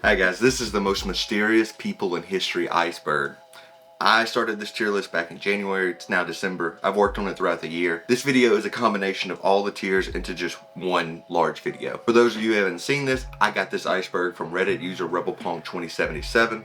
Hi guys, this is the most mysterious people in history iceberg. I started this tier list back in January, it's now December. I've worked on it throughout the year. This video is a combination of all the tiers into just one large video. For those of you who haven't seen this, I got this iceberg from Reddit user RebelPunk2077.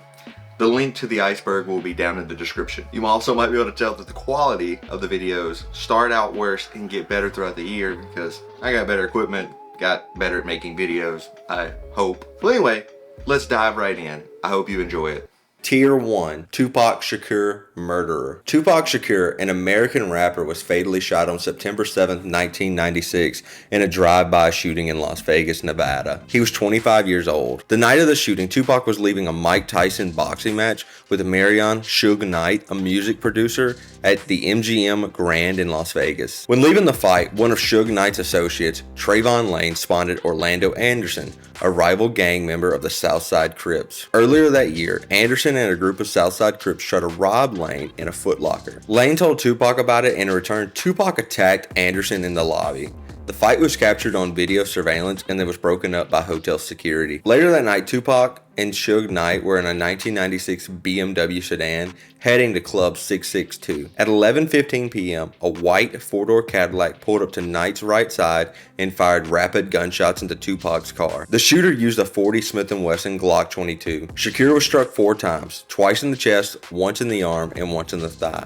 The link to the iceberg will be down in the description. You also might be able to tell that the quality of the videos start out worse and get better throughout the year because I got better equipment, got better at making videos, I hope. Well anyway, let's dive right in. I hope you enjoy it. Tier 1, Tupac Shakur murderer. Tupac Shakur, an American rapper, was fatally shot on September 7, 1996 in a drive-by shooting in Las Vegas, Nevada. He was 25 years old. The night of the shooting, Tupac was leaving a Mike Tyson boxing match with Marion Suge Knight, a music producer, at the MGM Grand in Las Vegas. When leaving the fight, one of Suge Knight's associates, Trayvon Lane, spotted Orlando Anderson, a rival gang member of the Southside Crips. Earlier that year, Anderson and a group of Southside Crips tried to rob Lane in a Foot Locker. Lane told Tupac about it, and in return, Tupac attacked Anderson in the lobby. The fight was captured on video surveillance and then was broken up by hotel security. Later that night, Tupac and Suge Knight were in a 1996 BMW sedan heading to Club 662. At 11:15 p.m., a white four-door Cadillac pulled up to Knight's right side and fired rapid gunshots into Tupac's car. The shooter used a .40 Smith & Wesson Glock 22. Shakur was struck 4 times, twice in the chest, once in the arm, and once in the thigh.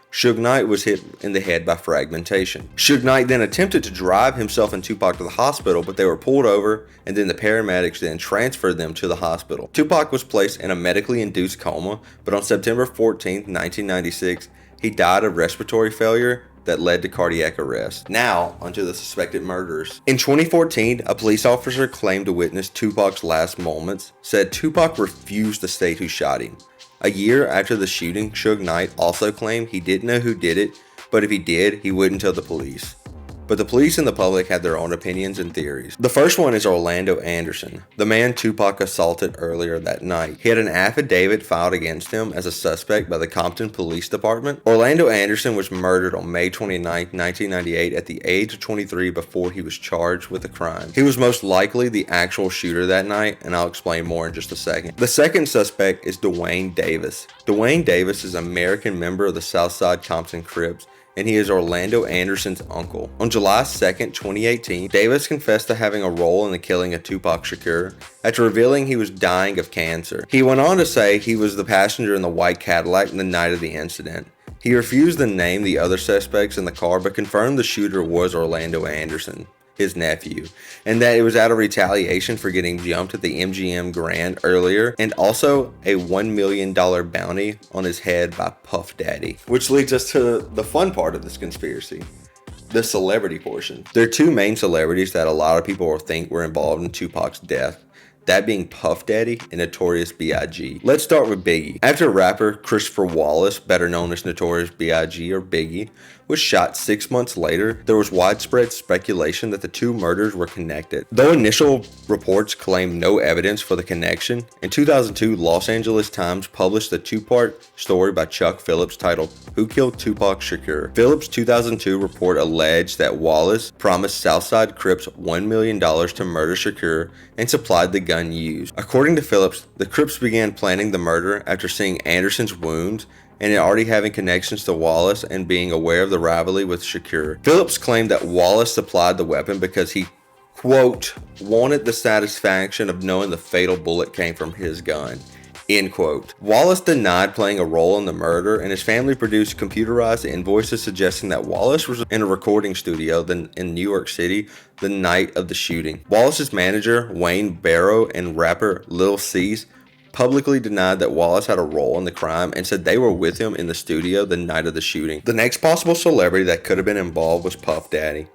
Suge Knight was hit in the head by fragmentation. Suge Knight then attempted to drive himself and Tupac to the hospital, but they were pulled over, and then the paramedics then transferred them to the hospital. Tupac was placed in a medically induced coma, but on September 14, 1996, he died of respiratory failure that led to cardiac arrest. Now, onto the suspected murderers. In 2014, a police officer claimed to witness Tupac's last moments, said Tupac refused to state who shot him. A year after the shooting, Suge Knight also claimed he didn't know who did it, but if he did, he wouldn't tell the police. But the police and the public had their own opinions and theories. The first one is Orlando Anderson, the man Tupac assaulted earlier that night. He had an affidavit filed against him as a suspect by the Compton Police Department. Orlando Anderson was murdered on May 29, 1998 at the age of 23 before he was charged with the crime. He was most likely the actual shooter that night, and I'll explain more in just a second. The second suspect is Dwayne Davis. Dwayne Davis is an American member of the Southside Compton Crips, and he is Orlando Anderson's uncle. On July 2nd, 2018, Davis confessed to having a role in the killing of Tupac Shakur after revealing he was dying of cancer. He went on to say he was the passenger in the white Cadillac the night of the incident. He refused to name the other suspects in the car, but confirmed the shooter was Orlando Anderson, his nephew, and that it was out of retaliation for getting jumped at the MGM Grand earlier, and also a $1 million bounty on his head by Puff Daddy. Which leads us to the fun part of this conspiracy, the celebrity portion. There are 2 main celebrities that a lot of people will think were involved in Tupac's death, that being Puff Daddy and Notorious B.I.G. Let's start with Biggie. After rapper Christopher Wallace, better known as Notorious B.I.G. or Biggie, was shot 6 months later, there was widespread speculation that the 2 murders were connected. Though initial reports claimed no evidence for the connection, in 2002, Los Angeles Times published a 2-part story by Chuck Phillips titled, Who Killed Tupac Shakur? Phillips' 2002 report alleged that Wallace promised Southside Crips $1 million to murder Shakur and supplied the gun used. According to Phillips, the Crips began planning the murder after seeing Anderson's wounds and already having connections to Wallace and being aware of the rivalry with Shakur. Phillips claimed that Wallace supplied the weapon because he, quote, wanted the satisfaction of knowing the fatal bullet came from his gun, end quote. Wallace denied playing a role in the murder, and his family produced computerized invoices suggesting that Wallace was in a recording studio in New York City the night of the shooting. Wallace's manager, Wayne Barrow, and rapper Lil Cease publicly denied that Wallace had a role in the crime and said they were with him in the studio the night of the shooting. The next possible celebrity that could have been involved was Puff Daddy.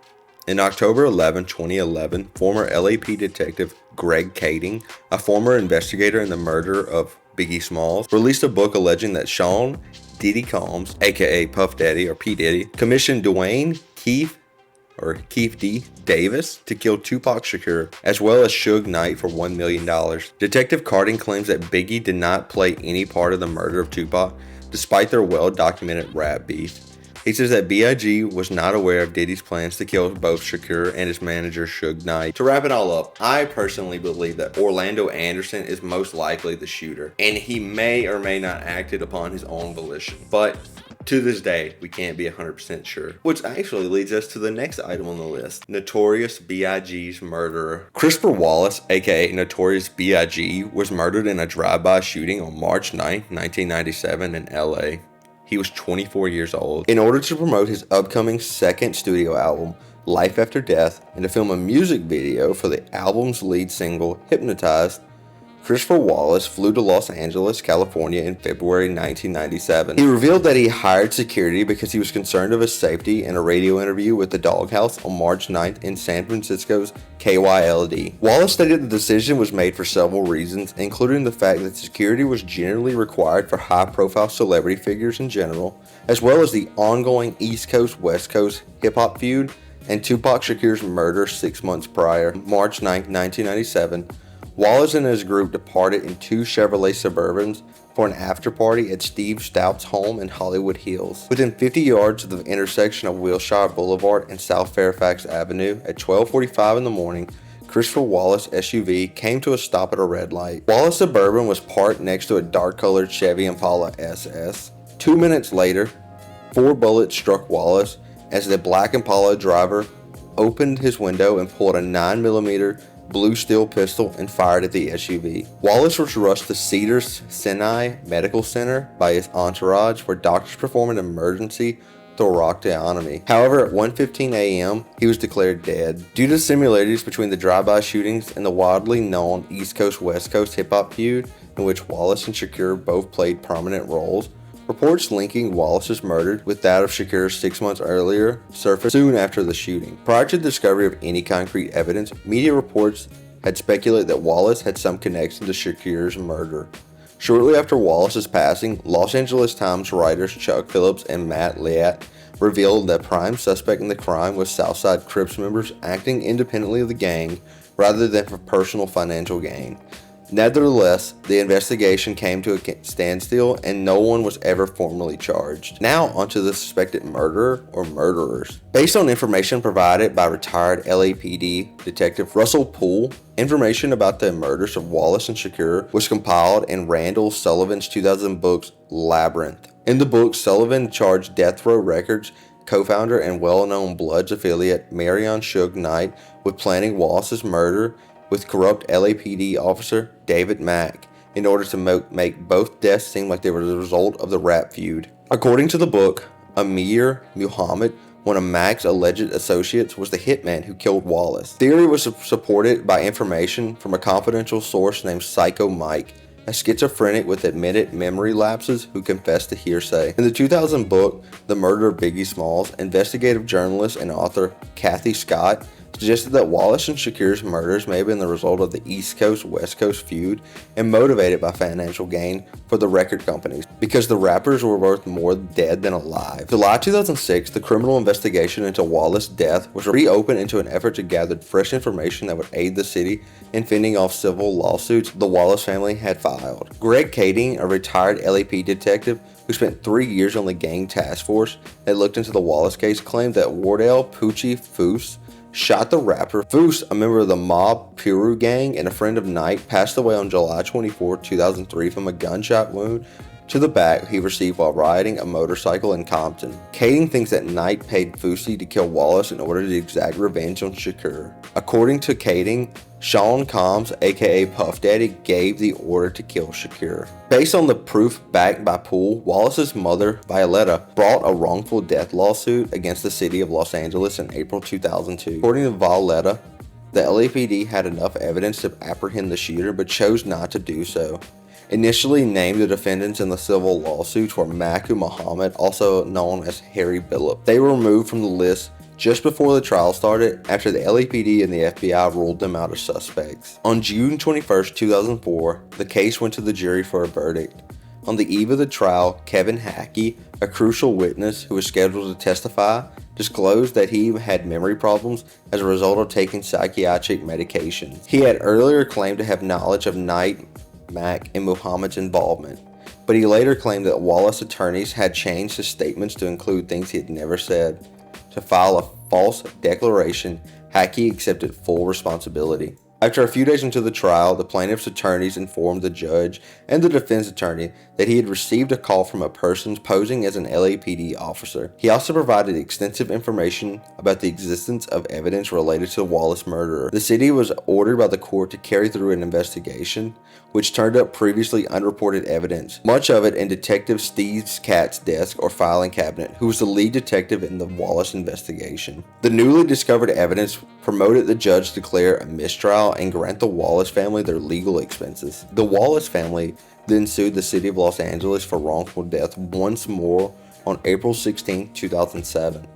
In October 11, 2011, former LAP detective Greg Kading, a former investigator in the murder of Biggie Smalls, released a book alleging that Sean Diddy Combs, aka Puff Daddy or P. Diddy, commissioned Dwayne Keith D. Davis to kill Tupac Shakur, as well as Suge Knight for $1 million. Detective Carding claims that Biggie did not play any part of the murder of Tupac, despite their well-documented rap beef. He says that B.I.G. was not aware of Diddy's plans to kill both Shakur and his manager Suge Knight. To wrap it all up, I personally believe that Orlando Anderson is most likely the shooter, and he may or may not acted upon his own volition. But to this day, we can't be 100% sure. Which actually leads us to the next item on the list. Notorious B.I.G.'s murderer. Christopher Wallace, aka Notorious B.I.G., was murdered in a drive-by shooting on March 9, 1997 in LA. He was 24 years old. In order to promote his upcoming second studio album, Life After Death, and to film a music video for the album's lead single, Hypnotized, Christopher Wallace flew to Los Angeles, California in February 1997. He revealed that he hired security because he was concerned of his safety in a radio interview with the Doghouse on March 9th in San Francisco's KYLD. Wallace stated the decision was made for several reasons, including the fact that security was generally required for high-profile celebrity figures in general, as well as the ongoing East Coast-West Coast hip-hop feud and Tupac Shakur's murder 6 months prior, March 9, 1997. Wallace and his group departed in two Chevrolet Suburbans for an after-party at Steve Stout's home in Hollywood Hills. Within 50 yards of the intersection of Wilshire Boulevard and South Fairfax Avenue at 12:45 in the morning, Christopher Wallace SUV came to a stop at a red light. Wallace Suburban was parked next to a dark-colored Chevy Impala SS. 2 minutes later, 4 bullets struck Wallace as the black Impala driver opened his window and pulled a 9mm blue steel pistol and fired at the SUV. Wallace was rushed to Cedars-Sinai Medical Center by his entourage, where doctors performed an emergency thoracotomy. However, at 1:15 a.m., he was declared dead. Due to similarities between the drive-by shootings and the widely known East Coast-West Coast hip-hop feud, in which Wallace and Shakur both played prominent roles, reports linking Wallace's murder with that of Shakur 6 months earlier surfaced soon after the shooting. Prior to the discovery of any concrete evidence, media reports had speculated that Wallace had some connection to Shakur's murder. Shortly after Wallace's passing, Los Angeles Times writers Chuck Phillips and Matt Liat revealed that prime suspect in the crime was Southside Crips members acting independently of the gang rather than for personal financial gain. Nevertheless, the investigation came to a standstill and no one was ever formally charged. Now onto the suspected murderer or murderers. Based on information provided by retired LAPD Detective Russell Poole, information about the murders of Wallace and Shakur was compiled in Randall Sullivan's 2000 book Labyrinth. In the book, Sullivan charged Death Row Records co-founder and well-known Bloods affiliate Marion Suge Knight with planning Wallace's murder with corrupt LAPD officer David Mack in order to make both deaths seem like they were the result of the rap feud. According to the book, Amir Muhammad, one of Mack's alleged associates, was the hitman who killed Wallace. Theory was supported by information from a confidential source named Psycho Mike, a schizophrenic with admitted memory lapses who confessed to hearsay. In the 2000 book, The Murder of Biggie Smalls, investigative journalist and author Kathy Scott suggested that Wallace and Shakur's murders may have been the result of the East Coast-West Coast feud and motivated by financial gain for the record companies, because the rappers were worth more dead than alive. July 2006, the criminal investigation into Wallace's death was reopened into an effort to gather fresh information that would aid the city in fending off civil lawsuits the Wallace family had filed. Greg Kading, a retired LAPD detective who spent 3 years on the gang task force that looked into the Wallace case, claimed that Wardell Poochie Foose shot the rapper. Foose, a member of the Mob Piru gang and a friend of Knight, passed away on July 24, 2003 from a gunshot wound to the back he received while riding a motorcycle in Compton. Kading thinks that Knight paid Foose to kill Wallace in order to exact revenge on Shakur. According to Kading, Sean Combs, aka Puff Daddy, gave the order to kill Shakur. Based on the proof backed by Poole, Wallace's mother, Violetta, brought a wrongful death lawsuit against the city of Los Angeles in April 2002. According to Violetta, the LAPD had enough evidence to apprehend the shooter but chose not to do so. Initially named the defendants in the civil lawsuits were Maku Muhammad, also known as Harry Billop. They were removed from the list just before the trial started after the LAPD and the FBI ruled them out as suspects. On June 21, 2004, the case went to the jury for a verdict. On the eve of the trial, Kevin Hackey, a crucial witness who was scheduled to testify, disclosed that he had memory problems as a result of taking psychiatric medication. He had earlier claimed to have knowledge of Knight, Mack, and Muhammad's involvement. but he later claimed that Wallace attorneys had changed his statements to include things he had never said. To file a false declaration, Hackey accepted full responsibility. After a few days into the trial, the plaintiff's attorneys informed the judge and the defense attorney that he had received a call from a person posing as an LAPD officer. He also provided extensive information about the existence of evidence related to the Wallace murderer. The city was ordered by the court to carry through an investigation, which turned up previously unreported evidence, much of it in Detective Steve Katz's desk or filing cabinet, who was the lead detective in the Wallace investigation. The newly discovered evidence promoted the judge to declare a mistrial and grant the Wallace family their legal expenses. The Wallace family then sued the city of Los Angeles for wrongful death once more on April 16, 2007.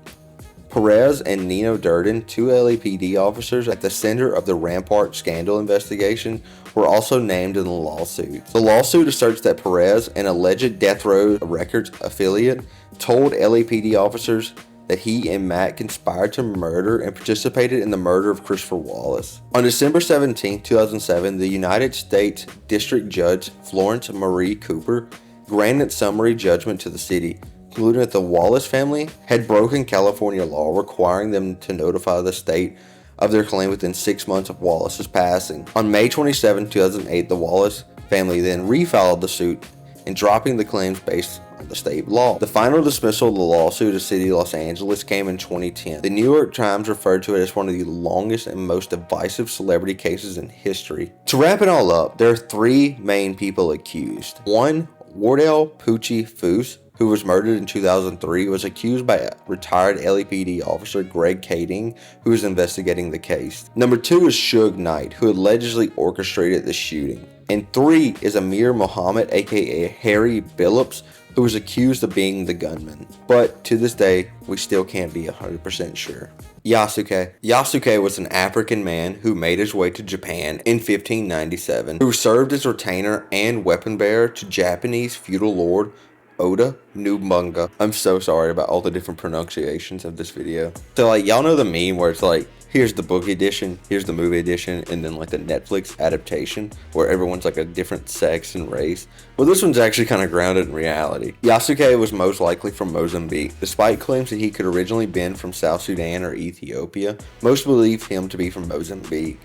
Perez and Nino Durden, two LAPD officers at the center of the Rampart scandal investigation, were also named in the lawsuit. The lawsuit asserts that Perez, an alleged Death Row Records affiliate, told LAPD officers that he and Matt conspired to murder and participated in the murder of Christopher Wallace. On December 17, 2007, the United States District Judge Florence Marie Cooper granted summary judgment to the city, concluding that the Wallace family had broken California law requiring them to notify the state of their claim within 6 months of Wallace's passing. On May 27, 2008, the Wallace family then refiled the suit and dropping the claims based on the state law. The final dismissal of the lawsuit of the city of Los Angeles came in 2010. The New York Times referred to it as one of the longest and most divisive celebrity cases in history. To wrap it all up, there are three main people accused. One, Wardell Poochie Foose, who was murdered in 2003, was accused by retired LAPD officer Greg Kading, who was investigating the case. Number two is Suge Knight, who allegedly orchestrated the shooting. And three is Amir Muhammad, aka Harry Billups, who was accused of being the gunman. But to this day, we still can't be 100% sure. Yasuke. Yasuke was an African man who made his way to Japan in 1597, who served as retainer and weapon bearer to Japanese feudal lord Oda Nobunaga. I'm so sorry about all the different pronunciations of this video. So y'all know the meme where it's like, here's the book edition, here's the movie edition, and then like the Netflix adaptation where everyone's like a different sex and race. Well, this one's actually kind of grounded in reality. Yasuke was most likely from Mozambique. Despite claims that he could originally been from South Sudan or Ethiopia, most believe him to be from Mozambique.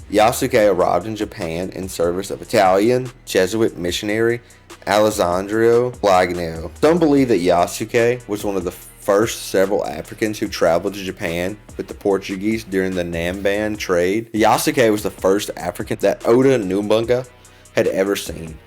Yasuke arrived in Japan in service of Italian Jesuit missionary Alessandro Blagno. Some believe that Yasuke was one of the first several Africans who traveled to Japan with the Portuguese during the Namban trade. Yasuke was the first African that Oda Nobunaga had ever seen.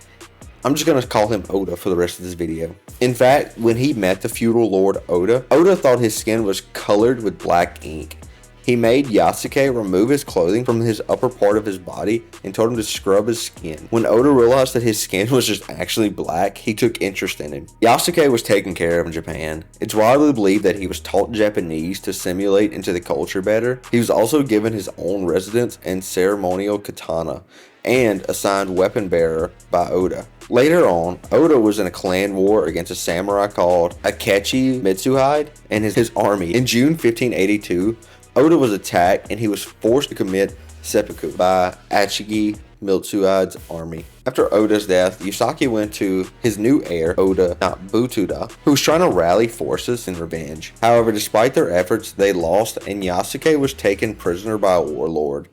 I'm just going to call him Oda for the rest of this video. In fact, when he met the feudal lord Oda thought his skin was colored with black ink. He made Yasuke remove his clothing from his upper part of his body and told him to scrub his skin. When Oda realized that his skin was just actually black, he took interest in him. Yasuke was taken care of in Japan. It's widely believed that he was taught Japanese to assimilate into the culture better. He was also given his own residence and ceremonial katana, and assigned weapon bearer by Oda. Later on, Oda was in a clan war against a samurai called Akechi Mitsuhide and his army. In June 1582, Oda was attacked and he was forced to commit seppuku by Akechi Mitsuhide's army. After Oda's death, Yusaki went to his new heir, Oda Nobunaga, who was trying to rally forces in revenge. However, despite their efforts, they lost and Yasuke was taken prisoner by a warlord.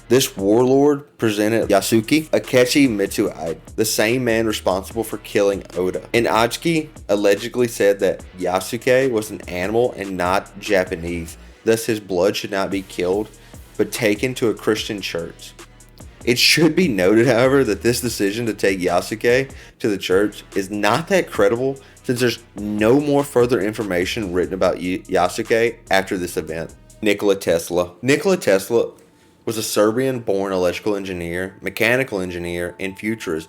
This warlord presented Yasuke Akechi Mitsuhide, the same man responsible for killing Oda. And Akechi allegedly said that Yasuke was an animal and not Japanese. Thus, his blood should not be killed, but taken to a Christian church. It should be noted, however, that this decision to take Yasuke to the church is not that credible, since there's no more further information written about Yasuke after this event. Nicola Tesla. Nicola Tesla was a Serbian-born electrical engineer, mechanical engineer, and futurist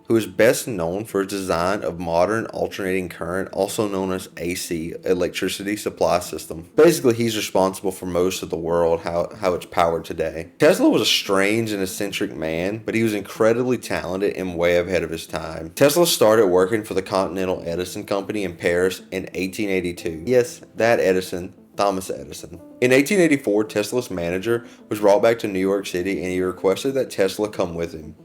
who is best known for his design of modern alternating current, also known as AC, electricity supply system. Basically, he's responsible for most of the world, how it's powered today. Tesla was a strange and eccentric man, but he was incredibly talented and way ahead of his time. Tesla started working for the Continental Edison Company in Paris in 1882. Yes, that Edison. Thomas Edison. In 1884, Tesla's manager was brought back to New York City and he requested that Tesla come with him.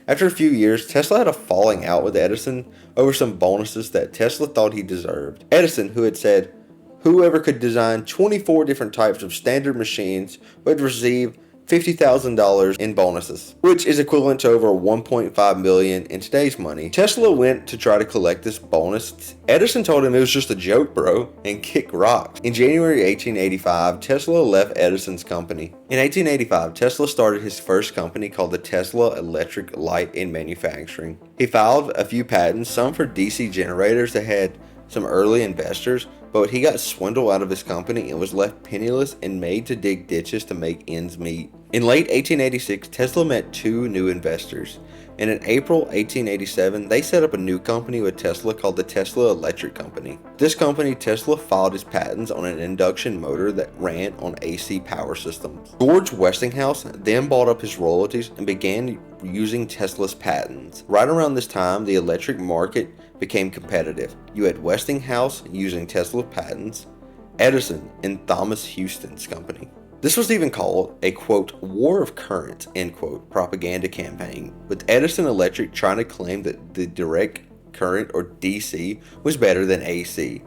After a few years, Tesla had a falling out with Edison over some bonuses that Tesla thought he deserved. Edison, who had said whoever could design 24 different types of standard machines would receive $50,000 in bonuses, which is equivalent to over $1.5 million in today's money. Tesla went to try to collect this bonus. Edison told him it was just a joke, bro, and kick rocks. In January 1885, Tesla left Edison's company. In 1885, Tesla started his first company called the Tesla Electric Light and Manufacturing. He filed a few patents, some for DC generators that had some early investors, but he got swindled out of his company and was left penniless and made to dig ditches to make ends meet. In late 1886, Tesla met two new investors, and in April 1887, they set up a new company with Tesla called the Tesla Electric Company. This company, Tesla filed his patents on an induction motor that ran on AC power systems. George Westinghouse then bought up his royalties and began using Tesla's patents. Right around this time, the electric market became competitive. You had Westinghouse using Tesla patents, Edison and Thomas Houston's company. This was even called a, quote, war of currents, end quote, propaganda campaign, with Edison Electric trying to claim that the direct current, or DC, was better than AC,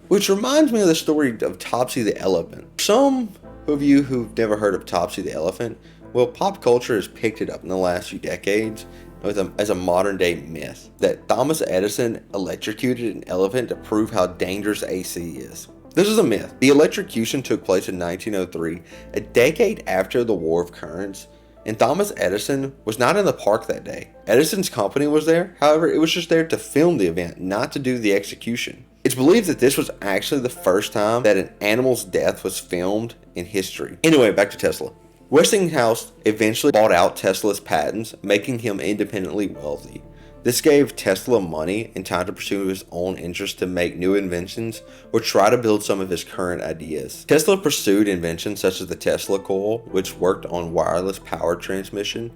which reminds me of the story of Topsy the Elephant. Some of you who've never heard of Topsy the Elephant, well, pop culture has picked it up in the last few decades as a modern day myth that Thomas Edison electrocuted an elephant to prove how dangerous AC is. This is a myth. The electrocution took place in 1903, a decade after the War of Currents, and Thomas Edison was not in the park that day. Edison's company was there, however, it was just there to film the event, not to do the execution. It's believed that this was actually the first time that an animal's death was filmed in history. Anyway, back to Tesla. Westinghouse eventually bought out Tesla's patents, making him independently wealthy. This gave Tesla money and time to pursue his own interests to make new inventions or try to build some of his current ideas. Tesla pursued inventions such as the Tesla coil, which worked on wireless power transmission.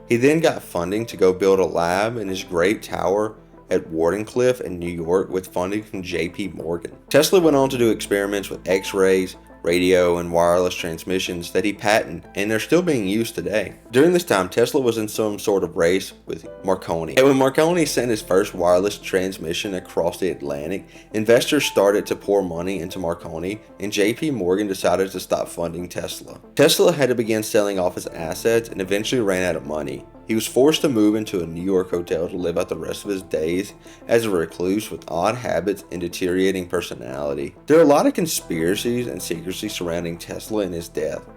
He then got funding to go build a lab in his great tower at Wardenclyffe in New York with funding from J.P. Morgan. Tesla went on to do experiments with X-rays, radio, and wireless transmissions that he patented, and they're still being used today. During this time, Tesla was in some sort of race with Marconi. And when Marconi sent his first wireless transmission across the Atlantic, investors started to pour money into Marconi, and JP Morgan decided to stop funding Tesla. Tesla had to begin selling off his assets and eventually ran out of money. He was forced to move into a New York hotel to live out the rest of his days as a recluse with odd habits and deteriorating personality. There are a lot of conspiracies and secrecy surrounding Tesla and his death.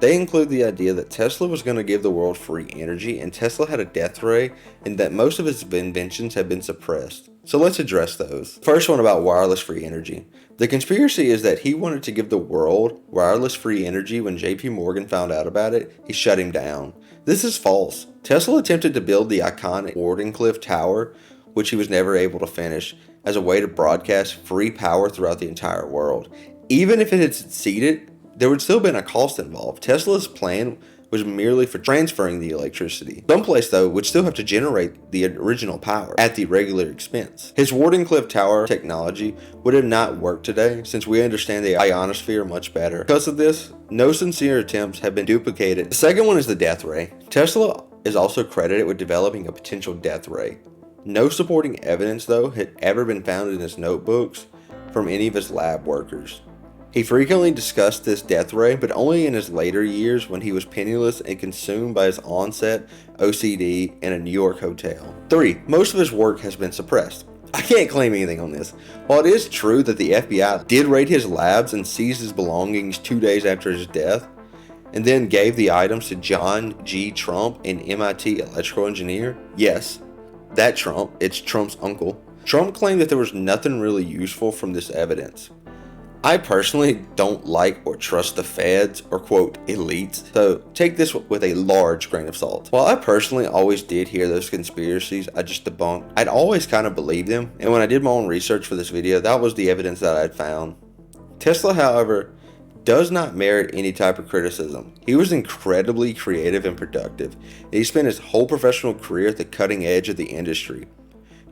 They include the idea that Tesla was going to give the world free energy and Tesla had a death ray and that most of his inventions have been suppressed. So let's address those. First one about wireless free energy. The conspiracy is that he wanted to give the world wireless free energy. When JP Morgan found out about it, he shut him down. This is false. Tesla attempted to build the iconic Wardenclyffe Tower, which he was never able to finish, as a way to broadcast free power throughout the entire world. Even if it had succeeded, there would still have been a cost involved. Tesla's plan was merely for transferring the electricity. Someplace, though, would still have to generate the original power at the regular expense. His Wardenclyffe Tower technology would have not worked today, since we understand the ionosphere much better. Because of this, no sincere attempts have been duplicated. The second one is the death ray. Tesla is also credited with developing a potential death ray. No supporting evidence, though, had ever been found in his notebooks from any of his lab workers. He frequently discussed this death ray, but only in his later years when he was penniless and consumed by his onset OCD in a New York hotel. 3. Most of his work has been suppressed. I can't claim anything on this. While it is true that the FBI did raid his labs and seized his belongings 2 days after his death, and then gave the items to John G. Trump, an MIT electrical engineer, yes, that Trump, it's Trump's uncle. Trump claimed that there was nothing really useful from this evidence. I personally don't like or trust the feds or, quote, elites, so take this with a large grain of salt. While I personally always did hear those conspiracies I just debunked, I'd always kind of believed them, and when I did my own research for this video, that was the evidence that I'd found. Tesla, however, does not merit any type of criticism. He was incredibly creative and productive, and he spent his whole professional career at the cutting edge of the industry.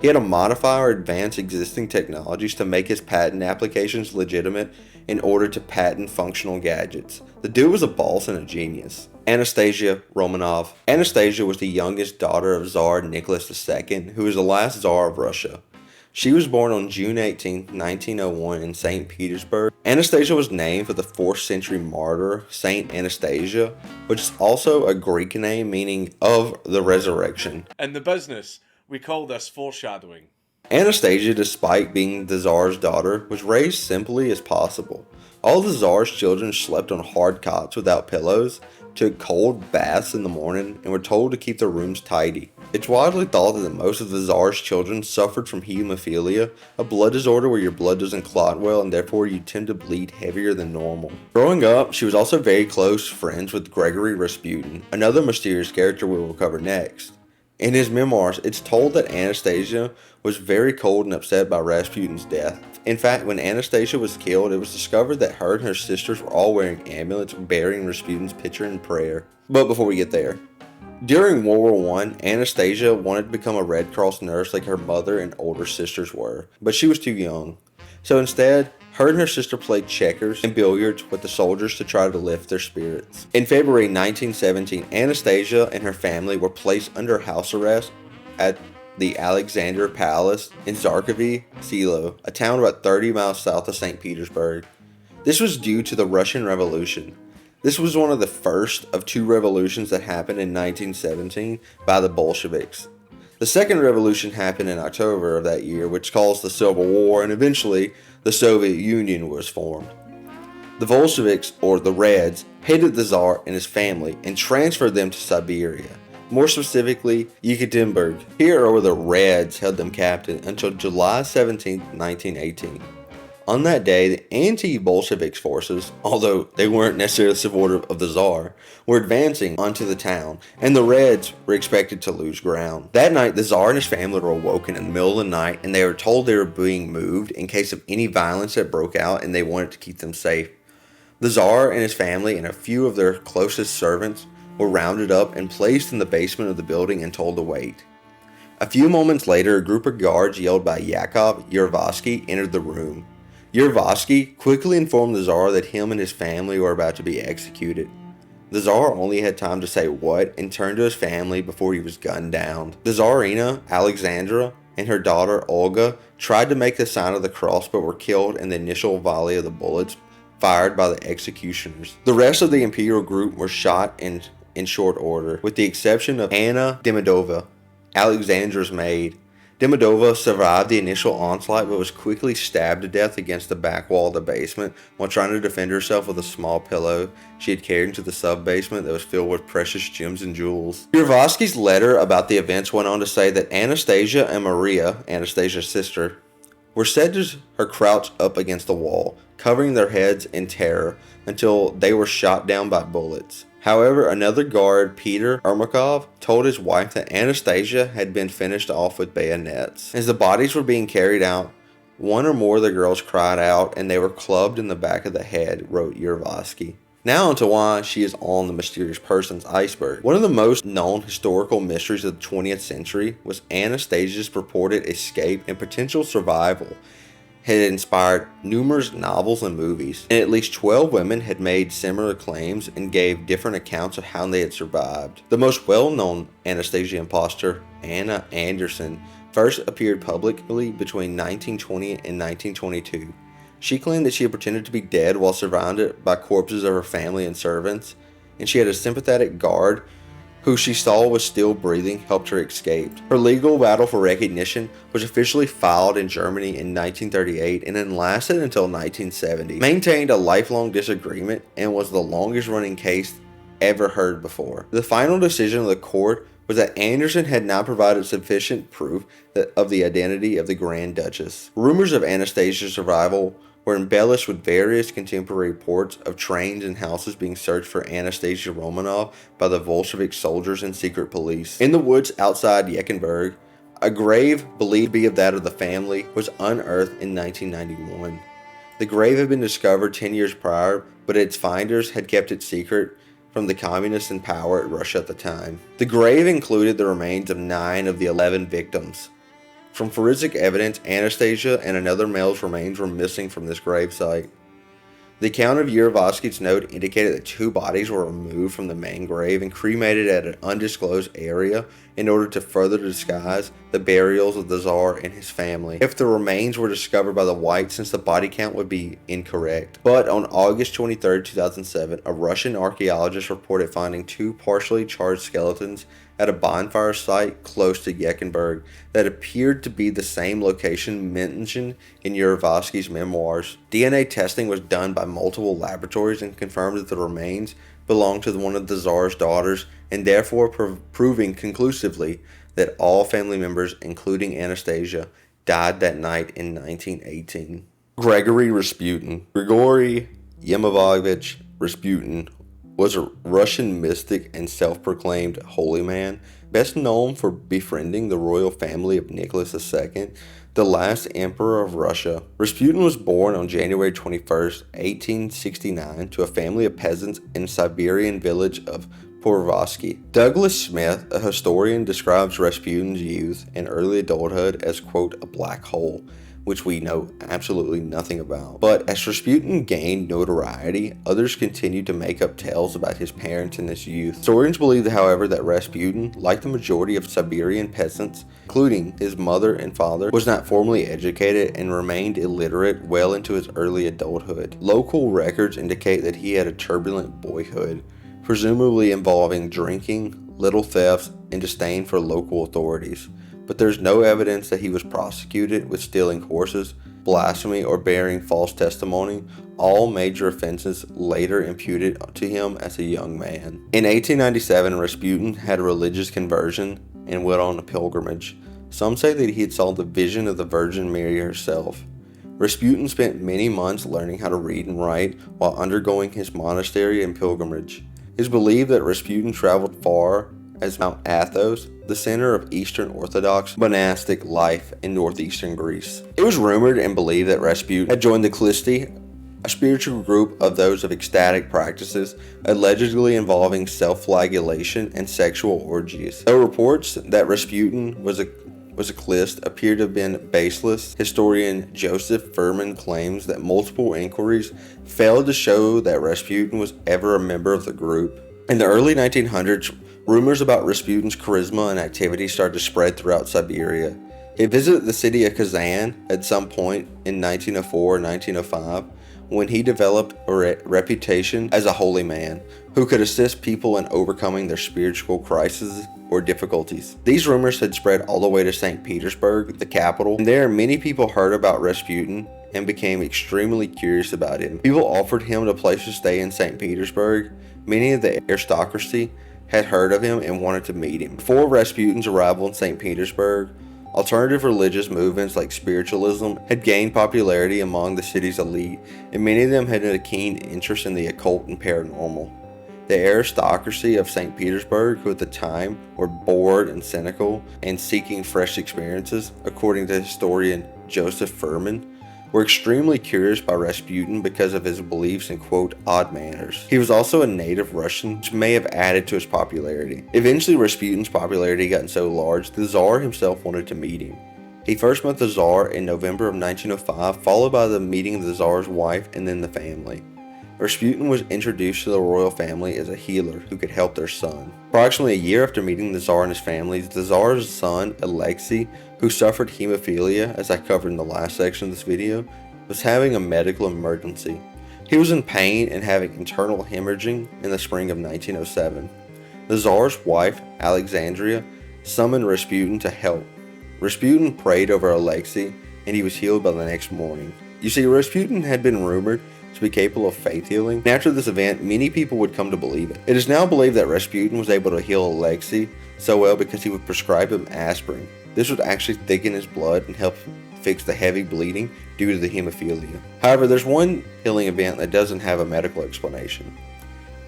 He had to modify or advance existing technologies to make his patent applications legitimate in order to patent functional gadgets. The dude was a boss and a genius. Anastasia Romanov. Anastasia was the youngest daughter of Tsar Nicholas II, who was the last Tsar of Russia. She was born on June 18, 1901 in St. Petersburg. Anastasia was named for the 4th century martyr, Saint Anastasia, which is also a Greek name meaning of the resurrection. In the business, we call this foreshadowing. Anastasia, despite being the Tsar's daughter, was raised simply as possible. All the Tsar's children slept on hard cots without pillows, took cold baths in the morning, and were told to keep their rooms tidy. It's widely thought that most of the Tsar's children suffered from hemophilia, a blood disorder where your blood doesn't clot well and therefore you tend to bleed heavier than normal. Growing up, she was also very close friends with Gregory Rasputin, another mysterious character we will cover next. In his memoirs, it's told that Anastasia was very cold and upset by Rasputin's death. In fact, when Anastasia was killed, it was discovered that her and her sisters were all wearing amulets bearing Rasputin's picture in prayer. But before we get there, during World War I, Anastasia wanted to become a Red Cross nurse like her mother and older sisters were, but she was too young. So instead, her and her sister played checkers and billiards with the soldiers to try to lift their spirits. In February 1917, Anastasia and her family were placed under house arrest at the Alexander Palace in Zarkovy Selo, a town about 30 miles south of St. Petersburg. This was due to the Russian Revolution. This was one of the first of 2 revolutions that happened in 1917 by the Bolsheviks. The second revolution happened in October of that year, which caused the Civil War, and eventually the Soviet Union was formed. The Bolsheviks, or the Reds, hated the Tsar and his family and transferred them to Siberia, more specifically Yekaterinburg. Here are where the Reds held them captive until July 17, 1918. On that day, the anti-Bolshevik forces, although they weren't necessarily supportive of the Tsar, were advancing onto the town, and the Reds were expected to lose ground. That night, the Tsar and his family were awoken in the middle of the night, and they were told they were being moved in case of any violence that broke out, and they wanted to keep them safe. The Tsar and his family and a few of their closest servants were rounded up and placed in the basement of the building and told to wait. A few moments later, a group of guards yelled by Yakov Yervasky entered the room. Yervasky quickly informed the Tsar that him and his family were about to be executed. The Tsar only had time to say what and turn to his family before he was gunned down. The Tsarina, Alexandra, and her daughter Olga tried to make the sign of the cross but were killed in the initial volley of the bullets fired by the executioners. The rest of the imperial group were shot in short order, with the exception of Anna Demidova, Alexandra's maid. Demidova survived the initial onslaught but was quickly stabbed to death against the back wall of the basement while trying to defend herself with a small pillow she had carried into the sub-basement that was filled with precious gems and jewels. Yervasky's letter about the events went on to say that Anastasia and Maria, Anastasia's sister, were said to her crouch up against the wall, covering their heads in terror until they were shot down by bullets. However, another guard, Peter Ermakov, told his wife that Anastasia had been finished off with bayonets. As the bodies were being carried out, one or more of the girls cried out and they were clubbed in the back of the head, wrote Yervasky. Now onto why she is on the mysterious person's iceberg. One of the most known historical mysteries of the 20th century was Anastasia's purported escape and potential survival had inspired numerous novels and movies, and at least 12 women had made similar claims and gave different accounts of how they had survived. The most well-known Anastasia imposter, Anna Anderson, first appeared publicly between 1920 and 1922. She claimed that she had pretended to be dead while surrounded by corpses of her family and servants, and she had a sympathetic guard who she saw was still breathing, helped her escape. Her legal battle for recognition was officially filed in Germany in 1938 and then lasted until 1970. Maintained a lifelong disagreement and was the longest running case ever heard before. The final decision of the court was that Anderson had not provided sufficient proof of the identity of the Grand Duchess. Rumors of Anastasia's survival were embellished with various contemporary reports of trains and houses being searched for Anastasia Romanov by the Bolshevik soldiers and secret police. In the woods outside Yekaterinburg, a grave believed to be of that of the family was unearthed in 1991. The grave had been discovered 10 years prior, but its finders had kept it secret from the communists in power at Russia at the time. The grave included the remains of 9 of the 11 victims. From forensic evidence, Anastasia and another male's remains were missing from this gravesite. The account of Yurovsky's note indicated that 2 bodies were removed from the main grave and cremated at an undisclosed area in order to further disguise the burials of the Tsar and his family if the remains were discovered by the whites, since the body count would be incorrect. But on August 23, 2007, a Russian archaeologist reported finding 2 partially charred skeletons at a bonfire site close to Yekaterinburg that appeared to be the same location mentioned in Yurovsky's memoirs. DNA testing was done by multiple laboratories and confirmed that the remains belonged to one of the Tsar's daughters, and therefore proving conclusively that all family members, including Anastasia, died that night in 1918. Gregory Rasputin. Grigory Yemovovich Rasputin was a Russian mystic and self-proclaimed holy man, best known for befriending the royal family of Nicholas II, the last emperor of Russia. Rasputin was born on January 21, 1869, to a family of peasants in the Siberian village of Porovsky. Douglas Smith, a historian, describes Rasputin's youth and early adulthood as, quote, a black hole, which we know absolutely nothing about. But as Rasputin gained notoriety, others continued to make up tales about his parents in his youth. Historians believe, however, that Rasputin, like the majority of Siberian peasants, including his mother and father, was not formally educated and remained illiterate well into his early adulthood. Local records indicate that he had a turbulent boyhood, presumably involving drinking, little thefts, and disdain for local authorities. But there's no evidence that he was prosecuted with stealing horses, blasphemy, or bearing false testimony, all major offenses later imputed to him as a young man. In 1897, Rasputin had a religious conversion and went on a pilgrimage. Some say that he had saw the vision of the Virgin Mary herself. Rasputin spent many months learning how to read and write while undergoing his monastery and pilgrimage. It is believed that Rasputin traveled far as Mount Athos, the center of Eastern Orthodox monastic life in northeastern Greece. It was rumored and believed that Rasputin had joined the Klisti, a spiritual group of those of ecstatic practices, allegedly involving self-flagellation and sexual orgies. Though reports that Rasputin was a Klist appear to have been baseless, historian Joseph Furman claims that multiple inquiries failed to show that Rasputin was ever a member of the group. In the early 1900s, rumors about Rasputin's charisma and activity started to spread throughout Siberia. He visited the city of Kazan at some point in 1904 or 1905, when he developed a reputation as a holy man who could assist people in overcoming their spiritual crises or difficulties. These rumors had spread all the way to St. Petersburg, the capital, and there many people heard about Rasputin and became extremely curious about him. People offered him a place to stay in St. Petersburg. Many of the aristocracy had heard of him and wanted to meet him. Before Rasputin's arrival in St. Petersburg, alternative religious movements like spiritualism had gained popularity among the city's elite, and many of them had a keen interest in the occult and paranormal. The aristocracy of St. Petersburg, who at the time were bored and cynical and seeking fresh experiences, according to historian Joseph Furman, were extremely curious by Rasputin because of his beliefs in, quote, odd manners. He was also a native Russian, which may have added to his popularity. Eventually, Rasputin's popularity had gotten so large, the Tsar himself wanted to meet him. He first met the Tsar in November of 1905, followed by the meeting of the Tsar's wife and then the family. Rasputin was introduced to the royal family as a healer who could help their son. Approximately a year after meeting the Tsar and his family, the Tsar's son, Alexei, who suffered hemophilia, as I covered in the last section of this video, was having a medical emergency. He was in pain and having internal hemorrhaging in the spring of 1907. The Tsar's wife, Alexandria, summoned Rasputin to help. Rasputin prayed over Alexei, and he was healed by the next morning. You see, Rasputin had been rumored to be capable of faith healing, and after this event, many people would come to believe it. It is now believed that Rasputin was able to heal Alexei so well because he would prescribe him aspirin. This would actually thicken his blood and help fix the heavy bleeding due to the hemophilia. However, there's one healing event that doesn't have a medical explanation.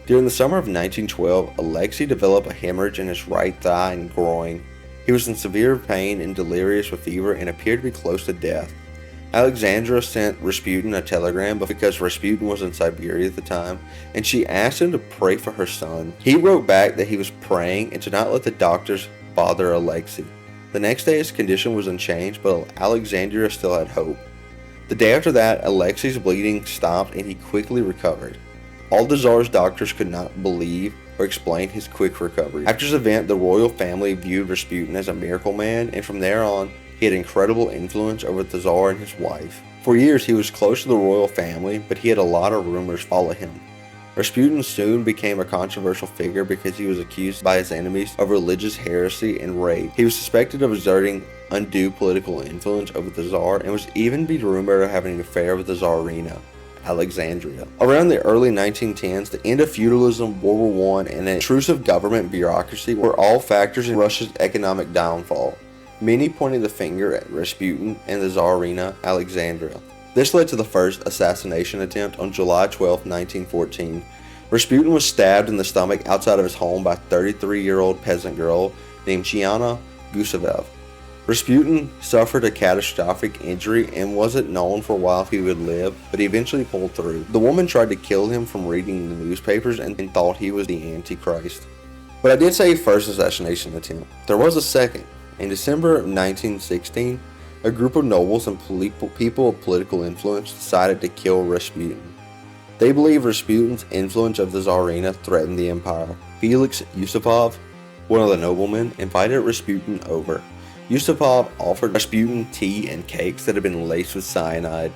During the summer of 1912, Alexei developed a hemorrhage in his right thigh and groin. He was in severe pain and delirious with fever and appeared to be close to death. Alexandra sent Rasputin a telegram because Rasputin was in Siberia at the time, and she asked him to pray for her son. He wrote back that he was praying and to not let the doctors bother Alexei. The next day his condition was unchanged, but Alexandria still had hope. The day after that, Alexei's bleeding stopped and he quickly recovered. All the Tsar's doctors could not believe or explain his quick recovery. After this event, the royal family viewed Rasputin as a miracle man, and from there on, he had incredible influence over the Tsar and his wife. For years, he was close to the royal family, but he had a lot of rumors follow him. Rasputin soon became a controversial figure because he was accused by his enemies of religious heresy and rape. He was suspected of exerting undue political influence over the Tsar and was even rumored of having an affair with the Tsarina, Alexandria. Around the early 1910s, the end of feudalism, World War I, and an intrusive government bureaucracy were all factors in Russia's economic downfall. Many pointed the finger at Rasputin and the Tsarina, Alexandria. This led to the first assassination attempt on July 12, 1914. Rasputin was stabbed in the stomach outside of his home by a 33-year-old peasant girl named Gianna Gusev. Rasputin suffered a catastrophic injury and wasn't known for a while if he would live, but he eventually pulled through. The woman tried to kill him from reading the newspapers and thought he was the Antichrist. But I did say first assassination attempt. There was a second. In December of 1916, a group of nobles and people of political influence decided to kill Rasputin. They believed Rasputin's influence of the Tsarina threatened the empire. Felix Yusupov, one of the noblemen, invited Rasputin over. Yusupov offered Rasputin tea and cakes that had been laced with cyanide.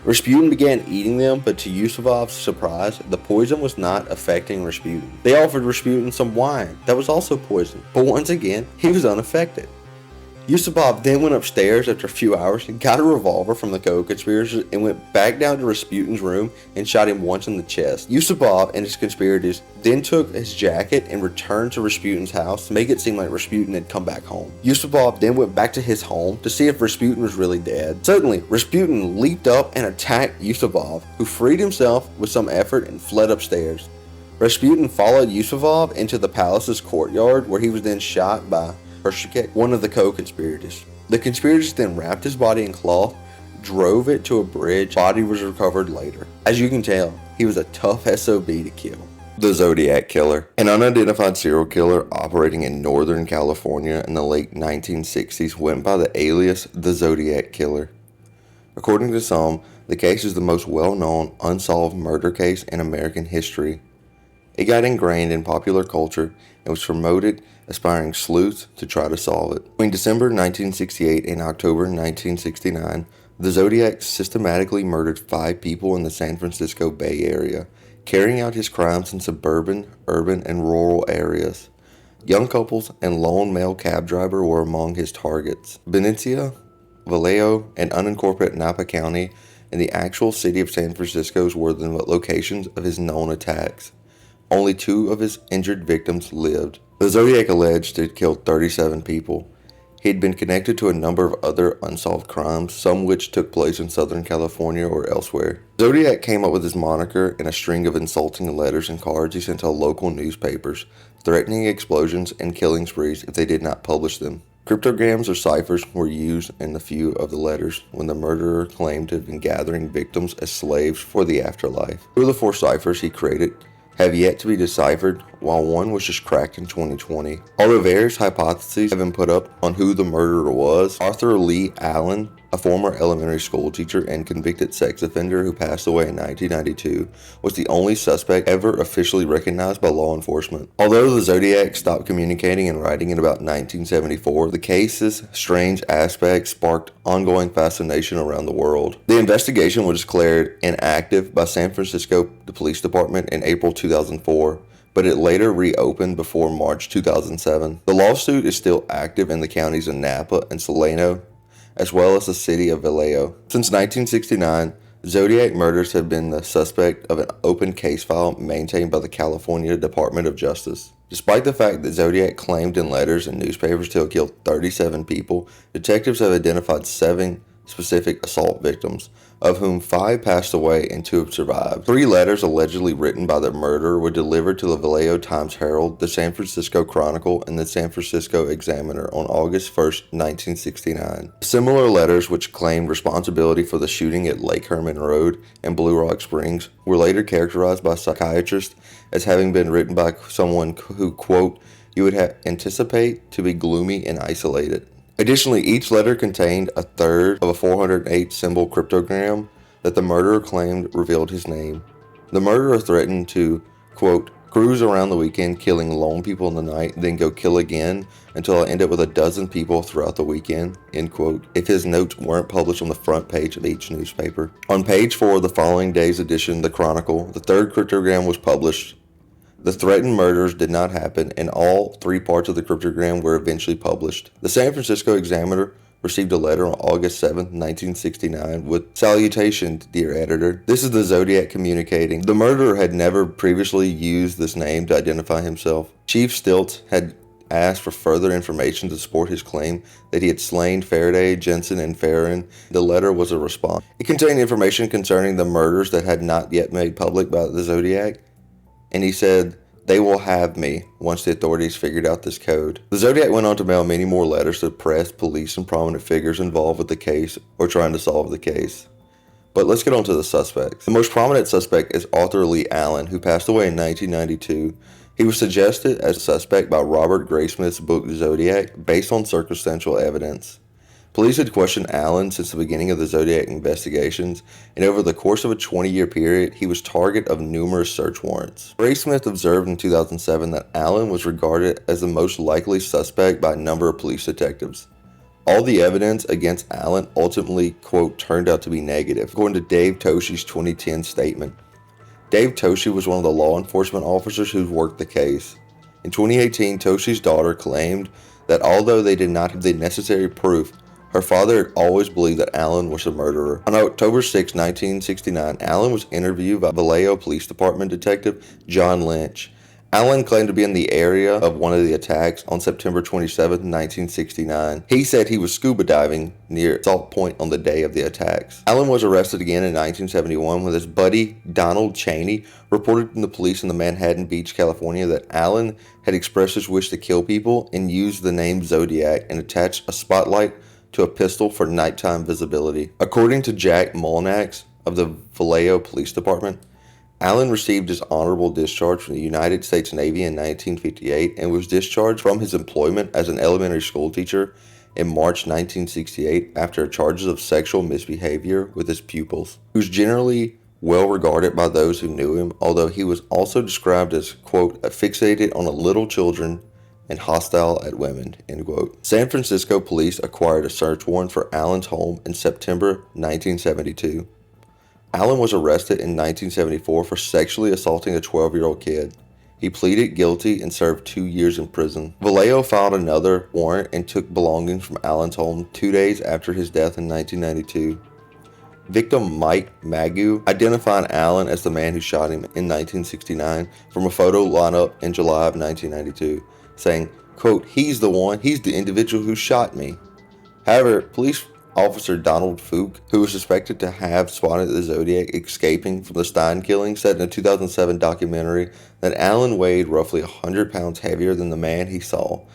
Rasputin began eating them, but to Yusupov's surprise, the poison was not affecting Rasputin. They offered Rasputin some wine that was also poisoned, but once again, he was unaffected. Yusupov then went upstairs after a few hours and got a revolver from the co-conspirators and went back down to Rasputin's room and shot him once in the chest. Yusupov and his conspirators then took his jacket and returned to Rasputin's house to make it seem like Rasputin had come back home. Yusupov then went back to his home to see if Rasputin was really dead. Suddenly, Rasputin leaped up and attacked Yusupov, who freed himself with some effort and fled upstairs. Rasputin followed Yusupov into the palace's courtyard, where he was then shot by Perplexed, one of the co-conspirators. The conspirators then wrapped his body in cloth, drove it to a bridge. Body was recovered later. As you can tell, he was a tough SOB to kill. The Zodiac Killer, an unidentified serial killer operating in Northern California in the late 1960s, went by the alias the Zodiac Killer. According to some, the case is the most well-known unsolved murder case in American history. It got ingrained in popular culture and was promoted, aspiring sleuths to try to solve it. Between December 1968 and October 1969, the Zodiac systematically murdered 5 people in the San Francisco Bay Area, carrying out his crimes in suburban, urban, and rural areas. Young couples and lone male cab driver were among his targets. Benicia, Vallejo, and unincorporated Napa County and the actual city of San Francisco were the locations of his known attacks. Only 2 of his injured victims lived. The Zodiac alleged he had killed 37 people. He had been connected to a number of other unsolved crimes, some which took place in Southern California or elsewhere. Zodiac came up with his moniker in a string of insulting letters and cards he sent to local newspapers, threatening explosions and killing sprees if they did not publish them. Cryptograms or ciphers were used in a few of the letters when the murderer claimed to have been gathering victims as slaves for the afterlife. 2 of the 4 ciphers he created have yet to be deciphered, while one was just cracked in 2020. Although various hypotheses have been put up on who the murderer was, Arthur Lee Allen, a former elementary school teacher and convicted sex offender who passed away in 1992, was the only suspect ever officially recognized by law enforcement. Although the Zodiac stopped communicating and writing in about 1974, the case's strange aspects sparked ongoing fascination around the world. The investigation was declared inactive by San Francisco Police Department in April 2004, but it later reopened before March 2007. The lawsuit is still active in the counties of Napa and Solano, as well as the city of Vallejo. Since 1969, Zodiac murders have been the suspect of an open case file maintained by the California Department of Justice. Despite the fact that Zodiac claimed in letters and newspapers to have killed 37 people, detectives have identified 7 specific assault victims, of whom 5 passed away and 2 have survived. 3 letters allegedly written by the murderer were delivered to the Vallejo Times-Herald, the San Francisco Chronicle, and the San Francisco Examiner on August 1, 1969. Similar letters, which claimed responsibility for the shooting at Lake Herman Road and Blue Rock Springs, were later characterized by psychiatrists as having been written by someone who, quote, you would anticipate to be gloomy and isolated, Additionally, each letter contained a third of a 408 symbol cryptogram that the murderer claimed revealed his name. The murderer threatened to, quote, cruise around the weekend killing lone people in the night, then go kill again until I end up with a dozen people throughout the weekend, end quote, if his notes weren't published on the front page of each newspaper. On page 4 of the following day's edition of the Chronicle, the third cryptogram was published. The threatened murders did not happen, and all 3 parts of the cryptogram were eventually published. The San Francisco Examiner received a letter on August 7, 1969 with "Salutations, dear editor. This is the Zodiac communicating. The murderer had never previously used this name to identify himself. Chief Stilts had asked for further information to support his claim that he had slain Faraday, Jensen, and Farron. The letter was a response. It contained information concerning the murders that had not yet made public by the Zodiac, and he said, they will have me once the authorities figured out this code. The Zodiac went on to mail many more letters to press, police, and prominent figures involved with the case or trying to solve the case. But let's get on to the suspects. The most prominent suspect is Arthur Lee Allen, who passed away in 1992. He was suggested as a suspect by Robert Graysmith's book Zodiac based on circumstantial evidence. Police had questioned Allen since the beginning of the Zodiac investigations, and over the course of a 20-year period, he was target of numerous search warrants. Graysmith observed in 2007 that Allen was regarded as the most likely suspect by a number of police detectives. All the evidence against Allen ultimately, quote, turned out to be negative, according to Dave Toshi's 2010 statement. Dave Toshi was one of the law enforcement officers who worked the case. In 2018, Toshi's daughter claimed that although they did not have the necessary proof, her father had always believed that Allen was the murderer. On October 6, 1969, Allen was interviewed by Vallejo Police Department Detective John Lynch. Allen claimed to be in the area of one of the attacks on September 27, 1969. He said he was scuba diving near Salt Point on the day of the attacks. Allen was arrested again in 1971 when his buddy Donald Chaney reported to the police in the Manhattan Beach, California that Allen had expressed his wish to kill people and used the name Zodiac and attached a spotlight to a pistol for nighttime visibility. According to Jack Molnax of the Vallejo Police Department, Allen received his honorable discharge from the United States Navy in 1958 and was discharged from his employment as an elementary school teacher in March 1968 after charges of sexual misbehavior with his pupils. He was generally well regarded by those who knew him, although he was also described as, quote, fixated on little children and hostile at women, end quote. San Francisco police acquired a search warrant for Allen's home in September 1972. Allen was arrested in 1974 for sexually assaulting a 12-year-old kid. He pleaded guilty and served 2 years in prison. Vallejo filed another warrant and took belongings from Allen's home 2 days after his death in 1992. Victim Mike Magu identified Allen as the man who shot him in 1969 from a photo lineup in July of 1992. Saying, quote, he's the individual who shot me. However, police officer Donald Fook, who was suspected to have spotted the Zodiac escaping from the Stein killing, said in a 2007 documentary that Allen weighed roughly 100 pounds heavier than the man he saw,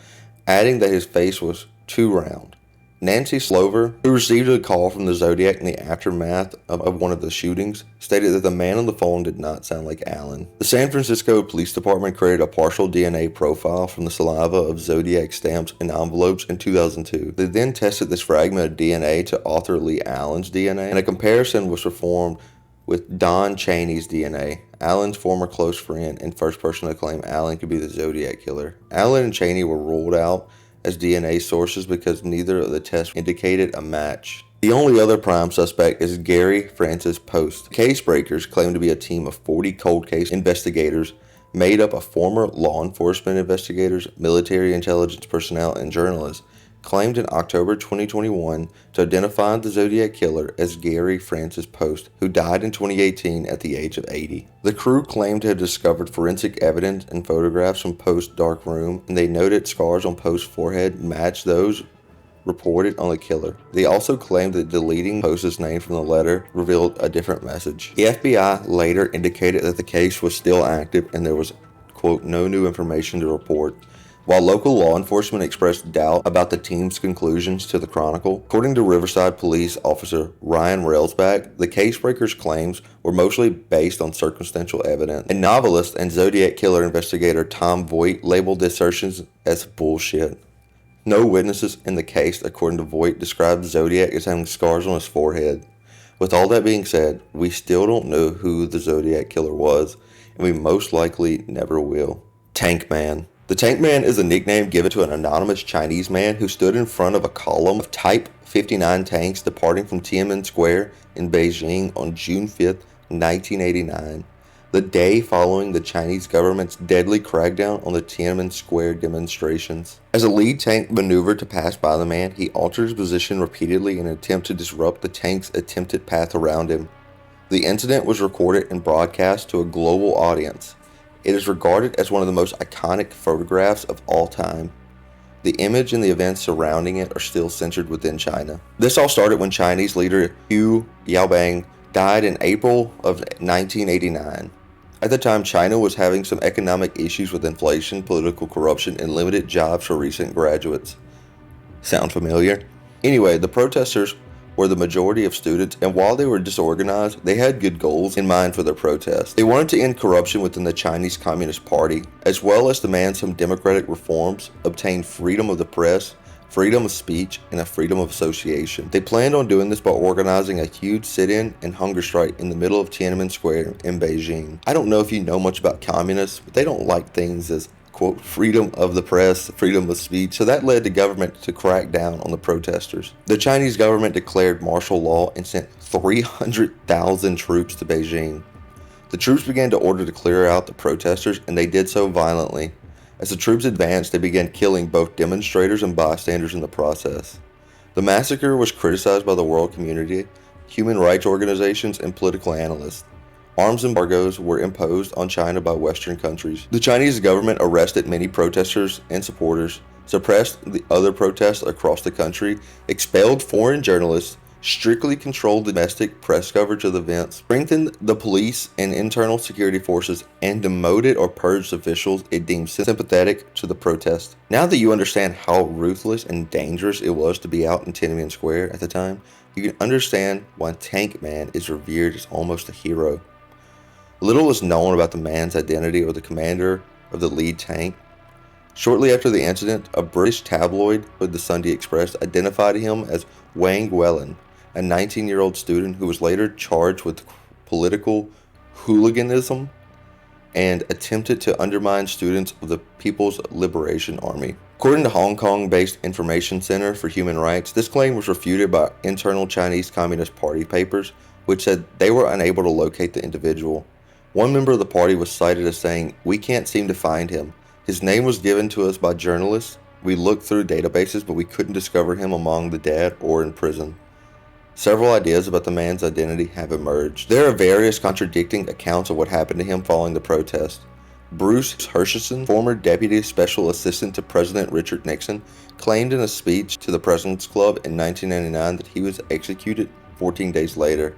adding that his face was too round. Nancy Slover, who received a call from the Zodiac in the aftermath of one of the shootings, stated that the man on the phone did not sound like Allen. The San Francisco Police Department created a partial DNA profile from the saliva of Zodiac stamps and envelopes in 2002. They then tested this fragment of DNA to Arthur Lee Allen's DNA, and a comparison was performed with Don Chaney's DNA, Allen's former close friend and first person to claim Allen could be the Zodiac Killer. Allen and Chaney were ruled out as DNA sources because neither of the tests indicated a match. The only other prime suspect is Gary Francis Post. Case breakers claim to be a team of 40 cold case investigators made up of former law enforcement investigators, military intelligence personnel, and journalists, claimed in October 2021 to identify the Zodiac Killer as Gary Francis Post, who died in 2018 at the age of 80. The crew claimed to have discovered forensic evidence and photographs from Post's dark room, and they noted scars on Post's forehead matched those reported on the killer. They also claimed that deleting Post's name from the letter revealed a different message. The FBI later indicated that the case was still active and there was, quote, no new information to report. While local law enforcement expressed doubt about the team's conclusions to the Chronicle, according to Riverside Police Officer Ryan Railsback, the casebreakers' claims were mostly based on circumstantial evidence, and novelist and Zodiac Killer investigator Tom Voigt labeled the assertions as bullshit. No witnesses in the case, according to Voight, described Zodiac as having scars on his forehead. With all that being said, we still don't know who the Zodiac Killer was, and we most likely never will. Tank Man. The Tank Man is a nickname given to an anonymous Chinese man who stood in front of a column of Type 59 tanks departing from Tiananmen Square in Beijing on June 5, 1989, the day following the Chinese government's deadly crackdown on the Tiananmen Square demonstrations. As a lead tank maneuvered to pass by the man, he altered his position repeatedly in an attempt to disrupt the tank's attempted path around him. The incident was recorded and broadcast to a global audience. It is regarded as one of the most iconic photographs of all time. The image and the events surrounding it are still censored within China. This all started when Chinese leader Hu Yaobang died in April of 1989. At the time, China was having some economic issues with inflation, political corruption, and limited jobs for recent graduates. Sound familiar? Anyway, the protesters were the majority of students, and while they were disorganized, they had good goals in mind for their protest. They wanted to end corruption within the Chinese Communist Party, as well as demand some democratic reforms, obtain freedom of the press, freedom of speech, and a freedom of association. They planned on doing this by organizing a huge sit-in and hunger strike in the middle of Tiananmen Square in Beijing. I don't know if you know much about communists, but they don't like things as, quote, freedom of the press, freedom of speech, so that led the government to crack down on the protesters. The Chinese government declared martial law and sent 300,000 troops to Beijing. The troops began to order to clear out the protesters, and they did so violently. As the troops advanced, they began killing both demonstrators and bystanders in the process. The massacre was criticized by the world community, human rights organizations, and political analysts. Arms embargoes were imposed on China by Western countries. The Chinese government arrested many protesters and supporters, suppressed the other protests across the country, expelled foreign journalists, strictly controlled domestic press coverage of the events, strengthened the police and internal security forces, and demoted or purged officials it deemed sympathetic to the protest. Now that you understand how ruthless and dangerous it was to be out in Tiananmen Square at the time, you can understand why Tank Man is revered as almost a hero. Little is known about the man's identity or the commander of the lead tank. Shortly after the incident, a British tabloid, the Sunday Express, identified him as Wang Wellen, a 19-year-old student who was later charged with political hooliganism and attempted to undermine students of the People's Liberation Army. According to Hong Kong-based Information Center for Human Rights, this claim was refuted by internal Chinese Communist Party papers, which said they were unable to locate the individual. One member of the party was cited as saying, "We can't seem to find him. His name was given to us by journalists. We looked through databases, but we couldn't discover him among the dead or in prison." Several ideas about the man's identity have emerged. There are various contradicting accounts of what happened to him following the protest. Bruce Hershison, former deputy special assistant to President Richard Nixon, claimed in a speech to the President's Club in 1999 that he was executed 14 days later.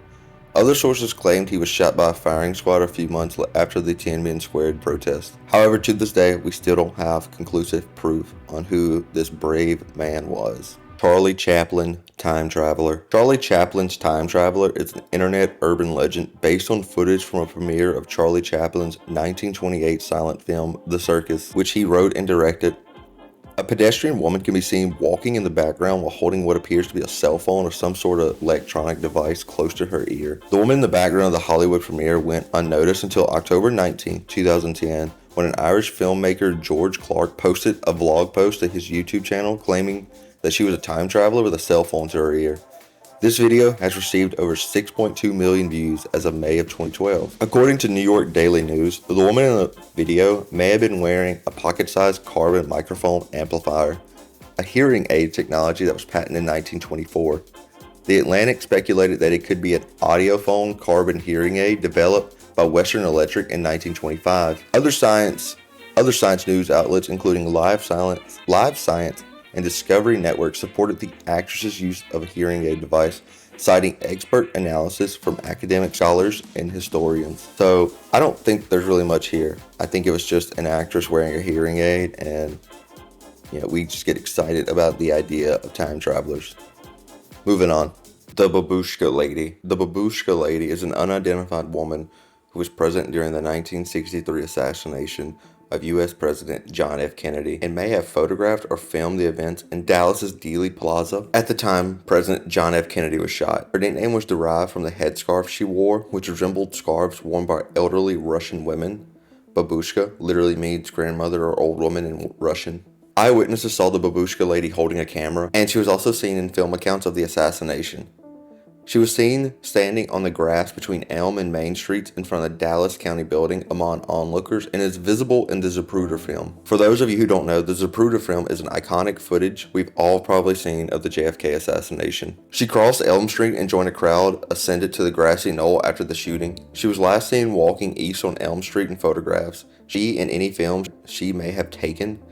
Other sources claimed he was shot by a firing squad a few months after the Tiananmen Square protest. However, to this day, we still don't have conclusive proof on who this brave man was. Charlie Chaplin, Time Traveler. Charlie Chaplin's Time Traveler is an internet urban legend based on footage from a premiere of Charlie Chaplin's 1928 silent film, The Circus, which he wrote and directed. A pedestrian woman can be seen walking in the background while holding what appears to be a cell phone or some sort of electronic device close to her ear. The woman in the background of the Hollywood premiere went unnoticed until October 19, 2010, when an Irish filmmaker, George Clark, posted a vlog post to his YouTube channel claiming that she was a time traveler with a cell phone to her ear. This video has received over 6.2 million views as of May of 2012. According to New York Daily News, the woman in the video may have been wearing a pocket-sized carbon microphone amplifier, a hearing aid technology that was patented in 1924. The Atlantic speculated that it could be an audiophone carbon hearing aid developed by Western Electric in 1925. Other science news outlets, including Live Science, and Discovery Network, supported the actress's use of a hearing aid device, citing expert analysis from academic scholars and historians. So I don't think there's really much here. I think it was just an actress wearing a hearing aid, and we just get excited about the idea of time travelers. Moving on. The Babushka Lady. The Babushka Lady is an unidentified woman who was present during the 1963 assassination of U.S. President John F. Kennedy and may have photographed or filmed the events in Dallas's Dealey Plaza. At the time President John F. Kennedy was shot, her nickname was derived from the headscarf she wore, which resembled scarves worn by elderly Russian women. Babushka literally means grandmother or old woman in Russian. Eyewitnesses saw the Babushka Lady holding a camera, and she was also seen in film accounts of the assassination. She was seen standing on the grass between Elm and Main Streets in front of the Dallas County building among onlookers and is visible in the Zapruder film. For those of you who don't know, the Zapruder film is an iconic footage we've all probably seen of the JFK assassination. She crossed Elm Street and joined a crowd ascended to the grassy knoll after the shooting. She was last seen walking east on Elm Street in photographs. She and any films she may have taken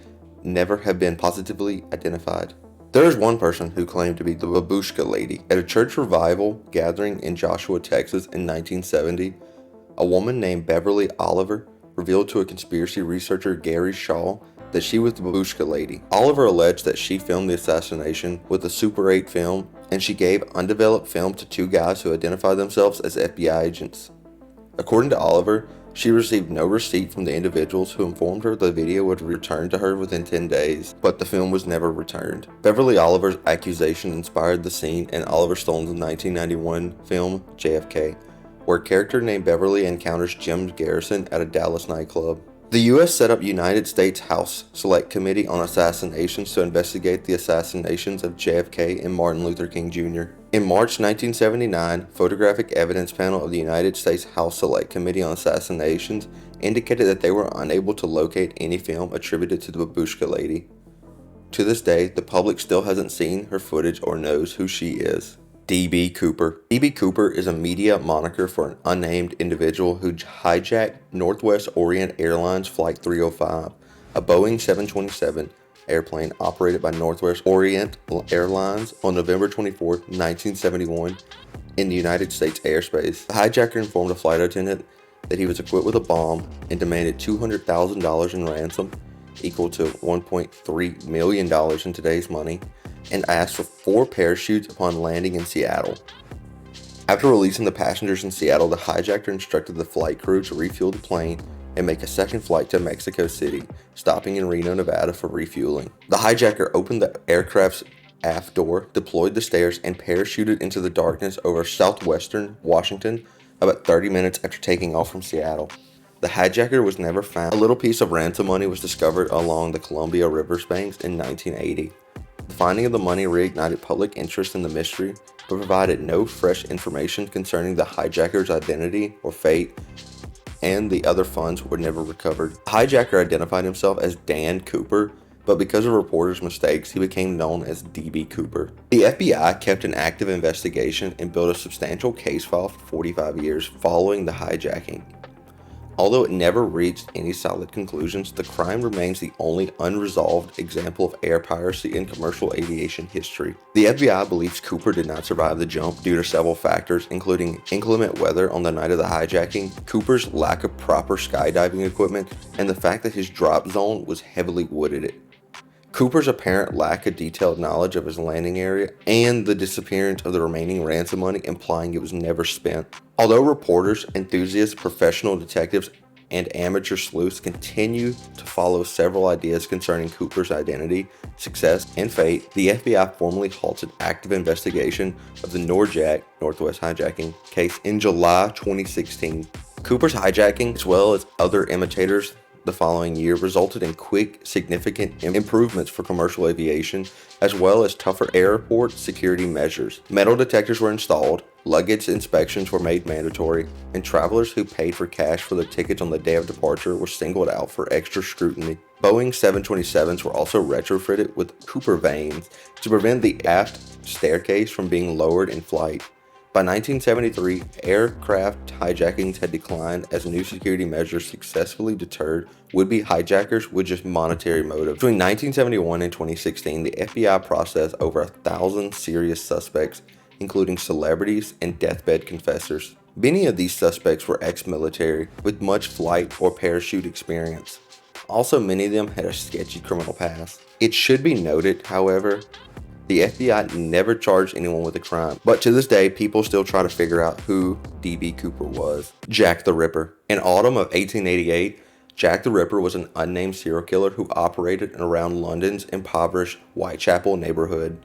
never have been positively identified. There is one person who claimed to be the Babushka Lady. At a church revival gathering in Joshua, Texas in 1970, a woman named Beverly Oliver revealed to a conspiracy researcher Gary Shaw that she was the Babushka Lady. Oliver alleged that she filmed the assassination with a Super 8 film, and she gave undeveloped film to two guys who identified themselves as FBI agents. According to Oliver, she received no receipt from the individuals who informed her the video would return to her within 10 days, but the film was never returned. Beverly Oliver's accusation inspired the scene in Oliver Stone's 1991 film JFK, where a character named Beverly encounters Jim Garrison at a Dallas nightclub. The U.S. set up United States House Select Committee on Assassinations to investigate the assassinations of JFK and Martin Luther King Jr. In March 1979, photographic evidence panel of the United States House Select Committee on Assassinations indicated that they were unable to locate any film attributed to the Babushka Lady. To this day, the public still hasn't seen her footage or knows who she is. D.B. Cooper. D.B. Cooper is a media moniker for an unnamed individual who hijacked Northwest Orient Airlines Flight 305, a Boeing 727 airplane operated by Northwest Orient Airlines on November 24, 1971, in the United States airspace. The hijacker informed a flight attendant that he was equipped with a bomb and demanded $200,000 in ransom, equal to $1.3 million in today's money, and asked for 4 parachutes upon landing in Seattle. After releasing the passengers in Seattle, the hijacker instructed the flight crew to refuel the plane and make a second flight to Mexico City, stopping in Reno, Nevada for refueling. The hijacker opened the aircraft's aft door, deployed the stairs, and parachuted into the darkness over southwestern Washington about 30 minutes after taking off from Seattle. The hijacker was never found. A little piece of ransom money was discovered along the Columbia River banks in 1980. The finding of the money reignited public interest in the mystery, but provided no fresh information concerning the hijacker's identity or fate, and the other funds were never recovered. The hijacker identified himself as Dan Cooper, but because of reporters' mistakes, he became known as D.B. Cooper. The FBI kept an active investigation and built a substantial case file for 45 years following the hijacking. Although it never reached any solid conclusions, the crime remains the only unresolved example of air piracy in commercial aviation history. The FBI believes Cooper did not survive the jump due to several factors, including inclement weather on the night of the hijacking, Cooper's lack of proper skydiving equipment, and the fact that his drop zone was heavily wooded. Cooper's apparent lack of detailed knowledge of his landing area, and the disappearance of the remaining ransom money, implying it was never spent. Although reporters, enthusiasts, professional detectives, and amateur sleuths continue to follow several ideas concerning Cooper's identity, success, and fate, the FBI formally halted active investigation of the Northwest hijacking case in July 2016. Cooper's hijacking, as well as other imitators the following year, resulted in quick, significant improvements for commercial aviation, as well as tougher airport security measures. Metal detectors were installed, luggage inspections were made mandatory, and travelers who paid for cash for their tickets on the day of departure were singled out for extra scrutiny. Boeing 727s were also retrofitted with Cooper vanes to prevent the aft staircase from being lowered in flight. By 1973, aircraft hijackings had declined as new security measures successfully deterred would-be hijackers with just monetary motive. Between 1971 and 2016, the FBI processed over 1,000 serious suspects, including celebrities and deathbed confessors. Many of these suspects were ex-military with much flight or parachute experience. Also, many of them had a sketchy criminal past. It should be noted, however, the FBI never charged anyone with a crime, but to this day, people still try to figure out who D.B. Cooper was. Jack the Ripper. In autumn of 1888, Jack the Ripper was an unnamed serial killer who operated in around London's impoverished Whitechapel neighborhood.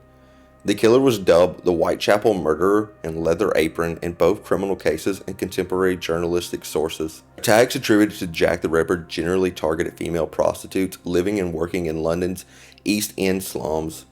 The killer was dubbed the Whitechapel Murderer and Leather Apron in both criminal cases and contemporary journalistic sources. Attacks attributed to Jack the Ripper generally targeted female prostitutes living and working in London's East End slums.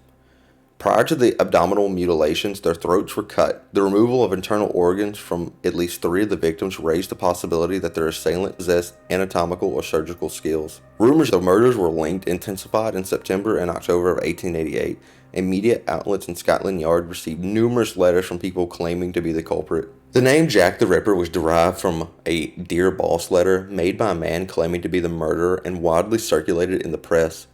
Prior to the abdominal mutilations, their throats were cut. The removal of internal organs from at least 3 of the victims raised the possibility that their assailant possessed anatomical or surgical skills. Rumors of murders were linked intensified in September and October of 1888, and media outlets in Scotland Yard received numerous letters from people claiming to be the culprit. The name Jack the Ripper was derived from a Dear Boss letter made by a man claiming to be the murderer and widely circulated in the press.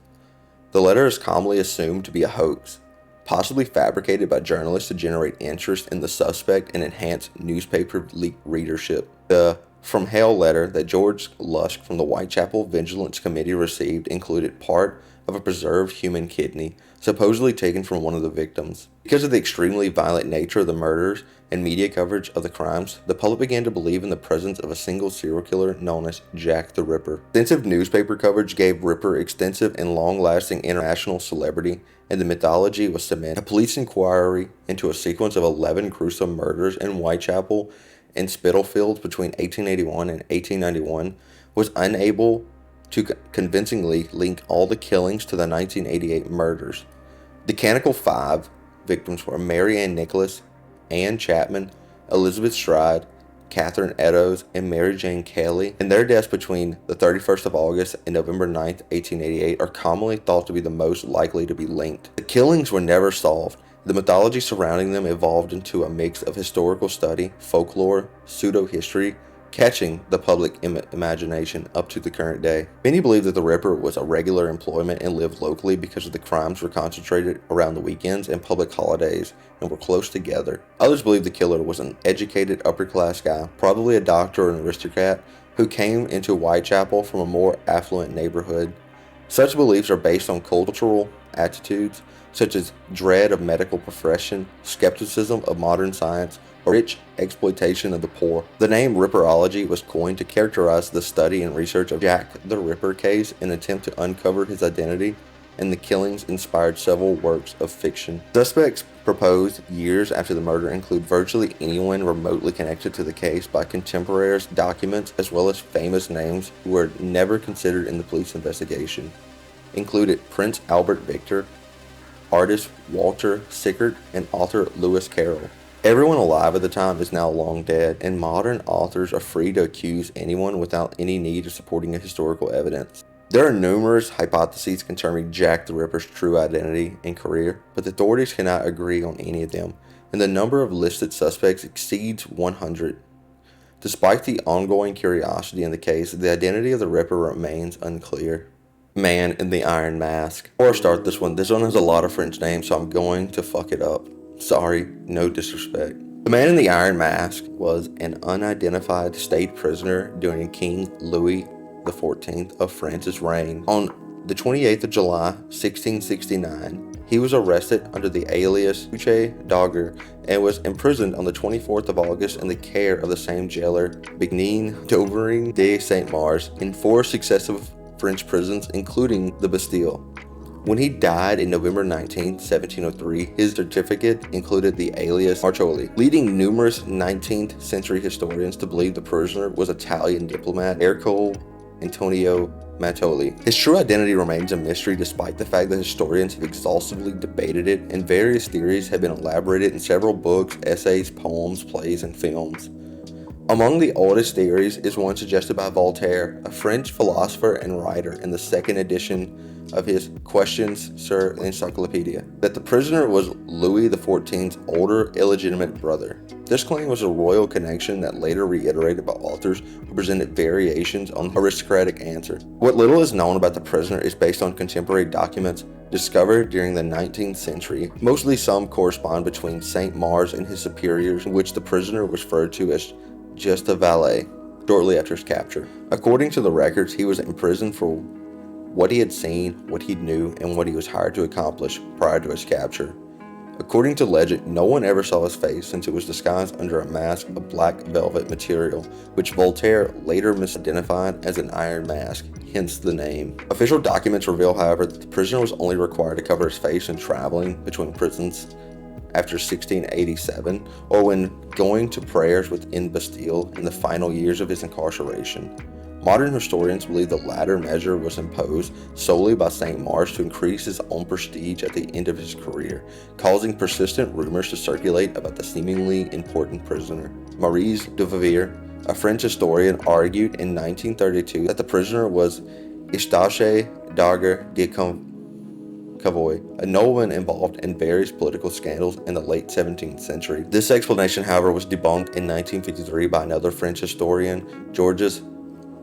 The letter is commonly assumed to be a hoax, possibly fabricated by journalists to generate interest in the suspect and enhance newspaper readership. The From Hell letter that George Lusk from the Whitechapel Vigilance Committee received included part of a preserved human kidney, supposedly taken from one of the victims. Because of the extremely violent nature of the murders and media coverage of the crimes, the public began to believe in the presence of a single serial killer known as Jack the Ripper. Extensive newspaper coverage gave Ripper extensive and long-lasting international celebrity, and the mythology was cemented. A police inquiry into a sequence of 11 gruesome murders in Whitechapel and Spitalfields between 1881 and 1891 was unable to convincingly link all the killings to the 1988 murders. The canonical 5 victims were Mary Ann Nicholas, Anne Chapman, Elizabeth Stride, Catherine Eddowes, and Mary Jane Kelly, and their deaths between the 31st of August and November 9th, 1888 are commonly thought to be the most likely to be linked. The killings were never solved. The mythology surrounding them evolved into a mix of historical study, folklore, pseudo-history, catching the public imagination up to the current day. Many believe that the Ripper was a regular employment and lived locally because of the crimes were concentrated around the weekends and public holidays and were close together. Others believe the killer was an educated upper-class guy, probably a doctor or an aristocrat, who came into Whitechapel from a more affluent neighborhood. Such beliefs are based on cultural attitudes such as dread of medical profession, skepticism of modern science, or rich exploitation of the poor. The name Ripperology was coined to characterize the study and research of Jack the Ripper case in an attempt to uncover his identity, and the killings inspired several works of fiction. Suspects proposed years after the murder include virtually anyone remotely connected to the case by contemporaries, documents, as well as famous names who were never considered in the police investigation. Included Prince Albert Victor, artist Walter Sickert, and author Lewis Carroll. Everyone alive at the time is now long dead, and modern authors are free to accuse anyone without any need of supporting historical evidence. There are numerous hypotheses concerning Jack the Ripper's true identity and career, but the authorities cannot agree on any of them, and the number of listed suspects exceeds 100. Despite the ongoing curiosity in the case, the identity of the Ripper remains unclear. Man in the Iron Mask. Before I start this one has a lot of French names, so I'm going to fuck it up. Sorry, no disrespect. The Man in the Iron Mask was an unidentified state prisoner during King Louis XIV of France's reign. On the 28th of July, 1669, he was arrested under the alias Duce Dogger and was imprisoned on the 24th of August in the care of the same jailer, Bignin d'Auvergne de Saint-Mars, in 4 successive French prisons, including the Bastille. When he died in November 19, 1703, his certificate included the alias Marcholi, leading numerous 19th century historians to believe the prisoner was Italian diplomat Ercole Antonio Mattoli. His true identity remains a mystery despite the fact that historians have exhaustively debated it, and various theories have been elaborated in several books, essays, poems, plays, and films. Among the oldest theories is one suggested by Voltaire, a French philosopher and writer, in the second edition of his Questions sur l'Encyclopedia, that the prisoner was Louis XIV's older illegitimate brother. This claim was a royal connection that later reiterated by authors who presented variations on the aristocratic answer. What little is known about the prisoner is based on contemporary documents discovered during the 19th century. Mostly some correspond between Saint Mars and his superiors, in which the prisoner was referred to as just a valet shortly after his capture. According to the records, he was imprisoned for what he had seen, what he knew, and what he was hired to accomplish prior to his capture. According to legend, no one ever saw his face since it was disguised under a mask of black velvet material, which Voltaire later misidentified as an iron mask, hence the name. Official documents reveal, however, that the prisoner was only required to cover his face when traveling between prisons after 1687, or when going to prayers within Bastille in the final years of his incarceration. Modern historians believe the latter measure was imposed solely by St. Mars to increase his own prestige at the end of his career, causing persistent rumors to circulate about the seemingly important prisoner. Maurice de Vivier, a French historian, argued in 1932 that the prisoner was Eustache d'Arger de Cavoy, a nobleman involved in various political scandals in the late 17th century. This explanation, however, was debunked in 1953 by another French historian, Georges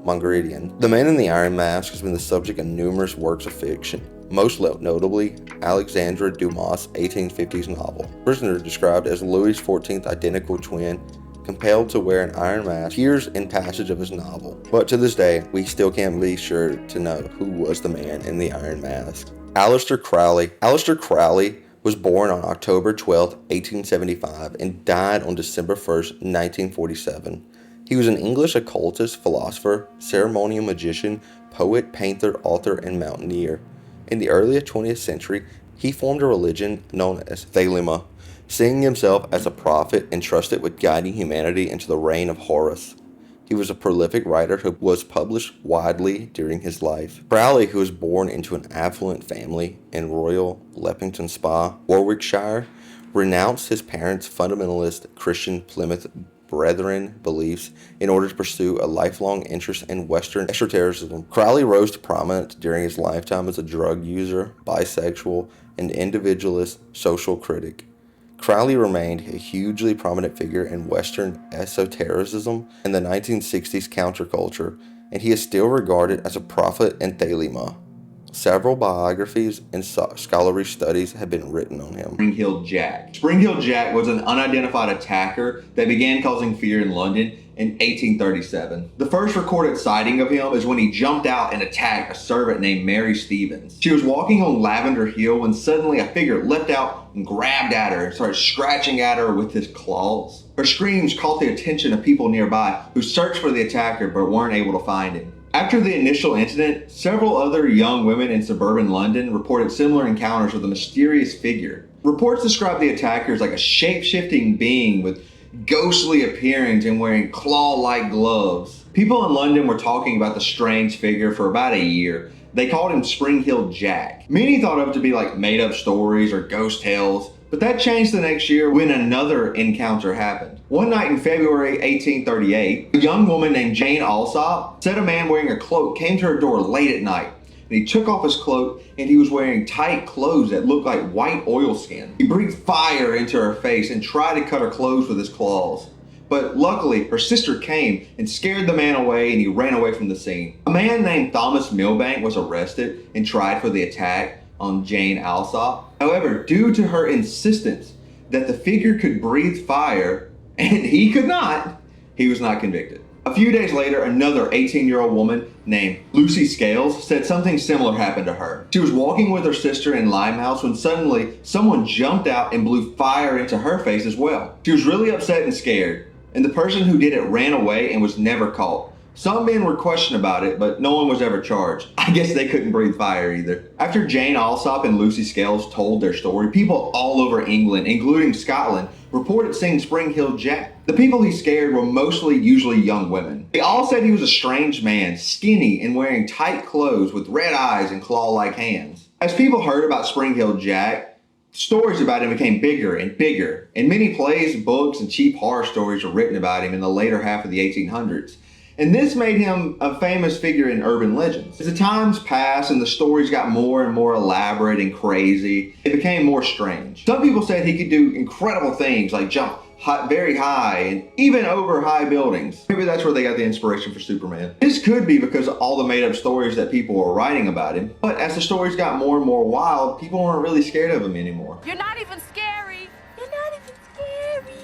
Montgredien. The Man in the Iron Mask has been the subject of numerous works of fiction, most notably Alexandre Dumas' 1850s novel. The prisoner, described as Louis XIV's identical twin, compelled to wear an iron mask, appears in passage of his novel. But to this day, we still can't be sure to know who was the Man in the Iron Mask. Alistair Crowley. Alistair Crowley was born on October 12, 1875, and died on December 1, 1947. He was an English occultist, philosopher, ceremonial magician, poet, painter, author, and mountaineer. In the early 20th century, he formed a religion known as Thelema, seeing himself as a prophet entrusted with guiding humanity into the reign of Horus. He was a prolific writer who was published widely during his life. Crowley, who was born into an affluent family in Royal Leppington Spa, Warwickshire, renounced his parents' fundamentalist Christian Plymouth Brethren beliefs in order to pursue a lifelong interest in Western esotericism. Crowley rose to prominence during his lifetime as a drug user, bisexual, and individualist social critic. Crowley remained a hugely prominent figure in Western esotericism and the 1960s counterculture, and he is still regarded as a prophet in Thelema. Several biographies and scholarly studies have been written on him. Spring-Heeled Jack. Spring-Heeled Jack was an unidentified attacker that began causing fear in London in 1837. The first recorded sighting of him is when he jumped out and attacked a servant named Mary Stevens. She was walking on Lavender Hill when suddenly a figure leapt out and grabbed at her and started scratching at her with his claws. Her screams caught the attention of people nearby who searched for the attacker but weren't able to find him. After the initial incident, several other young women in suburban London reported similar encounters with a mysterious figure. Reports describe the attacker as like a shape-shifting being with ghostly appearance and wearing claw-like gloves. People in London were talking about the strange figure for about a year. They called him Spring-Heeled Jack. Many thought of it to be like made-up stories or ghost tales, but that changed the next year when another encounter happened. One night in February 1838, a young woman named Jane Alsop said a man wearing a cloak came to her door late at night. And he took off his cloak and he was wearing tight clothes that looked like white oilskin. He breathed fire into her face and tried to cut her clothes with his claws. But luckily, her sister came and scared the man away and he ran away from the scene. A man named Thomas Milbank was arrested and tried for the attack on Jane Alsop. However, due to her insistence that the figure could breathe fire and he could not, he was not convicted. A few days later, another 18-year-old woman named Lucy Scales said something similar happened to her. She was walking with her sister in Limehouse when suddenly someone jumped out and blew fire into her face as well. She was really upset and scared, and the person who did it ran away and was never caught. Some men were questioned about it, but no one was ever charged. I guess they couldn't breathe fire either. After Jane Alsop and Lucy Scales told their story, people all over England, including Scotland, reported seeing Spring-Heeled Jack. The people he scared were usually young women. They all said he was a strange man, skinny and wearing tight clothes with red eyes and claw-like hands. As people heard about Spring-Heeled Jack, stories about him became bigger and bigger, and many plays, books, and cheap horror stories were written about him in the later half of the 1800s. And this made him a famous figure in urban legends. As the times passed and the stories got more and more elaborate and crazy, it became more strange. Some people said he could do incredible things like jump very high and even over high buildings. Maybe that's where they got the inspiration for Superman. This could be because of all the made-up stories that people were writing about him. But as the stories got more and more wild, people weren't really scared of him anymore. You're not even scary. You're not even scary.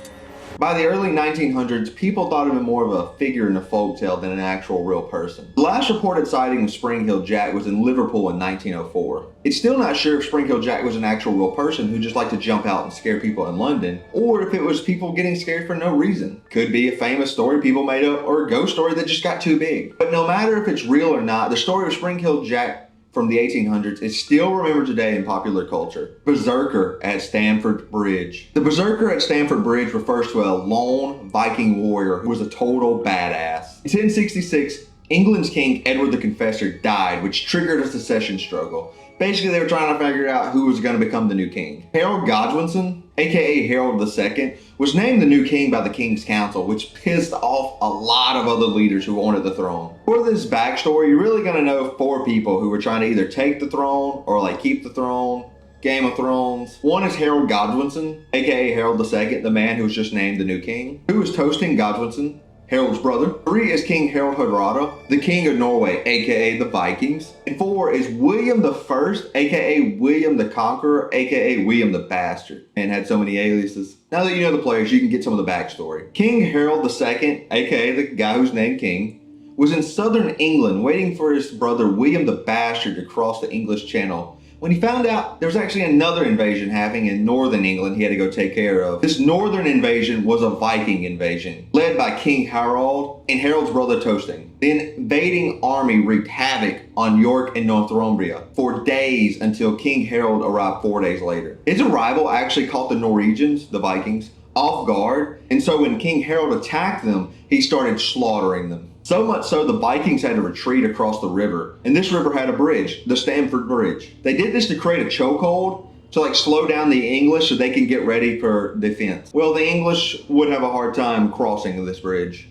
By the early 1900s, people thought of him more of a figure in a folktale than an actual real person. The last reported sighting of Spring-Heeled Jack was in Liverpool in 1904. It's still not sure if Spring-Heeled Jack was an actual real person who just liked to jump out and scare people in London, or if it was people getting scared for no reason. Could be a famous story people made up, or a ghost story that just got too big. But no matter if it's real or not, the story of Spring-Heeled Jack from the 1800s is still remembered today in popular culture. Berserker at Stamford Bridge. The Berserker at Stamford Bridge refers to a lone Viking warrior who was a total badass. In 1066, England's King Edward the Confessor died, which triggered a succession struggle. Basically, they were trying to figure out who was going to become the new king. Harold Godwinson, aka Harold II, was named the new king by the King's Council, which pissed off a lot of other leaders who wanted the throne. For this backstory, you're really going to know 4 people who were trying to either take the throne or keep the throne. Game of Thrones. One is Harold Godwinson, aka Harold II, the man who was just named the new king. 2 is Tostig Godwinson, Harold's brother. 3 is King Harald Hardrada, the king of Norway, aka the Vikings. And 4 is William I, aka William the Conqueror, aka William the Bastard. Man had so many aliases. Now that you know the players, you can get some of the backstory. King Harold II, aka the guy who's named king, was in southern England waiting for his brother William the Bastard to cross the English Channel when he found out there was actually another invasion happening in northern England he had to go take care of. This northern invasion was a Viking invasion, led by King Harald and Harold's brother Tostig. The invading army wreaked havoc on York and Northumbria for days until King Harold arrived 4 days later. His arrival actually caught the Norwegians, the Vikings, off guard, and so when King Harold attacked them, he started slaughtering them. So much so the Vikings had to retreat across the river, and this river had a bridge, the Stamford Bridge. They did this to create a chokehold to slow down the English so they can get ready for defense. Well, the English would have a hard time crossing this bridge.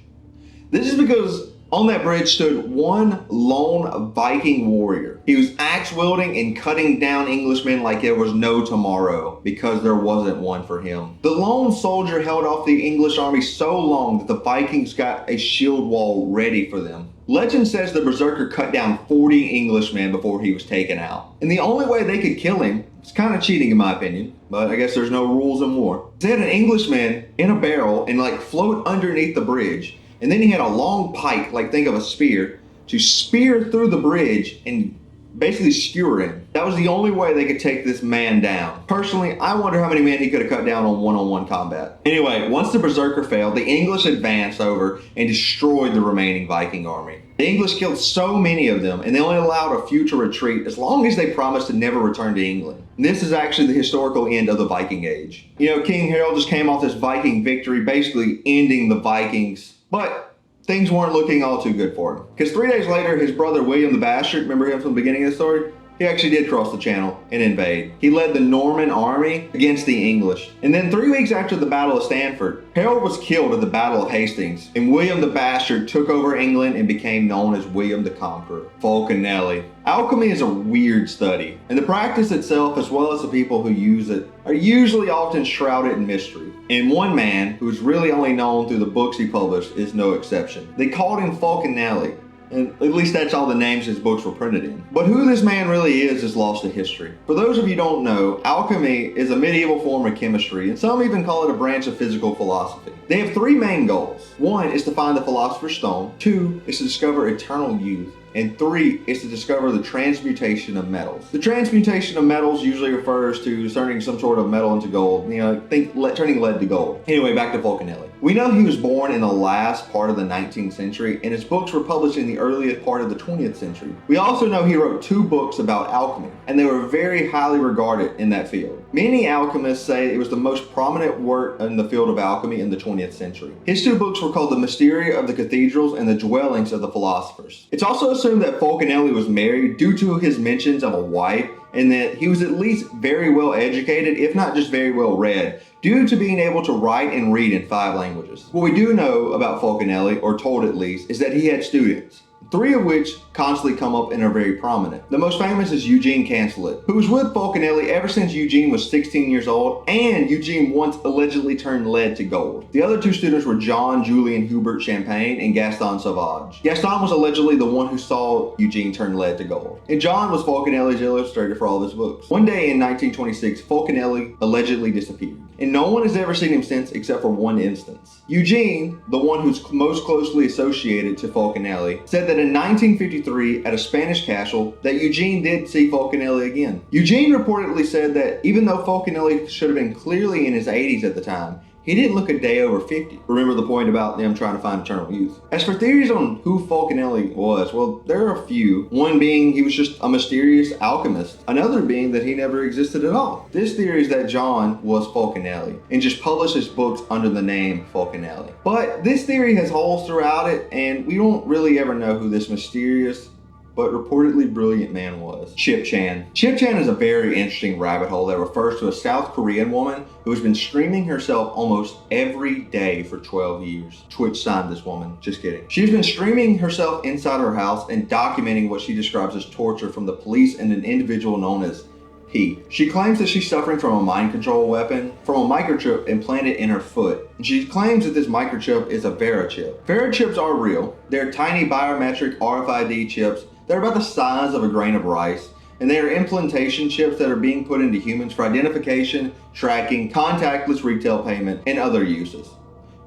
This is because on that bridge stood one lone Viking warrior. He was axe wielding and cutting down Englishmen like there was no tomorrow, because there wasn't one for him. The lone soldier held off the English army so long that the Vikings got a shield wall ready for them. Legend says the Berserker cut down 40 Englishmen before he was taken out. And the only way they could kill him, it's kind of cheating in my opinion, but I guess there's no rules in war. They had an Englishman in a barrel and float underneath the bridge. And then he had a long pike, think of a spear, to spear through the bridge and basically skewer him. That was the only way they could take this man down. Personally, I wonder how many men he could have cut down on one-on-one combat. Anyway, once the Berserker failed, the English advanced over and destroyed the remaining Viking army. The English killed so many of them, and they only allowed a few to retreat as long as they promised to never return to England. And this is actually the historical end of the Viking Age. King Harold just came off this Viking victory, basically ending the Vikings. But things weren't looking all too good for him. Because 3 days later, his brother William the Bastard, remember him from the beginning of the story? He actually did cross the channel and invade. He led the Norman army against the English. And then 3 weeks after the Battle of Stamford, Harold was killed at the Battle of Hastings, and William the Bastard took over England and became known as William the Conqueror. Fulcanelli. Alchemy is a weird study, and the practice itself, as well as the people who use it, are usually often shrouded in mystery. And one man, who's really only known through the books he published, is no exception. They called him Fulcanelli, and at least that's all the names his books were printed in. But who this man really is lost to history. For those of you who don't know, alchemy is a medieval form of chemistry, and some even call it a branch of physical philosophy. They have 3 main goals. 1 is to find the Philosopher's Stone. 2 is to discover eternal youth. And 3 is to discover the transmutation of metals. The transmutation of metals usually refers to turning some sort of metal into gold. Think turning lead to gold. Anyway, back to Fulcanelli. We know he was born in the last part of the 19th century, and his books were published in the earliest part of the 20th century. We also know he wrote 2 books about alchemy, and they were very highly regarded in that field. Many alchemists say it was the most prominent work in the field of alchemy in the 20th century. His 2 books were called The Mysteria of the Cathedrals and The Dwellings of the Philosophers. It's also assumed that Fulcanelli was married due to his mentions of a wife, and that he was at least very well educated, if not just very well read, due to being able to write and read in 5 languages. What we do know about Fulcanelli, or told at least, is that he had students, 3 of which constantly come up and are very prominent. The most famous is Eugene Cancelet, who was with Fulcanelli ever since Eugene was 16 years old, and Eugene once allegedly turned lead to gold. The other 2 students were John Julian Hubert Champagne and Gaston Sauvage. Gaston was allegedly the one who saw Eugene turn lead to gold, and John was Fulcanelli's illustrator for all of his books. One day in 1926, Fulcanelli allegedly disappeared. and no one has ever seen him since except for one instance. Eugene, the one who's most closely associated to Falconelli, said that in 1953 at a Spanish castle that Eugene did see Falconelli again. Eugene reportedly said that even though Falconelli should have been clearly in his 80s at the time, he didn't look a day over 50. Remember the point about them trying to find eternal youth. As for theories on who Falconelli was, well, there are a few. One being he was just a mysterious alchemist. Another being that he never existed at all. This theory is that John was Falconelli and just published his books under the name Falconelli. But this theory has holes throughout it, and we don't really ever know who this mysterious but reportedly brilliant man was. Chip Chan. Chip Chan is a very interesting rabbit hole that refers to a South Korean woman who has been streaming herself almost every day for 12 years. Twitch signed this woman, just kidding. She's been streaming herself inside her house and documenting what she describes as torture from the police and an individual known as P. She claims that she's suffering from a mind control weapon from a microchip implanted in her foot. And she claims that this microchip is a Verichip. Verichips are real. They're tiny biometric RFID chips that are about the size of a grain of rice, and they are implantation chips that are being put into humans for identification, tracking, contactless retail payment, and other uses.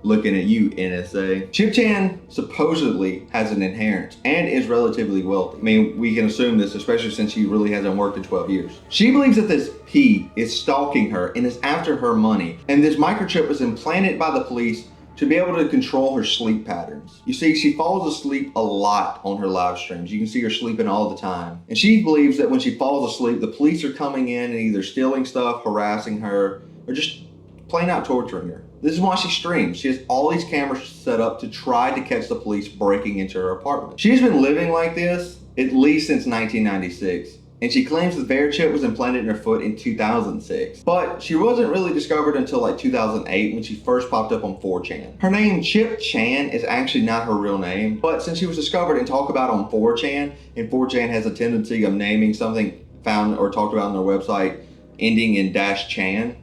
Looking at you, NSA. Chip Chan supposedly has an inheritance and is relatively wealthy. I mean, we can assume this, especially since she really hasn't worked in 12 years. She believes that this P is stalking her and is after her money, and this microchip was implanted by the police to be able to control her sleep patterns. You see, she falls asleep a lot on her live streams. You can see her sleeping all the time. And she believes that when she falls asleep, the police are coming in and either stealing stuff, harassing her, or just plain out torturing her. This is why she streams. She has all these cameras set up to try to catch the police breaking into her apartment. She's been living like this at least since 1996. And she claims the Verichip was implanted in her foot in 2006. But she wasn't really discovered until like 2008 when she first popped up on 4chan. Her name, Chip Chan, is actually not her real name, but since she was discovered and talked about on 4chan, and 4chan has a tendency of naming something found or talked about on their website ending in -chan,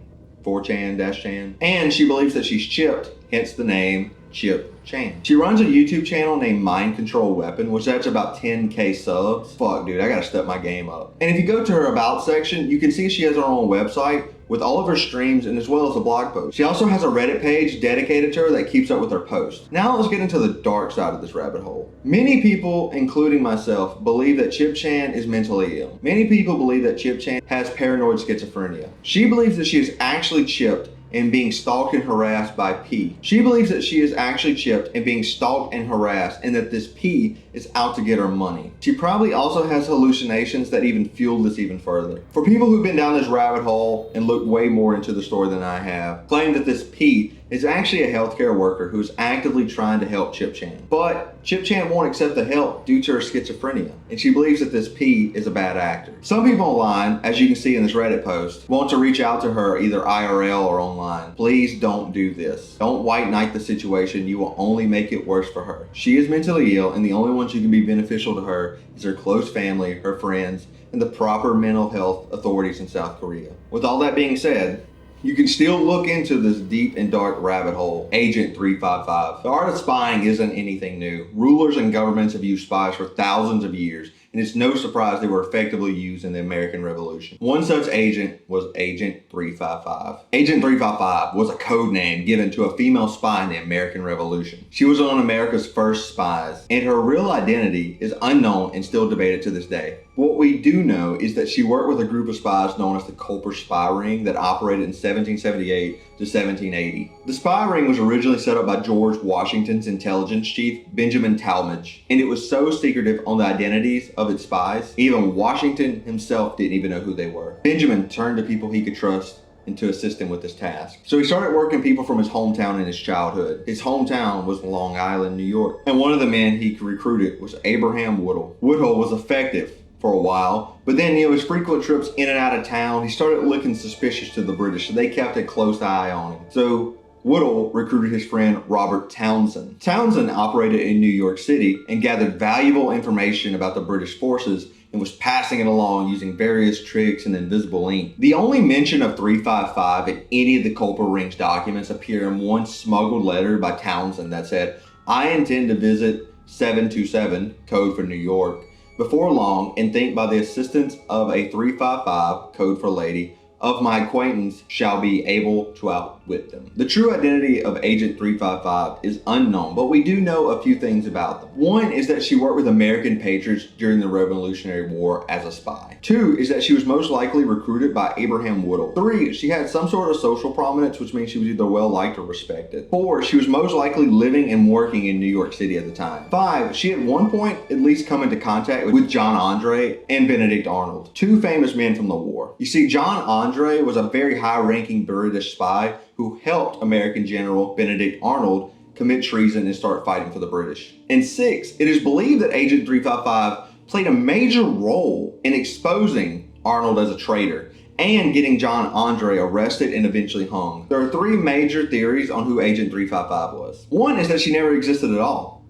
4chan-chan, and she believes that she's chipped, hence the name Chip Chan. She runs a YouTube channel named Mind Control Weapon, which that's about 10K subs. Fuck, dude, I gotta step my game up. And if you go to her About section, you can see she has her own website with all of her streams and as well as a blog post. She also has a Reddit page dedicated to her that keeps up with her posts. Now let's get into the dark side of this rabbit hole. Many people, including myself, believe that Chip Chan is mentally ill. Many people believe that Chip Chan has paranoid schizophrenia. She believes that she is actually chipped and being stalked and harassed by P. She believes that she is actually chipped and being stalked and harassed, and that this P is out to get her money. She probably also has hallucinations that even fuel this even further. For people who've been down this rabbit hole and looked way more into the story than I have, claim that this P is actually a healthcare worker who is actively trying to help Chip Chan. But Chip Chan won't accept the help due to her schizophrenia, and she believes that this P is a bad actor. Some people online, as you can see in this Reddit post, want to reach out to her either IRL or online. Please don't do this. Don't white knight the situation. You will only make it worse for her. She is mentally ill, and the only ones who can be beneficial to her is her close family, her friends, and the proper mental health authorities in South Korea. With all that being said, you can still look into this deep and dark rabbit hole, Agent 355. The art of spying isn't anything new. Rulers and governments have used spies for thousands of years, and it's no surprise they were effectively used in the American Revolution. One such agent was Agent 355. Agent 355 was a code name given to a female spy in the American Revolution. She was one of America's first spies, and her real identity is unknown and still debated to this day. What we do know is that she worked with a group of spies known as the Culper Spy Ring that operated in 1778 to 1780. The spy ring was originally set up by George Washington's intelligence chief, Benjamin Talmadge, and it was so secretive on the identities of its spies, even Washington himself didn't even know who they were. Benjamin turned to people he could trust and to assist him with this task. So he started working people from his hometown in his childhood. His hometown was Long Island, New York, and one of the men he recruited was Abraham Woodhull. Woodhull was effective for a while, but then his frequent trips in and out of town, he started looking suspicious to the British, so they kept a close eye on him. So Woodhull recruited his friend Robert Townsend. Townsend operated in New York City and gathered valuable information about the British forces and was passing it along using various tricks and invisible ink. The only mention of 355 in any of the Culper Ring's documents appear in one smuggled letter by Townsend that said, "I intend to visit 727, code for New York, before long, and think by the assistance of a 355, code for lady, of my acquaintance shall be able to outwit them. The true identity of Agent 355 is unknown, but we do know a few things about them. One is that she worked with American patriots during the Revolutionary War as a spy. Two is that she was most likely recruited by Abraham Woodall. Three, she had some sort of social prominence, which means she was either well liked or respected. Four, she was most likely living and working in New York City at the time. Five, she at one point at least come into contact with John Andre and Benedict Arnold, two famous men from the war. You see, John Andre was a very high-ranking British spy who helped American General Benedict Arnold commit treason and start fighting for the British. And six, it is believed that Agent 355 played a major role in exposing Arnold as a traitor and getting John Andre arrested and eventually hung. There are three major theories on who Agent 355 was. One is that she never existed at all.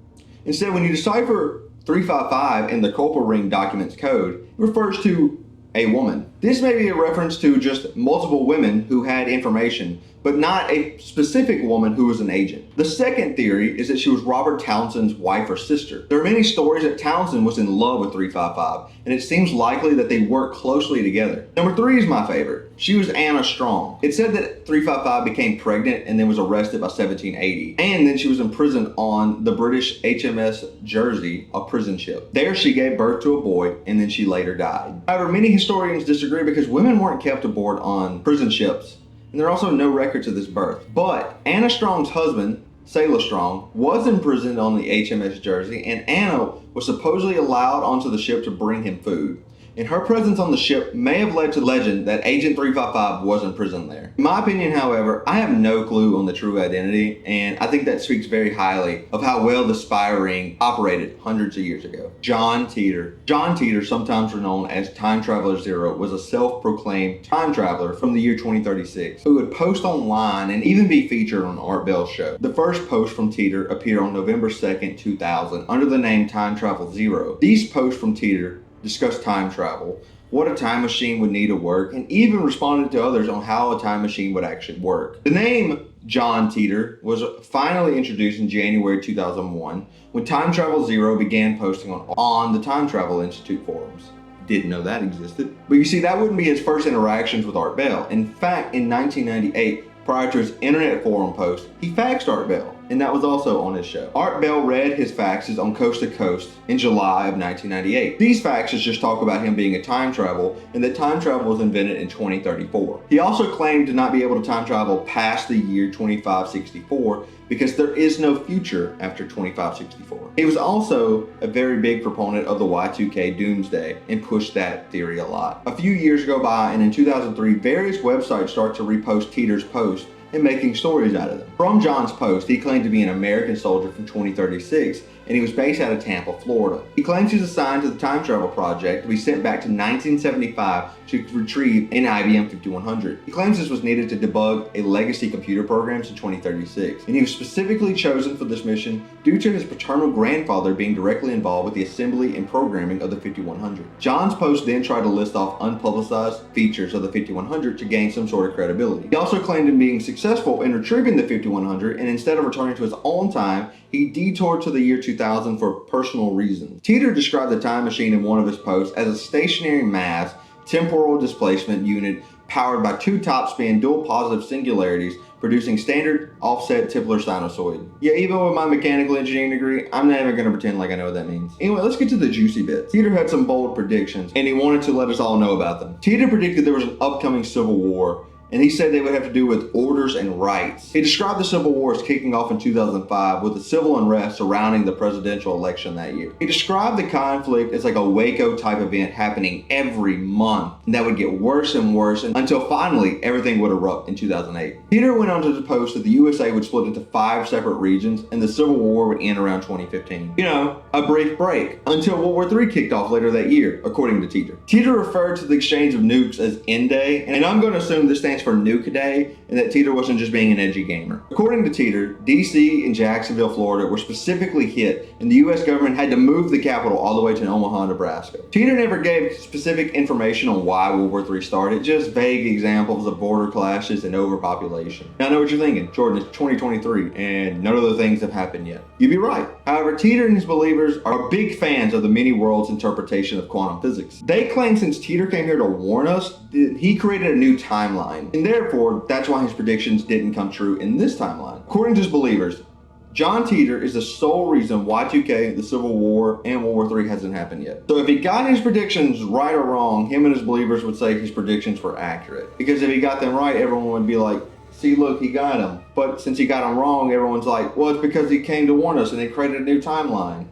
Instead, when you decipher 355 in the Culper Ring documents code, it refers to a woman. This may be a reference to just multiple women who had information, but not a specific woman who was an agent. The second theory is that she was Robert Townsend's wife or sister. There are many stories that Townsend was in love with 355, and it seems likely that they worked closely together. Number three is my favorite. She was Anna Strong. It said that 355 became pregnant and then was arrested by 1780, and then she was imprisoned on the British HMS Jersey, a prison ship. There she gave birth to a boy, and then she later died. However, many historians disagree because women weren't kept aboard on prison ships, and there are also no records of this birth. But Anna Strong's husband, Sailor Strong, was imprisoned on the HMS Jersey, and Anna was supposedly allowed onto the ship to bring him food. And her presence on the ship may have led to the legend that Agent 355 was in prison there. In my opinion, however, I have no clue on the true identity, and I think that speaks very highly of how well the spy ring operated hundreds of years ago. John Titor. John Titor, sometimes known as Time Traveler Zero, was a self-proclaimed time traveler from the year 2036 who would post online and even be featured on Art Bell's show. The first post from Titor appeared on November 2nd, 2000 under the name Time Travel Zero. These posts from Titor discussed time travel, what a time machine would need to work, and even responded to others on how a time machine would actually work. The name John Titor was finally introduced in January 2001 when Time Travel Zero began posting on the Time Travel Institute forums. Didn't know that existed. But you see, that wouldn't be his first interactions with Art Bell. In fact, in 1998, prior to his internet forum post, he faxed Art Bell, and that was also on his show. Art Bell read his faxes on Coast to Coast in July of 1998. These faxes just talk about him being a time travel and that time travel was invented in 2034. He also claimed to not be able to time travel past the year 2564 because there is no future after 2564. He was also a very big proponent of the Y2K doomsday and pushed that theory a lot. A few years go by, and in 2003, various websites start to repost Titor's posts and making stories out of them. From John's post, he claimed to be an American soldier from 2036, and he was based out of Tampa, Florida. He claims he's assigned to the Time Travel Project to be sent back to 1975 to retrieve an IBM 5100. He claims this was needed to debug a legacy computer programs in 2036, and he was specifically chosen for this mission due to his paternal grandfather being directly involved with the assembly and programming of the 5100. John's post then tried to list off unpublicized features of the 5100 to gain some sort of credibility. He also claimed in being successful in retrieving the 5100, and instead of returning to his own time, he detoured to the year 2000 for personal reasons. Titor described the time machine in one of his posts as a stationary mass temporal displacement unit powered by two topspin dual positive singularities producing standard offset Tipler sinusoid. Yeah, even with my mechanical engineering degree, I'm not even going to pretend like I know what that means. Anyway, let's get to the juicy bits. Titor had some bold predictions, and he wanted to let us all know about them. Titor predicted there was an upcoming civil war, and he said they would have to do with orders and rights. He described the Civil War as kicking off in 2005 with the civil unrest surrounding the presidential election that year. He described the conflict as like a Waco type event happening every month, and that would get worse and worse until finally everything would erupt in 2008. Titor went on to post that the USA would split into 5 separate regions and the Civil War would end around 2015. You know, a brief break until World War III kicked off later that year, according to Titor. Titor referred to the exchange of nukes as N-Day, and I'm going to assume this stands stands for Nuke Day, and that Teeter wasn't just being an edgy gamer. According to Teeter, DC and Jacksonville, Florida were specifically hit, and the US government had to move the capital all the way to Omaha, Nebraska. Teeter never gave specific information on why World War III started, just vague examples of border clashes and overpopulation. Now I know what you're thinking, Jordan, it's 2023, and none of those things have happened yet. You'd be right. However, Teeter and his believers are big fans of the many worlds interpretation of quantum physics. They claim since Teeter came here to warn us, he created a new timeline, and therefore that's why his predictions didn't come true in this timeline. According to his believers, John Teeter is the sole reason Y2K, the Civil War, and World War III hasn't happened yet. So if he got his predictions right or wrong, him and his believers would say his predictions were accurate. Because if he got them right, everyone would be like, see, look, he got them. But since he got them wrong, everyone's like, well, it's because he came to warn us and he created a new timeline.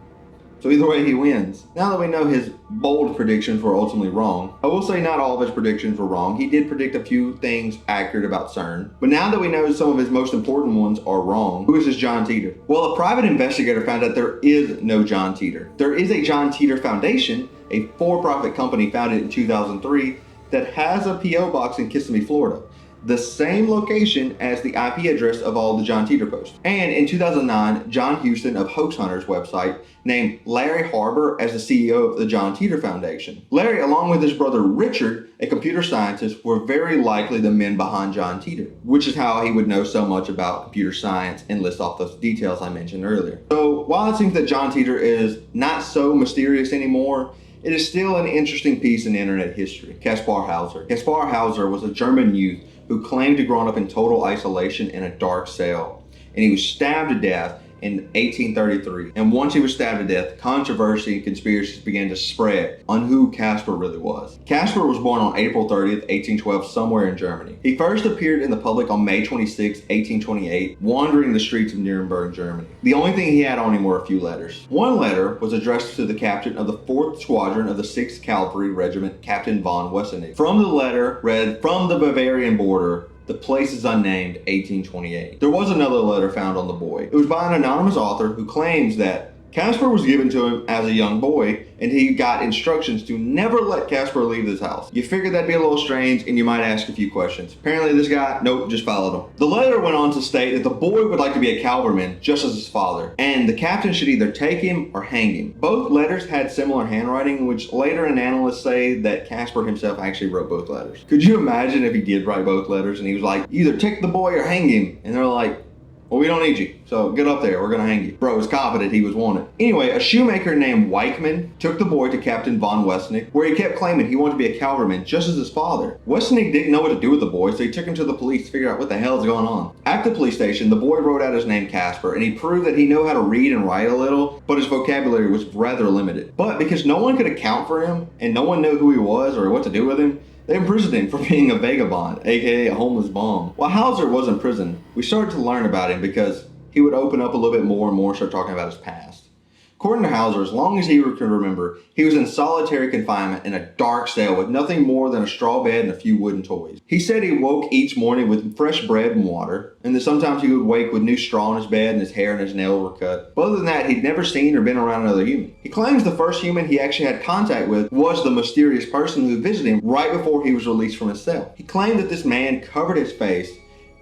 So either way, he wins. Now that we know his bold predictions were ultimately wrong, I will say not all of his predictions were wrong. He did predict a few things accurate about CERN. But now that we know some of his most important ones are wrong, who is this John Teeter? Well, a private investigator found out there is no John Teeter. There is a John Teeter Foundation, a for-profit company founded in 2003 that has a P.O. box in Kissimmee, Florida, the same location as the IP address of all the John Teeter posts. And in 2009, John Houston of Hoax Hunters website named Larry Harbor as the CEO of the John Teeter Foundation. Larry, along with his brother Richard, a computer scientist, were very likely the men behind John Teeter, which is how he would know so much about computer science and list off those details I mentioned earlier. So while it seems that John Teeter is not so mysterious anymore, it is still an interesting piece in internet history. Kaspar Hauser. Kaspar Hauser was a German youth who claimed to have grown up in total isolation in a dark cell. And he was stabbed to death in 1833. And once he was stabbed to death, controversy and conspiracies began to spread on who Kaspar really was. Kaspar was born on April 30th, 1812, somewhere in Germany. He first appeared in the public on May 26, 1828, wandering the streets of Nuremberg, Germany. The only thing he had on him were a few letters. One letter was addressed to the captain of the 4th Squadron of the 6th Cavalry Regiment, Captain von Wessenig. From the letter read, "From the Bavarian border, the place is unnamed, 1828. There was another letter found on the boy. It was by an anonymous author who claims that Kaspar was given to him as a young boy, and he got instructions to never let Kaspar leave his house. You figured that'd be a little strange, and you might ask a few questions. Apparently this guy, nope, just followed him. The letter went on to state that the boy would like to be a cavalryman, just as his father, and the captain should either take him or hang him. Both letters had similar handwriting, which later analysts say that Kaspar himself actually wrote both letters. Could you imagine if he did write both letters, and he was like, either take the boy or hang him, and they're like, well, we don't need you, so get up there, we're gonna hang you. Bro was confident he was wanted. Anyway, a shoemaker named Weichmann took the boy to Captain von Wessenig, where he kept claiming he wanted to be a cavalryman just as his father. Wessenig didn't know what to do with the boy, so he took him to the police to figure out what the hell is going on. At the police station, the boy wrote out his name Kaspar, and he proved that he knew how to read and write a little, but his vocabulary was rather limited. But because no one could account for him, and no one knew who he was or what to do with him, they imprisoned him for being a vagabond, aka a homeless bum. While Hauser was in prison, we started to learn about him because he would open up a little bit more and more, start talking about his past. According to Hauser, as long as he could remember, he was in solitary confinement in a dark cell with nothing more than a straw bed and a few wooden toys. He said he woke each morning with fresh bread and water, and that sometimes he would wake with new straw in his bed and his hair and his nails were cut. But other than that, he'd never seen or been around another human. He claims the first human he actually had contact with was the mysterious person who visited him right before he was released from his cell. He claimed that this man covered his face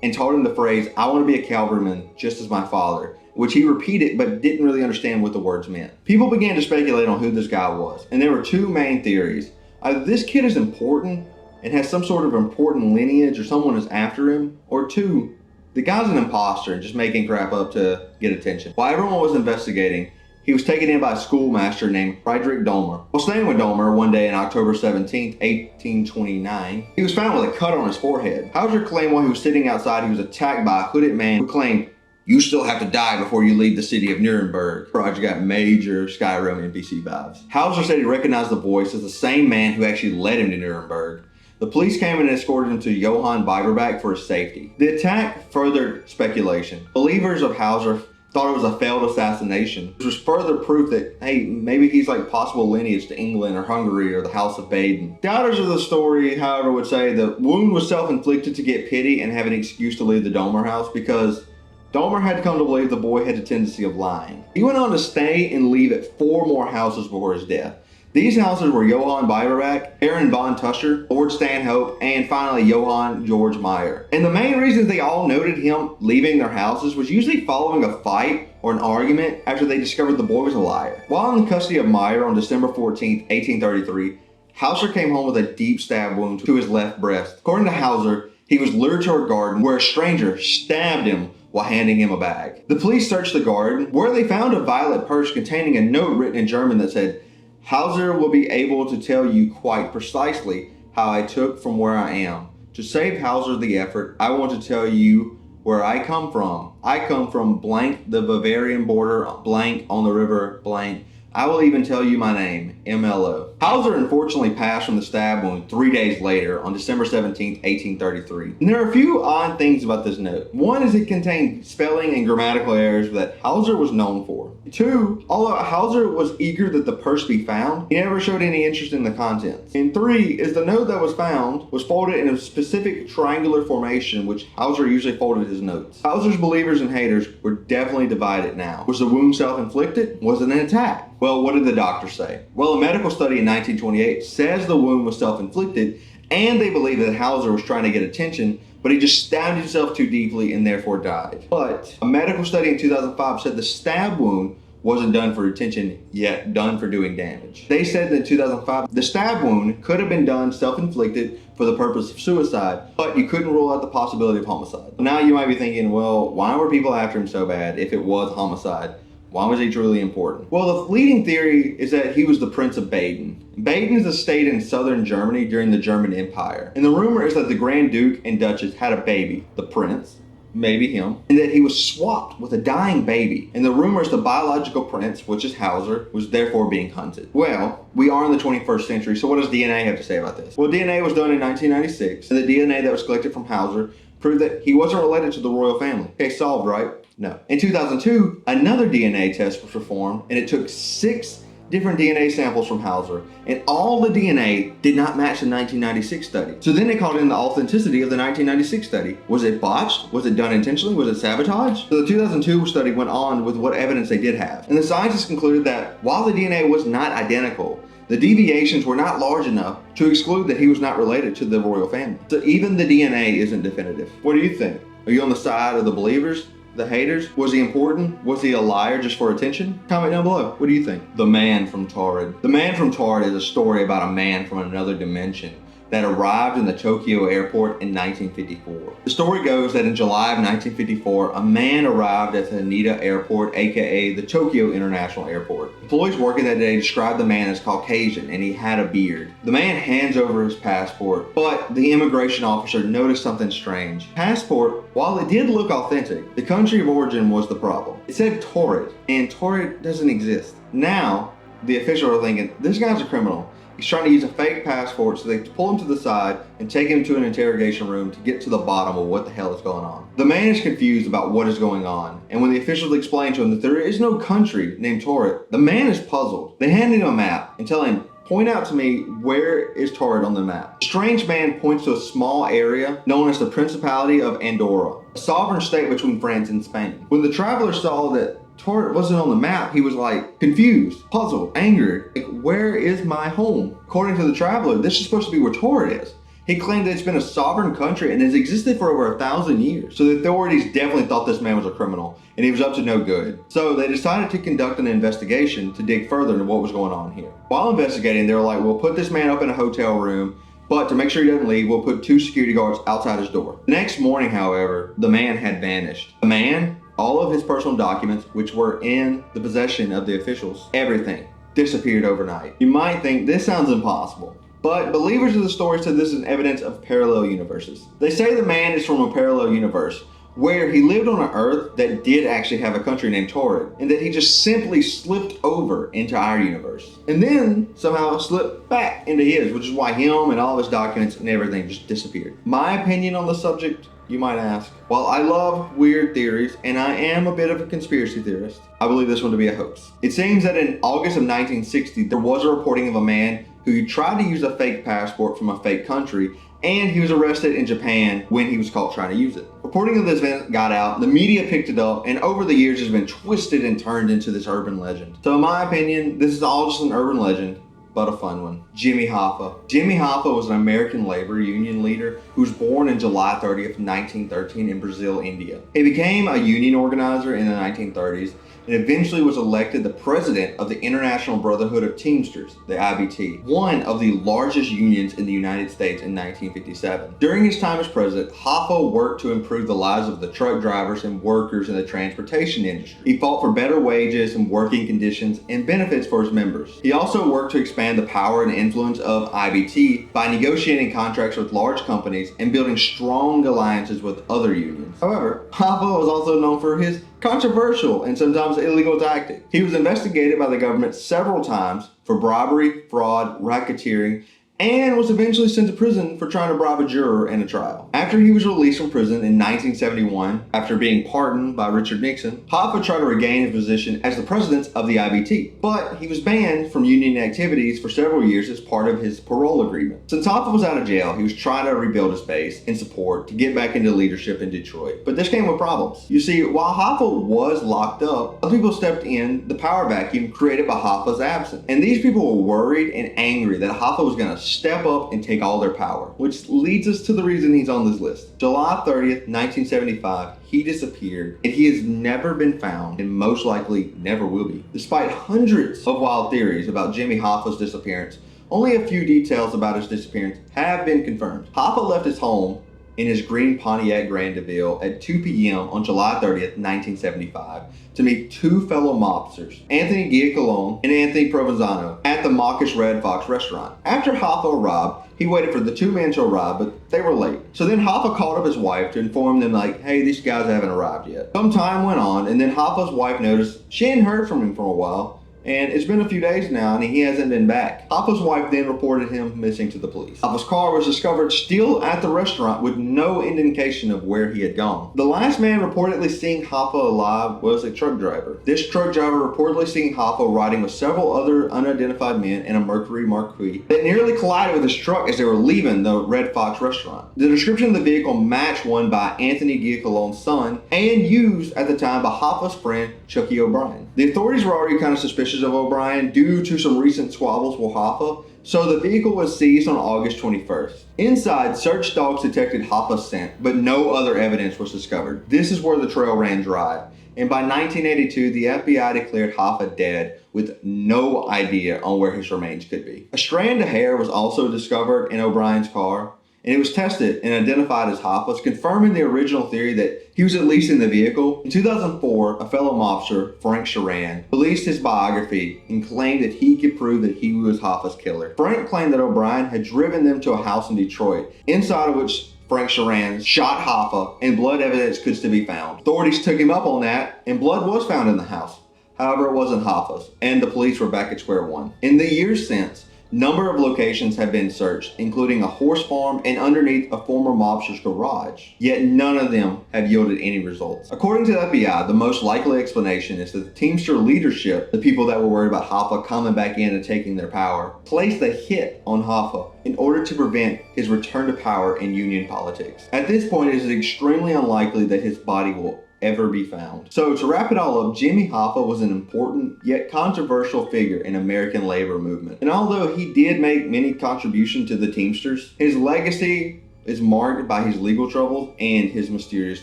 and told him the phrase, "I want to be a cavalryman just as my father," which he repeated but didn't really understand what the words meant. People began to speculate on who this guy was, and there were two main theories. Either this kid is important and has some sort of important lineage or someone is after him, or two, the guy's an imposter and just making crap up to get attention. While everyone was investigating, he was taken in by a schoolmaster named Friedrich Dahmer. While staying with Dahmer one day on October 17, 1829, he was found with a cut on his forehead. Hauser claimed while he was sitting outside, he was attacked by a hooded man who claimed, "You still have to die before you leave the city of Nuremberg." Project got major Skyrim NPC vibes. Hauser said he recognized the voice as the same man who actually led him to Nuremberg. The police came and escorted him to Johann Biberback for his safety. The attack furthered speculation. Believers of Hauser thought it was a failed assassination, which was further proof that, hey, maybe he's like possible lineage to England or Hungary or the House of Baden. Doubters of the story, however, would say the wound was self-inflicted to get pity and have an excuse to leave the Dahmer house because Dahmer had come to believe the boy had a tendency of lying. He went on to stay and leave at 4 more houses before his death. These Hausers were Johann Biberach, Aaron von Tuscher, Lord Stanhope, and finally Johann George Meyer. And the main reasons they all noted him leaving their houses was usually following a fight or an argument after they discovered the boy was a liar. While in custody of Meyer on December 14, 1833, Hauser came home with a deep stab wound to his left breast. According to Hauser, he was lured to a garden where a stranger stabbed him while handing him a bag. The police searched the garden where they found a violet purse containing a note written in German that said, "Hauser will be able to tell you quite precisely how I took from where I am. To save Hauser the effort, I want to tell you where I come from. I come from blank the Bavarian border, blank on the river, blank. I will even tell you my name, MLO." Hauser unfortunately passed from the stab wound 3 days later on December 17, 1833. And there are a few odd things about this note. One is it contained spelling and grammatical errors that Hauser was known for. Two, although Hauser was eager that the purse be found, he never showed any interest in the contents. And three is the note that was found was folded in a specific triangular formation which Hauser usually folded his notes. Hauser's believers and haters were definitely divided now. Was the wound self-inflicted? Was it an attack? Well, what did the doctor say? Well, a medical study in 1928 says the wound was self-inflicted, and they believe that Hauser was trying to get attention, but he just stabbed himself too deeply and therefore died. But a medical study in 2005 said the stab wound wasn't done for attention, yet done for doing damage. They said that in 2005, the stab wound could have been done self-inflicted for the purpose of suicide, but you couldn't rule out the possibility of homicide. Now you might be thinking, well, why were people after him so bad if it was homicide? Why was he truly important? Well, the leading theory is that he was the Prince of Baden. Baden is a state in southern Germany during the German Empire. And the rumor is that the Grand Duke and Duchess had a baby, the prince, maybe him, and that he was swapped with a dying baby. And the rumor is the biological prince, which is Hauser, was therefore being hunted. Well, we are in the 21st century, so what does DNA have to say about this? Well, DNA was done in 1996, and the DNA that was collected from Hauser proved that he wasn't related to the royal family. Okay, solved, right? No. In 2002, another DNA test was performed, and it took 6 different DNA samples from Hauser, and all the DNA did not match the 1996 study. So then they called in the authenticity of the 1996 study. Was it botched? Was it done intentionally? Was it sabotage? So the 2002 study went on with what evidence they did have. And the scientists concluded that while the DNA was not identical, the deviations were not large enough to exclude that he was not related to the royal family. So even the DNA isn't definitive. What do you think? Are you on the side of the believers? The haters? Was he important? Was he a liar just for attention? Comment down below. What do you think? The Man from Taurid. The Man from Taurid is a story about a man from another dimension that arrived in the Tokyo airport in 1954. The story goes that in July of 1954, a man arrived at the Haneda Airport, aka the Tokyo International Airport. Employees working that day described the man as Caucasian and he had a beard. The man hands over his passport, but the immigration officer noticed something strange. Passport, while it did look authentic, the country of origin was the problem. It said Taurid, and Taurid doesn't exist. Now, the officials are thinking, this guy's a criminal. He's trying to use a fake passport, so they pull him to the side and take him to an interrogation room to get to the bottom of what the hell is going on. The man is confused about what is going on, and when the officials explain to him that there is no country named Taurid, the man is puzzled. They hand him a map and tell him, point out to me where is Taurid on the map. The strange man points to a small area known as the Principality of Andorra, a sovereign state between France and Spain. When the traveler saw that Taurid wasn't on the map, he was like confused, puzzled, angry. Like, where is my home? According to the traveler, this is supposed to be where Taurid is. He claimed that it's been a sovereign country and has existed for over 1,000 years. So the authorities definitely thought this man was a criminal and he was up to no good. So they decided to conduct an investigation to dig further into what was going on here. While investigating, they were like, we'll put this man up in a hotel room, but to make sure he doesn't leave, we'll put 2 security guards outside his door. The next morning, however, the man had vanished. The man, all of his personal documents, which were in the possession of the officials, everything disappeared overnight. You might think this sounds impossible, but believers of the story said this is evidence of parallel universes. They say the man is from a parallel universe where he lived on an Earth that did actually have a country named Taurid, and that he just simply slipped over into our universe, and then somehow slipped back into his, which is why him and all of his documents and everything just disappeared. My opinion on the subject, you might ask. While I love weird theories, and I am a bit of a conspiracy theorist, I believe this one to be a hoax. It seems that in August of 1960, there was a reporting of a man who tried to use a fake passport from a fake country, and he was arrested in Japan when he was caught trying to use it. Reporting of this event got out, the media picked it up, and over the years has been twisted and turned into this urban legend. So in my opinion, this is all just an urban legend. but a fun one. Jimmy Hoffa. Jimmy Hoffa was an American labor union leader who was born on July 30th, 1913 in Brazil, India. He became a union organizer in the 1930s and eventually was elected the president of the International Brotherhood of Teamsters, the IBT, one of the largest unions in the United States in 1957. During his time as president, Hoffa worked to improve the lives of the truck drivers and workers in the transportation industry. He fought for better wages and working conditions and benefits for his members. He also worked to expand the power and influence of IBT by negotiating contracts with large companies and building strong alliances with other unions. However, Hoffa was also known for his controversial and sometimes illegal tactics. He was investigated by the government several times for bribery, fraud, racketeering, and was eventually sent to prison for trying to bribe a juror in a trial. After he was released from prison in 1971, after being pardoned by Richard Nixon, Hoffa tried to regain his position as the president of the IBT, but he was banned from union activities for several years as part of his parole agreement. Since Hoffa was out of jail, he was trying to rebuild his base and support to get back into leadership in Detroit. But this came with problems. You see, while Hoffa was locked up, other people stepped in the power vacuum created by Hoffa's absence. And these people were worried and angry that Hoffa was going to step up and take all their power, which leads us to the reason he's on this list. July 30th, 1975, he disappeared, and he has never been found, and most likely never will be. Despite hundreds of wild theories about Jimmy Hoffa's disappearance, only a few details about his disappearance have been confirmed. Hoffa left his home in his green Pontiac Grand DeVille at 2 p.m. on July 30th, 1975 to meet two fellow mobsters, Anthony Giacalone and Anthony Provenzano, at the mawkish Red Fox restaurant. After Hoffa arrived, he waited for the two men to arrive, but they were late. So then Hoffa called up his wife to inform them hey, these guys haven't arrived yet. Some time went on, and then Hoffa's wife noticed she hadn't heard from him for a while, and it's been a few days now and he hasn't been back. Hoffa's wife then reported him missing to the police. Hoffa's car was discovered still at the restaurant with no indication of where he had gone. The last man reportedly seeing Hoffa alive was a truck driver. This truck driver reportedly seeing Hoffa riding with several other unidentified men in a Mercury Marquis that nearly collided with his truck as they were leaving the Red Fox restaurant. The description of the vehicle matched one by Anthony Giacalone's son and used at the time by Hoffa's friend Chucky O'Brien. The authorities were already kind of suspicious of O'Brien due to some recent squabbles with Hoffa, so the vehicle was seized on August 21st. Inside, search dogs detected Hoffa's scent, but no other evidence was discovered. This is where the trail ran dry, and by 1982, the FBI declared Hoffa dead with no idea on where his remains could be. A strand of hair was also discovered in O'Brien's car, and it was tested and identified as Hoffa's, confirming the original theory that he was at least in the vehicle. In 2004, a fellow mobster, Frank Sharan, released his biography and claimed that he could prove that he was Hoffa's killer. Frank claimed that O'Brien had driven them to a house in Detroit, inside of which Frank Sharan shot Hoffa, and blood evidence could still be found. Authorities took him up on that, and blood was found in the house. However, it wasn't Hoffa's, and the police were back at square one. In the years since, number of locations have been searched, including a horse farm and underneath a former mobster's garage, yet none of them have yielded any results. According to the FBI, the most likely explanation is that the Teamster leadership, the people that were worried about Hoffa coming back in and taking their power, placed a hit on Hoffa in order to prevent his return to power in union politics. At this point, it is extremely unlikely that his body will ever be found. So to wrap it all up, Jimmy Hoffa was an important yet controversial figure in American labor movement. And although he did make many contributions to the Teamsters, his legacy is marked by his legal troubles and his mysterious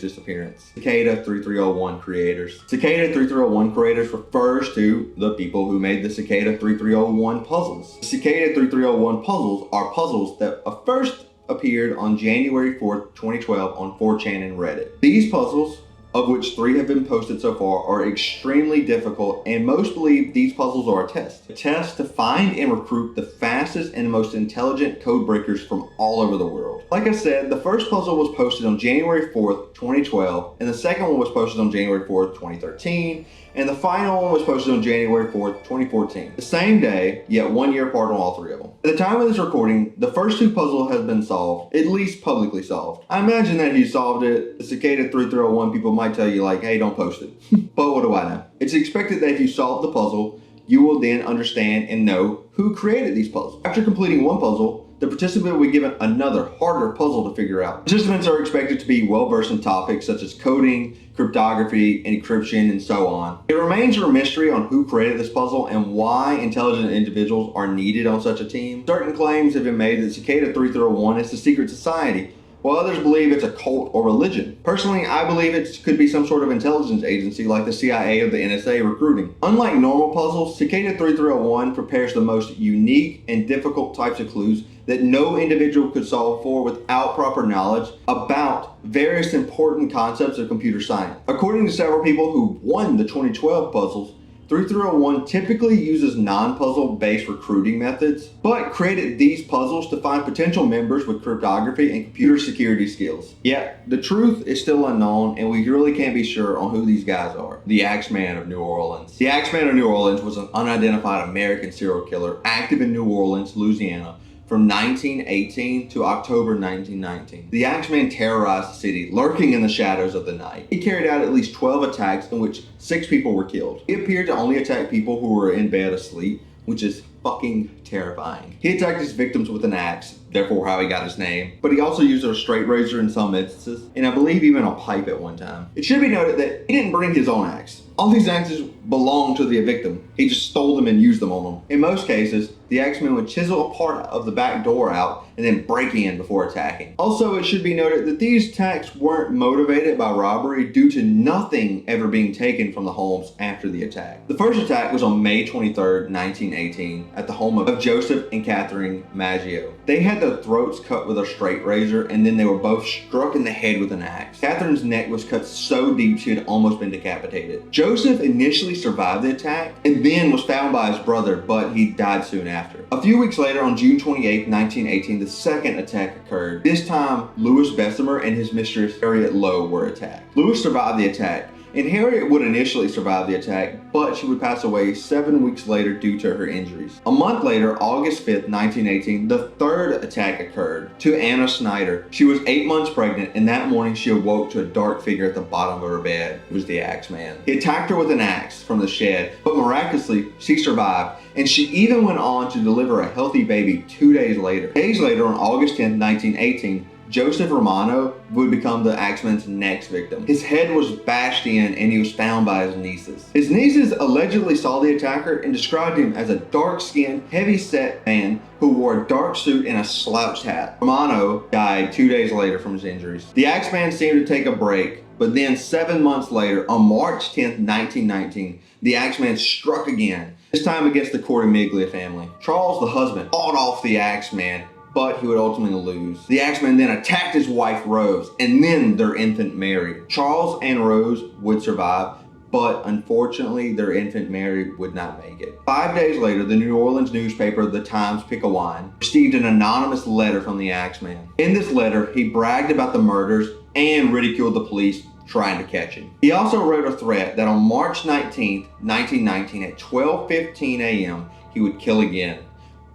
disappearance. Cicada 3301 creators. Cicada 3301 creators refers to the people who made the Cicada 3301 puzzles. The Cicada 3301 puzzles are puzzles that first appeared on January 4th, 2012 on 4chan and Reddit. These puzzles, of which 3 have been posted so far, are extremely difficult, and most believe these puzzles are a test to find and recruit the fastest and most intelligent code breakers from all over the world. Like I said, the first puzzle was posted on January 4th, 2012, and the second one was posted on January 4th, 2013, and the final one was posted on January 4th, 2014. The same day, yet 1 year apart on all 3 of them. At the time of this recording, the first 2 puzzles have been solved, at least publicly solved. I imagine that if you solved it, the Cicada 3301 people might tell you hey, don't post it. But what do I know? It's expected that if you solve the puzzle, you will then understand and know who created these puzzles. After completing one puzzle, the participant will be given another, harder puzzle to figure out. Participants are expected to be well-versed in topics such as coding, cryptography, encryption, and so on. It remains a mystery on who created this puzzle and why intelligent individuals are needed on such a team. Certain claims have been made that Cicada 3301 is a secret society, while others believe it's a cult or religion. Personally, I believe it could be some sort of intelligence agency like the CIA or the NSA recruiting. Unlike normal puzzles, Cicada 3301 prepares the most unique and difficult types of clues that no individual could solve for without proper knowledge about various important concepts of computer science. According to several people who won the 2012 puzzles, 3301 typically uses non-puzzle based recruiting methods, but created these puzzles to find potential members with cryptography and computer security skills. Yet, the truth is still unknown, and we really can't be sure on who these guys are. The Axeman of New Orleans. The Axeman of New Orleans was an unidentified American serial killer active in New Orleans, Louisiana, from 1918 to October 1919. The Axeman terrorized the city, lurking in the shadows of the night. He carried out at least 12 attacks in which 6 people were killed. He appeared to only attack people who were in bed asleep, which is fucking terrifying. He attacked his victims with an axe, therefore how he got his name, but he also used a straight razor in some instances, and I believe even a pipe at one time. It should be noted that he didn't bring his own axe. All these axes belonged to the victim. He just stole them and used them on them. In most cases, the Axeman would chisel a part of the back door out and then break in before attacking. Also, it should be noted that these attacks weren't motivated by robbery due to nothing ever being taken from the homes after the attack. The first attack was on May 23rd, 1918 at the home of Joseph and Catherine Maggio. They had their throats cut with a straight razor and then they were both struck in the head with an axe. Catherine's neck was cut so deep she had almost been decapitated. Joseph initially survived the attack and then was found by his brother, but he died soon after. A few weeks later, on June 28, 1918, the second attack occurred. This time, Louis Bessemer and his mistress Harriet Lowe were attacked. Louis survived the attack, and Harriet would initially survive the attack, but she would pass away 7 weeks later due to her injuries. A month later, August 5th, 1918, the third attack occurred to Anna Snyder. She was 8 months pregnant, and that morning she awoke to a dark figure at the bottom of her bed. It was the Axeman. He attacked her with an axe from the shed, but miraculously, she survived, and she even went on to deliver a healthy baby 2 days later. Days later, on August 10th, 1918, Joseph Romanov would become the Axeman's next victim. His head was bashed in and he was found by his nieces. His nieces allegedly saw the attacker and described him as a dark-skinned, heavy-set man who wore a dark suit and a slouched hat. Romanov died 2 days later from his injuries. The Axeman seemed to take a break, but then 7 months later, on March 10th, 1919, the Axeman struck again, this time against the Cortimiglia family. Charles, the husband, fought off the Axeman, but he would ultimately lose. The Axeman then attacked his wife Rose, and then their infant Mary. Charles and Rose would survive, but unfortunately their infant Mary would not make it. 5 days later, the New Orleans newspaper, the Times-Picayune, received an anonymous letter from the Axeman. In this letter, he bragged about the murders and ridiculed the police trying to catch him. He also wrote a threat that on March 19th, 1919 at 12:15 a.m., he would kill again.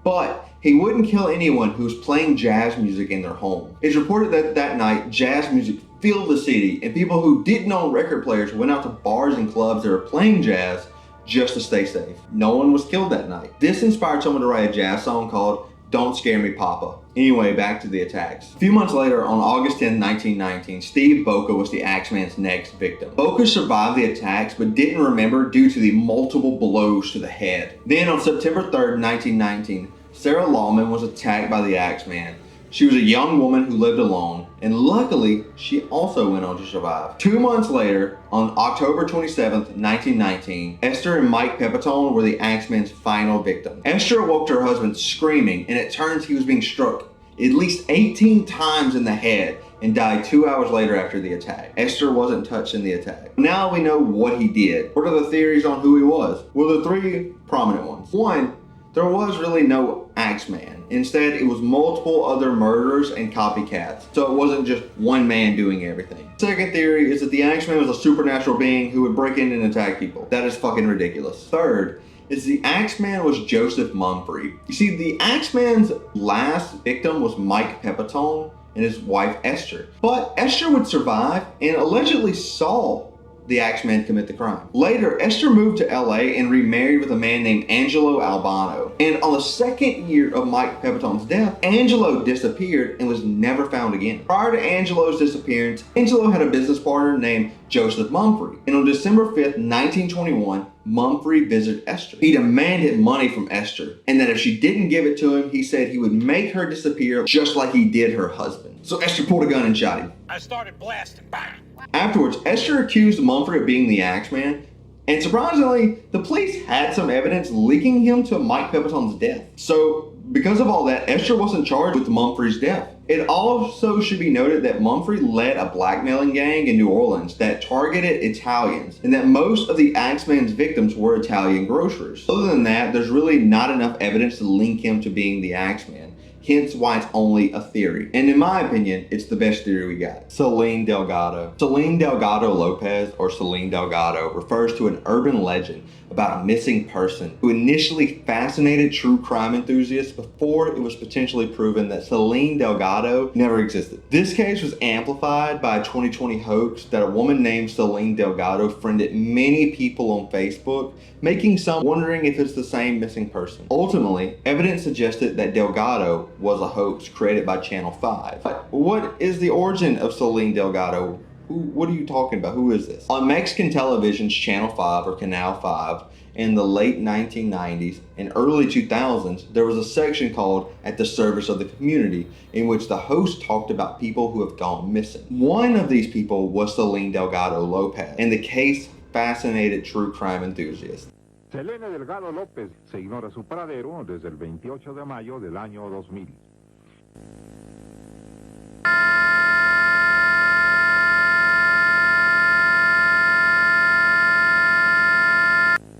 But he wouldn't kill anyone who was playing jazz music in their home. It's reported that that night, jazz music filled the city, and people who didn't own record players went out to bars and clubs that were playing jazz just to stay safe. No one was killed that night. This inspired someone to write a jazz song called Don't Scare Me Papa. Anyway, back to the attacks. A few months later, on August 10, 1919, Steve Boca was the Axeman's next victim. Boca survived the attacks, but didn't remember due to the multiple blows to the head. Then on September 3rd, 1919, Sarah Lawman was attacked by the Axeman. She was a young woman who lived alone, and luckily, she also went on to survive. 2 months later, on October 27th, 1919, Esther and Mike Pepitone were the Axeman's final victim. Esther awoke to her husband screaming, and it turns he was being struck at least 18 times in the head and died 2 hours later after the attack. Esther wasn't touched in the attack. Now we know what he did. What are the theories on who he was? Well, there are 3 prominent ones. One, there was really no Axeman. Instead, it was multiple other murderers and copycats, so it wasn't just one man doing everything. Second theory is that the Axeman was a supernatural being who would break in and attack people. That is fucking ridiculous. Third is the Axeman was Joseph Mumfree. You see, the Axeman's last victim was Mike Pepitone and his wife Esther. But Esther would survive and allegedly saw the Axeman commit the crime. Later, Esther moved to LA and remarried with a man named Angelo Albano. And on the second year of Mike Pepitone's death, Angelo disappeared and was never found again. Prior to Angelo's disappearance, Angelo had a business partner named Joseph Mumphrey. And on December 5th, 1921, Mumphrey visited Esther. He demanded money from Esther, and that if she didn't give it to him, he said he would make her disappear just like he did her husband. So Esther pulled a gun and shot him. I started blasting. Bang! Afterwards, Esther accused Mumphrey of being the Axeman, and surprisingly, the police had some evidence linking him to Mike Pepitone's death. So, because of all that, Esther wasn't charged with Mumphrey's death. It also should be noted that Mumphrey led a blackmailing gang in New Orleans that targeted Italians, and that most of the Axeman's victims were Italian grocers. Other than that, there's really not enough evidence to link him to being the Axeman. Hence why it's only a theory. And in my opinion, it's the best theory we got. Celine Delgado. Celine Delgado Lopez, or Celine Delgado, refers to an urban legend about a missing person who initially fascinated true crime enthusiasts before it was potentially proven that Celine Delgado never existed. This case was amplified by a 2020 hoax that a woman named Celine Delgado friended many people on Facebook, making some wondering if it's the same missing person. Ultimately, evidence suggested that Delgado was a hoax created by Channel 5. But what is the origin of Celine Delgado? What are you talking about? Who is this? On Mexican television's Channel 5 or Canal 5 in the late 1990s and early 2000s, there was a section called At the Service of the Community, in which the host talked about people who have gone missing. One of these people was Celine Delgado Lopez, and the case fascinated true crime enthusiasts. Selene Delgado López se ignora su paradero desde el 28 de mayo del año 2000.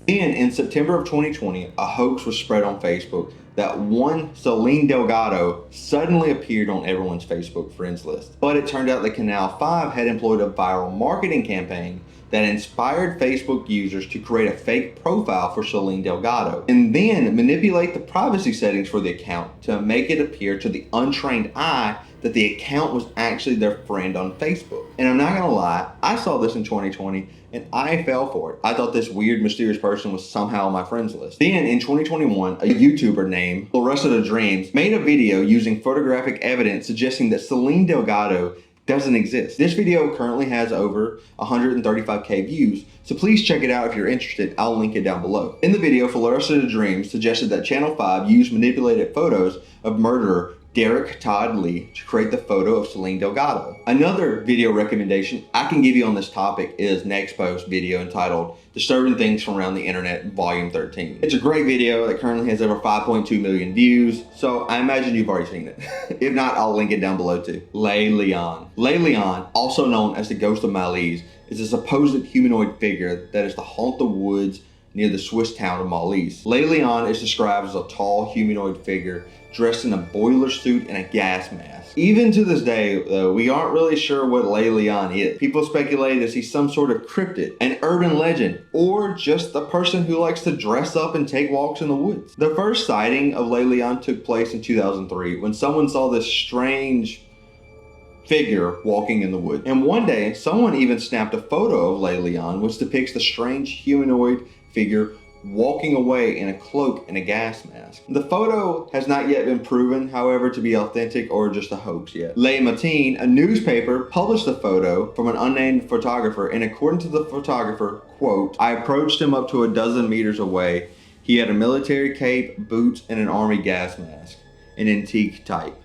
Then, in September of 2020, a hoax was spread on Facebook that one Celine Delgado suddenly appeared on everyone's Facebook friends list. But it turned out that Canal 5 had employed a viral marketing campaign that inspired Facebook users to create a fake profile for Celine Delgado, and then manipulate the privacy settings for the account to make it appear to the untrained eye that the account was actually their friend on Facebook. And I'm not gonna lie, I saw this in 2020 and I fell for it. I thought this weird, mysterious person was somehow on my friends list. Then in 2021, a YouTuber named Larissa the Dreams made a video using photographic evidence suggesting that Celine Delgado doesn't exist. This video currently has over 135k views, so please check it out if you're interested. I'll link it down below. In the video, Larissa the Dreams suggested that Channel 5 used manipulated photos of murderer Derek Todd Lee to create the photo of Celine Delgado. Another video recommendation I can give you on this topic is Nextpost's video entitled Disturbing Things from Around the Internet Volume 13. It's a great video that currently has over 5.2 million views, so I imagine you've already seen it. If not, I'll link it down below too. Lay Leon. Lay Leon, also known as the Ghost of Malise, is a supposed humanoid figure that is to haunt the woods near the Swiss town of Malise. Lay Leon is described as a tall humanoid figure dressed in a boiler suit and a gas mask. Even to this day, though, we aren't really sure what Lay Leon is. People speculate that he's some sort of cryptid, an urban legend, or just a person who likes to dress up and take walks in the woods. The first sighting of Lay Leon took place in 2003 when someone saw this strange figure walking in the woods. And one day, someone even snapped a photo of Lay Leon, which depicts the strange humanoid figure walking away in a cloak and a gas mask. The photo has not yet been proven, however, to be authentic or just a hoax yet. Le Matin, a newspaper, published the photo from an unnamed photographer, and according to the photographer, quote, "I approached him up to a dozen meters away. He had a military cape, boots, and an army gas mask, an antique type.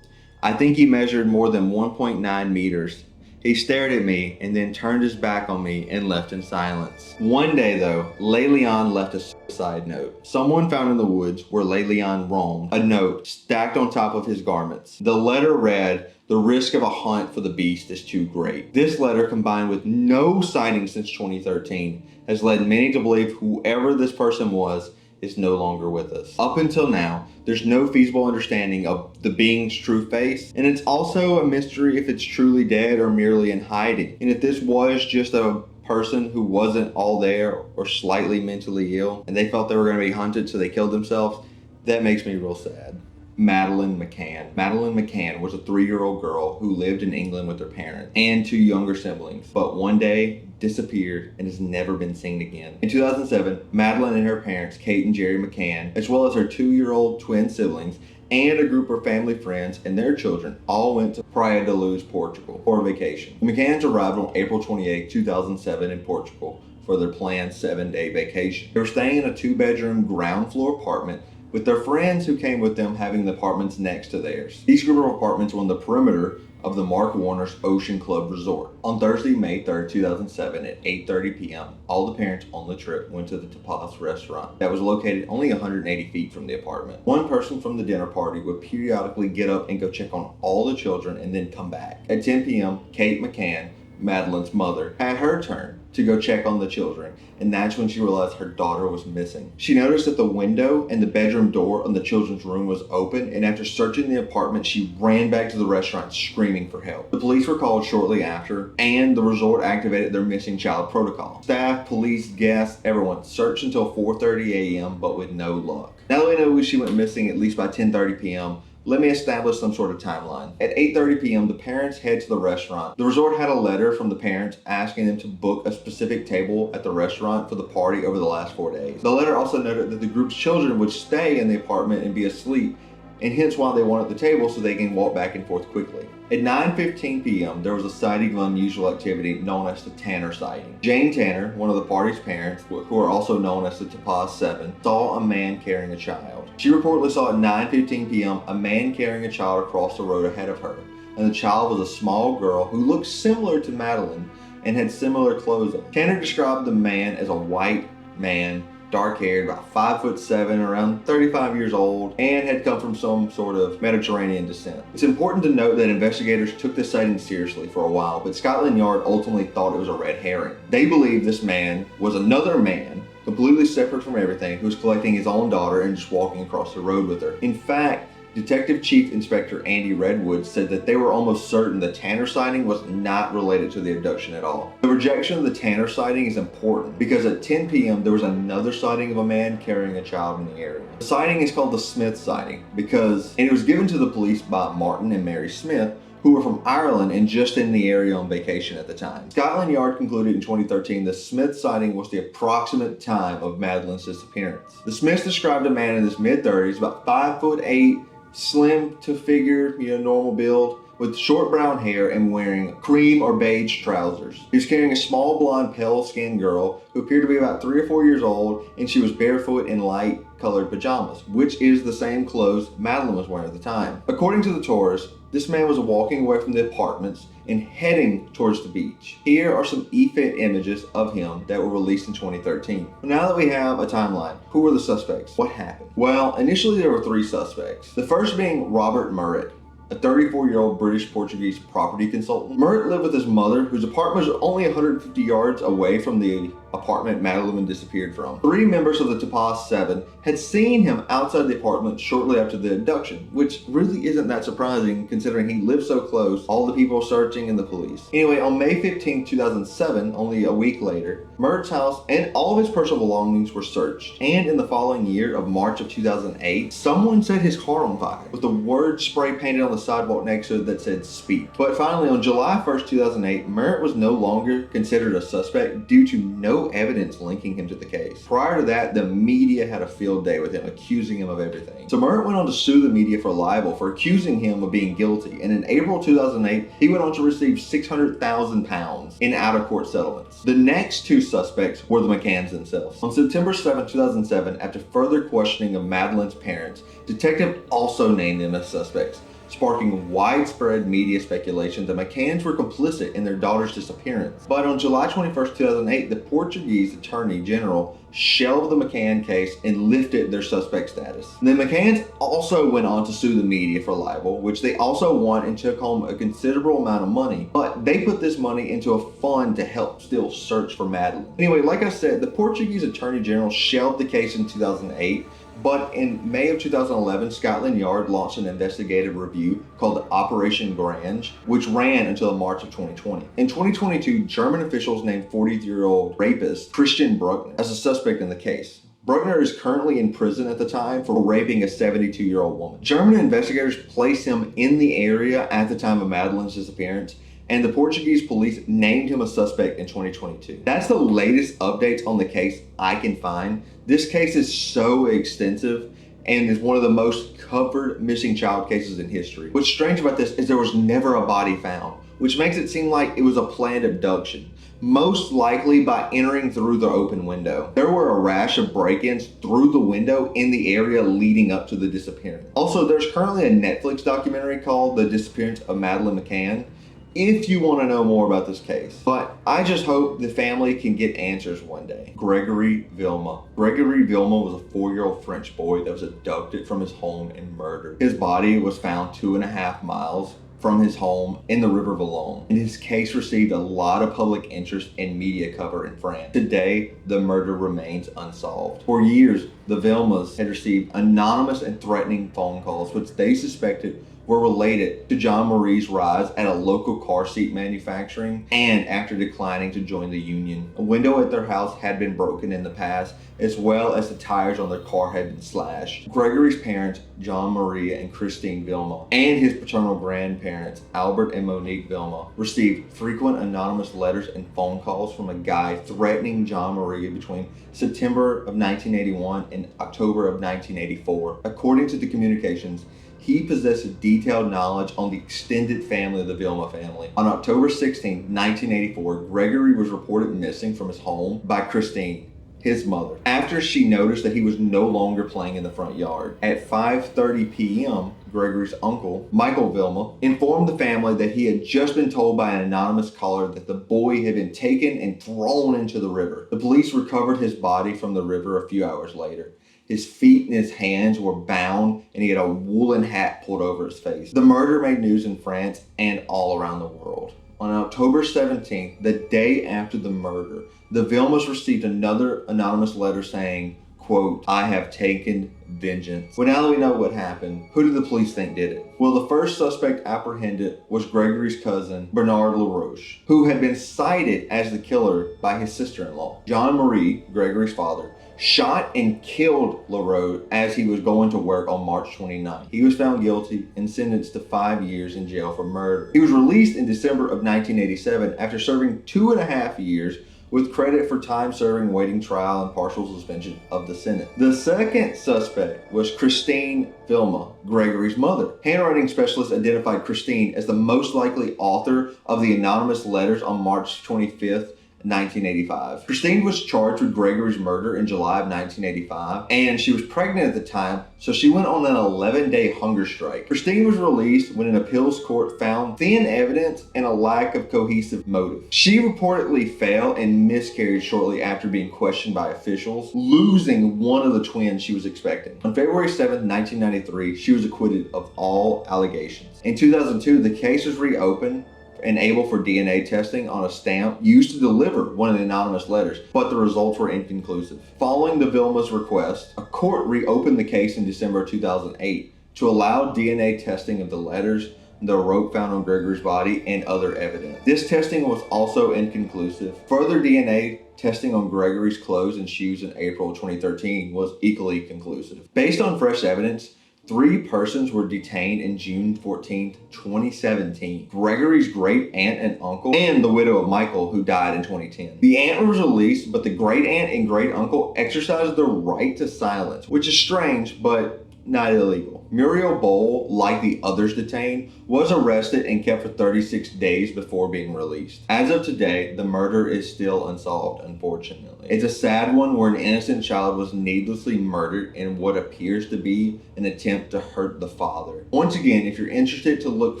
I think he measured more than 1.9 meters. He stared at me and then turned his back on me and left in silence." One day though, Lay Leon left a suicide note. Someone found in the woods where Lay Leon roamed a note stacked on top of his garments. The letter read, "The risk of a hunt for the beast is too great." This letter, combined with no sightings since 2013, has led many to believe whoever this person was is no longer with us. Up until now, there's no feasible understanding of the being's true face, and it's also a mystery if it's truly dead or merely in hiding. And if this was just a person who wasn't all there or slightly mentally ill, and they felt they were going to be hunted so they killed themselves, that makes me real sad. Madeleine McCann. Madeleine McCann was a 3-year-old girl who lived in England with her parents and 2 younger siblings, but one day disappeared and has never been seen again. In 2007, Madeleine and her parents, Kate and Jerry McCann, as well as her 2-year-old twin siblings, and a group of family friends and their children all went to Praia da Luz, Portugal for a vacation. The McCanns arrived on April 28, 2007 in Portugal for their planned 7-day vacation. They were staying in a 2-bedroom ground floor apartment with their friends who came with them having the apartments next to theirs. These group of apartments were on the perimeter of the Mark Warner's Ocean Club Resort. On Thursday, May 3rd, 2007 at 8:30 p.m., all the parents on the trip went to the Tapas restaurant that was located only 180 feet from the apartment. One person from the dinner party would periodically get up and go check on all the children and then come back. At 10 p.m., Kate McCann, Madeleine's mother, had her turn to go check on the children, and that's when she realized her daughter was missing. She noticed that the window and the bedroom door on the children's room was open, and after searching the apartment, she ran back to the restaurant screaming for help. The police were called shortly after, and the resort activated their missing child protocol. Staff, police, guests, everyone searched until 4:30 a.m., but with no luck. Now that we know she went missing at least by 10:30 p.m., let me establish some sort of timeline. At 8:30 p.m., the parents head to the restaurant. The resort had a letter from the parents asking them to book a specific table at the restaurant for the party over the last 4 days. The letter also noted that the group's children would stay in the apartment and be asleep, and hence why they wanted the table so they can walk back and forth quickly. At 9:15 p.m., there was a sighting of unusual activity known as the Tanner sighting. Jane Tanner, one of the party's parents, who are also known as the Tapas 7, saw a man carrying a child. She reportedly saw at 9:15 p.m. a man carrying a child across the road ahead of her, and the child was a small girl who looked similar to Madeleine and had similar clothes on. Tanner described the man as a white man, dark-haired, about 5'7", around 35 years old, and had come from some sort of Mediterranean descent. It's important to note that investigators took this sighting seriously for a while, but Scotland Yard ultimately thought it was a red herring. They believed this man was another man, completely separate from everything, who was collecting his own daughter and just walking across the road with her. In fact, Detective Chief Inspector Andy Redwood said that they were almost certain the Tanner sighting was not related to the abduction at all. The rejection of the Tanner sighting is important because at 10 p.m. there was another sighting of a man carrying a child in the area. The sighting is called the Smith sighting and it was given to the police by Martin and Mary Smith, who were from Ireland and just in the area on vacation at the time. Scotland Yard concluded in 2013 the Smith sighting was the approximate time of Madeleine's disappearance. The Smiths described a man in his mid-30s, about 5'8", slim to figure, normal build, with short brown hair and wearing cream or beige trousers. He was carrying a small blonde pale-skinned girl who appeared to be about 3 or 4 years old, and she was barefoot in light colored pajamas, which is the same clothes Madeleine was wearing at the time. According to the tourists, this man was walking away from the apartments and heading towards the beach. Here are some e-fit images of him that were released in 2013. Now that we have a timeline, who were the suspects? What happened? Well, initially there were 3 suspects. The first being Robert Murrett, a 34-year-old British-Portuguese property consultant. Murrett lived with his mother, whose apartment was only 150 yards away from the apartment Madeleine disappeared from. 3 members of the Tapas 7 had seen him outside the apartment shortly after the abduction, which really isn't that surprising considering he lived so close, all the people searching and the police. Anyway, on May 15, 2007, only a week later, Murrett's house and all of his personal belongings were searched. And in the following year of March of 2008, someone set his car on fire with the word spray painted on the sidewalk next to it that said speak. But finally, on July 1st, 2008, Murrett was no longer considered a suspect due to no evidence linking him to the case. Prior to that, the media had a field day with him, accusing him of everything. So Murrett went on to sue the media for libel for accusing him of being guilty, and in April 2008, he went on to receive £600,000 in out-of-court settlements. The next 2 suspects were the McCanns themselves. On September 7, 2007, after further questioning of Madeleine's parents, detectives also named them as suspects, sparking widespread media speculation that McCanns were complicit in their daughter's disappearance. But on July 21st, 2008, the Portuguese Attorney General shelved the McCann case and lifted their suspect status. The McCanns also went on to sue the media for libel, which they also won and took home a considerable amount of money. But they put this money into a fund to help still search for Madeleine. Anyway, like I said, the Portuguese Attorney General shelved the case in 2008, but in May of 2011, Scotland Yard launched an investigative review called Operation Grange, which ran until March of 2020. In 2022, German officials named 40-year-old rapist Christian Bruckner as a suspect in the case. Bruckner is currently in prison at the time for raping a 72-year-old woman. German investigators placed him in the area at the time of Madeleine's disappearance, and the Portuguese police named him a suspect in 2022. That's the latest updates on the case I can find. This case is so extensive and is one of the most covered missing child cases in history. What's strange about this is there was never a body found, which makes it seem like it was a planned abduction, most likely by entering through the open window. There were a rash of break-ins through the window in the area leading up to the disappearance. Also, there's currently a Netflix documentary called The Disappearance of Madeleine McCann, if you want to know more about this case. But I just hope the family can get answers one day. Gregory Vilma. Gregory Vilma was a 4-year-old French boy that was abducted from his home and murdered. His body was found 2.5 miles from his home in the River Valognes, and his case received a lot of public interest and media cover in France. Today, the murder remains unsolved. For years, the Vilmas had received anonymous and threatening phone calls, which they suspected were related to John Marie's rise at a local car seat manufacturing and after declining to join the union. A window at their house had been broken in the past, as well as the tires on their car had been slashed. Gregory's parents, John Maria and Christine Vilma, and his paternal grandparents, Albert and Monique Vilma, received frequent anonymous letters and phone calls from a guy threatening John Maria between September of 1981 and October of 1984. According to the communications, he possessed detailed knowledge on the extended family of the Vilma family. On October 16, 1984, Gregory was reported missing from his home by Christine, his mother, after she noticed that he was no longer playing in the front yard. At 5:30 p.m., Gregory's uncle, Michael Vilma, informed the family that he had just been told by an anonymous caller that the boy had been taken and thrown into the river. The police recovered his body from the river a few hours later. His feet and his hands were bound, and he had a woolen hat pulled over his face. The murder made news in France and all around the world. On October 17th, the day after the murder, the Vilmas received another anonymous letter saying, quote, "I have taken vengeance." Well, now that we know what happened, who do the police think did it? Well, the first suspect apprehended was Gregory's cousin, Bernard LaRoche, who had been cited as the killer by his sister-in-law. John Marie, Gregory's father, shot and killed LaRoche as he was going to work on March 29th. He was found guilty and sentenced to 5 years in jail for murder. He was released in December of 1987 after serving 2.5 years with credit for time serving, waiting trial, and partial suspension of the sentence. The second suspect was Christine Vilma, Gregory's mother. Handwriting specialists identified Christine as the most likely author of the anonymous letters on March 25th, 1985. Christine was charged with Gregory's murder in July of 1985, and she was pregnant at the time, so she went on an 11-day hunger strike. Christine was released when an appeals court found thin evidence and a lack of cohesive motive. She reportedly fell and miscarried shortly after being questioned by officials, losing one of the twins she was expecting. On February 7, 1993, she was acquitted of all allegations. In 2002, the case was reopened and able for DNA testing on a stamp used to deliver one of the anonymous letters, but the results were inconclusive. Following the Vilma's request, a court reopened the case in December 2008 to allow DNA testing of the letters, the rope found on Gregory's body, and other evidence. This testing was also inconclusive. Further DNA testing on Gregory's clothes and shoes in April 2013 was equally conclusive. Based on fresh evidence, 3 persons were detained in June 14, 2017. Gregory's great aunt and uncle, and the widow of Michael, who died in 2010. The aunt was released, but the great aunt and great uncle exercised their right to silence, which is strange, but not illegal. Muriel Bowl, like the others detained, was arrested and kept for 36 days before being released. As of today, the murder is still unsolved, unfortunately. It's a sad one where an innocent child was needlessly murdered in what appears to be an attempt to hurt the father. Once again, if you're interested to look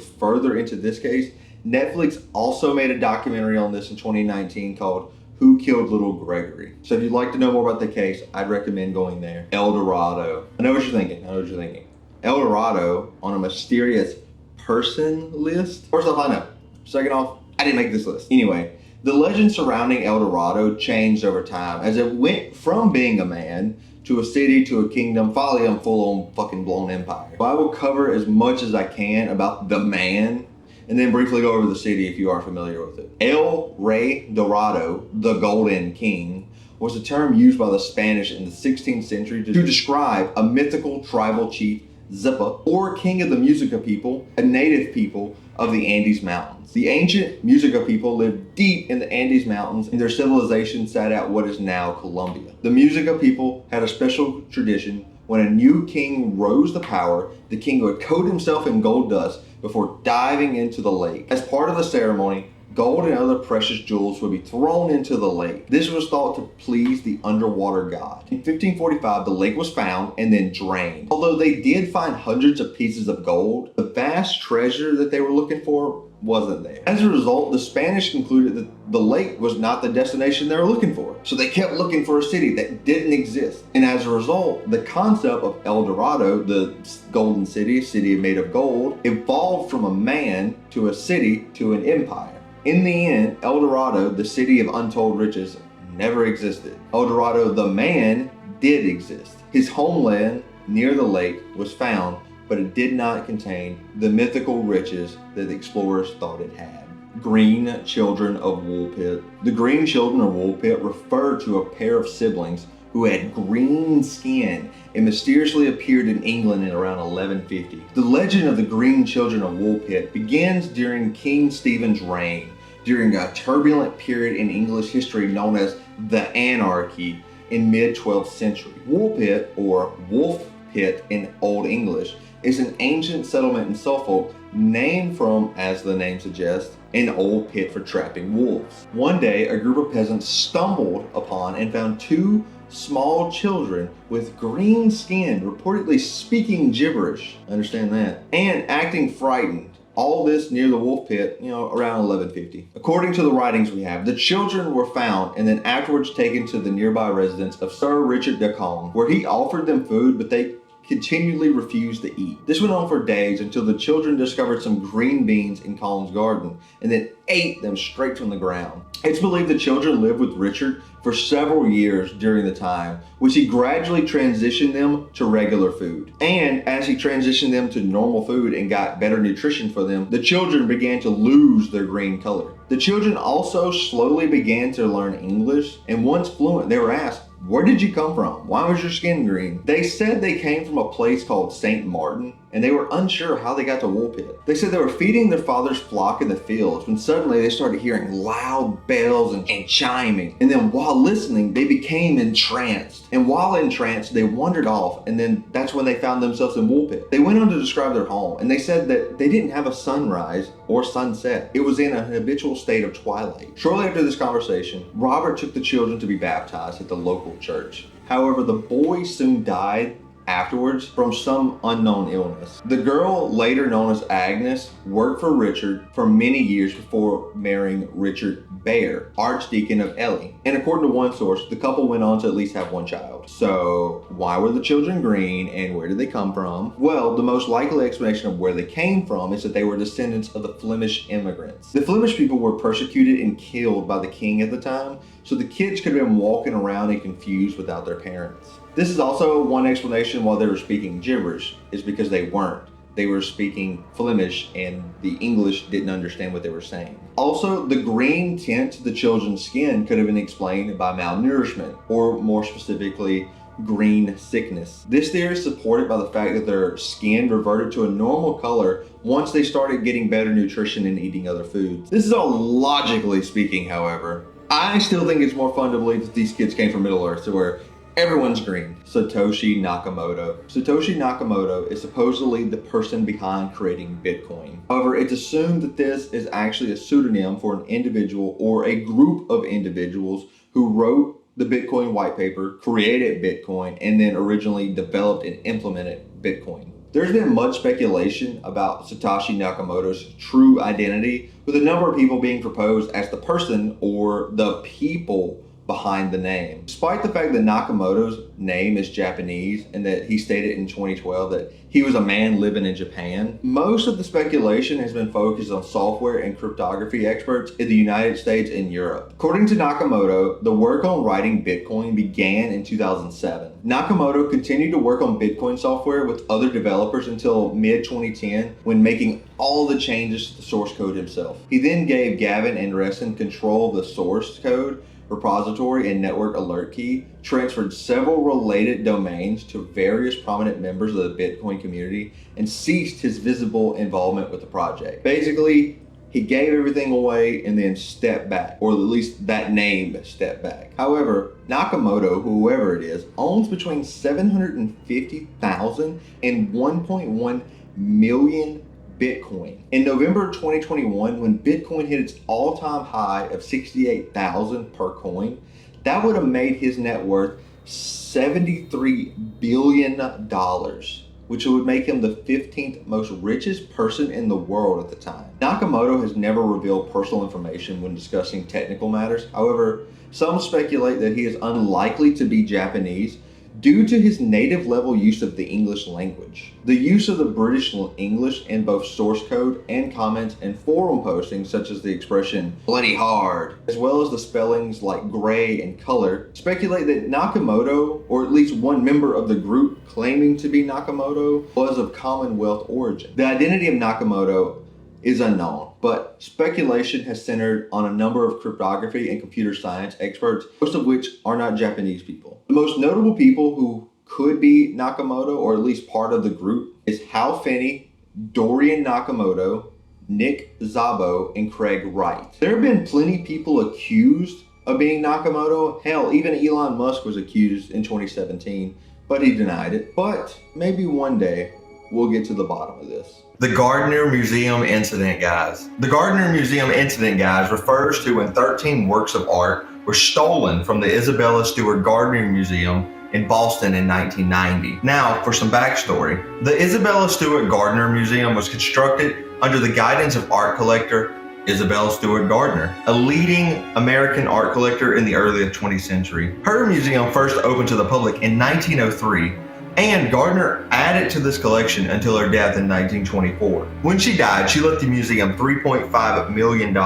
further into this case, Netflix also made a documentary on this in 2019 called Who Killed Little Gregory? So if you'd like to know more about the case, I'd recommend going there. El Dorado. I know what you're thinking. El Dorado on a mysterious person list? First off, I know. Second off, I didn't make this list. Anyway, the legend surrounding El Dorado changed over time as it went from being a man to a city to a kingdom, finally a full-on fucking blown empire. So I will cover as much as I can about the man and then briefly go over the city if you are familiar with it. El Rey Dorado, the Golden King, was a term used by the Spanish in the 16th century to describe a mythical tribal chief, Zipa, or king of the Muisca people, a native people of the Andes Mountains. The ancient Muisca people lived deep in the Andes Mountains, and their civilization sat at what is now Colombia. The Muisca people had a special tradition. When a new king rose to power, the king would coat himself in gold dust before diving into the lake. As part of the ceremony, gold and other precious jewels would be thrown into the lake. This was thought to please the underwater god. In 1545, the lake was found and then drained. Although they did find hundreds of pieces of gold, the vast treasure that they were looking for wasn't there. As a result, the Spanish concluded that the lake was not the destination they were looking for. So they kept looking for a city that didn't exist. And as a result, the concept of El Dorado, the golden city, a city made of gold, evolved from a man to a city to an empire. In the end, El Dorado, the city of untold riches, never existed. El Dorado, the man, did exist. His homeland near the lake was found, but it did not contain the mythical riches that the explorers thought it had. Green Children of Woolpit. The Green Children of Woolpit refer to a pair of siblings who had green skin and mysteriously appeared in England in around 1150. The legend of the Green Children of Woolpit begins during King Stephen's reign, during a turbulent period in English history known as the Anarchy in mid-12th century. Woolpit, or Wolf Pit in Old English, is an ancient settlement in Suffolk named from, as the name suggests, an old pit for trapping wolves. One day, a group of peasants stumbled upon and found two small children with green skin, reportedly speaking gibberish, understand that, and acting frightened. All this near the wolf pit, around 1150. According to the writings we have, the children were found and then afterwards taken to the nearby residence of Sir Richard de Calne, where he offered them food, but they continually refused to eat. This went on for days until the children discovered some green beans in Calne's garden and then ate them straight from the ground. It's believed the children lived with Richard for several years during the time, which he gradually transitioned them to regular food. And as he transitioned them to normal food and got better nutrition for them, the children began to lose their green color. The children also slowly began to learn English, and once fluent, they were asked, "Where did you come from? Why was your skin green?" They said they came from a place called St. Martin, and they were unsure how they got to Woolpit. They said they were feeding their father's flock in the fields when suddenly they started hearing loud bells and chiming. And then while listening, they became entranced. And while entranced, they wandered off, and then that's when they found themselves in Woolpit. They went on to describe their home, and they said that they didn't have a sunrise or sunset. It was in a habitual state of twilight. Shortly after this conversation, Robert took the children to be baptized at the local church. However, the boy soon died afterwards from some unknown illness. The girl, later known as Agnes, worked for Richard for many years before marrying Richard Bear, Archdeacon of Ely. And according to one source, the couple went on to at least have one child. So why were the children green and where did they come from? Well, the most likely explanation of where they came from is that they were descendants of the Flemish immigrants. The Flemish people were persecuted and killed by the king at the time, so the kids could have been walking around and confused without their parents. This is also one explanation why they were speaking gibberish, is because they weren't. They were speaking Flemish and the English didn't understand what they were saying. Also, the green tint to the children's skin could have been explained by malnourishment, or more specifically, green sickness. This theory is supported by the fact that their skin reverted to a normal color once they started getting better nutrition and eating other foods. This is all logically speaking, however. I still think it's more fun to believe that these kids came from Middle Earth, to where everyone's green. Satoshi Nakamoto. Satoshi Nakamoto is supposedly the person behind creating Bitcoin. However, it's assumed that this is actually a pseudonym for an individual or a group of individuals who wrote the Bitcoin white paper, created Bitcoin, and then originally developed and implemented Bitcoin. There's been much speculation about Satoshi Nakamoto's true identity, with a number of people being proposed as the person or the people behind the name. Despite the fact that Nakamoto's name is Japanese and that he stated in 2012 that he was a man living in Japan, most of the speculation has been focused on software and cryptography experts in the United States and Europe. According to Nakamoto, the work on writing Bitcoin began in 2007. Nakamoto continued to work on Bitcoin software with other developers until mid-2010 when making all the changes to the source code himself. He then gave Gavin Andresen control of the source code, repository and network alert key, transferred several related domains to various prominent members of the Bitcoin community, and ceased his visible involvement with the project. Basically, he gave everything away and then stepped back, or at least that name stepped back. However, Nakamoto, whoever it is, owns between 750,000 and 1.1 million Bitcoin. In November 2021, when Bitcoin hit its all-time high of 68,000 per coin, that would have made his net worth $73 billion, which would make him the 15th most richest person in the world at the time. Nakamoto has never revealed personal information when discussing technical matters. However, some speculate that he is unlikely to be Japanese due to his native level use of the English language. The use of the British English in both source code and comments and forum postings, such as the expression bloody hard, as well as the spellings like gray and color, speculate that Nakamoto, or at least one member of the group claiming to be Nakamoto, was of Commonwealth origin. The identity of Nakamoto is unknown, but speculation has centered on a number of cryptography and computer science experts, most of which are not Japanese people. The most notable people who could be Nakamoto, or at least part of the group, is Hal Finney, Dorian Nakamoto, Nick Szabo, and Craig Wright. There have been plenty of people accused of being Nakamoto. Hell, even Elon Musk was accused in 2017, but he denied it. But maybe one day we'll get to the bottom of this. The Gardner Museum Incident Guys. The Gardner Museum Incident Guys refers to when 13 works of art were stolen from the Isabella Stewart Gardner Museum in Boston in 1990. Now, for some backstory. The Isabella Stewart Gardner Museum was constructed under the guidance of art collector Isabella Stewart Gardner, a leading American art collector in the early 20th century. Her museum first opened to the public in 1903, and Gardner added to this collection until her death in 1924. When she died, she left the museum $3.5 million,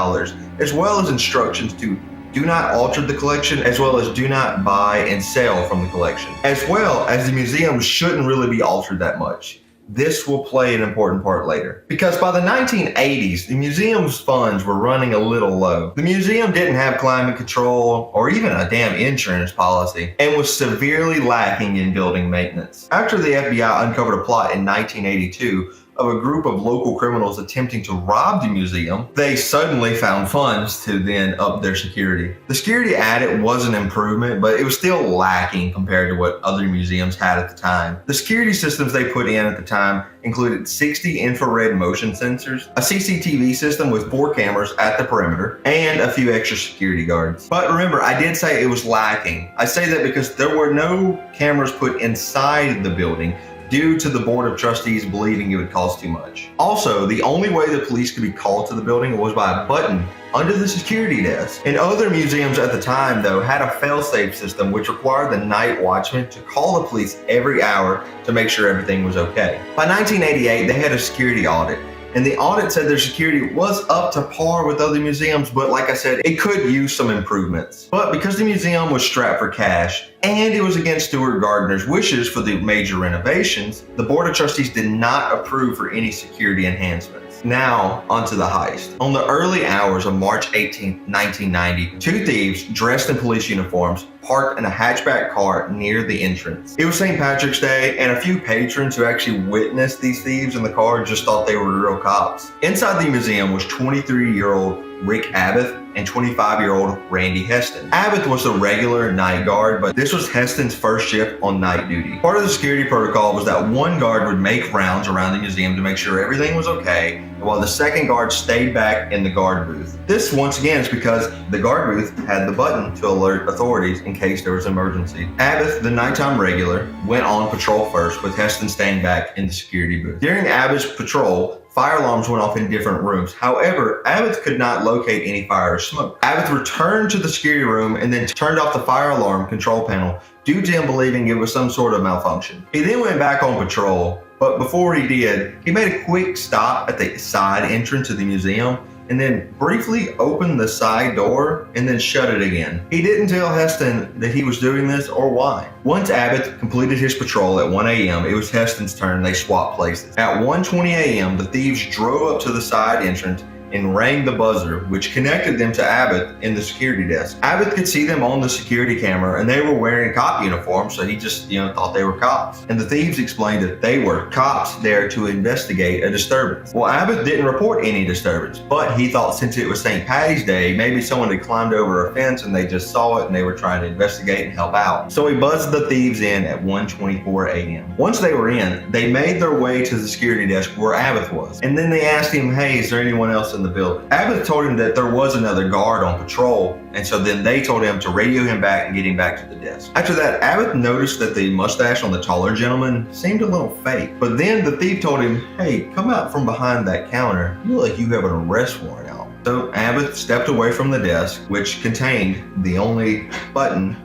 as well as instructions to do not alter the collection, as well as do not buy and sell from the collection, as well as the museum shouldn't really be altered that much. This will play an important part later. Because by the 1980s, the museum's funds were running a little low. The museum didn't have climate control or even a damn insurance policy and was severely lacking in building maintenance. After the FBI uncovered a plot in 1982 of a group of local criminals attempting to rob the museum, they suddenly found funds to then up their security. The security added was an improvement, but it was still lacking compared to what other museums had at the time. The security systems they put in at the time included 60 infrared motion sensors, a CCTV system with 4 cameras at the perimeter, and a few extra security guards. But remember, I did say it was lacking. I say that because there were no cameras put inside the building, due to the Board of Trustees believing it would cost too much. Also, the only way the police could be called to the building was by a button under the security desk. And other museums at the time, though, had a fail-safe system which required the night watchman to call the police every hour to make sure everything was okay. By 1988, they had a security audit, and the audit said their security was up to par with other museums, but like I said, it could use some improvements. But because the museum was strapped for cash, and it was against Stewart Gardner's wishes for the major renovations, the Board of Trustees did not approve for any security enhancements. Now, onto the heist. On the early hours of March 18, 1990, 2 thieves dressed in police uniforms parked in a hatchback car near the entrance. It was St. Patrick's Day, and a few patrons who actually witnessed these thieves in the car just thought they were real cops. Inside the museum was 23-year-old Rick Abbott and 25-year-old Randy Heston. Abbott was the regular night guard, but this was Heston's first shift on night duty. Part of the security protocol was that one guard would make rounds around the museum to make sure everything was okay, while the second guard stayed back in the guard booth. This, once again, is because the guard booth had the button to alert authorities in case there was an emergency. Abbott, the nighttime regular, went on patrol first, with Heston staying back in the security booth. During Abbott's patrol, fire alarms went off in different rooms. However, Abbott could not locate any fire or smoke. Abbott returned to the security room and then turned off the fire alarm control panel due to him believing it was some sort of malfunction. He then went back on patrol, but before he did, he made a quick stop at the side entrance of the museum and then briefly opened the side door and then shut it again. He didn't tell Heston that he was doing this or why. Once Abbott completed his patrol at 1 a.m., it was Heston's turn. They swapped places. At 1:20 a.m., the thieves drove up to the side entrance and rang the buzzer, which connected them to Abbott in the security desk. Abbott could see them on the security camera, and they were wearing cop uniforms, so he just, thought they were cops. And the thieves explained that they were cops there to investigate a disturbance. Well, Abbott didn't report any disturbance, but he thought since it was St. Patty's Day, maybe someone had climbed over a fence and they just saw it and they were trying to investigate and help out. So he buzzed the thieves in at 1:24 a.m. Once they were in, they made their way to the security desk where Abbott was. And then they asked him, hey, is there anyone else in the building? Abbott told him that there was another guard on patrol, and so then they told him to radio him back and get him back to the desk. After that, Abbott noticed that the mustache on the taller gentleman seemed a little fake. But then the thief told him, hey, come out from behind that counter. You look like you have an arrest warrant out. So Abbott stepped away from the desk, which contained the only button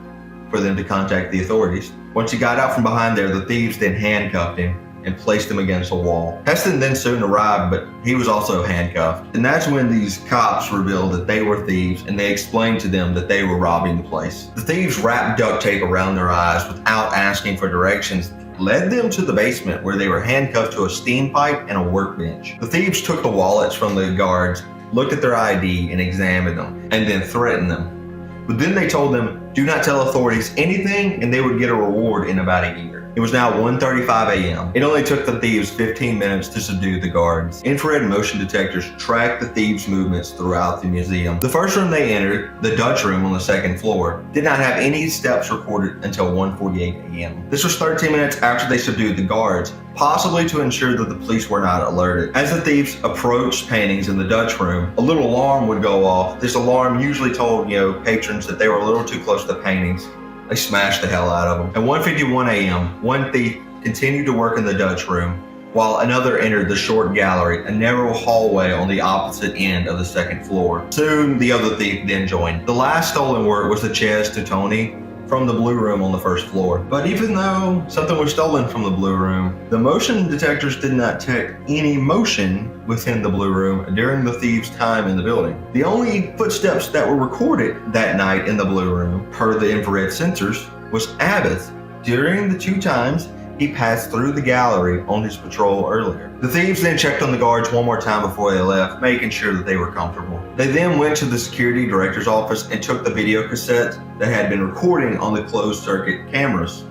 for them to contact the authorities. Once he got out from behind there, the thieves then handcuffed him and placed him against a wall. Heston then soon arrived, but he was also handcuffed. And that's when these cops revealed that they were thieves, and they explained to them that they were robbing the place. The thieves wrapped duct tape around their eyes without asking for directions, led them to the basement where they were handcuffed to a steam pipe and a workbench. The thieves took the wallets from the guards, looked at their ID and examined them, and then threatened them. But then they told them, do not tell authorities anything, and they would get a reward in about a year. It was now 1:35 a.m. It only took the thieves 15 minutes to subdue the guards. Infrared motion detectors tracked the thieves' movements throughout the museum. The first room they entered, the Dutch room on the second floor, did not have any steps recorded until 1:48 a.m. This was 13 minutes after they subdued the guards, possibly to ensure that the police were not alerted. As the thieves approached paintings in the Dutch room, a little alarm would go off. This alarm usually told, patrons that they were a little too close to the paintings. They smashed the hell out of them. At 1:51 a.m., one thief continued to work in the Dutch room, while another entered the short gallery, a narrow hallway on the opposite end of the second floor. Soon, the other thief then joined. The last stolen work was the chest to Tony from the blue room on the first floor. But even though something was stolen from the blue room, the motion detectors did not detect any motion within the blue room during the thieves' time in the building. The only footsteps that were recorded that night in the blue room, per the infrared sensors, was Abbott's during the 2 times he passed through the gallery on his patrol earlier. The thieves then checked on the guards one more time before they left, making sure that they were comfortable. They then went to the security director's office and took the video cassette that had been recording on the closed circuit cameras,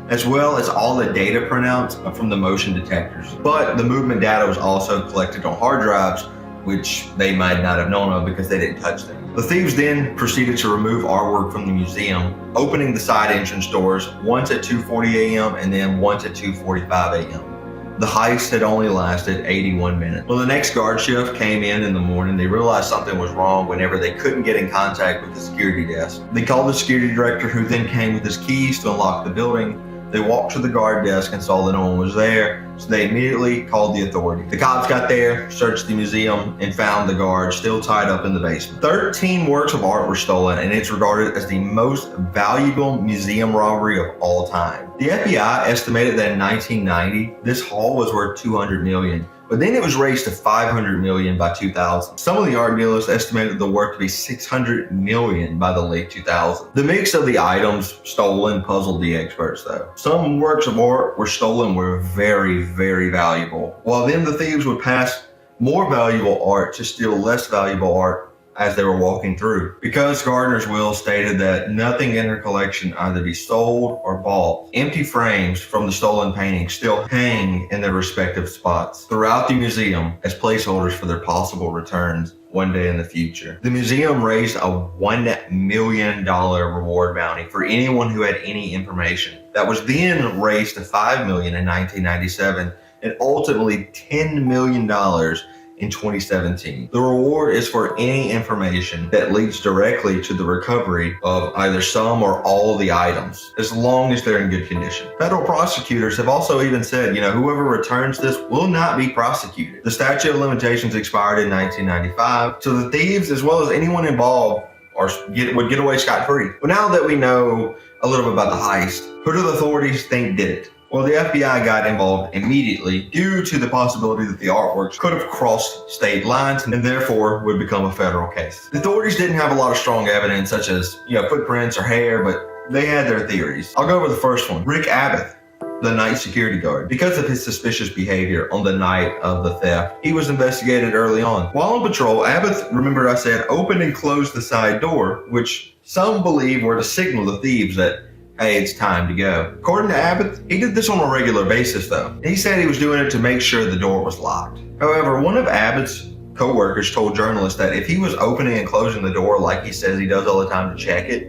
as well as all the data printouts from the motion detectors. But the movement data was also collected on hard drives, which they might not have known of because they didn't touch them. The thieves then proceeded to remove artwork from the museum, opening the side entrance doors once at 2:40 a.m. and then once at 2:45 a.m. The heist had only lasted 81 minutes. When the next guard shift came in the morning, they realized something was wrong whenever they couldn't get in contact with the security desk. They called the security director, who then came with his keys to unlock the building. They walked to the guard desk and saw that no one was there, so they immediately called the authorities. The cops got there, searched the museum, and found the guard still tied up in the basement. 13 works of art were stolen, and it's regarded as the most valuable museum robbery of all time. The FBI estimated that in 1990, this haul was worth $200 million. But then it was raised to $500 million by 2000. Some of the art dealers estimated the work to be $600 million by the late 2000s. The mix of the items stolen puzzled the experts though. Some works of art were stolen were very, very valuable, while then the thieves would pass more valuable art to steal less valuable art as they were walking through. Because Gardner's will stated that nothing in her collection either be sold or bought, empty frames from the stolen paintings still hang in their respective spots throughout the museum as placeholders for their possible returns one day in the future. The museum raised a $1 million reward bounty for anyone who had any information. That was then raised to $5 million in 1997 and ultimately $10 million in 2017. The reward is for any information that leads directly to the recovery of either some or all of the items, as long as they're in good condition. Federal prosecutors have also even said, whoever returns this will not be prosecuted. The statute of limitations expired in 1995, so the thieves, as well as anyone involved, would get away scot-free. But now that we know a little bit about the heist, who do the authorities think did it? Well, the FBI got involved immediately due to the possibility that the artworks could have crossed state lines and therefore would become a federal case. The authorities didn't have a lot of strong evidence such as, footprints or hair, but they had their theories. I'll go over the first one. Rick Abbott the night security guard. Because of his suspicious behavior on the night of the theft, he was investigated early on. While on patrol, Abbott, remember I said, opened and closed the side door, which some believe were to signal the thieves that, hey, it's time to go. According to Abbott, he did this on a regular basis though. He said he was doing it to make sure the door was locked. However, one of Abbott's co-workers told journalists that if he was opening and closing the door like he says he does all the time to check it,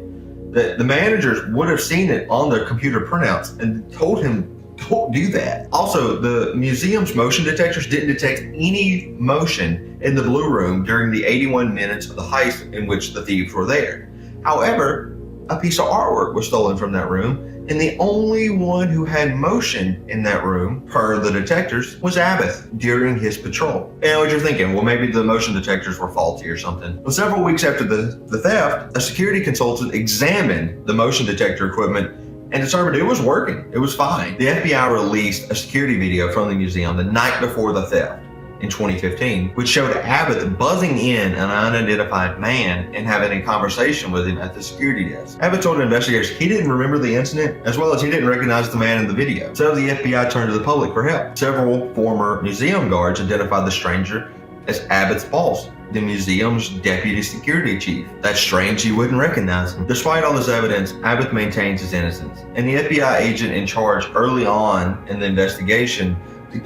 that the managers would have seen it on their computer printouts and told him, don't do that. Also, the museum's motion detectors didn't detect any motion in the Blue Room during the 81 minutes of the heist in which the thieves were there. However, a piece of artwork was stolen from that room, and the only one who had motion in that room, per the detectors, was Abbott during his patrol. And what you're thinking, well, maybe the motion detectors were faulty or something. Well, several weeks after the theft, a security consultant examined the motion detector equipment and determined it was working. It was fine. The FBI released a security video from the museum the night before the theft in 2015, which showed Abbott buzzing in an unidentified man and having a conversation with him at the security desk. Abbott told investigators he didn't remember the incident, as well as he didn't recognize the man in the video. So the FBI turned to the public for help. Several former museum guards identified the stranger as Abbott's boss, the museum's deputy security chief. That's strange you wouldn't recognize him. Despite all this evidence, Abbott maintains his innocence, and the FBI agent in charge early on in the investigation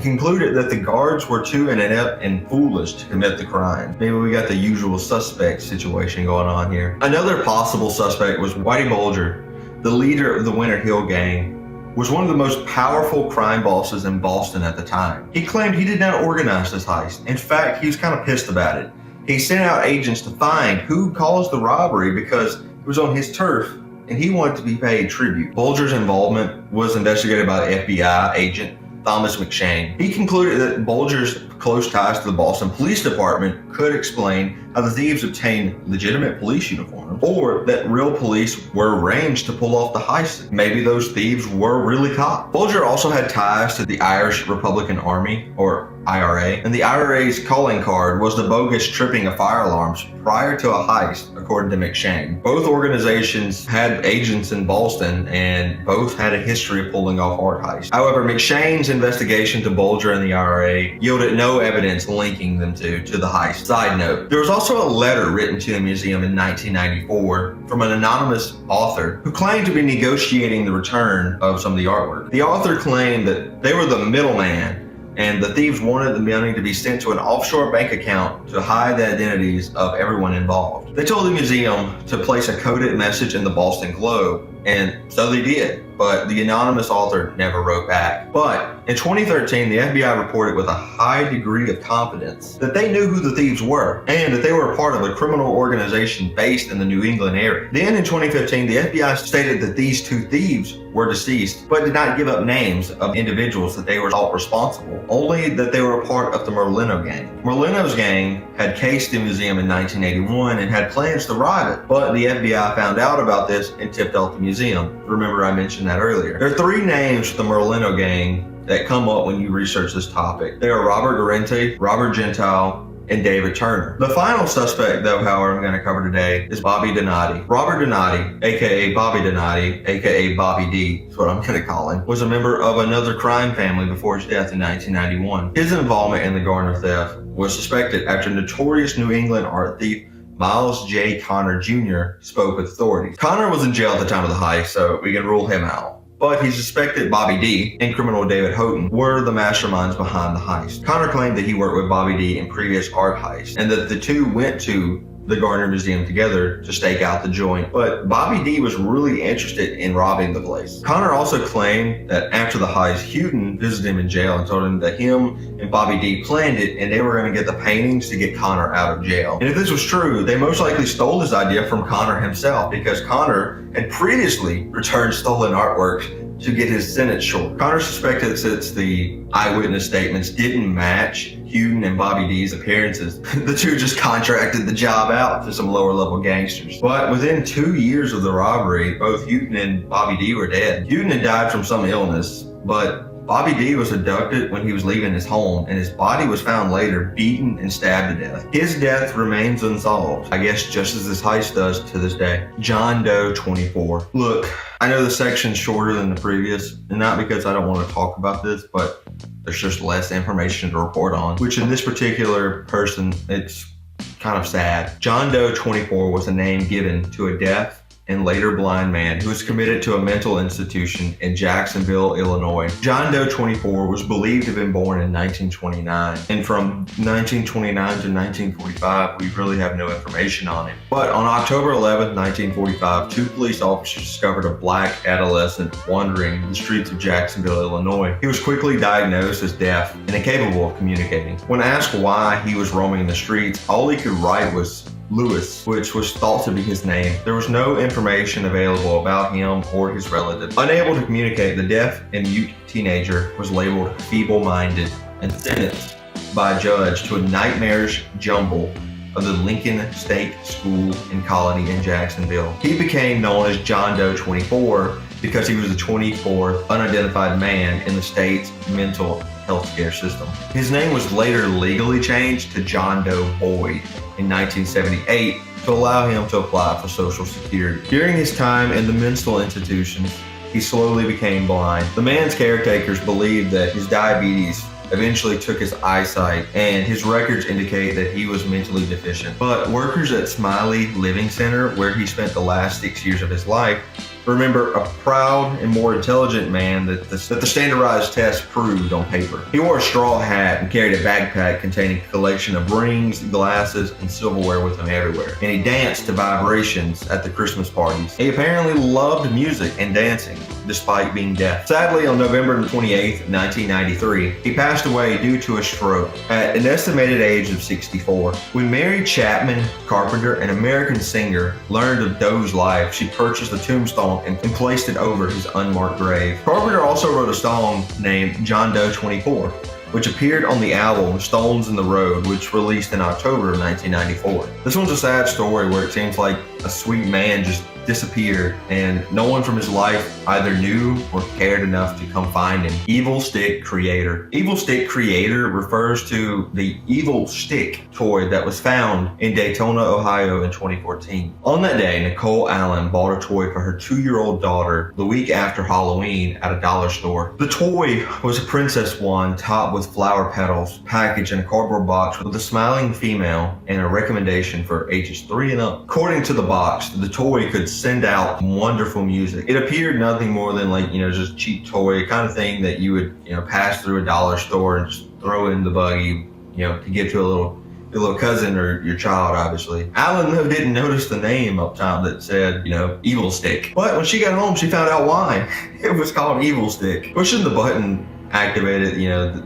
concluded that the guards were too inept and foolish to commit the crime. Maybe we got the usual suspect situation going on here. Another possible suspect was Whitey Bulger, the leader of the Winter Hill Gang, was one of the most powerful crime bosses in Boston at the time. He claimed he did not organize this heist. In fact, he was kind of pissed about it. He sent out agents to find who caused the robbery because it was on his turf and he wanted to be paid tribute. Bulger's involvement was investigated by the FBI agent Thomas McShane. He concluded that Bulger's close ties to the Boston Police Department could explain how the thieves obtained legitimate police uniforms, or that real police were arranged to pull off the heist. Maybe those thieves were really caught. Bulger also had ties to the Irish Republican Army, or IRA, and the IRA's calling card was the bogus tripping of fire alarms prior to a heist, according to McShane. Both organizations had agents in Boston, and both had a history of pulling off art heists. However, McShane's investigation to Bulger and the IRA yielded no evidence linking them to the heist. Side note, there was also a letter written to the museum in 1994 from an anonymous author who claimed to be negotiating the return of some of the artwork. The author claimed that they were the middleman, and the thieves wanted the money to be sent to an offshore bank account to hide the identities of everyone involved. They told the museum to place a coded message in the Boston Globe, and so they did, but the anonymous author never wrote back. But in 2013, the FBI reported with a high degree of confidence that they knew who the thieves were, and that they were a part of a criminal organization based in the New England area. Then in 2015, the FBI stated that these two thieves were deceased, but did not give up names of individuals that they were thought responsible, only that they were a part of the Merlino gang. Merlino's gang had cased the museum in 1981 and had plans to rob it, but the FBI found out about this and tipped off the museum. Remember I mentioned that earlier. There are three names for the Merlino gang that come up when you research this topic. They are Robert Garente, Robert Gentile, and David Turner. The final suspect, though, however, I'm going to cover today is Bobby Donati. Robert Donati, aka Bobby Donati, aka Bobby D, is what I'm going to call him, was a member of another crime family before his death in 1991. His involvement in the Garner theft was suspected after notorious New England art thief Miles J. Connor Jr. spoke with authorities. Connor was in jail at the time of the heist, so we can rule him out. But he suspected Bobby D and criminal David Houghton were the masterminds behind the heist. Connor claimed that he worked with Bobby D in previous art heists, and that the two went to the Garner Museum together to stake out the joint, but Bobby D was really interested in robbing the place. Connor also claimed that after the heist, Houghton visited him in jail and told him that him and Bobby D planned it and they were going to get the paintings to get Connor out of jail. And if this was true, they most likely stole this idea from Connor himself, because Connor had previously returned stolen artwork to get his sentence short. Connor suspected that since the eyewitness statements didn't match Houghton and Bobby D's appearances, the two just contracted the job out to some lower level gangsters. But within 2 years of the robbery, both Houghton and Bobby D were dead. Houghton had died from some illness, but Bobby D was abducted when he was leaving his home, and his body was found later beaten and stabbed to death. His death remains unsolved, I guess just as this heist does to this day. John Doe 24. Look, I know the section's shorter than the previous, and not because I don't want to talk about this, but there's just less information to report on, which in this particular person, it's kind of sad. John Doe 24 was a name given to a deaf and later blind man who was committed to a mental institution in Jacksonville, Illinois. John Doe 24 was believed to have been born in 1929, and from 1929 to 1945, we really have no information on him. But on October 11, 1945, 2 police officers discovered a black adolescent wandering the streets of Jacksonville, Illinois. He was quickly diagnosed as deaf and incapable of communicating. When asked why he was roaming the streets, all he could write was Lewis, which was thought to be his name. There was no information available about him or his relatives. Unable to communicate, the deaf and mute teenager was labeled feeble-minded and sentenced by a judge to a nightmarish jumble of the Lincoln State School and Colony in Jacksonville. He became known as John Doe 24 because he was the 24th unidentified man in the state's mental health care system. His name was later legally changed to John Doe Boyd in 1978 to allow him to apply for Social Security. During his time in the mental institutions, he slowly became blind. The man's caretakers believed that his diabetes eventually took his eyesight, and his records indicate that he was mentally deficient. But workers at Smiley Living Center, where he spent the last 6 years of his life, remember a proud and more intelligent man that the standardized test proved on paper. He wore a straw hat and carried a backpack containing a collection of rings, glasses, and silverware with him everywhere. And he danced to vibrations at the Christmas parties. He apparently loved music and dancing, despite being deaf. Sadly, on November 28, 1993, he passed away due to a stroke at an estimated age of 64. When Mary Chapman Carpenter, an American singer, learned of Doe's life, she purchased a tombstone and placed it over his unmarked grave. Carpenter also wrote a song named John Doe 24, which appeared on the album Stones in the Road, which released in October of 1994. This one's a sad story where it seems like a sweet man just disappeared and no one from his life either knew or cared enough to come find him. Evil Stick Creator. Evil Stick Creator refers to the Evil Stick toy that was found in Daytona, Ohio in 2014. On that day, Nicole Allen bought a toy for her 2-year-old daughter the week after Halloween at a dollar store. The toy was a princess wand topped with flower petals, packaged in a cardboard box with a smiling female and a recommendation for ages 3 and up. According to the box, the toy could send out wonderful music. It appeared nothing more than just cheap toy kind of thing that you would pass through a dollar store and just throw in the buggy to give to your little cousin or your child, obviously. Alan, though, didn't notice the name up top that said, Evil Stick. But when she got home, she found out why. It was called Evil Stick. Pushing the button activated,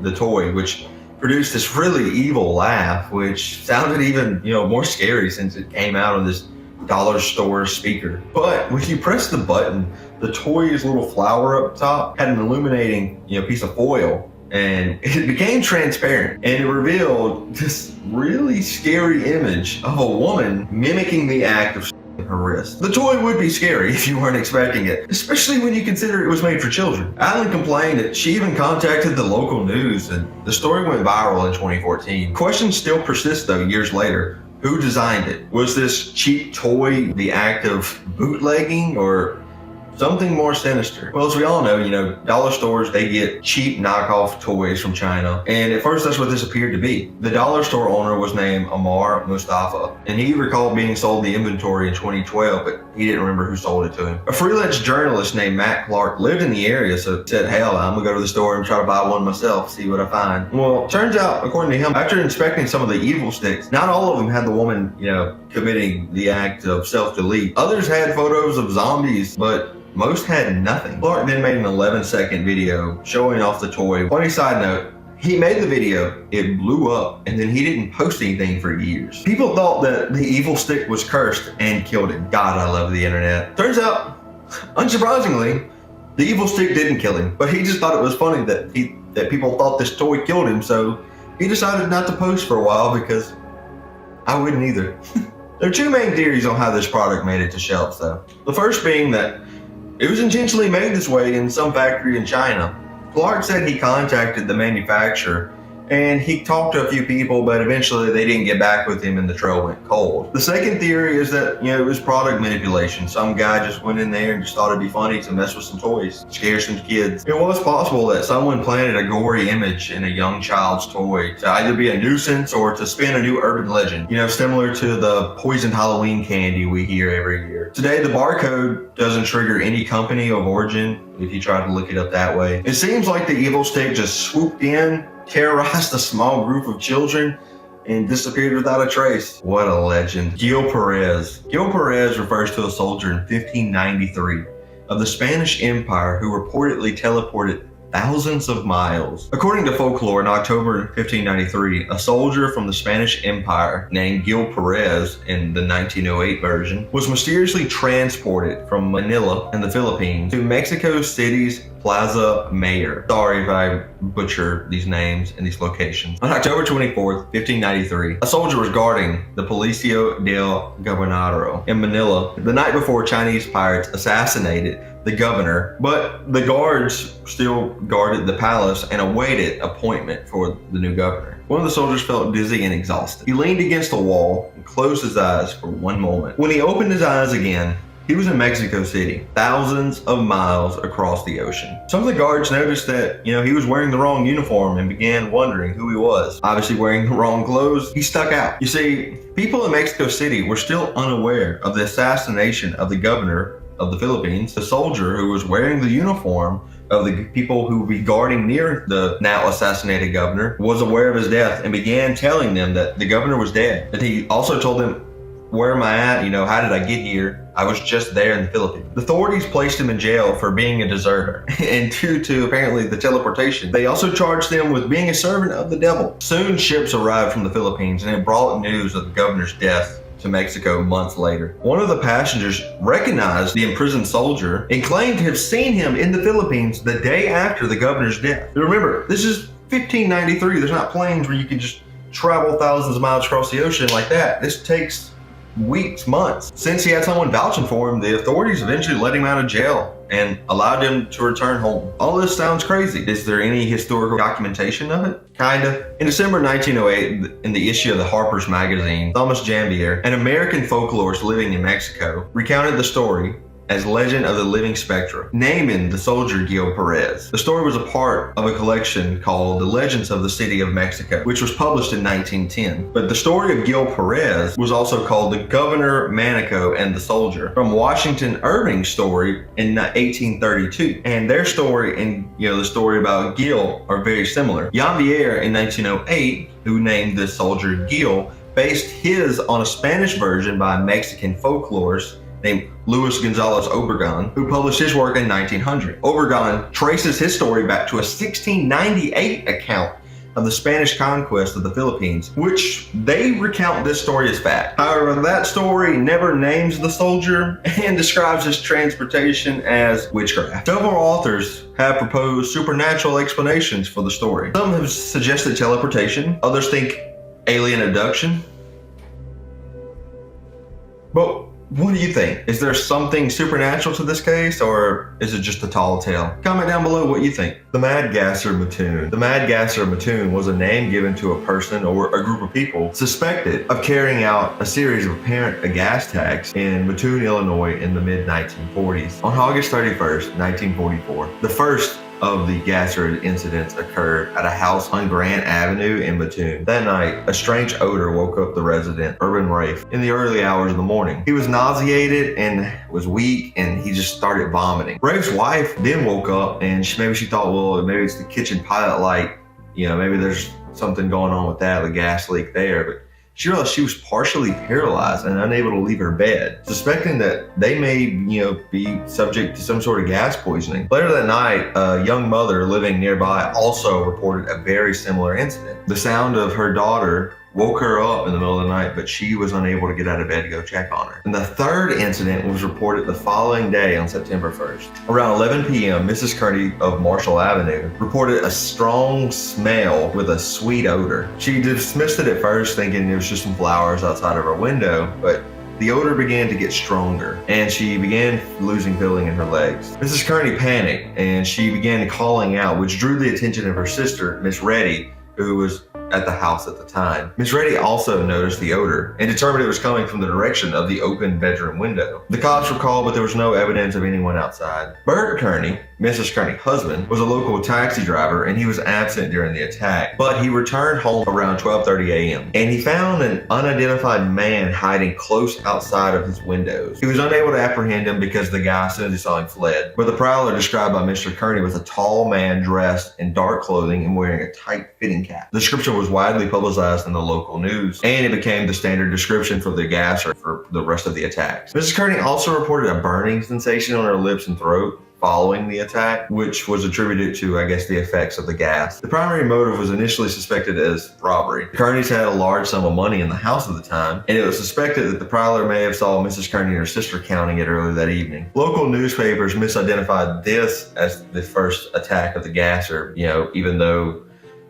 the toy, which produced this really evil laugh, which sounded even, more scary since it came out of this dollar store speaker. But when you press the button, the toy's little flower up top had an illuminating, piece of foil, and it became transparent, and it revealed this really scary image of a woman mimicking the act of her wrist. The toy would be scary if you weren't expecting it, especially when you consider it was made for children. Alan complained that she even contacted the local news, and the story went viral in 2014. Questions still persist though years later. Who designed it? Was this cheap toy the act of bootlegging or something more sinister? Well, as we all know, dollar stores, they get cheap knockoff toys from China. And at first, that's what this appeared to be. The dollar store owner was named Amar Mustafa, and he recalled being sold the inventory in 2012, but he didn't remember who sold it to him. A freelance journalist named Matt Clark lived in the area, so said, hell, I'm gonna go to the store and try to buy one myself, see what I find. Well, turns out, according to him, after inspecting some of the evil sticks, not all of them had the woman, committing the act of self-delete. Others had photos of zombies, but most had nothing. Clark then made an 11-second video showing off the toy. Funny side note, he made the video, it blew up, and then he didn't post anything for years. People thought that the evil stick was cursed and killed him. God, I love the internet. Turns out, unsurprisingly, the evil stick didn't kill him, but he just thought it was funny that people thought this toy killed him, so he decided not to post for a while because I wouldn't either. There are two main theories on how this product made it to shelves though. The first being that it was intentionally made this way in some factory in China, Clark said he contacted the manufacturer and he talked to a few people, but eventually they didn't get back with him and the trail went cold. The second theory is that, it was product manipulation. Some guy just went in there and just thought it'd be funny to mess with some toys, scare some kids. It was possible that someone planted a gory image in a young child's toy to either be a nuisance or to spin a new urban legend, similar to the poisoned Halloween candy we hear every year. Today, the barcode doesn't trigger any company of origin if you try to look it up that way. It seems like the evil stick just swooped in, terrorized a small group of children, and disappeared without a trace. What a legend. Gil Perez. Gil Perez refers to a soldier in 1593 of the Spanish Empire who reportedly teleported thousands of miles. According to folklore, in October 1593, a soldier from the Spanish Empire named Gil Perez, in the 1908 version, was mysteriously transported from Manila in the Philippines to Mexico City's Plaza Mayor. Sorry if I butcher these names and these locations. On October 24th, 1593, a soldier was guarding the Palacio del Gobernador in Manila the night before Chinese pirates assassinated the governor, but the guards still guarded the palace and awaited appointment for the new governor. One of the soldiers felt dizzy and exhausted. He leaned against the wall and closed his eyes for one moment. When he opened his eyes again, he was in Mexico City, thousands of miles across the ocean. Some of the guards noticed that, he was wearing the wrong uniform and began wondering who he was. Obviously wearing the wrong clothes, he stuck out. You see, people in Mexico City were still unaware of the assassination of the governor of the Philippines. The soldier who was wearing the uniform of the people who would be guarding near the now assassinated governor was aware of his death and began telling them that the governor was dead. And he also told them, where am I at? How did I get here? I was just there in the Philippines. The authorities placed him in jail for being a deserter. And due to apparently the teleportation, they also charged him with being a servant of the devil. Soon ships arrived from the Philippines and it brought news of the governor's death to Mexico months later. One of the passengers recognized the imprisoned soldier and claimed to have seen him in the Philippines the day after the governor's death. Remember, this is 1593. There's not planes where you can just travel thousands of miles across the ocean like that. This takes weeks, months. Since he had someone vouching for him, the authorities eventually let him out of jail and allowed him to return home. All this sounds crazy. Is there any historical documentation of it? Kinda. In December 1908, in the issue of the Harper's Magazine, Thomas Jambier, an American folklorist living in Mexico, recounted the story as Legend of the Living Spectra, naming the soldier Gil Perez. The story was a part of a collection called The Legends of the City of Mexico, which was published in 1910. But the story of Gil Perez was also called The Governor Manico and the Soldier, from Washington Irving's story in 1832. And their story and the story about Gil are very similar. Jambier in 1908, who named this soldier Gil, based his on a Spanish version by a Mexican folklorist named Luis Gonzalez Obregon, who published his work in 1900. Obregon traces his story back to a 1698 account of the Spanish conquest of the Philippines, which they recount this story as fact. However, that story never names the soldier and describes his transportation as witchcraft. Several authors have proposed supernatural explanations for the story. Some have suggested teleportation, others think alien abduction. But what do you think? Is there something supernatural to this case, or is it just a tall tale? Comment down below what you think. The Mad Gasser Mattoon. The Mad Gasser Mattoon was a name given to a person or a group of people suspected of carrying out a series of apparent gas attacks in Mattoon, Illinois in the mid-1940s. On August 31st, 1944, the first of the Gasser incidents occurred at a house on Grant Avenue in Mattoon. That night, a strange odor woke up the resident, Urban Rafe, in the early hours of the morning. He was nauseated and was weak, and he just started vomiting. Rafe's wife then woke up, and maybe she thought, well, maybe it's the kitchen pilot light. Maybe there's something going on with that, the gas leak there. But she realized she was partially paralyzed and unable to leave her bed, suspecting that they may, be subject to some sort of gas poisoning. Later that night, a young mother living nearby also reported a very similar incident. The sound of her daughter woke her up in the middle of the night, but she was unable to get out of bed to go check on her. And the third incident was reported the following day on September 1st. Around 11 p.m., Mrs. Kearney of Marshall Avenue reported a strong smell with a sweet odor. She dismissed it at first, thinking it was just some flowers outside of her window, but the odor began to get stronger, and she began losing feeling in her legs. Mrs. Kearney panicked, and she began calling out, which drew the attention of her sister, Miss Reddy, who was at the house at the time. Miss Reddy also noticed the odor and determined it was coming from the direction of the open bedroom window. The cops were called, but there was no evidence of anyone outside. Bert Kearney, Mrs. Kearney's husband, was a local taxi driver, and he was absent during the attack, but he returned home around 12:30 a.m. and he found an unidentified man hiding close outside of his windows. He was unable to apprehend him because the guy, as soon as he saw him, fled. But the prowler, described by Mr. Kearney, was a tall man dressed in dark clothing and wearing a tight-fitting cap. The description was widely publicized in the local news, and it became the standard description for the gasser for the rest of the attacks. Mrs. Kearney also reported a burning sensation on her lips and throat following the attack, which was attributed to, I guess, the effects of the gas. The primary motive was initially suspected as robbery. The Kearneys had a large sum of money in the house at the time, and it was suspected that the prowler may have saw Mrs. Kearney and her sister counting it earlier that evening. Local newspapers misidentified this as the first attack of the gasser, even though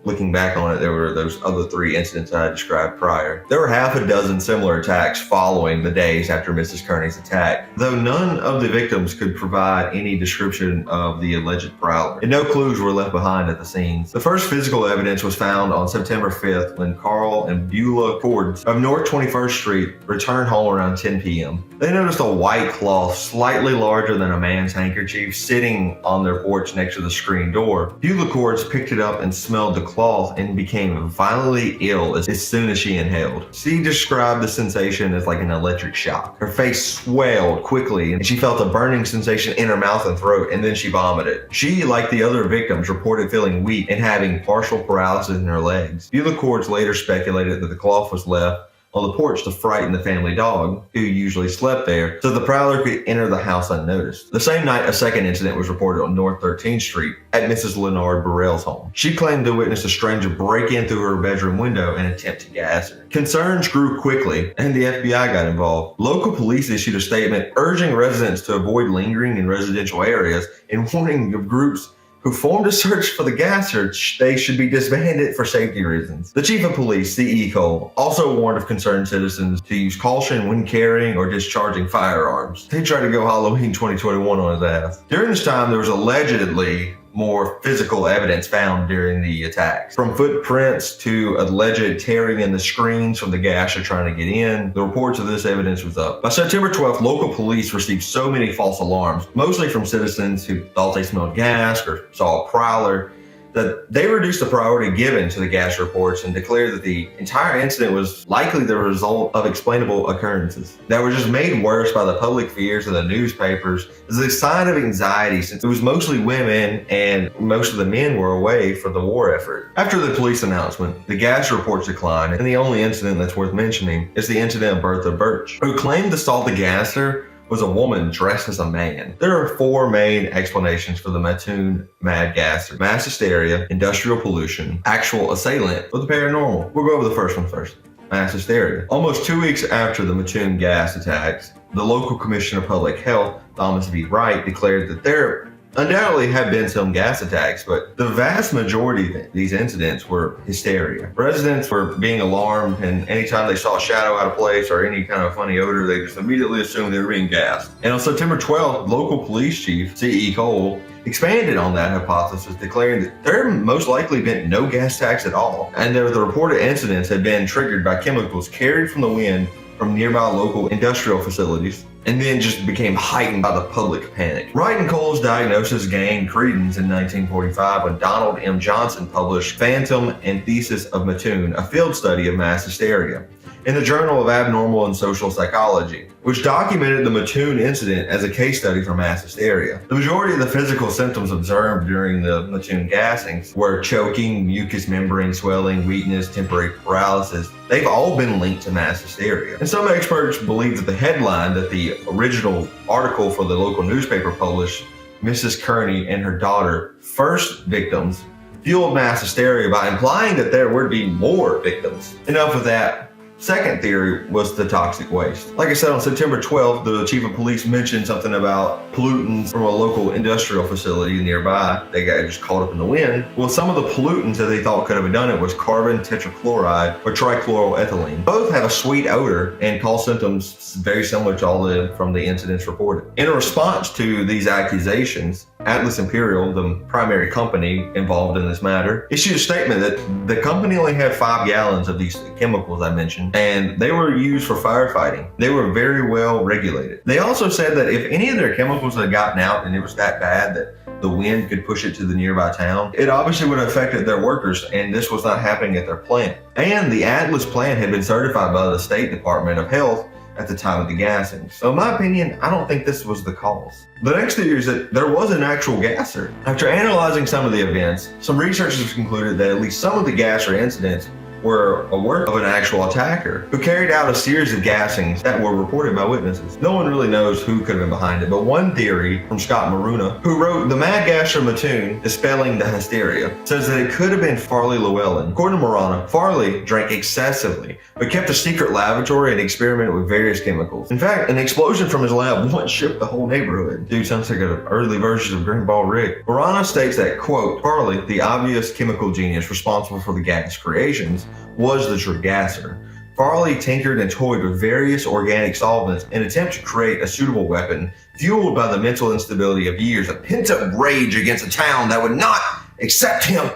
looking back on it, there were those other 3 incidents I described prior. There were half a dozen similar attacks following the days after Mrs. Kearney's attack, though none of the victims could provide any description of the alleged prowler, and no clues were left behind at the scenes. The first physical evidence was found on September 5th when Carl and Beulah Cords of North 21st Street returned home around 10 p.m. They noticed a white cloth slightly larger than a man's handkerchief sitting on their porch next to the screen door. Beulah Cords picked it up and smelled the cloth and became violently ill as soon as she inhaled. She described the sensation as like an electric shock. Her face swelled quickly and she felt a burning sensation in her mouth and throat, and then she vomited. She, like the other victims, reported feeling weak and having partial paralysis in her legs. Beulah Cords later speculated that the cloth was left on the porch to frighten the family dog, who usually slept there, so the prowler could enter the house unnoticed. The same night, a second incident was reported on North 13th Street at Mrs. Leonard Burrell's home. She claimed to witness a stranger break in through her bedroom window and attempt to gas her. Concerns grew quickly, and the FBI got involved. Local police issued a statement urging residents to avoid lingering in residential areas and warning of groups who formed a search for the gasser. They should be disbanded for safety reasons. The chief of police, C.E. Cole, also warned of concerned citizens to use caution when carrying or discharging firearms. They tried to go Halloween 2021 on his ass. During this time, there was allegedly more physical evidence found during the attacks. From footprints to alleged tearing in the screens from the gasser trying to get in, the reports of this evidence was up. By September 12th, local police received so many false alarms, mostly from citizens who thought they smelled gas or saw a prowler, that they reduced the priority given to the gas reports and declared that the entire incident was likely the result of explainable occurrences that were just made worse by the public fears of the newspapers as a sign of anxiety, since it was mostly women and most of the men were away for the war effort. After the police announcement, the gas reports declined, and the only incident that's worth mentioning is the incident of Bertha Birch, who claimed to saw the gasser was a woman dressed as a man. There are 4 main explanations for the Mattoon mad gasser: mass hysteria, industrial pollution, actual assailant, or the paranormal. We'll go over the first one first. Mass hysteria. Almost 2 weeks after the Mattoon gas attacks, the local commissioner of public health, Thomas V. Wright, declared that there undoubtedly have been some gas attacks, but the vast majority of these incidents were hysteria. Residents were being alarmed, and anytime they saw a shadow out of place or any kind of funny odor, they just immediately assumed they were being gassed. And on September 12th, local police chief C.E. Cole expanded on that hypothesis, declaring that there had most likely been no gas attacks at all, and that the reported incidents had been triggered by chemicals carried from the wind from nearby local industrial facilities, and then just became heightened by the public panic. Wright and Cole's diagnosis gained credence in 1945 when Donald M. Johnson published Phantom and Thesis of Mattoon, a field study of mass hysteria, in the Journal of Abnormal and Social Psychology, which documented the Mattoon incident as a case study for mass hysteria. The majority of the physical symptoms observed during the Mattoon gassings were choking, mucous membrane swelling, weakness, temporary paralysis. They've all been linked to mass hysteria. And some experts believe that the headline that the original article for the local newspaper published, Mrs. Kearney and her daughter, first victims, fueled mass hysteria by implying that there would be more victims. Enough of that. Second theory was the toxic waste. Like I said, on September 12th, the chief of police mentioned something about pollutants from a local industrial facility nearby. They got just caught up in the wind. Well, some of the pollutants that they thought could have done it was carbon tetrachloride or trichloroethylene. Both have a sweet odor and cause symptoms very similar to all from the incidents reported. In response to these accusations, Atlas Imperial, the primary company involved in this matter, issued a statement that the company only had 5 gallons of these chemicals I mentioned, and they were used for firefighting. They were very well regulated. They also said that if any of their chemicals had gotten out and it was that bad that the wind could push it to the nearby town, it obviously would have affected their workers, and this was not happening at their plant. And the Atlas plant had been certified by the State Department of Health at the time of the gassing. So in my opinion, I don't think this was the cause. The next theory is that there was an actual gasser. After analyzing some of the events, some researchers concluded that at least some of the gasser incidents were a work of an actual attacker who carried out a series of gassings that were reported by witnesses. No one really knows who could have been behind it, but one theory from Scott Maruna, who wrote The Mad Gasser Mattoon, Dispelling the Hysteria, says that it could have been Farley Llewellyn. According to Maruna, Farley drank excessively, but kept a secret laboratory and experimented with various chemicals. In fact, an explosion from his lab once shook the whole neighborhood. Dude sounds like an early version of Greenball Rick. Maruna states that, quote, Farley, the obvious chemical genius responsible for the gas creations, was the true gasser. Farley tinkered and toyed with various organic solvents in an attempt to create a suitable weapon, fueled by the mental instability of years of pent-up rage against a town that would not accept him.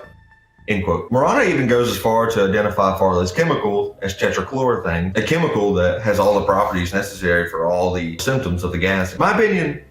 End quote. Marana even goes as far to identify Farley's chemical as tetrachloroethane, a chemical that has all the properties necessary for all the symptoms of the gas. In my opinion,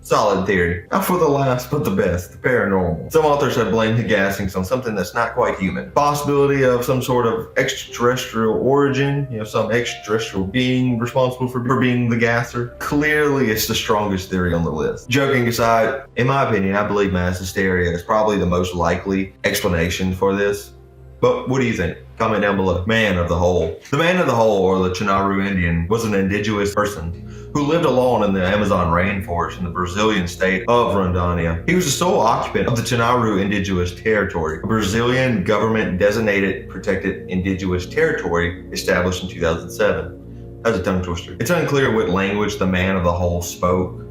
solid theory. Not for the last, but the best, the paranormal. Some authors have blamed the gassings on something that's not quite human. Possibility of some sort of extraterrestrial origin, some extraterrestrial being responsible for being the gasser. Clearly, it's the strongest theory on the list. Joking aside, in my opinion, I believe mass hysteria is probably the most likely explanation for this. But what do you think? Comment down below. Man of the Hole. The Man of the Hole, or the Chinaru Indian, was an indigenous person who lived alone in the Amazon rainforest in the Brazilian state of Rondônia. He was the sole occupant of the Chinaru Indigenous Territory, a Brazilian government-designated protected indigenous territory established in 2007. That's a tongue twister. It's unclear what language the Man of the Hole spoke,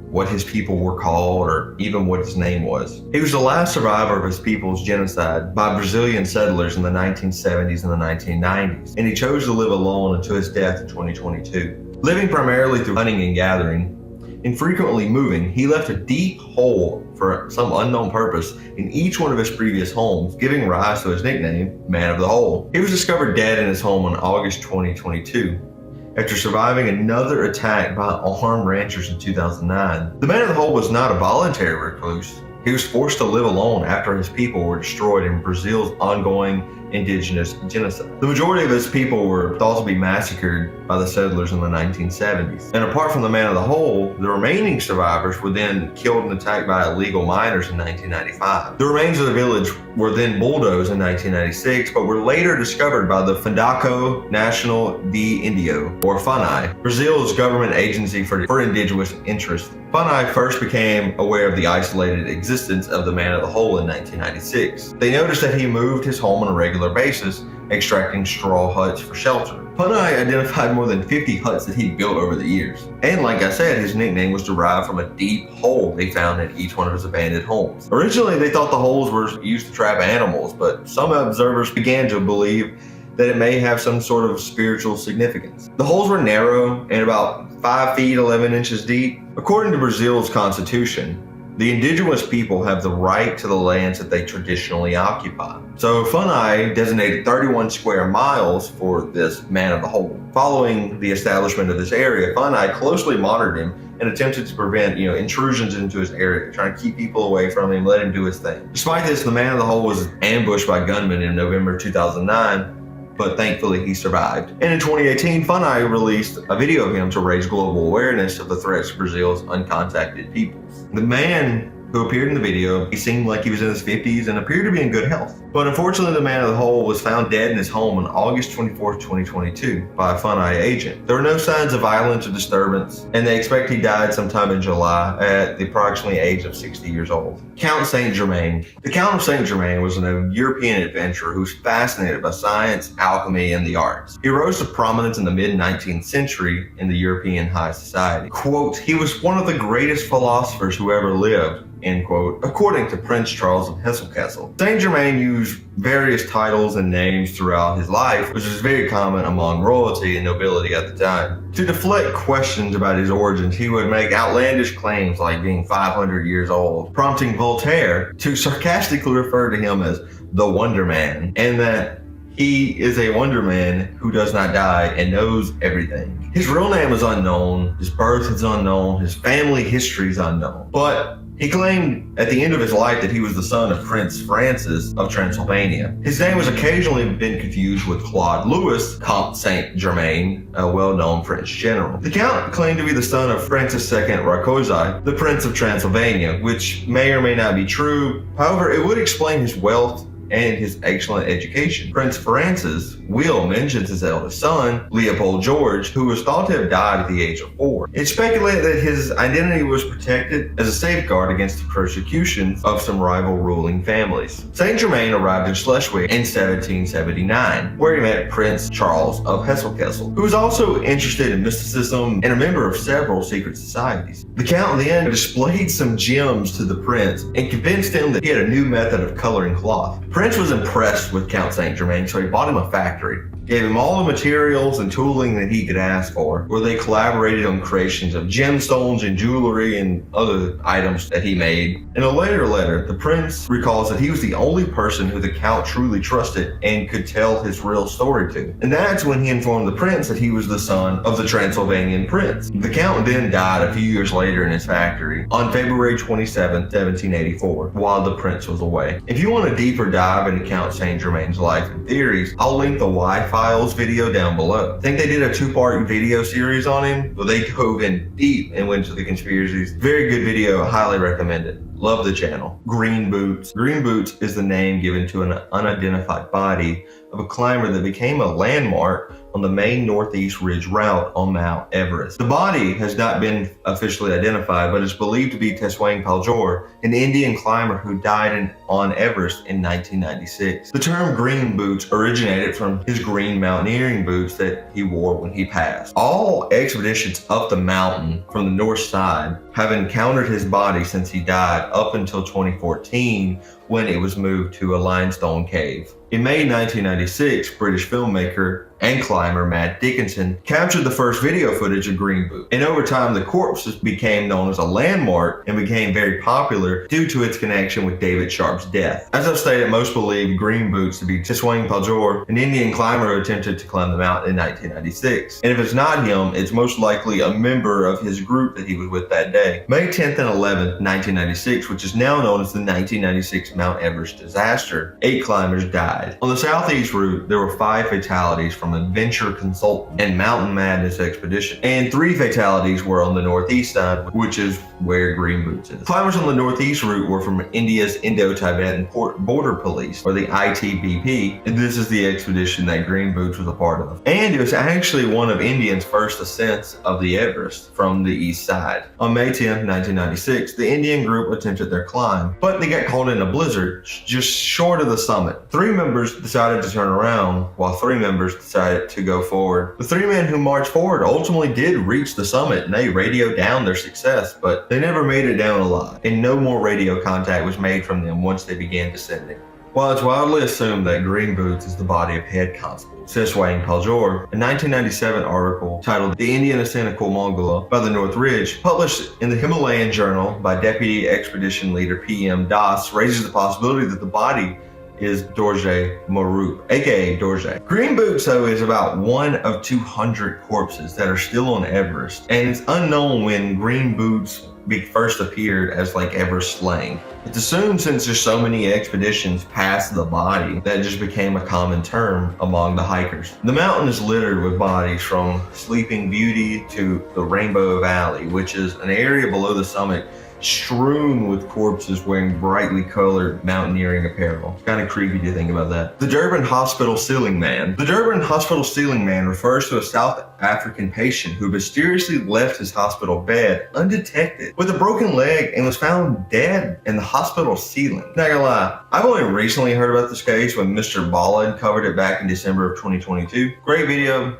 what his people were called, or even what his name was. He was the last survivor of his people's genocide by Brazilian settlers in the 1970s and the 1990s, and he chose to live alone until his death in 2022. Living primarily through hunting and gathering, and frequently moving, he left a deep hole for some unknown purpose in each one of his previous homes, giving rise to his nickname, Man of the Hole. He was discovered dead in his home in August 2022. After surviving another attack by armed ranchers in 2009. The Man of the Hole was not a voluntary recluse. He was forced to live alone after his people were destroyed in Brazil's ongoing indigenous genocide. The majority of his people were thought to be massacred by the settlers in the 1970s. And apart from the Man of the Hole, the remaining survivors were then killed and attacked by illegal miners in 1995. The remains of the village were then bulldozed in 1996, but were later discovered by the Fundação Nacional de Índio, or FUNAI, Brazil's government agency for indigenous interests. FUNAI first became aware of the isolated existence of the Man of the Hole in 1996. They noticed that he moved his home on a regular basis, extracting straw huts for shelter. FUNAI identified more than 50 huts that he'd built over the years. And like I said, his nickname was derived from a deep hole they found in each one of his abandoned homes. Originally, they thought the holes were used to trap animals, but some observers began to believe that it may have some sort of spiritual significance. The holes were narrow and about 5 feet 11 inches deep. According to Brazil's constitution, the indigenous people have the right to the lands that they traditionally occupy. So FUNAI designated 31 square miles for this Man of the Hole. Following the establishment of this area, FUNAI closely monitored him and attempted to prevent, intrusions into his area, trying to keep people away from him, let him do his thing. Despite this, the Man of the Hole was ambushed by gunmen in November 2009, but thankfully he survived. And in 2018, FUNAI released a video of him to raise global awareness of the threats to Brazil's uncontacted peoples. The man who appeared in the video. He seemed like he was in his 50s and appeared to be in good health. But unfortunately, the man of the hole was found dead in his home on August 24th, 2022 by a Funai agent. There were no signs of violence or disturbance, and they expect he died sometime in July at the approximately age of 60 years old. Count Saint Germain. The Count of Saint Germain was a European adventurer who was fascinated by science, alchemy, and the arts. He rose to prominence in the mid-19th century in the European high society. Quote, he was one of the greatest philosophers who ever lived, end quote, according to Prince Charles of Hesse-Kassel. Saint Germain used various titles and names throughout his life, which was very common among royalty and nobility at the time. To deflect questions about his origins, he would make outlandish claims like being 500 years old, prompting Voltaire to sarcastically refer to him as the Wonder Man, and that he is a wonder man who does not die and knows everything. His real name is unknown, his birth is unknown, his family history is unknown. But he claimed at the end of his life that he was the son of Prince Francis of Transylvania. His name was occasionally been confused with Claude Louis, Comte Saint Germain, a well-known French general. The Count claimed to be the son of Francis II Rákóczi, the Prince of Transylvania, which may or may not be true. However, it would explain his wealth and his excellent education. Prince Francis' will mentions his eldest son, Leopold George, who was thought to have died at the age of 4. It's speculated that his identity was protected as a safeguard against the persecution of some rival ruling families. Saint Germain arrived in Schleswig in 1779, where he met Prince Charles of Hesse-Kassel, who was also interested in mysticism and a member of several secret societies. The Count then displayed some gems to the prince and convinced him that he had a new method of coloring cloth. Prince was impressed with Count Saint Germain, so he bought him a factory, gave him all the materials and tooling that he could ask for, where they collaborated on creations of gemstones and jewelry and other items that he made. In a later letter, the prince recalls that he was the only person who the Count truly trusted and could tell his real story to. And that's when he informed the prince that he was the son of the Transylvanian prince. The Count then died a few years later in his factory on February 27, 1784, while the prince was away. If you want a deeper dive into Count Saint Germain's life and theories, I'll link the Y-Files video down below. I think they did a 2-part video series on him, where they dove in deep and went to the conspiracies. Very good video, highly recommend it. Love the channel. Green Boots. Green Boots is the name given to an unidentified body of a climber that became a landmark on the main northeast ridge route on Mount Everest. The body has not been officially identified, but is believed to be Teswang Paljor, an Indian climber who died on Everest in 1996. The term green boots originated from his green mountaineering boots that he wore when he passed. All expeditions up the mountain from the north side have encountered his body since he died up until 2014, when it was moved to a limestone cave. In May 1996, British filmmaker and climber Matt Dickinson captured the first video footage of Green Boot. And over time, the corpse became known as a landmark and became very popular due to its connection with David Sharp's death. As I've stated, most believe Green Boots to be Teswang Paljor, an Indian climber who attempted to climb the mountain in 1996. And if it's not him, it's most likely a member of his group that he was with that day. May 10th and 11th, 1996, which is now known as the 1996 Mount Everest disaster, 8 climbers died. On the southeast route, there were 5 fatalities from Adventure Consultant and Mountain Madness Expedition, and 3 fatalities were on the northeast side, which is where Green Boots is. Climbers on the northeast route were from India's Indo-Tibetan Border Police, or the ITBP, and this is the expedition that Green Boots was a part of. And it was actually one of Indians' first ascents of the Everest from the east side. On May 10, 1996, the Indian group attempted their climb, but they got caught in a blizzard just short of the summit. 3 members decided to turn around, while 3 members decided to go forward. The 3 men who marched forward ultimately did reach the summit, and they radioed down their success, but they never made it down alive, and no more radio contact was made from them once they began descending. While it's widely assumed that Green Boots is the body of head constable Teswang Paljor, a 1997 article titled The Indian Ascent of Kuomangala by the North Ridge, published in the Himalayan Journal by Deputy Expedition Leader P.M. Das, raises the possibility that the body is Dorje Marup, aka Dorje. Green Boots, though, is about 1 of 200 corpses that are still on Everest, and it's unknown when Green Boots first appeared as like Everest slang. It's assumed since there's so many expeditions past the body that it just became a common term among the hikers. The mountain is littered with bodies from Sleeping Beauty to the Rainbow Valley, which is an area below the summit strewn with corpses wearing brightly colored mountaineering apparel. Kind of creepy to think about that. The Durban Hospital Ceiling Man. The Durban Hospital Ceiling Man refers to a South African patient who mysteriously left his hospital bed undetected with a broken leg and was found dead in the hospital ceiling. Not gonna lie, I've only recently heard about this case when Mr. Ballard covered it back in December of 2022. Great video.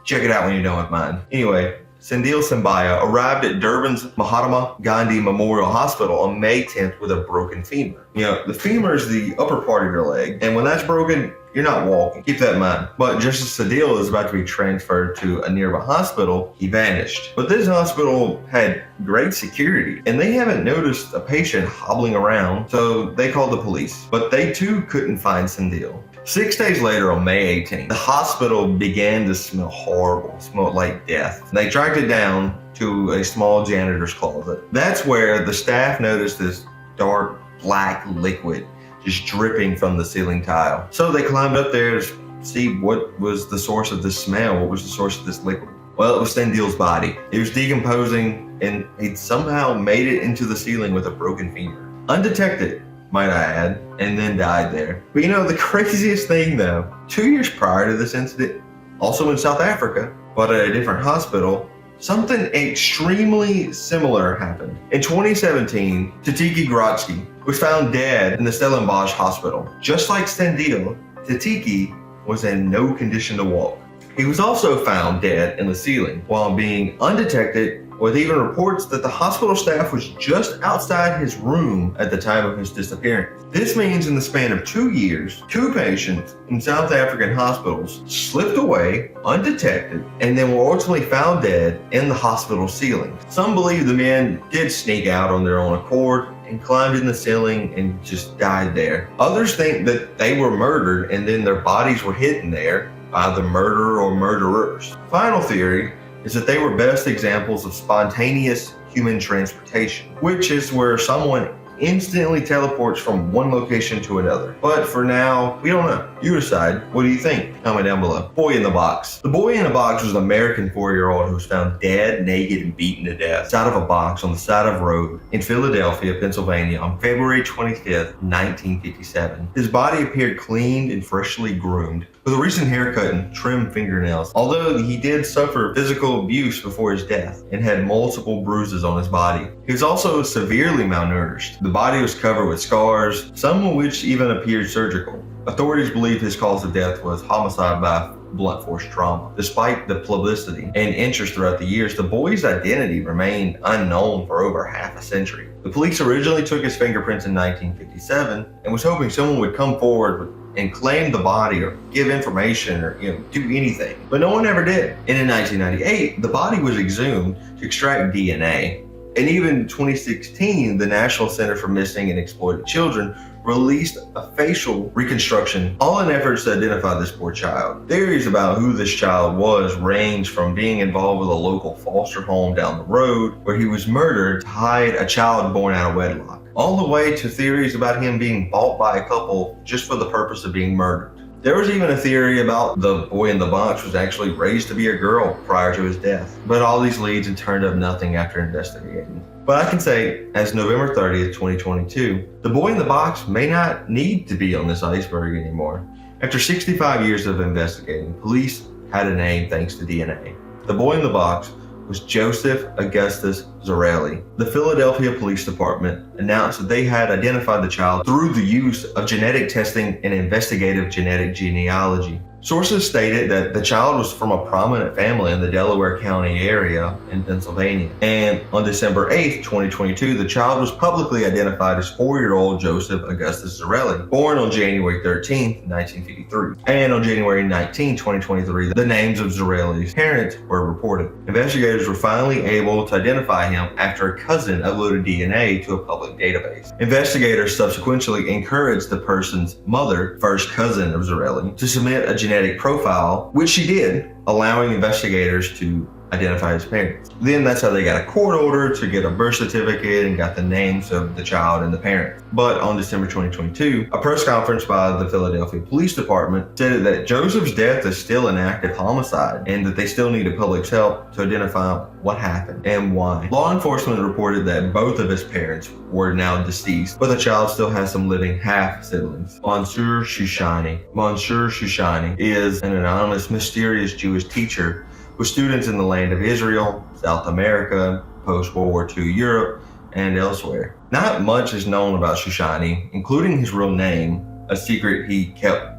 Check it out when you're done with mine. Anyway, Sandil Simbaya arrived at Durban's Mahatma Gandhi Memorial Hospital on May 10th with a broken femur. You know, the femur is the upper part of your leg, and when that's broken, you're not walking. Keep that in mind. But just as Sandil is about to be transferred to a nearby hospital, he vanished. But this hospital had great security, and they haven't noticed a patient hobbling around, so they called the police. But they too couldn't find Sandil. 6 days later, on May 18th, the hospital began to smell horrible. It smelled like death. They tracked it down to a small janitor's closet. That's where the staff noticed this dark black liquid just dripping from the ceiling tile. So they climbed up there to see what was the source of this smell, what was the source of this liquid. Well, it was Sandil's body. He was decomposing, and he'd somehow made it into the ceiling with a broken femur. Undetected, might I add, and then died there. But you know, the craziest thing though, 2 years prior to this incident, also in South Africa, but at a different hospital, something extremely similar happened. In 2017, Tatiki Grotsky was found dead in the Stellenbosch hospital. Just like Sandil, Tatiki was in no condition to walk. He was also found dead in the ceiling while being undetected, with even reports that the hospital staff was just outside his room at the time of his disappearance. This means in the span of 2 years, 2 patients in South African hospitals slipped away undetected and then were ultimately found dead in the hospital ceiling. Some believe the men did sneak out on their own accord and climbed in the ceiling and just died there. Others think that they were murdered and then their bodies were hidden there by the murderer or murderers. Final theory is that they were best examples of spontaneous human transportation, which is where someone instantly teleports from one location to another. But for now, we don't know. You decide. What do you think? Comment down below. Boy in the Box. The Boy in the Box was an American 4-year-old who was found dead, naked, and beaten to death out of a box on the side of a road in Philadelphia, Pennsylvania on February 25th, 1957. His body appeared cleaned and freshly groomed, with a recent haircut and trimmed fingernails, although he did suffer physical abuse before his death and had multiple bruises on his body. He was also severely malnourished. The body was covered with scars, some of which even appeared surgical. Authorities believe his cause of death was homicide by blunt force trauma. Despite the publicity and interest throughout the years, the boy's identity remained unknown for over half a century. The police originally took his fingerprints in 1957 and was hoping someone would come forward and claim the body or give information or do anything, but no one ever did. And in 1998, the body was exhumed to extract DNA. And even in 2016, the National Center for Missing and Exploited Children released a facial reconstruction, all in efforts to identify this poor child. Theories about who this child was range from being involved with a local foster home down the road where he was murdered to hide a child born out of wedlock, all the way to theories about him being bought by a couple just for the purpose of being murdered. There was even a theory about the boy in the box was actually raised to be a girl prior to his death, but all these leads had turned up nothing after investigating. But I can say, as November 30th, 2022, the boy in the box may not need to be on this iceberg anymore. After 65 years of investigating, police had a name thanks to DNA. The boy in the box was Joseph Augustus Zarelli. The Philadelphia Police Department announced that they had identified the child through the use of genetic testing and investigative genetic genealogy. Sources stated that the child was from a prominent family in the Delaware County area in Pennsylvania. And on December 8th, 2022, the child was publicly identified as 4-year-old Joseph Augustus Zarelli, born on January 13th, 1953. And on January 19, 2023, the names of Zarelli's parents were reported. Investigators were finally able to identify him after a cousin uploaded DNA to a public database. Investigators subsequently encouraged the person's mother, first cousin of Zarelli, to submit a genetic profile, which she did, allowing investigators to identify his parents. Then that's how they got a court order to get a birth certificate and got the names of the child and the parents. But on December 2022, a press conference by the Philadelphia Police Department said that Joseph's death is still an active homicide and that they still needed public's help to identify what happened and why. Law enforcement reported that both of his parents were now deceased, but the child still has some living half-siblings. Monsieur Shoshani. Monsieur Shoshani is an anonymous, mysterious Jewish teacher with students in the land of Israel, South America, post-World War II Europe, and elsewhere. Not much is known about Shoshani, including his real name, a secret he kept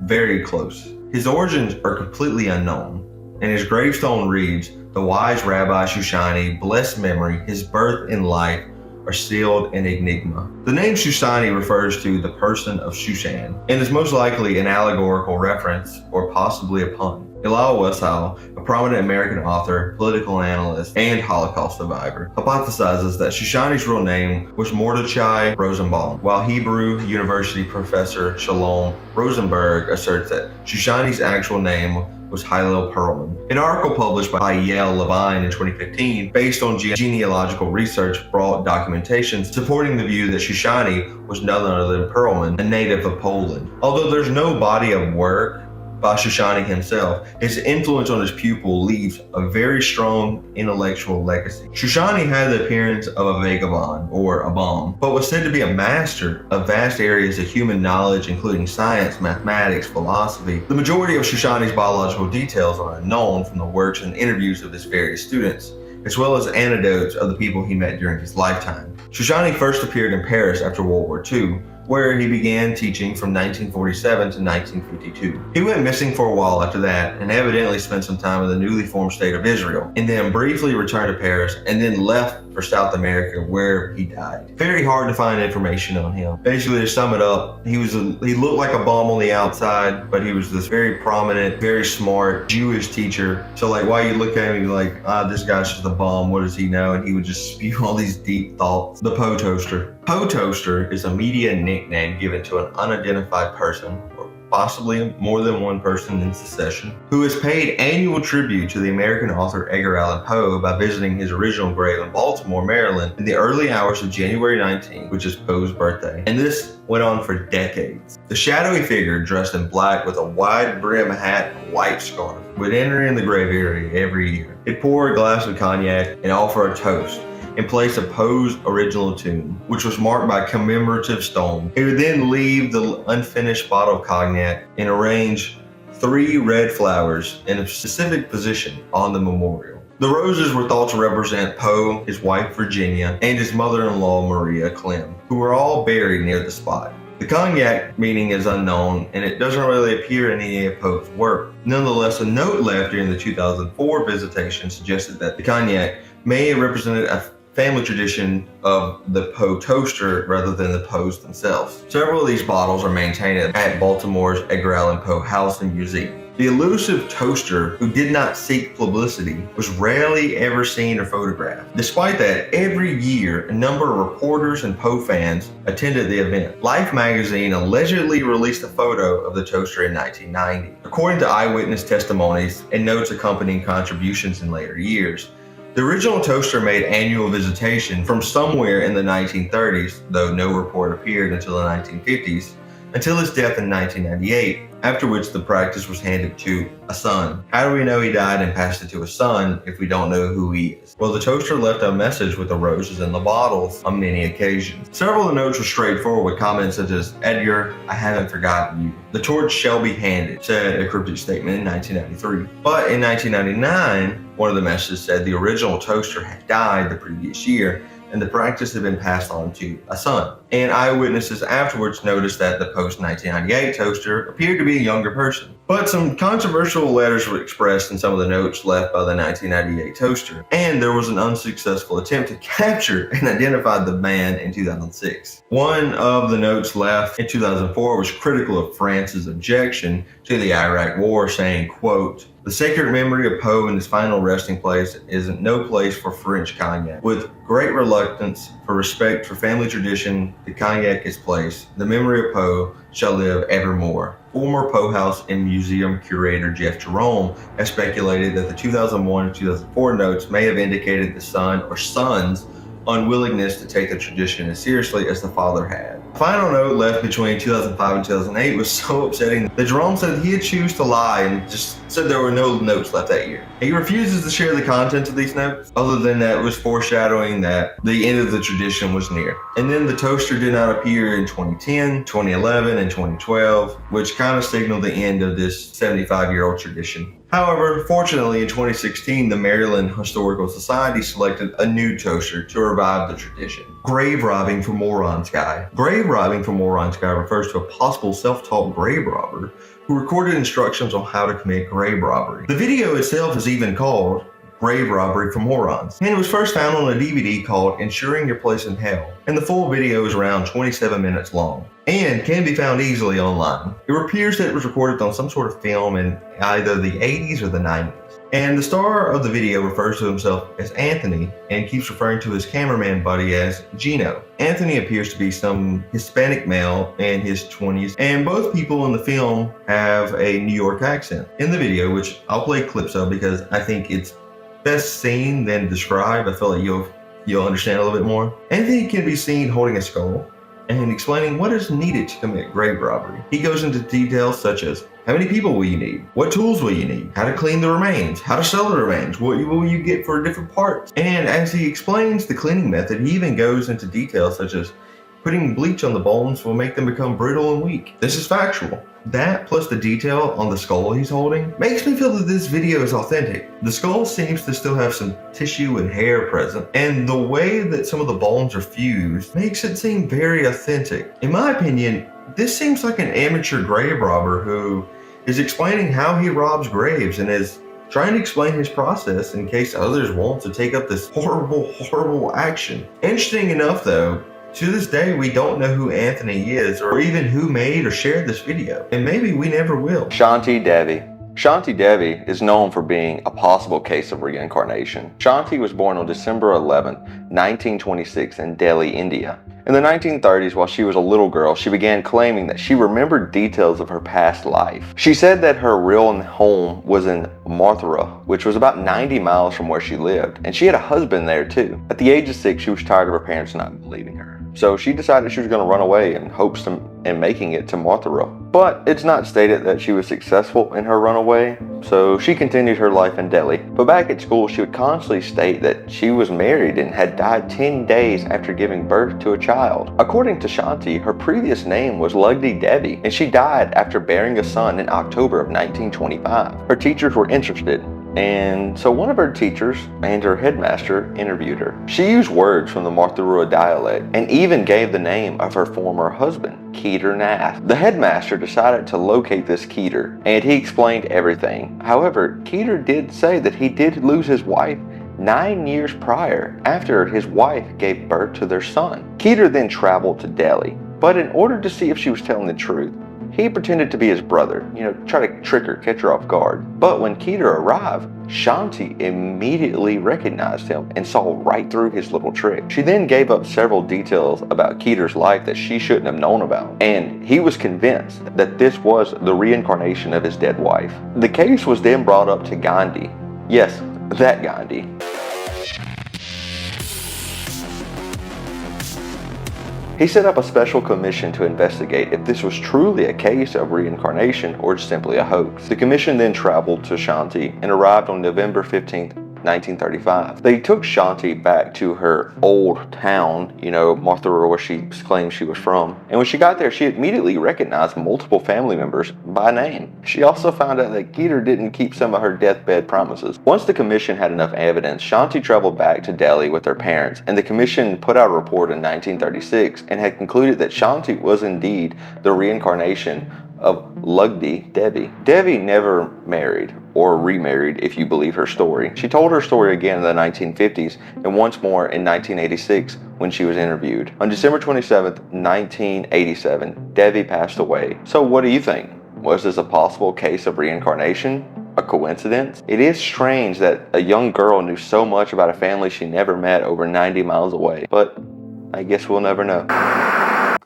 very close. His origins are completely unknown, and his gravestone reads, "The wise Rabbi Shoshani, blessed memory, his birth and life are sealed in enigma." The name Shoshani refers to the person of Shushan, and is most likely an allegorical reference or possibly a pun. Elia Wiesel, a prominent American author, political analyst, and Holocaust survivor, hypothesizes that Shoshani's real name was Mordechai Rosenbaum, while Hebrew University professor Shalom Rosenberg asserts that Shoshani's actual name was Hillel Perlman. An article published by Yael Levine in 2015, based on genealogical research, brought documentation supporting the view that Shoshani was none other than Perlman, a native of Poland. Although there's no body of work by Shoshani himself, his influence on his pupil leaves a very strong intellectual legacy. Shoshani had the appearance of a vagabond, or a bum, but was said to be a master of vast areas of human knowledge, including science, mathematics, philosophy. The majority of Shoshani's biological details are unknown from the works and interviews of his various students, as well as anecdotes of the people he met during his lifetime. Shoshani first appeared in Paris after World War II, where he began teaching from 1947 to 1952. He went missing for a while after that and evidently spent some time in the newly formed state of Israel, and then briefly returned to Paris and then left for South America, where he died. Very hard to find information on him. Basically, to sum it up, he looked like a bum on the outside, but he was this very prominent, very smart Jewish teacher. So like, while you look at him, you're like, this guy's just a bum, what does he know? And he would just spew all these deep thoughts. The Poe Toaster. Poe Toaster is a media nickname given to an unidentified person, or possibly more than one person in succession, who has paid annual tribute to the American author Edgar Allan Poe by visiting his original grave in Baltimore, Maryland, in the early hours of January 19th, which is Poe's birthday. And this went on for decades. The shadowy figure, dressed in black with a wide brim hat and white scarf, would enter in the grave area every year. He'd pour a glass of cognac and offer a toast in place of Poe's original tomb, which was marked by commemorative stone. He would then leave the unfinished bottle of cognac and arrange 3 red flowers in a specific position on the memorial. The roses were thought to represent Poe, his wife Virginia, and his mother-in-law Maria Clem, who were all buried near the spot. The cognac meaning is unknown, and it doesn't really appear in any of Poe's work. Nonetheless, a note left during the 2004 visitation suggested that the cognac may have represented a family tradition of the Poe Toaster rather than the Poes themselves. Several of these bottles are maintained at Baltimore's Edgar Allan Poe House and Museum. The elusive toaster, who did not seek publicity, was rarely ever seen or photographed. Despite that, every year, a number of reporters and Poe fans attended the event. Life magazine allegedly released a photo of the toaster in 1990. According to eyewitness testimonies and notes accompanying contributions in later years, the original toaster made annual visitation from somewhere in the 1930s, though no report appeared until the 1950s, until his death in 1998, after which the practice was handed to a son. How do we know he died and passed it to a son if we don't know who he is? Well, the toaster left a message with the roses and the bottles on many occasions. Several of the notes were straightforward with comments such as, "Edgar, I haven't forgotten you. The torch shall be handed," said a cryptic statement in 1993. But in 1999, one of the messages said the original toaster had died the previous year, and the practice had been passed on to a son. And eyewitnesses afterwards noticed that the post-1998 toaster appeared to be a younger person. But some controversial letters were expressed in some of the notes left by the 1998 toaster, and there was an unsuccessful attempt to capture and identify the man in 2006. One of the notes left in 2004 was critical of France's objection to the Iraq War, saying, quote, The sacred memory of Poe in his final resting place is no place for French cognac. With great reluctance for respect for family tradition, the cognac is placed. The memory of Poe shall live evermore. Former Poe House and Museum curator Jeff Jerome has speculated that the 2001-2004 notes may have indicated the son or sons' unwillingness to take the tradition as seriously as the father had. The final note left between 2005 and 2008 was so upsetting that Jerome said he had chosen to lie and just said there were no notes left that year. He refuses to share the contents of these notes, other than that it was foreshadowing that the end of the tradition was near. And then the toaster did not appear in 2010, 2011, and 2012, which kind of signaled the end of this 75-year-old tradition. However, fortunately in 2016, the Maryland Historical Society selected a new toaster to revive the tradition. Grave robbing for morons guy. Grave robbing for morons guy refers to a possible self-taught grave robber who recorded instructions on how to commit grave robbery. The video itself is even called Grave Robbery for Morons, and it was first found on a DVD called Ensuring Your Place in Hell, and the full video is around 27 minutes long and can be found easily online. It appears that it was recorded on some sort of film in either the 80s or the 90s. And the star of the video refers to himself as Anthony and keeps referring to his cameraman buddy as Gino. Anthony appears to be some Hispanic male in his 20s, and both people in the film have a New York accent. In the video, which I'll play clips of because I think it's best seen than described, I feel like you'll understand a little bit more. Anthony can be seen holding a skull and explaining what is needed to commit grave robbery. He goes into details such as how many people will you need? What tools will you need? How to clean the remains? How to sell the remains? What will you get for different parts? And as he explains the cleaning method, he even goes into details such as putting bleach on the bones will make them become brittle and weak. This is factual. That plus the detail on the skull he's holding makes me feel that this video is authentic. The skull seems to still have some tissue and hair present, and the way that some of the bones are fused makes it seem very authentic. In my opinion, this seems like an amateur grave robber who is explaining how he robs graves and is trying to explain his process in case others want to take up this horrible action. Interesting enough though, to this day, we don't know who Anthony is or even who made or shared this video, and maybe we never will. Shanti Devi. Shanti Devi is known for being a possible case of reincarnation. Shanti was born on December 11, 1926 in Delhi, India. In the 1930s, while she was a little girl, she began claiming that she remembered details of her past life. She said that her real home was in Mathura, which was about 90 miles from where she lived, and she had a husband there too. At the age of 6, she was tired of her parents not believing her. So she decided she was going to run away in hopes of making it to Mathura. But it's not stated that she was successful in her runaway, so she continued her life in Delhi. But back at school, she would constantly state that she was married and had died 10 days after giving birth to a child. According to Shanti, her previous name was Lugdi Devi, and she died after bearing a son in October of 1925. Her teachers were interested, and so one of her teachers and her headmaster interviewed her. She used words from the Mathura dialect and even gave the name of her former husband, Keter Nath. The headmaster decided to locate this Keter, and he explained everything. However, Keter did say that he did lose his wife 9 years prior after his wife gave birth to their son. Keter then traveled to Delhi, but in order to see if she was telling the truth, he pretended to be his brother, try to trick her, catch her off guard. But when Keter arrived, Shanti immediately recognized him and saw right through his little trick. She then gave up several details about Keter's life that she shouldn't have known about, and he was convinced that this was the reincarnation of his dead wife. The case was then brought up to Gandhi. Yes, that Gandhi. He set up a special commission to investigate if this was truly a case of reincarnation or simply a hoax. The commission then traveled to Shanti and arrived on November 15th, 1935. They took Shanti back to her old town, Mathura, where she claimed she was from. And when she got there, she immediately recognized multiple family members by name. She also found out that Keter didn't keep some of her deathbed promises. Once the commission had enough evidence, Shanti traveled back to Delhi with her parents, and the commission put out a report in 1936 and had concluded that Shanti was indeed the reincarnation of Lugdi Devi. Devi never married or remarried, if you believe her story. She told her story again in the 1950s and once more in 1986 when she was interviewed. On December 27th, 1987, Devi passed away. So what do you think? Was this a possible case of reincarnation? A coincidence? It is strange that a young girl knew so much about a family she never met over 90 miles away, but I guess we'll never know.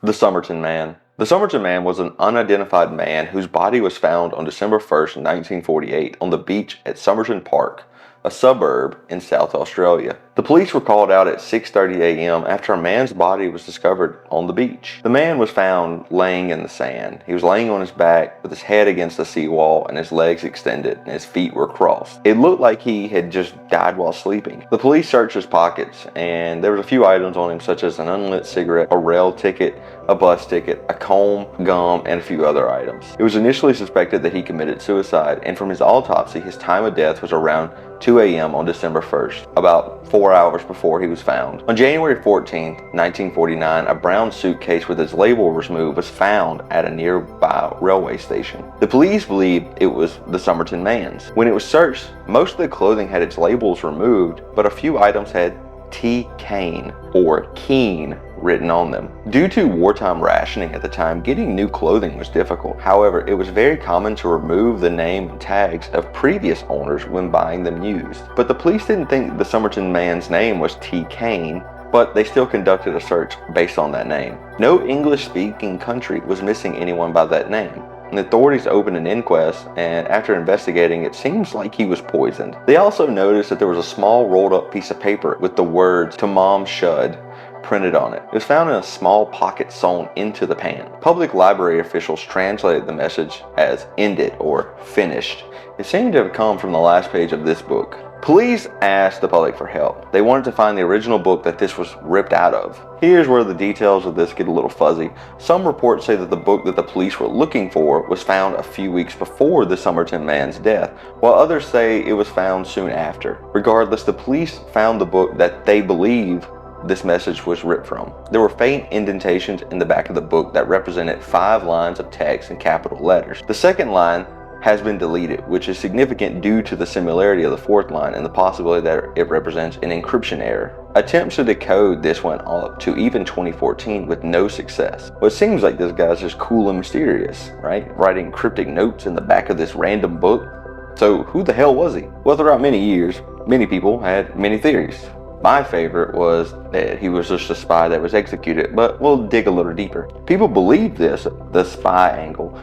The Somerton Man. The Somerton Man was an unidentified man whose body was found on December 1st, 1948 on the beach at Somerton Park, a suburb in South Australia. The police were called out at 6:30 a.m. after a man's body was discovered on the beach. The man was found laying in the sand. He was laying on his back with his head against the seawall and his legs extended and his feet were crossed. It looked like he had just died while sleeping. The police searched his pockets and there was a few items on him such as an unlit cigarette, a rail ticket, a bus ticket, a comb, gum, and a few other items. It was initially suspected that he committed suicide, and from his autopsy, his time of death was around 2 a.m. on December 1st, about 4 hours before he was found. On January 14, 1949, a brown suitcase with its label removed was found at a nearby railway station. The police believed it was the Somerton Man's. When it was searched, most of the clothing had its labels removed, but a few items had T. Kane or Keen written on them. Due to wartime rationing at the time, getting new clothing was difficult. However, it was very common to remove the name and tags of previous owners when buying them used. But the police didn't think the Somerton Man's name was T. Kane, but they still conducted a search based on that name. No English-speaking country was missing anyone by that name. The authorities opened an inquest, and after investigating, it seems like he was poisoned. They also noticed that there was a small rolled up piece of paper with the words "To Mom Shud" printed on it. It was found in a small pocket sewn into the pan. Public library officials translated the message as "ended" or "finished." It seemed to have come from the last page of this book. Police asked the public for help. They wanted to find the original book that this was ripped out of. Here's where the details of this get a little fuzzy. Some reports say that the book that the police were looking for was found a few weeks before the Somerton Man's death, while others say it was found soon after. Regardless, the police found the book that they believe this message was ripped from. There were faint indentations in the back of the book that represented 5 lines of text in capital letters. The second line has been deleted, which is significant due to the similarity of the fourth line and the possibility that it represents an encryption error. Attempts to decode this went up to even 2014 with no success. Well, it seems like this guy's just cool and mysterious, right? Writing cryptic notes in the back of this random book. So who the hell was he? Well, throughout many years, many people had many theories. My favorite was that he was just a spy that was executed, but we'll dig a little deeper. People believe this, the spy angle,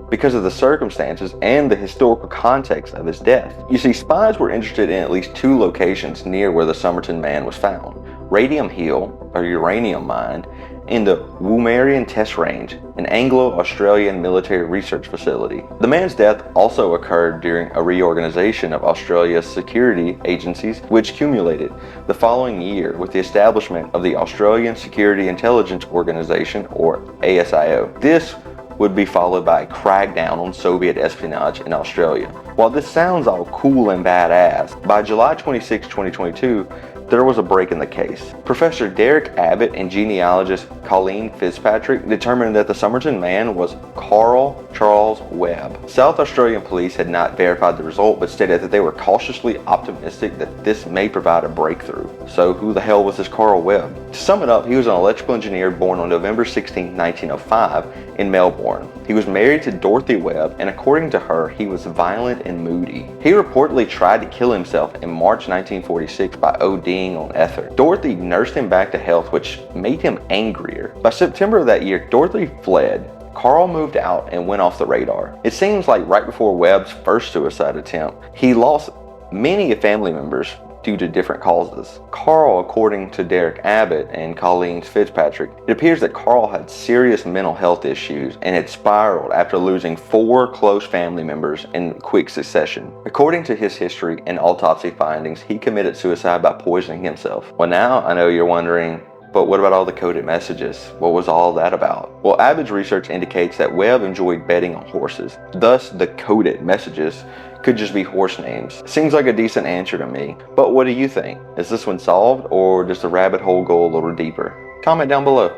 because of the circumstances and the historical context of his death. You see, spies were interested in at least 2 locations near where the Somerton Man was found: Radium Hill, a uranium mine, and the Woomerian Test Range, an Anglo-Australian military research facility. The man's death also occurred during a reorganization of Australia's security agencies, which culminated the following year with the establishment of the Australian Security Intelligence Organization, or ASIO. This would be followed by a crackdown on Soviet espionage in Australia. While this sounds all cool and badass, by July 26, 2022, there was a break in the case. Professor Derek Abbott and genealogist Colleen Fitzpatrick determined that the Somerton Man was Carl Charles Webb. South Australian police had not verified the result, but stated that they were cautiously optimistic that this may provide a breakthrough. So who the hell was this Carl Webb? To sum it up, he was an electrical engineer born on November 16, 1905 in Melbourne. He was married to Dorothy Webb, and according to her, he was violent and moody. He reportedly tried to kill himself in March 1946 by ODing on ether. Dorothy nursed him back to health, which made him angrier. By September of that year, Dorothy fled. Carl moved out and went off the radar. It seems like right before Webb's first suicide attempt, he lost many family members due to different causes. Carl, according to Derek Abbott and Colleen Fitzpatrick, it appears that Carl had serious mental health issues and had spiraled after losing 4 close family members in quick succession. According to his history and autopsy findings, he committed suicide by poisoning himself. Well, now I know you're wondering, but what about all the coded messages? What was all that about? Well, Abbott's research indicates that Webb enjoyed betting on horses. Thus, the coded messages could just be horse names. Seems like a decent answer to me, but what do you think? Is this one solved, or does the rabbit hole go a little deeper? Comment down below.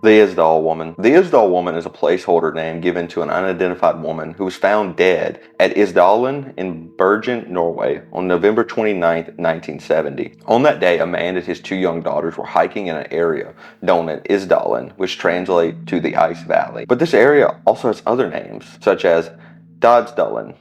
The Isdal Woman. The Isdal Woman is a placeholder name given to an unidentified woman who was found dead at Isdalen in Bergen, Norway on November 29, 1970. On that day, a man and his 2 young daughters were hiking in an area known as Isdalen, which translates to the Ice Valley. But this area also has other names, such as Dadsdalen,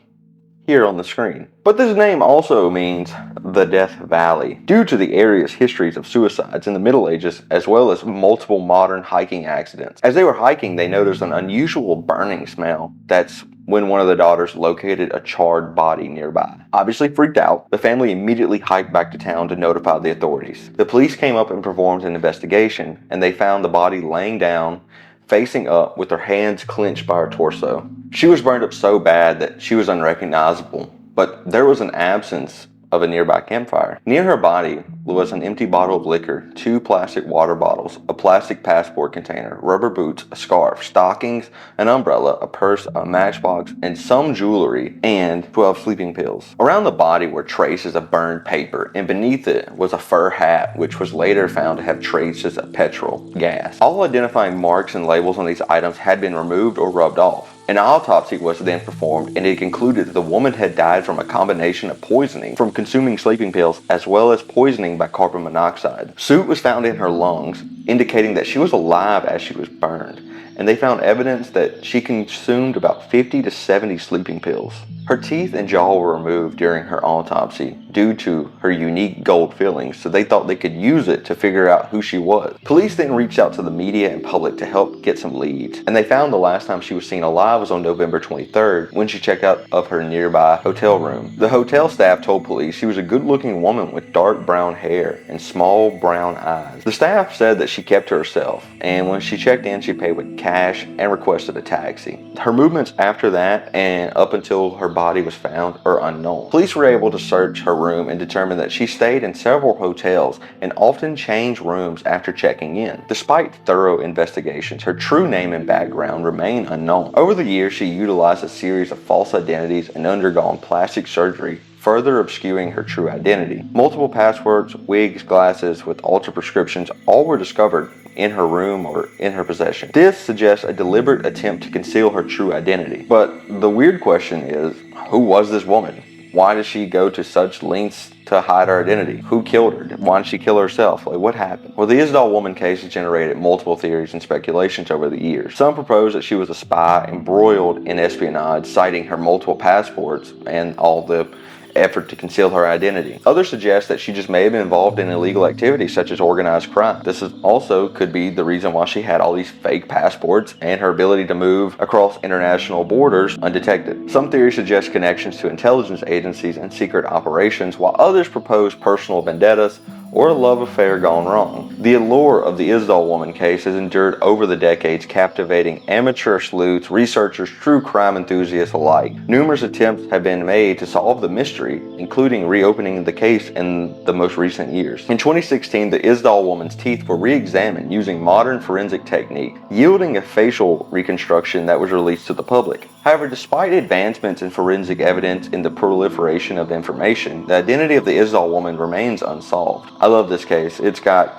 here on the screen. But this name also means the Death Valley, due to the area's histories of suicides in the Middle Ages, as well as multiple modern hiking accidents. As they were hiking, they noticed an unusual burning smell. That's when one of the daughters located a charred body nearby. Obviously freaked out, the family immediately hiked back to town to notify the authorities. The police came up and performed an investigation, and they found the body laying down, facing up, with her hands clenched by her torso. She was burned up so bad that she was unrecognizable, but there was an absence of a nearby campfire. Near her body was an empty bottle of liquor, 2 plastic water bottles, a plastic passport container, rubber boots, a scarf, stockings, an umbrella, a purse, a matchbox, and some jewelry, and 12 sleeping pills. Around the body were traces of burned paper, and beneath it was a fur hat, which was later found to have traces of petrol gas. All identifying marks and labels on these items had been removed or rubbed off. An autopsy was then performed, and it concluded that the woman had died from a combination of poisoning from consuming sleeping pills as well as poisoning by carbon monoxide. Soot was found in her lungs, indicating that she was alive as she was burned, and they found evidence that she consumed about 50 to 70 sleeping pills. Her teeth and jaw were removed during her autopsy due to her unique gold fillings, so they thought they could use it to figure out who she was. Police then reached out to the media and public to help get some leads, and they found the last time she was seen alive was on November 23rd when she checked out of her nearby hotel room. The hotel staff told police she was a good-looking woman with dark brown hair and small brown eyes. The staff said that she kept to herself, and when she checked in, she paid with cash and requested a taxi. Her movements after that and up until her body was found are unknown. Police were able to search her room and determined that she stayed in several hotels and often changed rooms after checking in. Despite thorough investigations, her true name and background remain unknown. Over the years, she utilized a series of false identities and undergone plastic surgery, further obscuring her true identity. Multiple passports, wigs, glasses with altered prescriptions all were discovered in her room or in her possession. This suggests a deliberate attempt to conceal her true identity. But the weird question is, who was this woman? Why did she go to such lengths to hide her identity? Who killed her? Why did she kill herself? Like, what happened? Well, the Isdal woman case has generated multiple theories and speculations over the years. Some propose that she was a spy embroiled in espionage, citing her multiple passports and all the effort to conceal her identity. Others suggest that she just may have been involved in illegal activities such as organized crime. This is also could be the reason why she had all these fake passports and her ability to move across international borders undetected. Some theories suggest connections to intelligence agencies and secret operations, while others propose personal vendettas or a love affair gone wrong. The allure of the Isdal woman case has endured over the decades, captivating amateur sleuths, researchers, true crime enthusiasts alike. Numerous attempts have been made to solve the mystery, including reopening the case in the most recent years. In 2016, the Isdal woman's teeth were re-examined using modern forensic technique, yielding a facial reconstruction that was released to the public. However, despite advancements in forensic evidence and the proliferation of information, the identity of the Isdal woman remains unsolved. I love this case. It's got,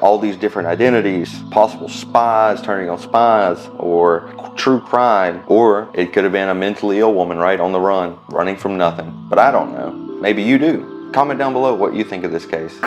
all these different identities, possible spies turning on spies, or true crime, or it could have been a mentally ill woman, right, on the run, running from nothing. But I don't know. Maybe you do. Comment down below what you think of this case.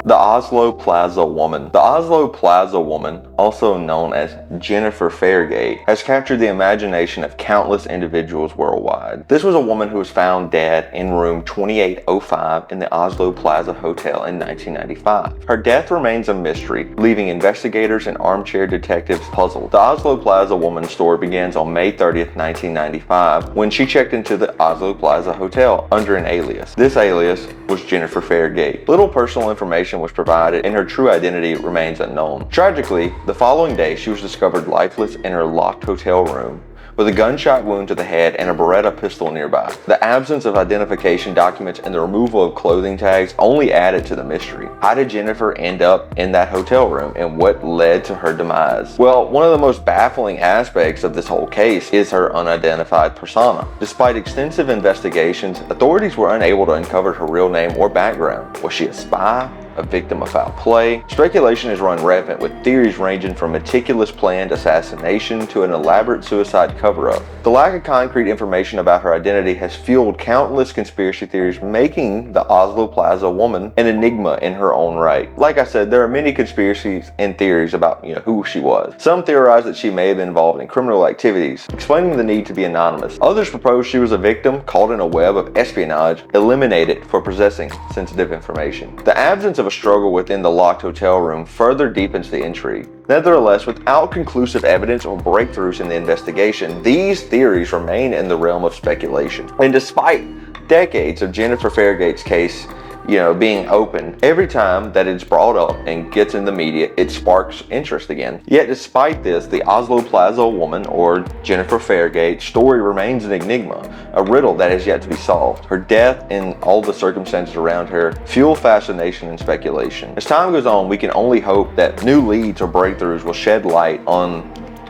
The Oslo Plaza Woman. The Oslo Plaza Woman, also known as Jennifer Fairgate, has captured the imagination of countless individuals worldwide. This was a woman who was found dead in room 2805 in the Oslo Plaza Hotel in 1995. Her death remains a mystery, leaving investigators and armchair detectives puzzled. The Oslo Plaza Woman's story begins on May 30th, 1995, when she checked into the Oslo Plaza Hotel under an alias. This alias was Jennifer Fairgate. Little personal information was provided, and her true identity remains unknown. Tragically, the following day, she was discovered lifeless in her locked hotel room, with a gunshot wound to the head and a Beretta pistol nearby. The absence of identification documents and the removal of clothing tags only added to the mystery. How did Jennifer end up in that hotel room, and what led to her demise? Well, one of the most baffling aspects of this whole case is her unidentified persona. Despite extensive investigations, authorities were unable to uncover her real name or background. Was she a spy? a victim of foul play. Speculation has run rampant, with theories ranging from meticulous planned assassination to an elaborate suicide cover-up. The lack of concrete information about her identity has fueled countless conspiracy theories, making the Oslo Plaza woman an enigma in her own right. Like I said, there are many conspiracies and theories about who she was. Some theorize that she may have been involved in criminal activities, explaining the need to be anonymous. Others propose she was a victim caught in a web of espionage, eliminated for possessing sensitive information. The absence of a struggle within the locked hotel room further deepens the intrigue. Nevertheless, without conclusive evidence or breakthroughs in the investigation, these theories remain in the realm of speculation. And despite decades of Jennifer Fairgate's case being open, every time that it's brought up and gets in the media, it sparks interest again. Yet despite this, the Oslo Plaza woman, or Jennifer Fairgate, story remains an enigma, a riddle that has yet to be solved. Her death and all the circumstances around her fuel fascination and speculation. As time goes on, we can only hope that new leads or breakthroughs will shed light on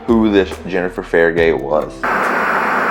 who this Jennifer Fairgate was.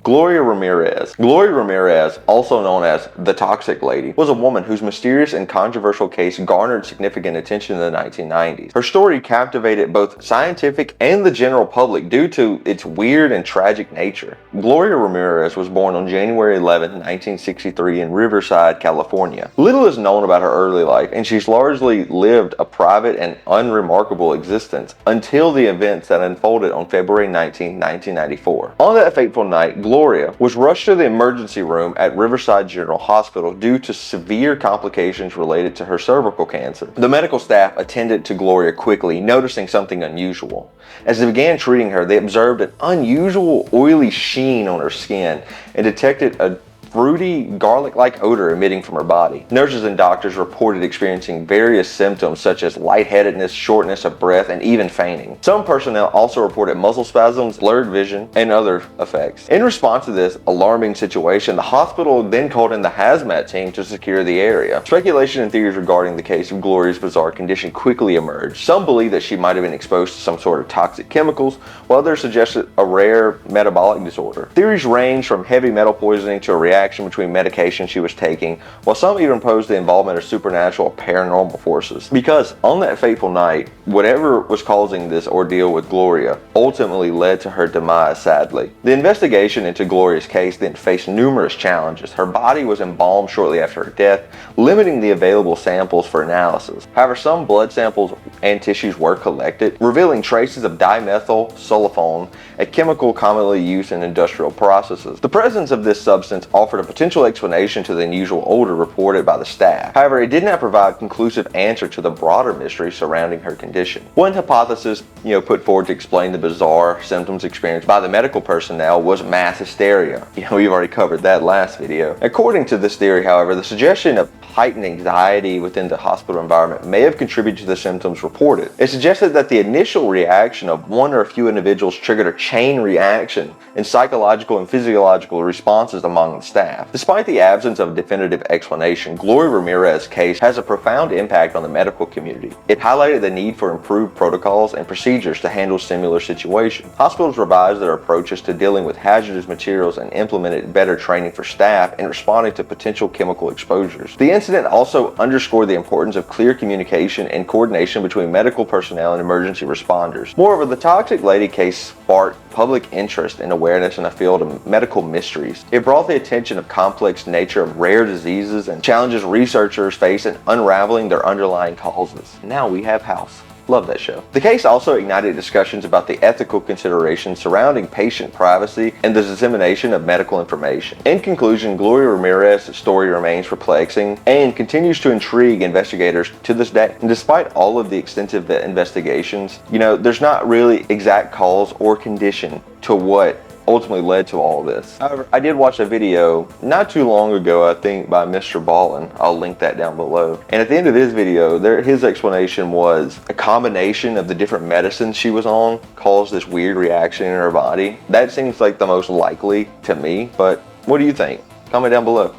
Gloria Ramirez. Gloria Ramirez, also known as the Toxic Lady, was a woman whose mysterious and controversial case garnered significant attention in the 1990s. Her story captivated both scientific and the general public due to its weird and tragic nature. Gloria Ramirez was born on January 11, 1963 in Riverside, California. Little is known about her early life, and she's largely lived a private and unremarkable existence until the events that unfolded on February 19, 1994. On that fateful night, Gloria was rushed to the emergency room at Riverside General Hospital due to severe complications related to her cervical cancer. The medical staff attended to Gloria quickly, noticing something unusual. As they began treating her, they observed an unusual oily sheen on her skin and detected a fruity, garlic-like odor emitting from her body. Nurses and doctors reported experiencing various symptoms such as lightheadedness, shortness of breath, and even fainting. Some personnel also reported muscle spasms, blurred vision, and other effects. In response to this alarming situation, the hospital then called in the hazmat team to secure the area. Speculation and theories regarding the case of Gloria's bizarre condition quickly emerged. Some believe that she might have been exposed to some sort of toxic chemicals, while others suggested a rare metabolic disorder. Theories range from heavy metal poisoning to a reaction between medication she was taking, while some even posed the involvement of supernatural or paranormal forces. Because on that fateful night, whatever was causing this ordeal with Gloria ultimately led to her demise, sadly. The investigation into Gloria's case then faced numerous challenges. Her body was embalmed shortly after her death, limiting the available samples for analysis. However, some blood samples and tissues were collected, revealing traces of dimethyl sulfone, a chemical commonly used in industrial processes. The presence of this substance offered a potential explanation to the unusual odor reported by the staff. However, it did not provide conclusive answer to the broader mystery surrounding her condition. One hypothesis, put forward to explain the bizarre symptoms experienced by the medical personnel was mass hysteria. We've already covered that last video. According to this theory, however, the suggestion of heightened anxiety within the hospital environment may have contributed to the symptoms reported. It suggested that the initial reaction of one or a few individuals triggered a chain reaction in psychological and physiological responses among the staff. Despite the absence of a definitive explanation, Gloria Ramirez's case has a profound impact on the medical community. It highlighted the need for improved protocols and procedures to handle similar situations. Hospitals revised their approaches to dealing with hazardous materials and implemented better training for staff in responding to potential chemical exposures. The incident also underscored the importance of clear communication and coordination between medical personnel and emergency responders. Moreover, the Toxic Lady case sparked public interest and awareness in a field of medical mysteries. It brought the attention of complex nature of rare diseases and challenges researchers face in unraveling their underlying causes. Now we have House. Love that show. The case also ignited discussions about the ethical considerations surrounding patient privacy and the dissemination of medical information. In conclusion, Gloria Ramirez's story remains perplexing and continues to intrigue investigators to this day. And despite all of the extensive investigations, there's not really exact cause or condition to what ultimately led to all this. However, I did watch a video not too long ago, I think, by Mr. Ballin. I'll link that down below. And at the end of his video, his explanation was a combination of the different medicines she was on caused this weird reaction in her body. That seems like the most likely to me, but what do you think? Comment down below.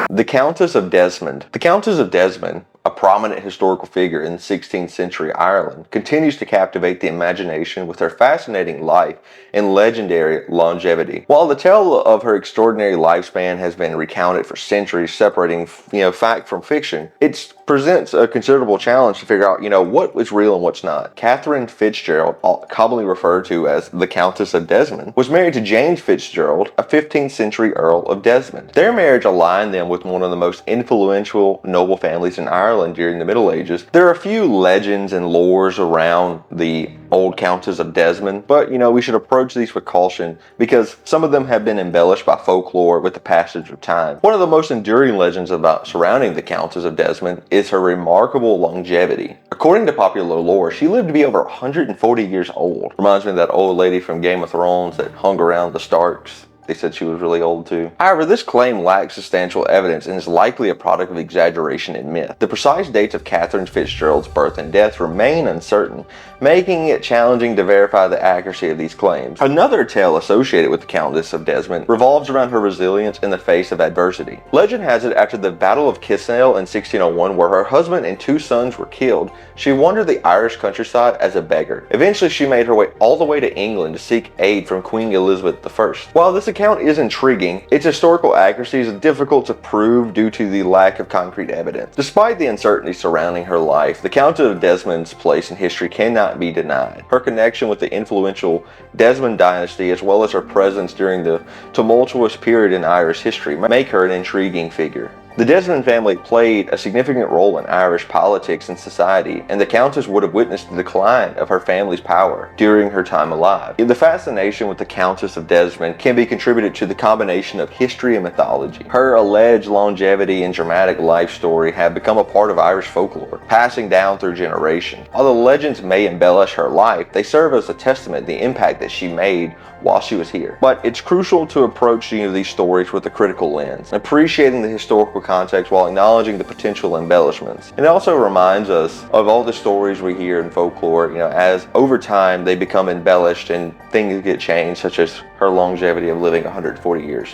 The Countess of Desmond. The Countess of Desmond, a prominent historical figure in 16th century Ireland, continues to captivate the imagination with her fascinating life and legendary longevity. While the tale of her extraordinary lifespan has been recounted for centuries, separating fact from fiction, it presents a considerable challenge to figure out what is real and what's not. Catherine Fitzgerald, commonly referred to as the Countess of Desmond, was married to James Fitzgerald, a 15th century Earl of Desmond. Their marriage aligned them with one of the most influential noble families in Ireland during the Middle Ages. There are a few legends and lores around the old Countess of Desmond, but we should approach these with caution because some of them have been embellished by folklore with the passage of time. One of the most enduring legends surrounding the Countess of Desmond is her remarkable longevity. According to popular lore, she lived to be over 140 years old. Reminds me of that old lady from Game of Thrones that hung around the Starks. They said she was really old too. However, this claim lacks substantial evidence and is likely a product of exaggeration and myth. The precise dates of Catherine Fitzgerald's birth and death remain uncertain, making it challenging to verify the accuracy of these claims. Another tale associated with the Countess of Desmond revolves around her resilience in the face of adversity. Legend has it after the Battle of Kinsale in 1601, where her husband and 2 sons were killed, she wandered the Irish countryside as a beggar. Eventually, she made her way all the way to England to seek aid from Queen Elizabeth I. While this account is intriguing, its historical accuracy is difficult to prove due to the lack of concrete evidence. Despite the uncertainty surrounding her life, the Countess of Desmond's place in history cannot be denied. Her connection with the influential Desmond dynasty, as well as her presence during the tumultuous period in Irish history, make her an intriguing figure. The Desmond family played a significant role in Irish politics and society, and the Countess would have witnessed the decline of her family's power during her time alive. The fascination with the Countess of Desmond can be contributed to the combination of history and mythology. Her alleged longevity and dramatic life story have become a part of Irish folklore, passing down through generations. While the legends may embellish her life, they serve as a testament to the impact that she made while she was here. But it's crucial to approach these stories with a critical lens, appreciating the historical context while acknowledging the potential embellishments. And it also reminds us of all the stories we hear in folklore, as over time they become embellished and things get changed, such as her longevity of living 140 years.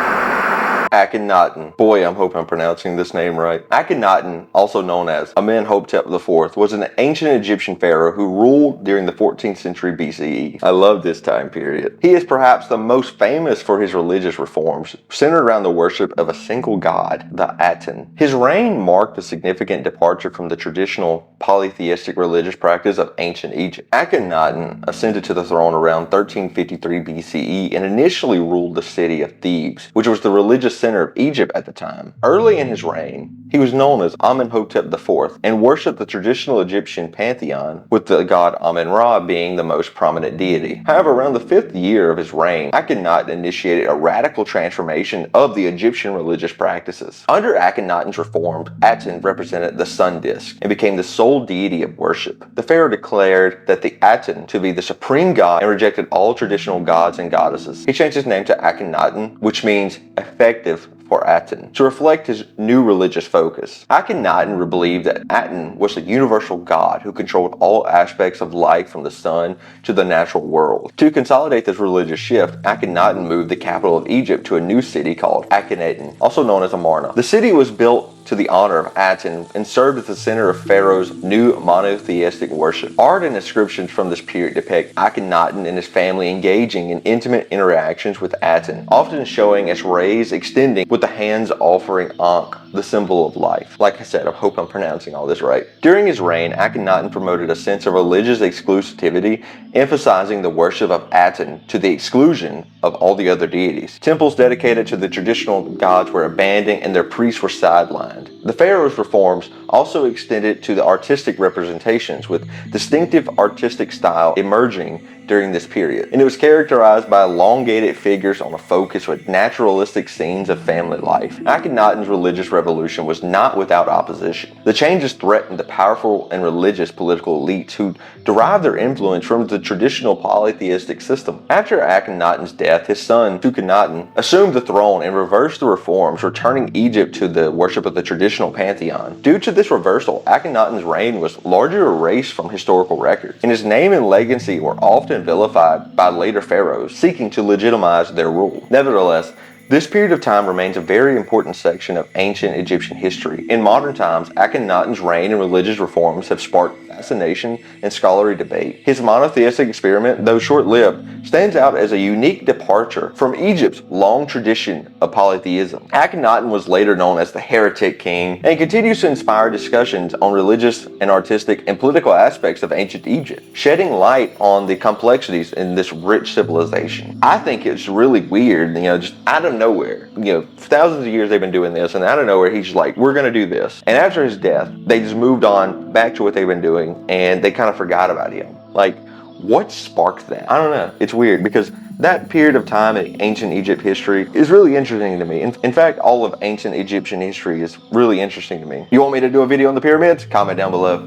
Akhenaten. Boy, I'm hoping I'm pronouncing this name right. Akhenaten, also known as Amenhotep IV, was an ancient Egyptian pharaoh who ruled during the 14th century BCE. I love this time period. He is perhaps the most famous for his religious reforms, centered around the worship of a single god, the Aten. His reign marked a significant departure from the traditional polytheistic religious practice of ancient Egypt. Akhenaten ascended to the throne around 1353 BCE and initially ruled the city of Thebes, which was the religious center of Egypt at the time. Early in his reign, he was known as Amenhotep IV and worshipped the traditional Egyptian pantheon, with the god Amen-Ra being the most prominent deity. However, around the 5th year of his reign, Akhenaten initiated a radical transformation of the Egyptian religious practices. Under Akhenaten's reform, Aten represented the sun disk and became the sole deity of worship. The pharaoh declared that the Aten to be the supreme god and rejected all traditional gods and goddesses. He changed his name to Akhenaten, which means effective for Aten, to reflect his new religious focus. Akhenaten believed that Aten was a universal god who controlled all aspects of life from the sun to the natural world. To consolidate this religious shift, Akhenaten moved the capital of Egypt to a new city called Akhenaten, also known as Amarna. The city was built to the honor of Aten and served as the center of Pharaoh's new monotheistic worship. Art and inscriptions from this period depict Akhenaten and his family engaging in intimate interactions with Aten, often showing as rays extending with the hands offering Ankh, the symbol of life. Like I said, I hope I'm pronouncing all this right. During his reign, Akhenaten promoted a sense of religious exclusivity, emphasizing the worship of Aten to the exclusion of all the other deities. Temples dedicated to the traditional gods were abandoned and their priests were sidelined. The pharaoh's reforms also extended to the artistic representations, with distinctive artistic style emerging during this period, and it was characterized by elongated figures on a focus with naturalistic scenes of family life. Akhenaten's religious revolution was not without opposition. The changes threatened the powerful and religious political elites who derived their influence from the traditional polytheistic system. After Akhenaten's death, his son Tukhanaten assumed the throne and reversed the reforms, returning Egypt to the worship of the traditional pantheon. Due to this reversal, Akhenaten's reign was largely erased from historical records, and his name and legacy were often vilified by later pharaohs seeking to legitimize their rule. Nevertheless, This period of time remains a very important section of ancient Egyptian history. In modern times, Akhenaten's reign and religious reforms have sparked fascination and scholarly debate. His monotheistic experiment, though short-lived, stands out as a unique departure from Egypt's long tradition of polytheism. Akhenaten was later known as the heretic king and continues to inspire discussions on religious and artistic and political aspects of ancient Egypt, shedding light on the complexities in this rich civilization. I think it's really weird, just out of nowhere, thousands of years they've been doing this, and out of nowhere he's just like, we're going to do this. And after his death, they just moved on back to what they've been doing, and they kind of forgot about him. Like, what sparked that? I don't know. It's weird because that period of time in ancient Egypt history is really interesting to me. In fact, all of ancient Egyptian history is really interesting to me. You want me to do a video on the pyramids? Comment down below.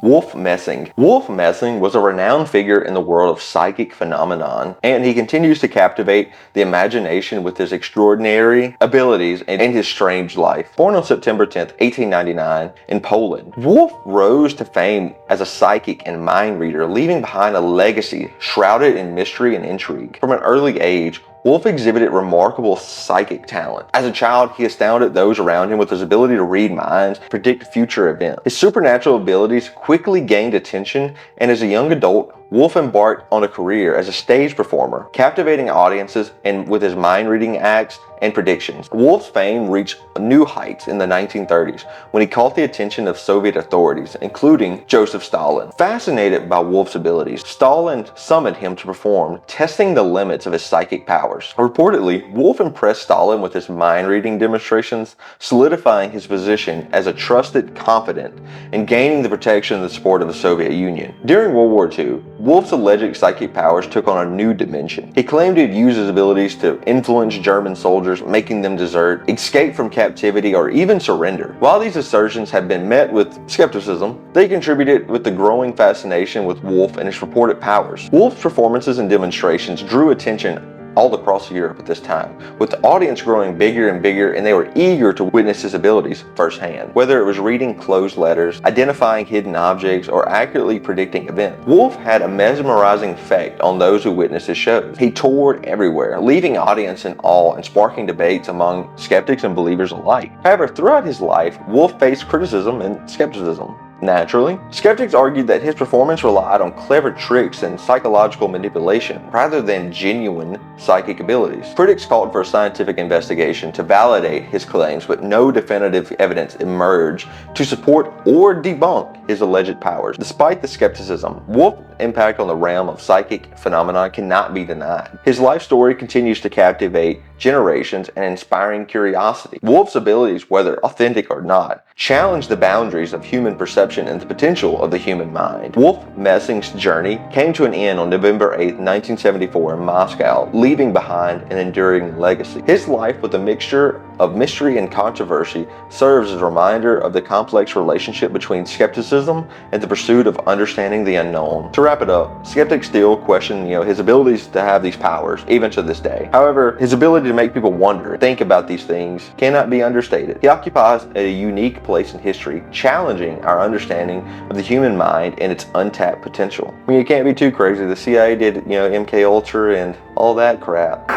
Wolf Messing. Wolf Messing was a renowned figure in the world of psychic phenomenon, and he continues to captivate the imagination with his extraordinary abilities and his strange life. Born on September 10th, 1899 in Poland, Wolf rose to fame as a psychic and mind reader, leaving behind a legacy shrouded in mystery and intrigue. From an early age, Wolf exhibited remarkable psychic talent. As a child, he astounded those around him with his ability to read minds, predict future events. His supernatural abilities quickly gained attention, and as a young adult, Wolf embarked on a career as a stage performer, captivating audiences and with his mind-reading acts and predictions. Wolf's fame reached new heights in the 1930s when he caught the attention of Soviet authorities, including Joseph Stalin. Fascinated by Wolf's abilities, Stalin summoned him to perform, testing the limits of his psychic powers. Reportedly, Wolf impressed Stalin with his mind-reading demonstrations, solidifying his position as a trusted confidant and gaining the protection and the support of the Soviet Union. During World War II, Wolf's alleged psychic powers took on a new dimension. He claimed he'd use his abilities to influence German soldiers, making them desert, escape from captivity, or even surrender. While these assertions have been met with skepticism, they contributed with the growing fascination with Wolf and his reported powers. Wolf's performances and demonstrations drew attention all across Europe at this time, with the audience growing bigger and bigger, and they were eager to witness his abilities firsthand. Whether it was reading closed letters, identifying hidden objects, or accurately predicting events, Wolf had a mesmerizing effect on those who witnessed his shows. He toured everywhere, leaving audience in awe and sparking debates among skeptics and believers alike. However, throughout his life, Wolf faced criticism and skepticism. Naturally, skeptics argued that his performance relied on clever tricks and psychological manipulation rather than genuine psychic abilities. Critics called for a scientific investigation to validate his claims, but no definitive evidence emerged to support or debunk his alleged powers. Despite the skepticism, Wolf's impact on the realm of psychic phenomena cannot be denied. His life story continues to captivate generations and inspiring curiosity. Wolf's abilities, whether authentic or not, challenge the boundaries of human perception and the potential of the human mind. Wolf Messing's journey came to an end on November 8, 1974 in Moscow, leaving behind an enduring legacy. His life, with a mixture of mystery and controversy, serves as a reminder of the complex relationship between skepticism and the pursuit of understanding the unknown. To wrap it up, skeptics still question, his abilities to have these powers, even to this day. However, his ability to make people wonder and think about these things cannot be understated. He occupies a unique place in history, challenging our understanding of the human mind and its untapped potential. You can't be too crazy. The CIA did, MK Ultra and all that crap.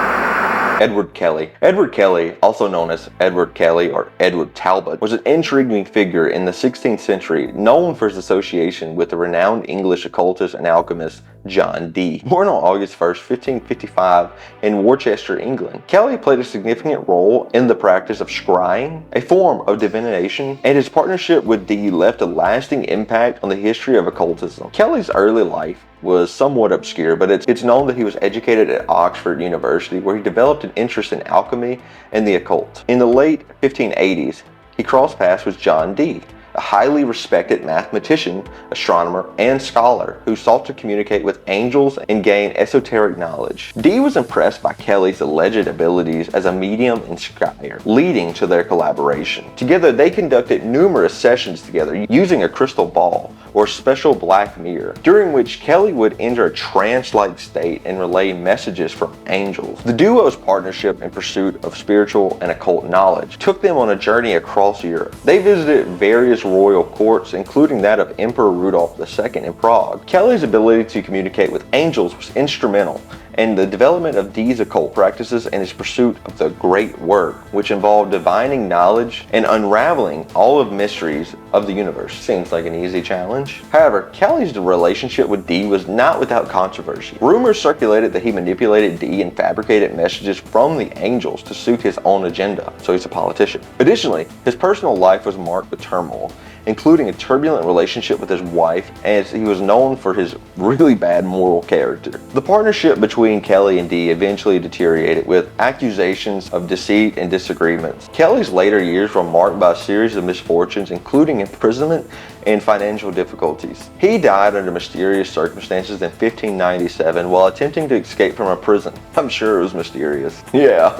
Edward Kelly. Edward Kelly, also known as Edward Kelly or Edward Talbot, was an intriguing figure in the 16th century, known for his association with the renowned English occultist and alchemist John Dee. Born on August 1st, 1555 in Worcester, England, Kelly played a significant role in the practice of scrying, a form of divination, and his partnership with Dee left a lasting impact on the history of occultism. Kelly's early life was somewhat obscure, but it's known that he was educated at Oxford University, where he developed an interest in alchemy and the occult. In the late 1580s, he crossed paths with John Dee, a highly respected mathematician, astronomer, and scholar who sought to communicate with angels and gain esoteric knowledge. Dee was impressed by Kelly's alleged abilities as a medium and scryer, leading to their collaboration. Together, they conducted numerous sessions together using a crystal ball or special black mirror, during which Kelly would enter a trance-like state and relay messages from angels. The duo's partnership in pursuit of spiritual and occult knowledge took them on a journey across Europe. They visited various royal courts, including that of Emperor Rudolph II in Prague. Kelly's ability to communicate with angels was instrumental and the development of Dee's occult practices and his pursuit of the great work, which involved divining knowledge and unraveling all of mysteries of the universe. Seems like an easy challenge. However, Kelly's relationship with Dee was not without controversy. Rumors circulated that he manipulated Dee and fabricated messages from the angels to suit his own agenda, so he's a politician. Additionally, his personal life was marked with turmoil, including a turbulent relationship with his wife, as he was known for his really bad moral character. The partnership between Kelly and Dee eventually deteriorated, with accusations of deceit and disagreements. Kelly's later years were marked by a series of misfortunes, including imprisonment and financial difficulties. He died under mysterious circumstances in 1597 while attempting to escape from a prison. I'm sure it was mysterious. Yeah,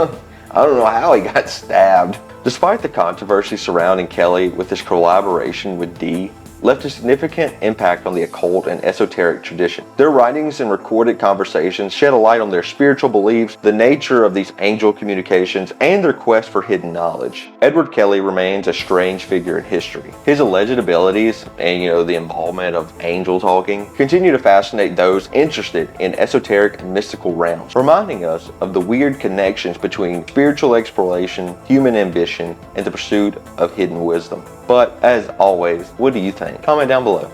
I don't know how he got stabbed. Despite the controversy surrounding Kelly with his collaboration with Dee, left a significant impact on the occult and esoteric tradition. Their writings and recorded conversations shed a light on their spiritual beliefs, the nature of these angel communications, and their quest for hidden knowledge. Edward Kelly remains a strange figure in history. His alleged abilities and, the involvement of angel talking continue to fascinate those interested in esoteric and mystical realms, reminding us of the weird connections between spiritual exploration, human ambition, and the pursuit of hidden wisdom. But as always, what do you think? Comment down below.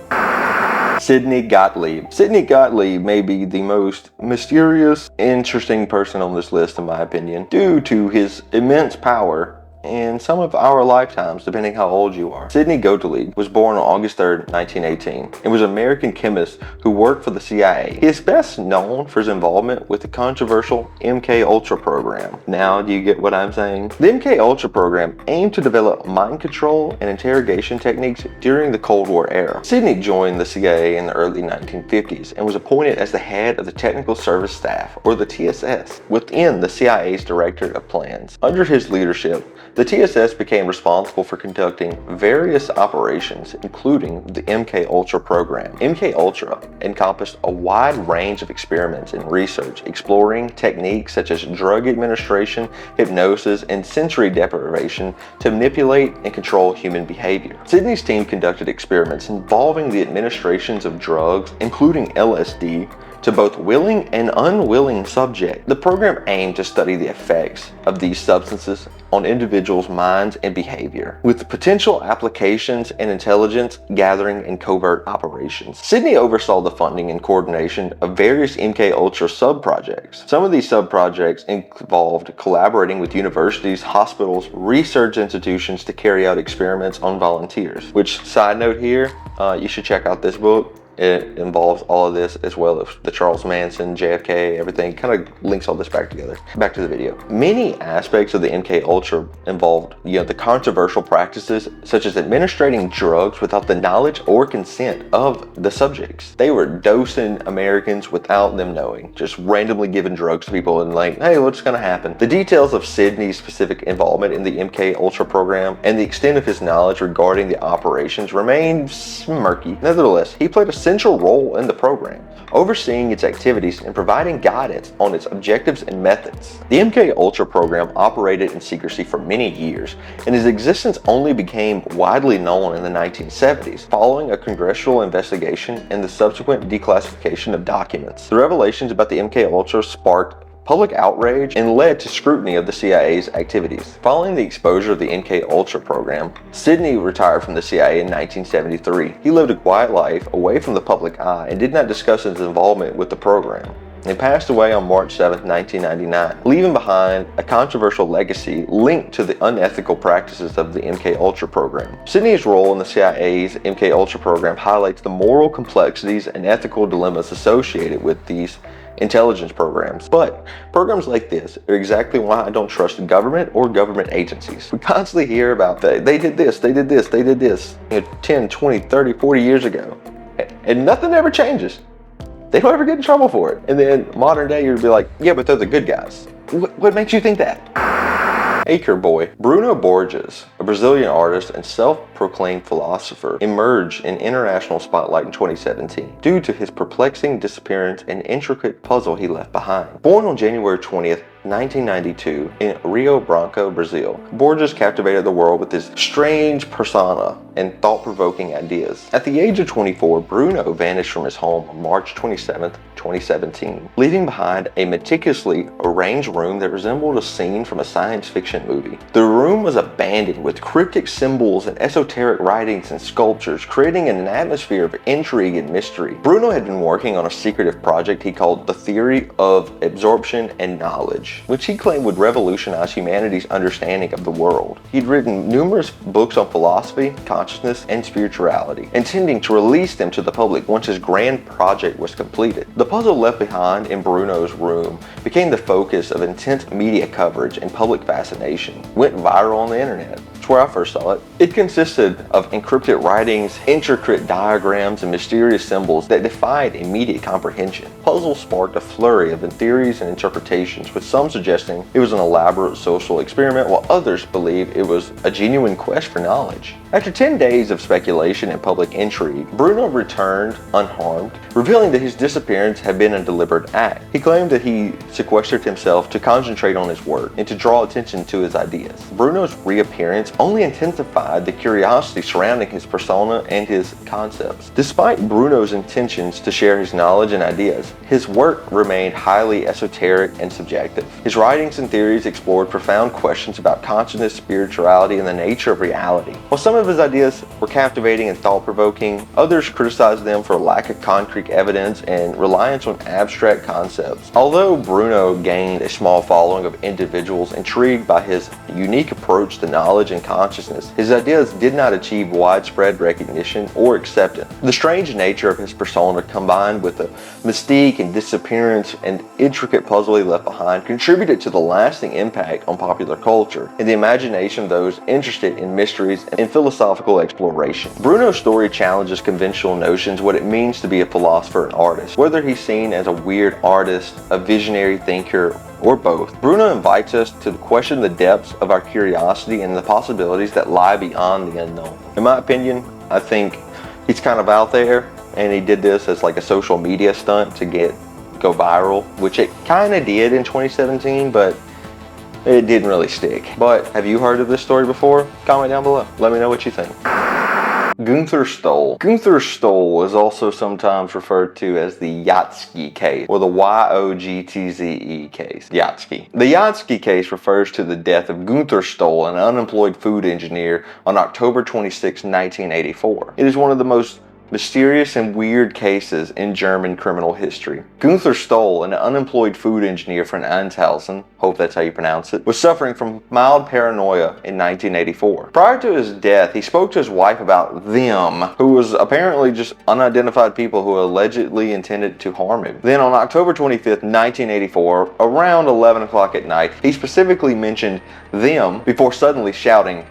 Sidney Gottlieb. Sidney Gottlieb may be the most mysterious, interesting person on this list in my opinion, due to his immense power in some of our lifetimes, depending how old you are. Sidney Gottlieb was born on August 3rd, 1918, and was an American chemist who worked for the CIA. He is best known for his involvement with the controversial MK Ultra program. Now, do you get what I'm saying? The MK Ultra program aimed to develop mind control and interrogation techniques during the Cold War era. Sidney joined the CIA in the early 1950s and was appointed as the head of the Technical Service Staff, or the TSS, within the CIA's Directorate of Plans. Under his leadership, the TSS became responsible for conducting various operations, including the MK Ultra program. MK Ultra encompassed a wide range of experiments and research, exploring techniques such as drug administration, hypnosis, and sensory deprivation to manipulate and control human behavior. Sidney's team conducted experiments involving the administrations of drugs, including LSD, to both willing and unwilling subjects. The program aimed to study the effects of these substances on individuals' minds and behavior, with potential applications in intelligence gathering and covert operations. Sidney oversaw the funding and coordination of various MK Ultra sub-projects. Some of these sub-projects involved collaborating with universities, hospitals, research institutions to carry out experiments on volunteers. Which, side note here, you should check out this book. It involves all of this, as well as the Charles Manson, JFK, everything. Kind of links all this back together. Back to the video. Many aspects of the MK Ultra involved, the controversial practices, such as administering drugs without the knowledge or consent of the subjects. They were dosing Americans without them knowing, just randomly giving drugs to people and like, hey, what's gonna happen? The details of Sidney's specific involvement in the MK Ultra program and the extent of his knowledge regarding the operations remain murky. Nevertheless, he played a central role in the program, overseeing its activities and providing guidance on its objectives and methods. The MK Ultra program operated in secrecy for many years, and its existence only became widely known in the 1970s, following a congressional investigation and the subsequent declassification of documents. The revelations about the MK Ultra sparked public outrage and led to scrutiny of the CIA's activities. Following the exposure of the MK Ultra program, Sidney retired from the CIA in 1973. He lived a quiet life away from the public eye and did not discuss his involvement with the program. He passed away on March 7, 1999, leaving behind a controversial legacy linked to the unethical practices of the MK Ultra program. Sidney's role in the CIA's MK Ultra program highlights the moral complexities and ethical dilemmas associated with these intelligence programs. But programs like this are exactly why I don't trust the government or government agencies. We constantly hear about they did this, they did this, they did this 10, 20, 30, 40 years ago. And nothing ever changes. They don't ever get in trouble for it. And then modern day, you'd be like, yeah, but they're the good guys. What makes you think that? Acre Boy. Bruno Borges, a Brazilian artist and self-proclaimed philosopher, emerged in international spotlight in 2017 due to his perplexing disappearance and intricate puzzle he left behind. Born on January 20th, 1992 in Rio Branco, Brazil, Borges captivated the world with his strange persona and thought-provoking ideas. At the age of 24, Bruno vanished from his home on March 27, 2017, leaving behind a meticulously arranged room that resembled a scene from a science fiction movie. The room was abandoned with cryptic symbols and esoteric writings and sculptures, creating an atmosphere of intrigue and mystery. Bruno had been working on a secretive project he called the Theory of Absorption and Knowledge, which he claimed would revolutionize humanity's understanding of the world. He'd written numerous books on philosophy, consciousness, and spirituality, intending to release them to the public once his grand project was completed. The puzzle left behind in Bruno's room became the focus of intense media coverage and public fascination. Went viral on the internet. That's where I first saw it. It consisted of encrypted writings, intricate diagrams, and mysterious symbols that defied immediate comprehension. Puzzle sparked a flurry of theories and interpretations, with some suggesting it was an elaborate social experiment, while others believed it was a genuine quest for knowledge. After 10 days of speculation and public intrigue, Bruno returned unharmed, revealing that his disappearance had been a deliberate act. He claimed that he sequestered himself to concentrate on his work and to draw attention to his ideas. Bruno's reappearance only intensified the curiosity surrounding his persona and his concepts. Despite Bruno's intentions to share his knowledge and ideas, his work remained highly esoteric and subjective. His writings and theories explored profound questions about consciousness, spirituality, and the nature of reality. While some of his ideas were captivating and thought-provoking, others criticized them for lack of concrete evidence and reliance on abstract concepts. Although Bruno gained a small following of individuals intrigued by his unique approach to knowledge and consciousness, his ideas did not achieve widespread recognition or acceptance. The strange nature of his persona, combined with the mystique and disappearance and intricate puzzle he left behind, contributed to the lasting impact on popular culture and the imagination of those interested in mysteries and philosophical exploration. Bruno's story challenges conventional notions what it means to be a philosopher and artist, whether he's seen as a weird artist, a visionary thinker, or both. Bruno invites us to question the depths of our curiosity and the possibilities that lie beyond the unknown. In my opinion, I think he's kind of out there, and he did this as like a social media stunt to go viral, which it kind of did in 2017, but it didn't really stick. But have you heard of this story before? Comment down below. Let me know what you think. Gunther Stoll. Gunther Stoll is also sometimes referred to as the Yatsky case, or the Y-O-G-T-Z-E case. Yatsky. The Yatsky case refers to the death of Gunther Stoll, an unemployed food engineer, on October 26, 1984. It is one of the most mysterious and weird cases in German criminal history. Gunther Stoll, an unemployed food engineer from Anshausen, hope that's how you pronounce it, was suffering from mild paranoia in 1984. Prior to his death, he spoke to his wife about them, who was apparently just unidentified people who allegedly intended to harm him. Then on October 25th, 1984, around 11 o'clock at night, he specifically mentioned them before suddenly shouting,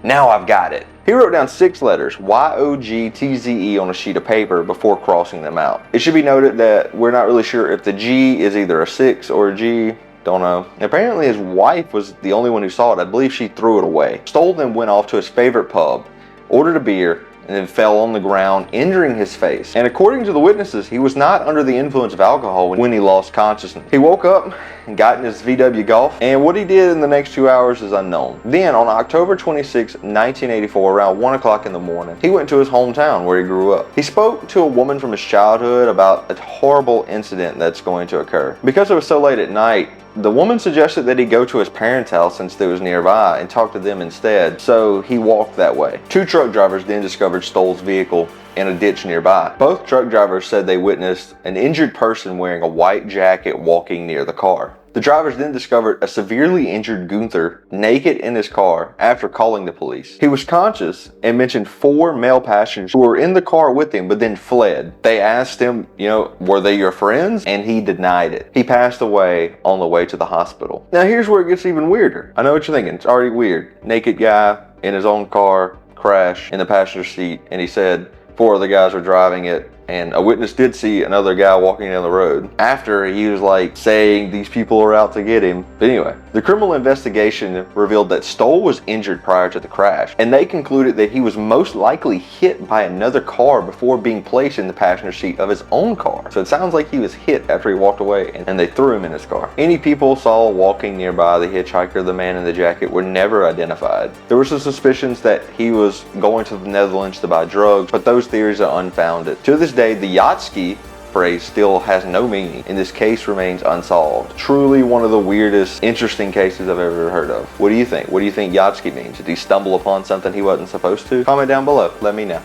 "Now I've got it." He wrote down 6 letters, Y-O-G-T-Z-E, on a sheet of paper before crossing them out. It should be noted that we're not really sure if the G is either a 6 or a G. Don't know. Apparently his wife was the only one who saw it. I believe she threw it away. Stoll then went off to his favorite pub, ordered a beer, and then fell on the ground, injuring his face. And according to the witnesses, he was not under the influence of alcohol when he lost consciousness. He woke up and got in his VW Golf, and what he did in the next 2 hours is unknown. Then on October 26, 1984, around 1 o'clock in the morning, he went to his hometown where he grew up. He spoke to a woman from his childhood about a horrible incident that's going to occur. Because it was so late at night, the woman suggested that he go to his parents' house since they was nearby and talk to them instead, so he walked that way. 2 truck drivers then discovered Stoll's vehicle in a ditch nearby. Both truck drivers said they witnessed an injured person wearing a white jacket walking near the car. The drivers then discovered a severely injured Gunther naked in his car after calling the police. He was conscious and mentioned 4 male passengers who were in the car with him but then fled. They asked him, were they your friends? And he denied it. He passed away on the way to the hospital. Now here's where it gets even weirder. I know what you're thinking. It's already weird. Naked guy in his own car, crash in the passenger seat, and he said 4 other guys were driving it. And a witness did see another guy walking down the road after he was saying these people are out to get him. But anyway, the criminal investigation revealed that Stoll was injured prior to the crash, and they concluded that he was most likely hit by another car before being placed in the passenger seat of his own car. So it sounds like he was hit after he walked away, and they threw him in his car. Any people saw walking nearby the hitchhiker, the man in the jacket, were never identified. There were some suspicions that he was going to the Netherlands to buy drugs, but those theories are unfounded. To this day, the Yatsky phrase still has no meaning, and this case remains unsolved. Truly one of the weirdest, interesting cases I've ever heard of. What do you think? What do you think Yatsky means? Did he stumble upon something he wasn't supposed to? Comment down below. Let me know.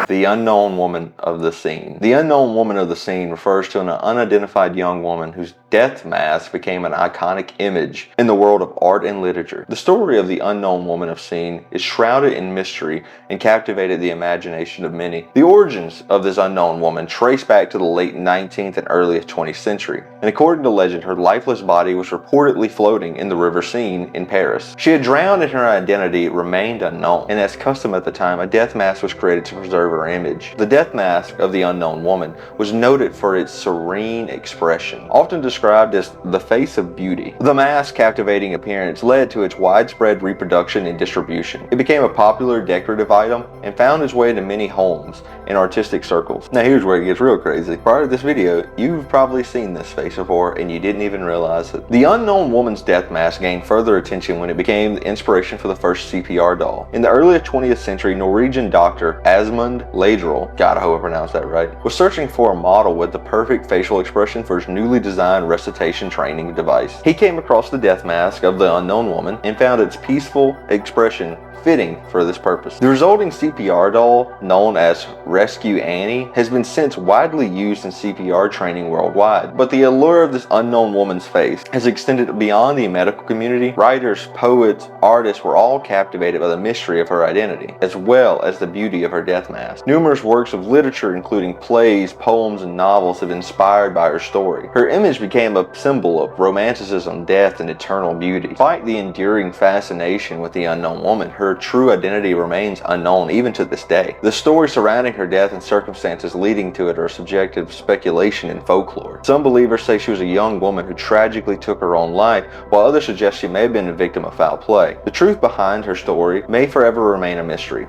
The unknown woman of the scene. The unknown woman of the scene refers to an unidentified young woman whose death mask became an iconic image in the world of art and literature. The story of the unknown woman of scene is shrouded in mystery and captivated the imagination of many. The origins of this unknown woman trace back to the late 19th and early 20th century, and according to legend, her lifeless body was reportedly floating in the river Seine in Paris. She had drowned and her identity remained unknown, and as custom at the time, a death mask was created to preserve her image. The death mask of the unknown woman was noted for its serene expression, often described as the face of beauty. The mask's captivating appearance led to its widespread reproduction and distribution. It became a popular decorative item and found its way into many homes and artistic circles. Now here's where it gets real crazy. Prior to this video, you've probably seen this face before and you didn't even realize it. The unknown woman's death mask gained further attention when it became the inspiration for the first CPR doll. In the early 20th century, Norwegian doctor Asmund Ladrell, God I hope I pronounced that right, was searching for a model with the perfect facial expression for his newly designed recitation training device. He came across the death mask of the unknown woman and found its peaceful expression fitting for this purpose. The resulting CPR doll, known as Rescue Annie, has been since widely used in CPR training worldwide. But the allure of this unknown woman's face has extended beyond the medical community. Writers, poets, artists were all captivated by the mystery of her identity, as well as the beauty of her death mask. Numerous works of literature, including plays, poems, and novels, have been inspired by her story. Her image became a symbol of romanticism, death, and eternal beauty. Despite the enduring fascination with the unknown woman, her true identity remains unknown even to this day. The story surrounding her death and circumstances leading to it are subjective speculation and folklore. Some believers say she was a young woman who tragically took her own life, while others suggest she may have been a victim of foul play. The truth behind her story may forever remain a mystery.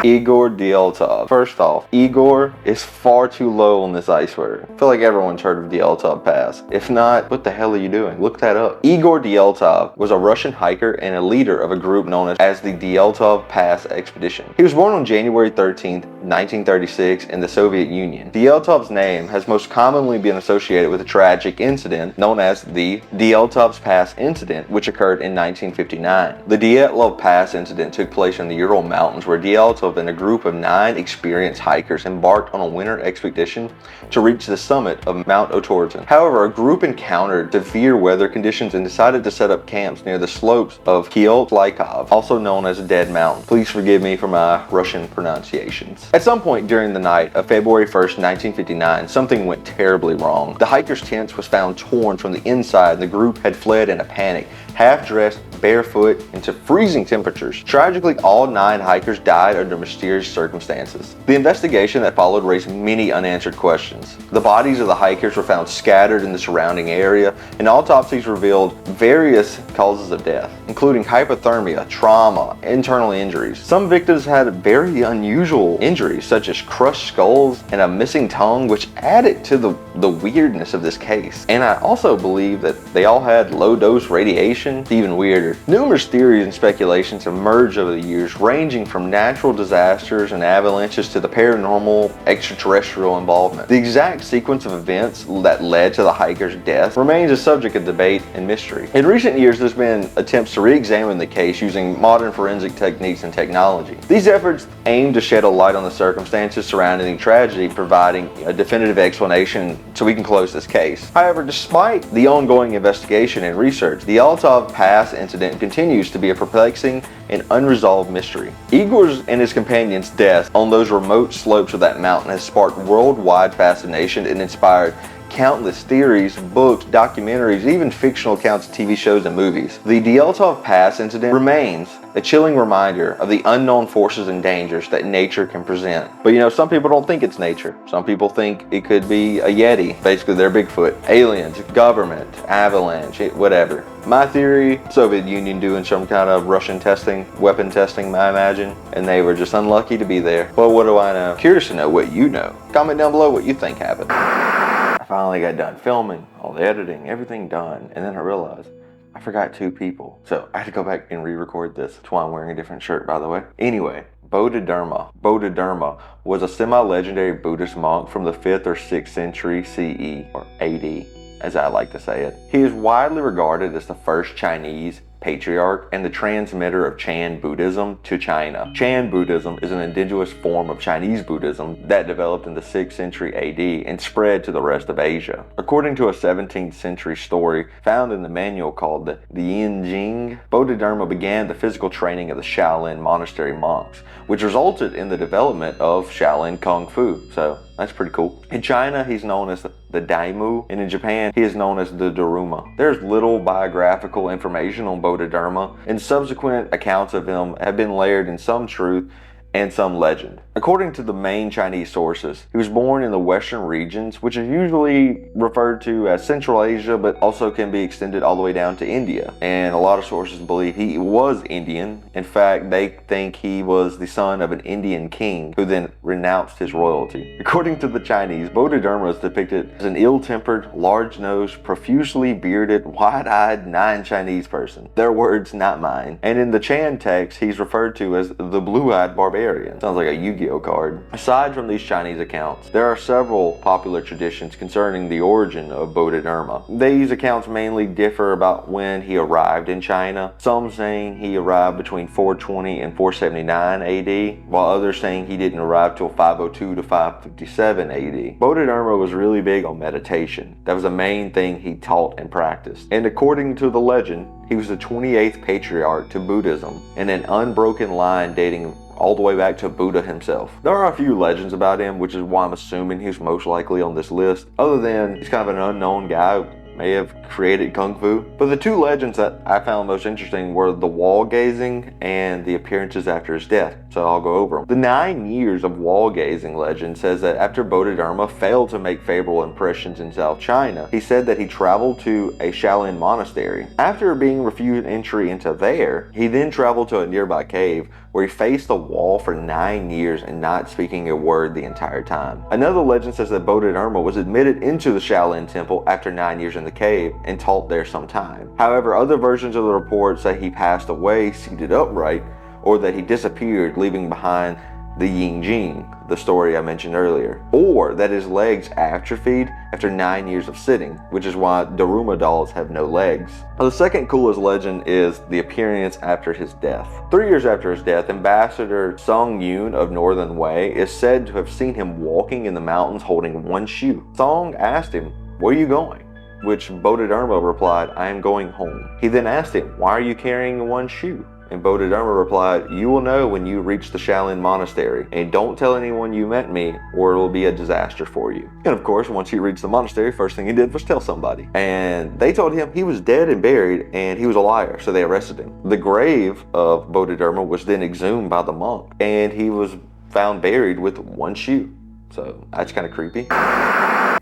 Igor Dieltov. First off, Igor is far too low on this iceberg. I feel like everyone's heard of Dieltov Pass. If not, what the hell are you doing? Look that up. Igor Dieltov was a Russian hiker and a leader of a group known as the Dieltov Pass Expedition. He was born on January 13th, 1936 in the Soviet Union. Dieltov's name has most commonly been associated with a tragic incident known as the Dieltov Pass Incident, which occurred in 1959. The Dieltov Pass Incident took place in the Ural Mountains, where Dieltov and a group of 9 experienced hikers embarked on a winter expedition to reach the summit of Mount Otorten. However, a group encountered severe weather conditions and decided to set up camps near the slopes of Kyotlikov, also known as Dead Mountain. Please forgive me for my Russian pronunciations. At some point during the night of February 1st, 1959, something went terribly wrong. The hikers' tents was found torn from the inside, and the group had fled in a panic, half-dressed, barefoot, into freezing temperatures. Tragically, all 9 hikers died under mysterious circumstances. The investigation that followed raised many unanswered questions. The bodies of the hikers were found scattered in the surrounding area, and autopsies revealed various causes of death, including hypothermia, trauma, internal injuries. Some victims had very unusual injuries, such as crushed skulls and a missing tongue, which added to the weirdness of this case. And I also believe that they all had low-dose radiation. It's even weirder. Numerous theories and speculations emerged over the years, ranging from natural disasters and avalanches to the paranormal, extraterrestrial involvement. The exact sequence of events that led to the hiker's death remains a subject of debate and mystery. In recent years, there's been attempts to re-examine the case using modern forensic techniques and technology. These efforts aim to shed a light on the circumstances surrounding the tragedy, providing a definitive explanation so we can close this case. However, despite the ongoing investigation and research, the Dieltov Pass incident continues to be a perplexing and unresolved mystery. Igor's and his companion's death on those remote slopes of that mountain has sparked worldwide fascination and inspired countless theories, books, documentaries, even fictional accounts of TV shows and movies. The Dieltov Pass incident remains a chilling reminder of the unknown forces and dangers that nature can present. But you know, some people don't think it's nature. Some people think it could be a Yeti, basically they're Bigfoot, aliens, government, avalanche, whatever. My theory, Soviet Union doing some kind of Russian testing, weapon testing, I imagine, and they were just unlucky to be there. Well, what do I know? Curious to know what you know. Comment down below what you think happened. I finally got done filming, all the editing, everything done, and then I realized I forgot 2 people. So I had to go back and re-record this. That's why I'm wearing a different shirt, by the way. Anyway, Bodhidharma was a semi-legendary Buddhist monk from the 5th or 6th century CE, or AD, as I like to say it. He is widely regarded as the first Chinese patriarch and the transmitter of Chan Buddhism to China. Chan Buddhism is an indigenous form of Chinese Buddhism that developed in the 6th century AD and spread to the rest of Asia. According to a 17th century story found in the manual called the Yin Jing, Bodhidharma began the physical training of the Shaolin monastery monks, which resulted in the development of Shaolin Kung Fu. So that's pretty cool. In China, he's known as the Daimyo, and in Japan, he is known as the Daruma. There's little biographical information on Bodhidharma, and subsequent accounts of him have been layered in some truth and some legend. According to the main Chinese sources, he was born in the western regions, which is usually referred to as Central Asia, but also can be extended all the way down to India. And a lot of sources believe he was Indian. In fact, they think he was the son of an Indian king who then renounced his royalty. According to the Chinese, Bodhidharma is depicted as an ill-tempered, large-nosed, profusely bearded, wide-eyed, non-Chinese person. Their words, not mine. And in the Chan text, he's referred to as the blue-eyed barbarian. Sounds like a Yu-Gi-Oh card. Aside from these Chinese accounts, there are several popular traditions concerning the origin of Bodhidharma. These accounts mainly differ about when he arrived in China, some saying he arrived between 420 and 479 AD, while others saying he didn't arrive till 502 to 557 AD. Bodhidharma was really big on meditation. That was the main thing he taught and practiced. And according to the legend, he was the 28th patriarch to Buddhism, in an unbroken line dating all the way back to Buddha himself. There are a few legends about him, which is why I'm assuming he's most likely on this list, other than he's kind of an unknown guy who may have created Kung Fu. But the two legends that I found most interesting were the wall gazing and the appearances after his death, so I'll go over them. The 9 years of wall gazing legend says that after Bodhidharma failed to make favorable impressions in South China, he said that he traveled to a Shaolin monastery. After being refused entry into there, he then traveled to a nearby cave where he faced the wall for 9 years and not speaking a word the entire time. Another legend says that Bodhidharma was admitted into the Shaolin temple after 9 years in the cave and taught there some time. However, other versions of the report say he passed away seated upright, or that he disappeared, leaving behind the Yin Jing, the story I mentioned earlier, or that his legs atrophied after 9 years of sitting, which is why Daruma dolls have no legs. Now, the second coolest legend is the appearance after his death. 3 years after his death, Ambassador Song Yun of Northern Wei is said to have seen him walking in the mountains holding one shoe. Song asked him, "Where are you going?" Which Bodhidharma replied, "I am going home." He then asked him, "Why are you carrying one shoe?" And Bodhidharma replied, "You will know when you reach the Shaolin monastery, and don't tell anyone you met me or it will be a disaster for you." And of course, once he reached the monastery, first thing he did was tell somebody. And they told him he was dead and buried and he was a liar, so they arrested him. The grave of Bodhidharma was then exhumed by the monk, and he was found buried with one shoe. So that's kind of creepy.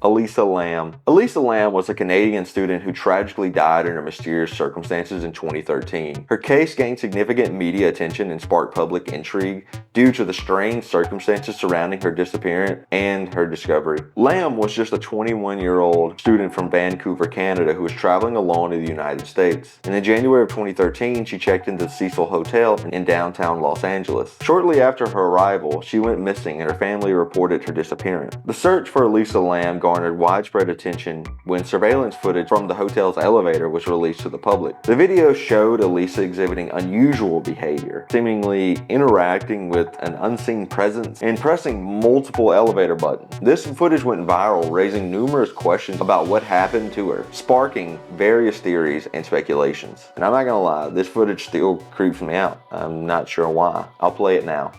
Elisa Lam. Elisa Lam was a Canadian student who tragically died under mysterious circumstances in 2013. Her case gained significant media attention and sparked public intrigue due to the strange circumstances surrounding her disappearance and her discovery. Lam was just a 21-year-old student from Vancouver, Canada, who was traveling alone in the United States. And in January of 2013, she checked into the Cecil Hotel in downtown Los Angeles. Shortly after her arrival, she went missing and her family reported her disappearance. The search for Elisa Lam garnered widespread attention when surveillance footage from the hotel's elevator was released to the public. The video showed Elisa exhibiting unusual behavior, seemingly interacting with an unseen presence and pressing multiple elevator buttons. This footage went viral, raising numerous questions about what happened to her, sparking various theories and speculations. And I'm not gonna lie, this footage still creeps me out. I'm not sure why. I'll play it now.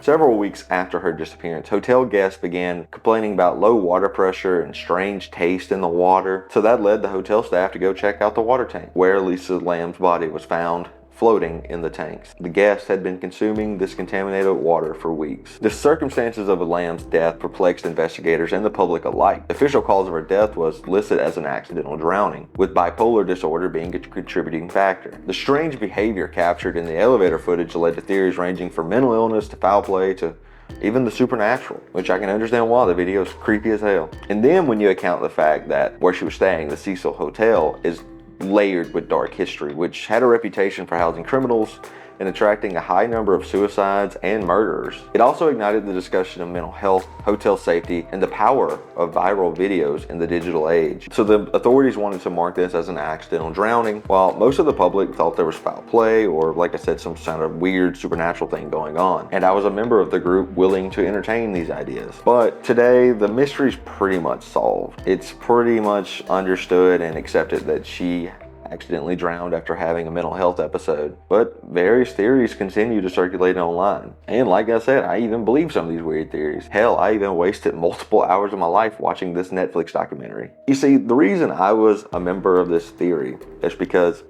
Several weeks after her disappearance, hotel guests began complaining about low water pressure and strange taste in the water, so that led the hotel staff to go check out the water tank, where Lisa Lamb's body was found floating in the tanks. The guests had been consuming this contaminated water for weeks. The circumstances of Lamb's death perplexed investigators and the public alike. The official cause of her death was listed as an accidental drowning, with bipolar disorder being a contributing factor. The strange behavior captured in the elevator footage led to theories ranging from mental illness to foul play to even the supernatural, which I can understand why the video is creepy as hell. And then when you account the fact that where she was staying, the Cecil Hotel, is layered with dark history, which had a reputation for housing criminals and attracting a high number of suicides and murderers. It also ignited the discussion of mental health, hotel safety, and the power of viral videos in the digital age. So the authorities wanted to mark this as an accidental drowning, while most of the public thought there was foul play or, like I said, some kind of weird supernatural thing going on. And I was a member of the group willing to entertain these ideas. But today, the mystery's pretty much solved. It's pretty much understood and accepted that she accidentally drowned after having a mental health episode, but various theories continue to circulate online. And like I said, I even believe some of these weird theories. Hell, I even wasted multiple hours of my life watching this Netflix documentary. You see, the reason I was a member of this theory is because,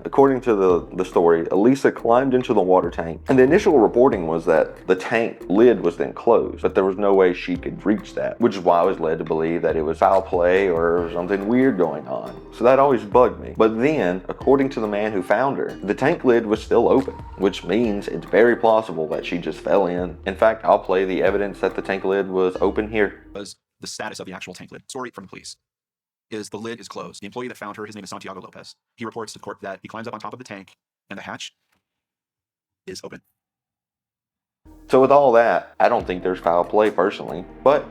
according to the story, Elisa climbed into the water tank, and the initial reporting was that the tank lid was then closed, but there was no way she could reach that, which is why I was led to believe that it was foul play or something weird going on. So that always bugged me. But then, according to the man who found her, the tank lid was still open, which means it's very plausible that she just fell in. In fact, I'll play the evidence that the tank lid was open here. Was the status of the actual tank lid. Story from the police is the lid is closed. The employee that found her, his name is Santiago Lopez. He reports to the court that he climbs up on top of the tank and the hatch is open. So with all that, I don't think there's foul play personally, but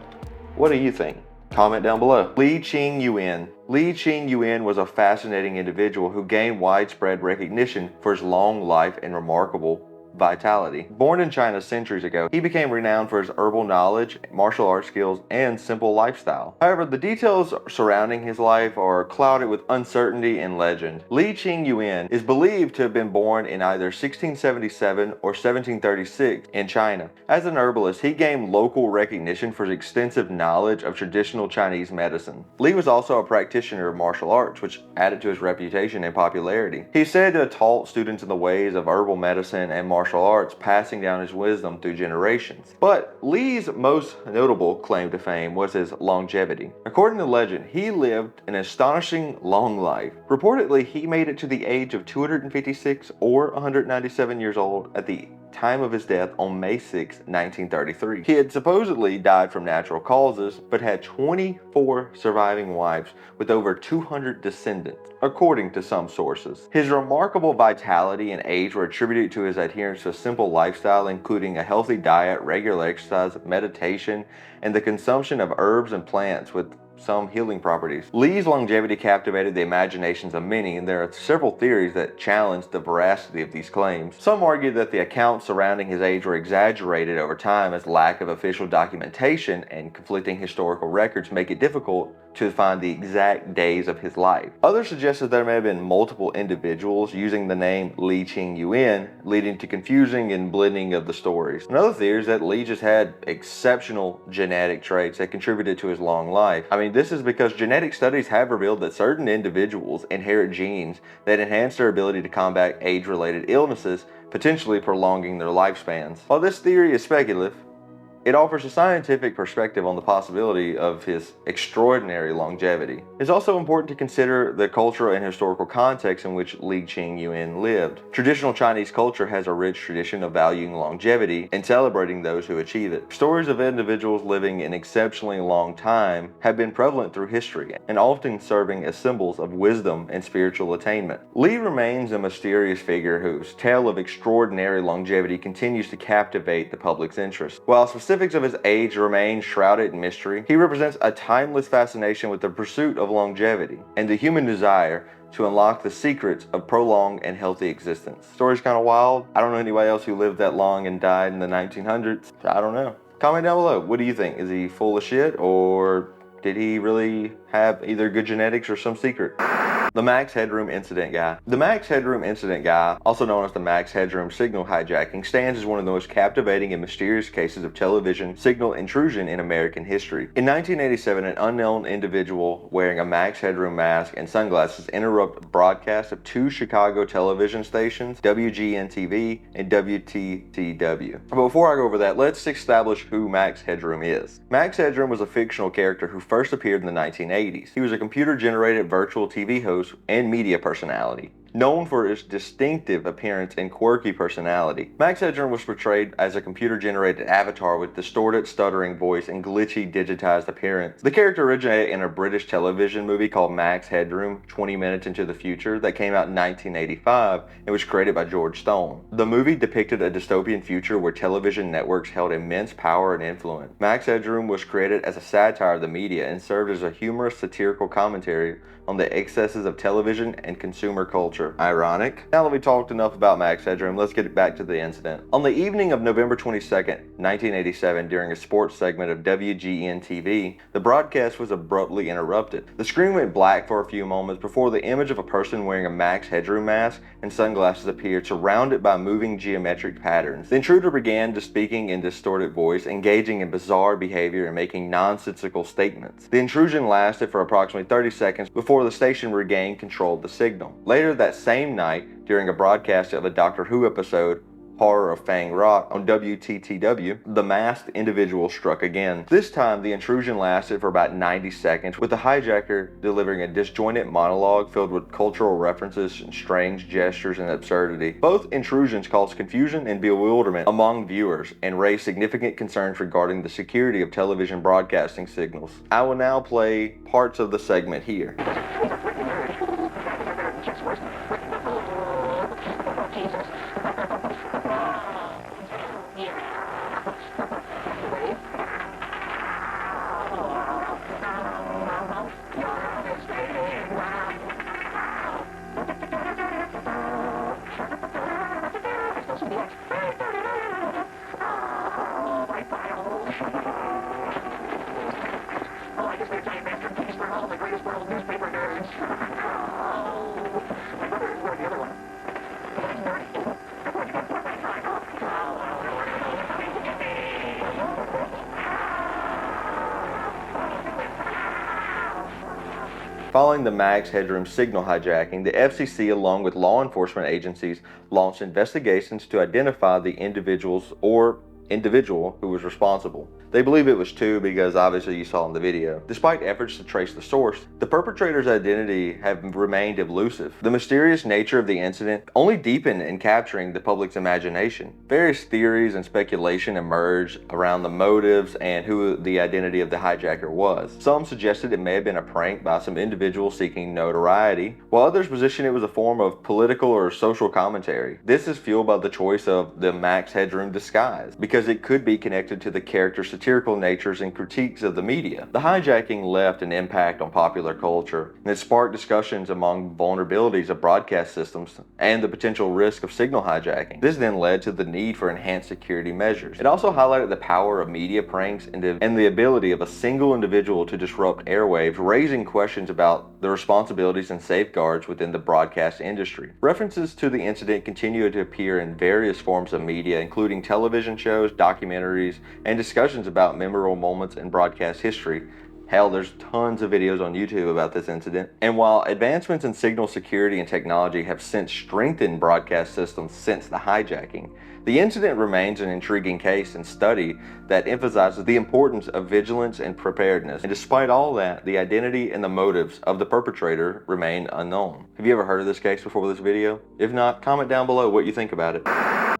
what do you think? Comment down below. Li Qingyuan. Li Qingyuan was a fascinating individual who gained widespread recognition for his long life and remarkable vitality. Born in China centuries ago, he became renowned for his herbal knowledge, martial arts skills, and simple lifestyle. However, the details surrounding his life are clouded with uncertainty and legend. Li Qingyuan is believed to have been born in either 1677 or 1736 in China. As an herbalist, he gained local recognition for his extensive knowledge of traditional Chinese medicine. Li was also a practitioner of martial arts, which added to his reputation and popularity. He's said to have taught students in the ways of herbal medicine and martial arts, passing down his wisdom through generations. But Li's most notable claim to fame was his longevity. According to legend, he lived an astonishing long life. Reportedly, he made it to the age of 256 or 197 years old at the time of his death on May 6, 1933. He had supposedly died from natural causes, but had 24 surviving wives with over 200 descendants, according to some sources. His remarkable vitality and age were attributed to his adherence to a simple lifestyle, including a healthy diet, regular exercise, meditation, and the consumption of herbs and plants with some healing properties. Li's longevity captivated the imaginations of many, and there are several theories that challenge the veracity of these claims. Some argue that the accounts surrounding his age were exaggerated over time, as lack of official documentation and conflicting historical records make it difficult to find the exact days of his life. Others suggest that there may have been multiple individuals using the name Li Qingyuan, leading to confusing and blending of the stories. Another theory is that Li just had exceptional genetic traits that contributed to his long life. I mean, this is because genetic studies have revealed that certain individuals inherit genes that enhance their ability to combat age-related illnesses, potentially prolonging their lifespans. While this theory is speculative, it offers a scientific perspective on the possibility of his extraordinary longevity. It's also important to consider the cultural and historical context in which Li Qingyuan lived. Traditional Chinese culture has a rich tradition of valuing longevity and celebrating those who achieve it. Stories of individuals living an exceptionally long time have been prevalent through history and often serving as symbols of wisdom and spiritual attainment. Li remains a mysterious figure whose tale of extraordinary longevity continues to captivate the public's interest. While specifics of his age remain shrouded in mystery, he represents a timeless fascination with the pursuit of longevity and the human desire to unlock the secrets of prolonged and healthy existence. Story's kind of wild. I don't know anybody else who lived that long and died in the 1900s. I don't know. Comment down below. What do you think? Is he full of shit, or did he really have either good genetics or some secret? The Max Headroom Incident Guy. The Max Headroom Incident Guy, also known as the Max Headroom signal hijacking, stands as one of the most captivating and mysterious cases of television signal intrusion in American history. In 1987, an unknown individual wearing a Max Headroom mask and sunglasses interrupted broadcasts of two Chicago television stations, WGN-TV and WTTW. But before I go over that, let's establish who Max Headroom is. Max Headroom was a fictional character who first appeared in the 1980s. He was a computer-generated virtual TV host and media personality, known for his distinctive appearance and quirky personality. Max Headroom was portrayed as a computer-generated avatar with distorted, stuttering voice and glitchy, digitized appearance. The character originated in a British television movie called Max Headroom, 20 Minutes into the Future, that came out in 1985 and was created by George Stone. The movie depicted a dystopian future where television networks held immense power and influence. Max Headroom was created as a satire of the media and served as a humorous, satirical commentary on the excesses of television and consumer culture. Ironic. Now that we talked enough about Max Headroom, let's get back to the incident. On the evening of November 22nd, 1987, during a sports segment of WGN-TV, the broadcast was abruptly interrupted. The screen went black for a few moments before the image of a person wearing a Max Headroom mask and sunglasses appeared, surrounded by moving geometric patterns. The intruder began speaking in distorted voice, engaging in bizarre behavior and making nonsensical statements. The intrusion lasted for approximately 30 seconds before the station regained control of the signal. Later that same night, during a broadcast of a Doctor Who episode, Horror of Fang Rock, on WTTW, the masked individual struck again. This time, the intrusion lasted for about 90 seconds, with the hijacker delivering a disjointed monologue filled with cultural references and strange gestures and absurdity. Both intrusions caused confusion and bewilderment among viewers and raised significant concerns regarding the security of television broadcasting signals. I will now play parts of the segment here. Following the Max Headroom signal hijacking, the FCC, along with law enforcement agencies, launched investigations to identify the individual who was responsible. They believe it was two because obviously you saw in the video. Despite efforts to trace the source, the perpetrator's identity have remained elusive. The mysterious nature of the incident only deepened in capturing the public's imagination. Various theories and speculation emerged around the motives and who the identity of the hijacker was. Some suggested it may have been a prank by some individual seeking notoriety, while others positioned it was a form of political or social commentary. This is fueled by the choice of the Max Headroom disguise, because it could be connected to the character's satirical natures and critiques of the media. The hijacking left an impact on popular culture, and it sparked discussions among vulnerabilities of broadcast systems and the potential risk of signal hijacking. This then led to the need for enhanced security measures. It also highlighted the power of media pranks and the ability of a single individual to disrupt airwaves, raising questions about the responsibilities and safeguards within the broadcast industry. References to the incident continue to appear in various forms of media, including television shows, documentaries, and discussions about memorable moments in broadcast history. Hell, there's tons of videos on YouTube about this incident. And while advancements in signal security and technology have since strengthened broadcast systems since the hijacking, the incident remains an intriguing case and study that emphasizes the importance of vigilance and preparedness. And despite all that, the identity and the motives of the perpetrator remain unknown. Have you ever heard of this case before this video? If not, comment down below what you think about it.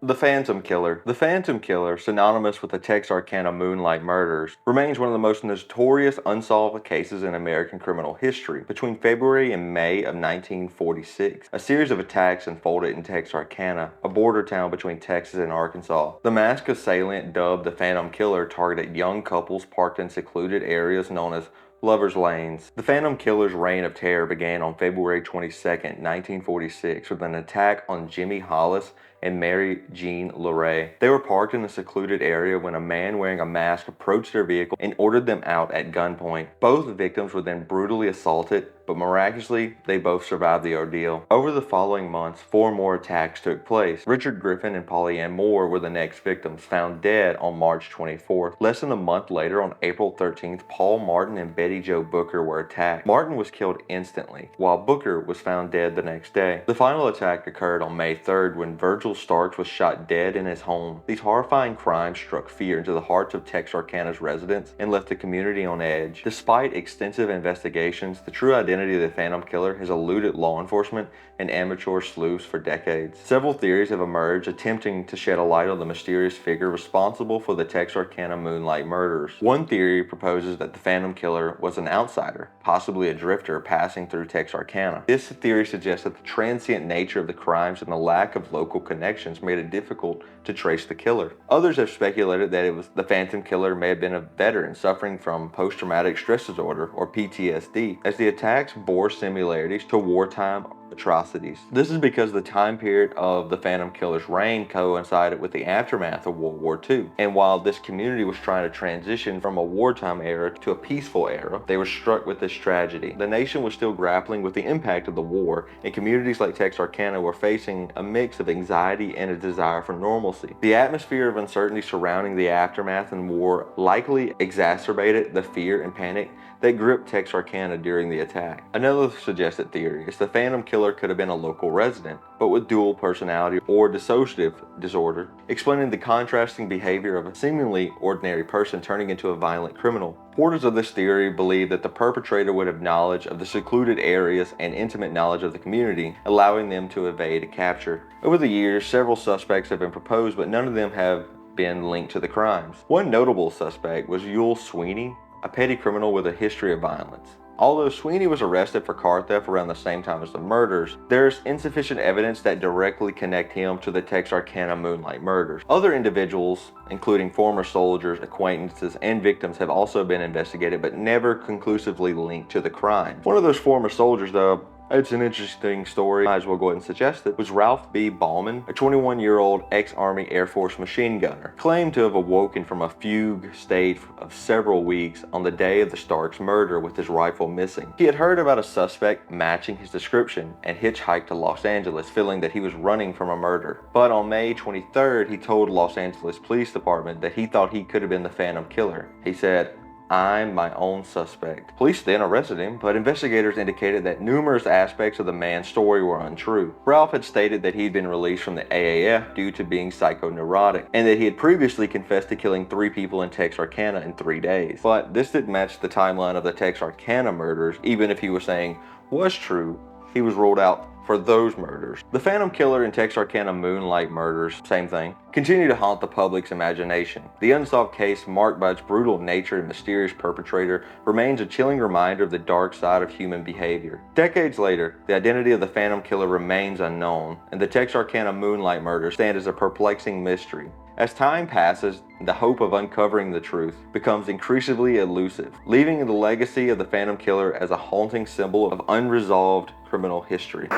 The Phantom Killer. The Phantom Killer, synonymous with the Texarkana Moonlight Murders, remains one of the most notorious unsolved cases in American criminal history. Between February and May of 1946, a series of attacks unfolded in Texarkana, a border town between Texas and Arkansas. The masked assailant, dubbed the Phantom Killer, targeted young couples parked in secluded areas known as Lover's Lanes. The Phantom Killer's reign of terror began on February 22, 1946, with an attack on Jimmy Hollis and Mary Jean Leray. They were parked in a secluded area when a man wearing a mask approached their vehicle and ordered them out at gunpoint. Both victims were then brutally assaulted, but miraculously, they both survived the ordeal. Over the following months, 4 more attacks took place. Richard Griffin and Polly Ann Moore were the next victims, found dead on March 24th. Less than a month later, on April 13th, Paul Martin and Betty Jo Booker were attacked. Martin was killed instantly, while Booker was found dead the next day. The final attack occurred on May 3rd when Virgil Starks was shot dead in his home. These horrifying crimes struck fear into the hearts of Texarkana's residents and left the community on edge. Despite extensive investigations, the true identity of the Phantom Killer has eluded law enforcement and amateur sleuths for decades. Several theories have emerged attempting to shed a light on the mysterious figure responsible for the Texarkana Moonlight murders. One theory proposes that the Phantom Killer was an outsider, possibly a drifter passing through Texarkana. This theory suggests that the transient nature of the crimes and the lack of local connections made it difficult to trace the killer. Others have speculated that the Phantom Killer may have been a veteran suffering from post-traumatic stress disorder or PTSD, as the attacks bore similarities to wartime atrocities. This is because the time period of the Phantom Killer's reign coincided with the aftermath of World War II. And while this community was trying to transition from a wartime era to a peaceful era, they were struck with this tragedy. The nation was still grappling with the impact of the war, and communities like Texarkana were facing a mix of anxiety and a desire for normalcy. The atmosphere of uncertainty surrounding the aftermath and war likely exacerbated the fear and panic that gripped Texarkana during the attack. Another suggested theory is the Phantom Killer could have been a local resident, but with dual personality or dissociative disorder, explaining the contrasting behavior of a seemingly ordinary person turning into a violent criminal. Supporters of this theory believe that the perpetrator would have knowledge of the secluded areas and intimate knowledge of the community, allowing them to evade a capture. Over the years, several suspects have been proposed, but none of them have been linked to the crimes. One notable suspect was Yule Sweeney, a petty criminal with a history of violence. Although Sweeney was arrested for car theft around the same time as the murders, there's insufficient evidence that directly connect him to the Texarkana Moonlight murders. Other individuals, including former soldiers, acquaintances, and victims, have also been investigated but never conclusively linked to the crime. One of those former soldiers, though, it's an interesting story, might as well go ahead and suggest it, was Ralph B. Ballman, a 21-year-old ex-Army Air Force machine gunner, claimed to have awoken from a fugue state of several weeks on the day of the Starks murder with his rifle missing. He had heard about a suspect matching his description and hitchhiked to Los Angeles, feeling that he was running from a murder. But on May 23rd, he told Los Angeles Police Department that he thought he could have been the Phantom Killer. He said, "I'm my own suspect." Police then arrested him, but investigators indicated that numerous aspects of the man's story were untrue. Ralph had stated that he'd been released from the AAF due to being psychoneurotic, and that he had previously confessed to killing 3 people in Texarkana in 3 days. But this didn't match the timeline of the Texarkana murders. Even if he was saying was true, he was ruled out for those murders. The Phantom Killer and Texarkana Moonlight murders, same thing, continue to haunt the public's imagination. The unsolved case, marked by its brutal nature and mysterious perpetrator, remains a chilling reminder of the dark side of human behavior. Decades later, the identity of the Phantom Killer remains unknown, and the Texarkana Moonlight murders stand as a perplexing mystery. As time passes, the hope of uncovering the truth becomes increasingly elusive, leaving the legacy of the Phantom Killer as a haunting symbol of unresolved criminal history.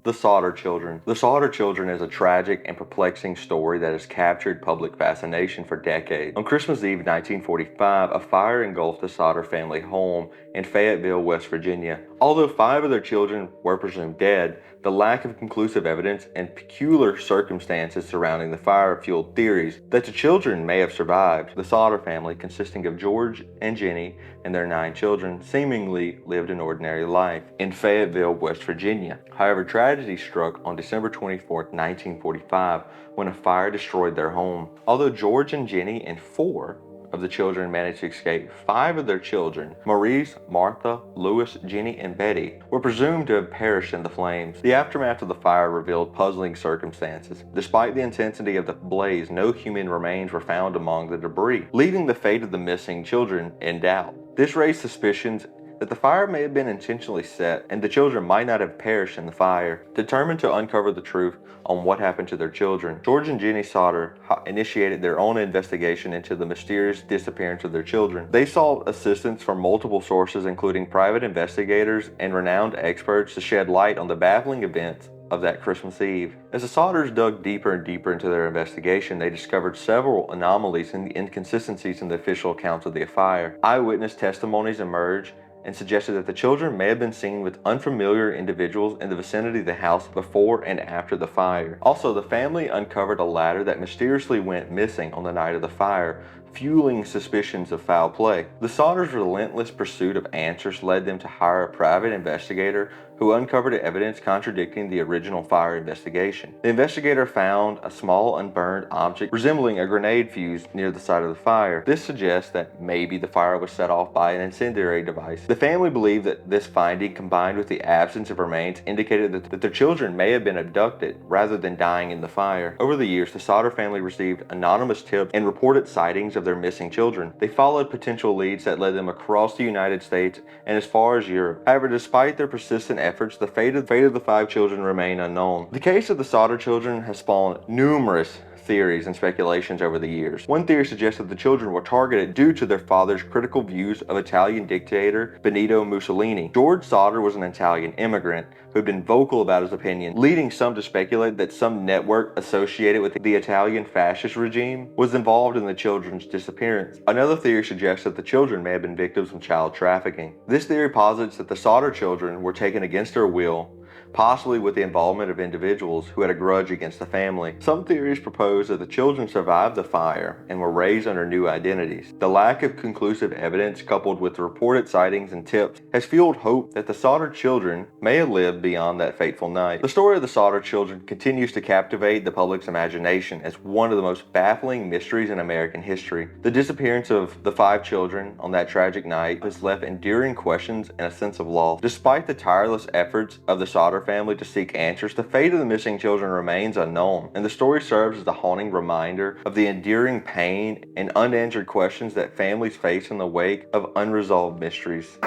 The Sodder Children. The Sodder Children is a tragic and perplexing story that has captured public fascination for decades. On Christmas Eve 1945, a fire engulfed the Sodder family home in Fayetteville, West Virginia. Although 5 of their children were presumed dead, the lack of conclusive evidence and peculiar circumstances surrounding the fire fueled theories that the children may have survived. The Sodder family, consisting of George and Jenny and their 9 children, seemingly lived an ordinary life in Fayetteville, West Virginia. However, tragedy struck on December 24, 1945, when a fire destroyed their home. Although George and Jenny and 4 of the children managed to escape, 5 of their children, Maurice, Martha, Louis, Jenny, and Betty, were presumed to have perished in the flames. The aftermath of the fire revealed puzzling circumstances. Despite the intensity of the blaze, no human remains were found among the debris, leaving the fate of the missing children in doubt. This raised suspicions that the fire may have been intentionally set and the children might not have perished in the fire. Determined to uncover the truth on what happened to their children, George and Jenny Sodder initiated their own investigation into the mysterious disappearance of their children. They sought assistance from multiple sources, including private investigators and renowned experts, to shed light on the baffling events of that Christmas Eve. As the Sodders dug deeper and deeper into their investigation, they discovered several anomalies and inconsistencies in the official accounts of the fire. Eyewitness testimonies emerged and suggested that the children may have been seen with unfamiliar individuals in the vicinity of the house before and after the fire. Also, the family uncovered a ladder that mysteriously went missing on the night of the fire, fueling suspicions of foul play. The Sodders' relentless pursuit of answers led them to hire a private investigator who uncovered evidence contradicting the original fire investigation. The investigator found a small unburned object resembling a grenade fuse near the site of the fire. This suggests that maybe the fire was set off by an incendiary device. The family believed that this finding, combined with the absence of remains, indicated that their children may have been abducted rather than dying in the fire. Over the years, the Sodder family received anonymous tips and reported sightings of their missing children. They followed potential leads that led them across the United States and as far as Europe. However, despite their persistent efforts, the fate of the 5 children remain unknown. The case of the Sodder children has spawned numerous theories and speculations over the years. One theory suggests that the children were targeted due to their father's critical views of Italian dictator Benito Mussolini. George Sodder was an Italian immigrant who had been vocal about his opinion, leading some to speculate that some network associated with the Italian fascist regime was involved in the children's disappearance. Another theory suggests that the children may have been victims of child trafficking. This theory posits that the Sodder children were taken against their will, possibly with the involvement of individuals who had a grudge against the family. Some theories propose that the children survived the fire and were raised under new identities. The lack of conclusive evidence, coupled with the reported sightings and tips, has fueled hope that the Sodder children may have lived beyond that fateful night. The story of the Sodder children continues to captivate the public's imagination as one of the most baffling mysteries in American history. The disappearance of the 5 children on that tragic night has left enduring questions and a sense of loss. Despite the tireless efforts of the Sodder family to seek answers, the fate of the missing children remains unknown, and the story serves as a haunting reminder of the enduring pain and unanswered questions that families face in the wake of unresolved mysteries.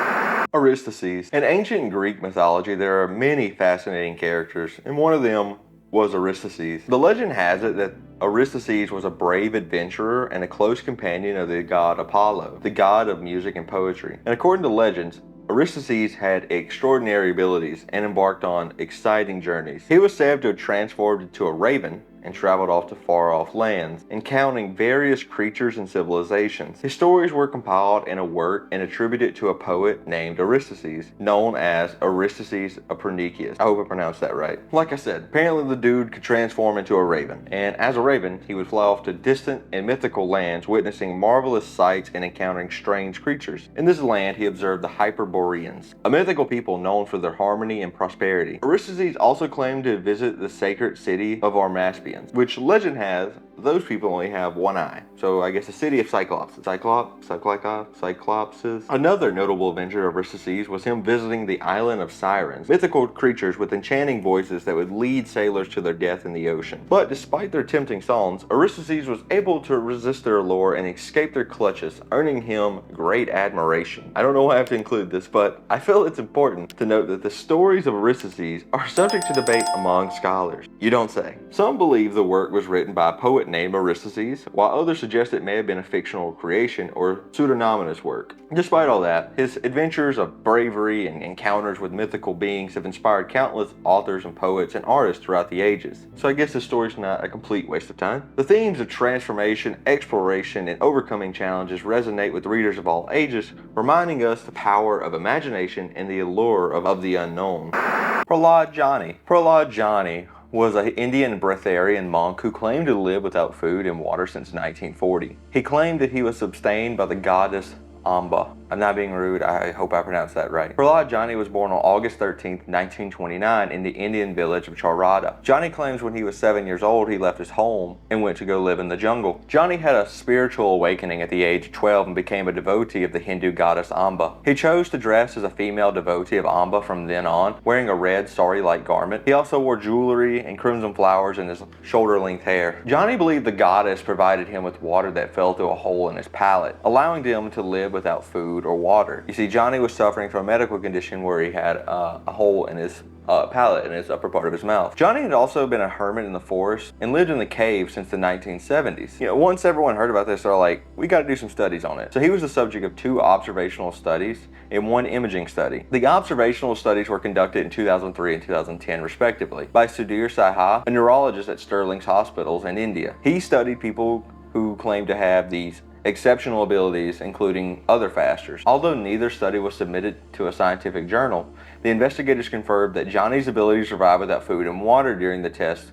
Aristides. In ancient Greek mythology, there are many fascinating characters, and one of them was Aristides. The legend has it that Aristides was a brave adventurer and a close companion of the god Apollo, the god of music and poetry. And according to legends, Aristides had extraordinary abilities and embarked on exciting journeys. He was said to have transformed into a raven and traveled off to far-off lands, encountering various creatures and civilizations. His stories were compiled in a work and attributed to a poet named Aristides, known as Aristides of Pernicius. I hope I pronounced that right. Like I said, apparently the dude could transform into a raven, and as a raven, he would fly off to distant and mythical lands, witnessing marvelous sights and encountering strange creatures. In this land, he observed the Hyperboreans, a mythical people known for their harmony and prosperity. Aristides also claimed to visit the sacred city of Armaspian, which legend has those people only have one eye. So I guess the city of Cyclopses. Cyclopses. Another notable adventure of Aristides was him visiting the island of Sirens, mythical creatures with enchanting voices that would lead sailors to their death in the ocean. But despite their tempting songs, Aristides was able to resist their allure and escape their clutches, earning him great admiration. I don't know why I have to include this, but I feel it's important to note that the stories of Aristides are subject to debate among scholars. You don't say. Some believe the work was written by a poet named Aristides, while others suggest it may have been a fictional creation or pseudonymous work. Despite all that, his adventures of bravery and encounters with mythical beings have inspired countless authors and poets and artists throughout the ages. So I guess this story's not a complete waste of time. The themes of transformation, exploration, and overcoming challenges resonate with readers of all ages, reminding us the power of imagination and the allure of the unknown. Prahlad Jani. Prahlad Jani was an Indian breatharian monk who claimed to live without food and water since 1940. He claimed that he was sustained by the goddess Amba. I'm not being rude, I hope I pronounced that right. Prahlad Jani was born on August 13, 1929 in the Indian village of Charada. Jani claims when he was 7 years old he left his home and went to go live in the jungle. Jani had a spiritual awakening at the age of 12 and became a devotee of the Hindu goddess Amba. He chose to dress as a female devotee of Amba from then on, wearing a red sari-like garment. He also wore jewelry and crimson flowers in his shoulder-length hair. Jani believed the goddess provided him with water that fell through a hole in his palate, allowing him to live without food food or water. You see, Johnny was suffering from a medical condition where he had a hole in his palate in his upper part of his mouth. Johnny had also been a hermit in the forest and lived in the cave since the 1970s. Once everyone heard about this, they're like, we got to do some studies on it. So he was the subject of 2 observational studies and 1 imaging study. The observational studies were conducted in 2003 and 2010 respectively by Sudhir Saha, a neurologist at Sterling's hospitals in India. He studied people who claimed to have these exceptional abilities, including other fasters. Although neither study was submitted to a scientific journal, the investigators confirmed that Johnny's ability to survive without food and water during the test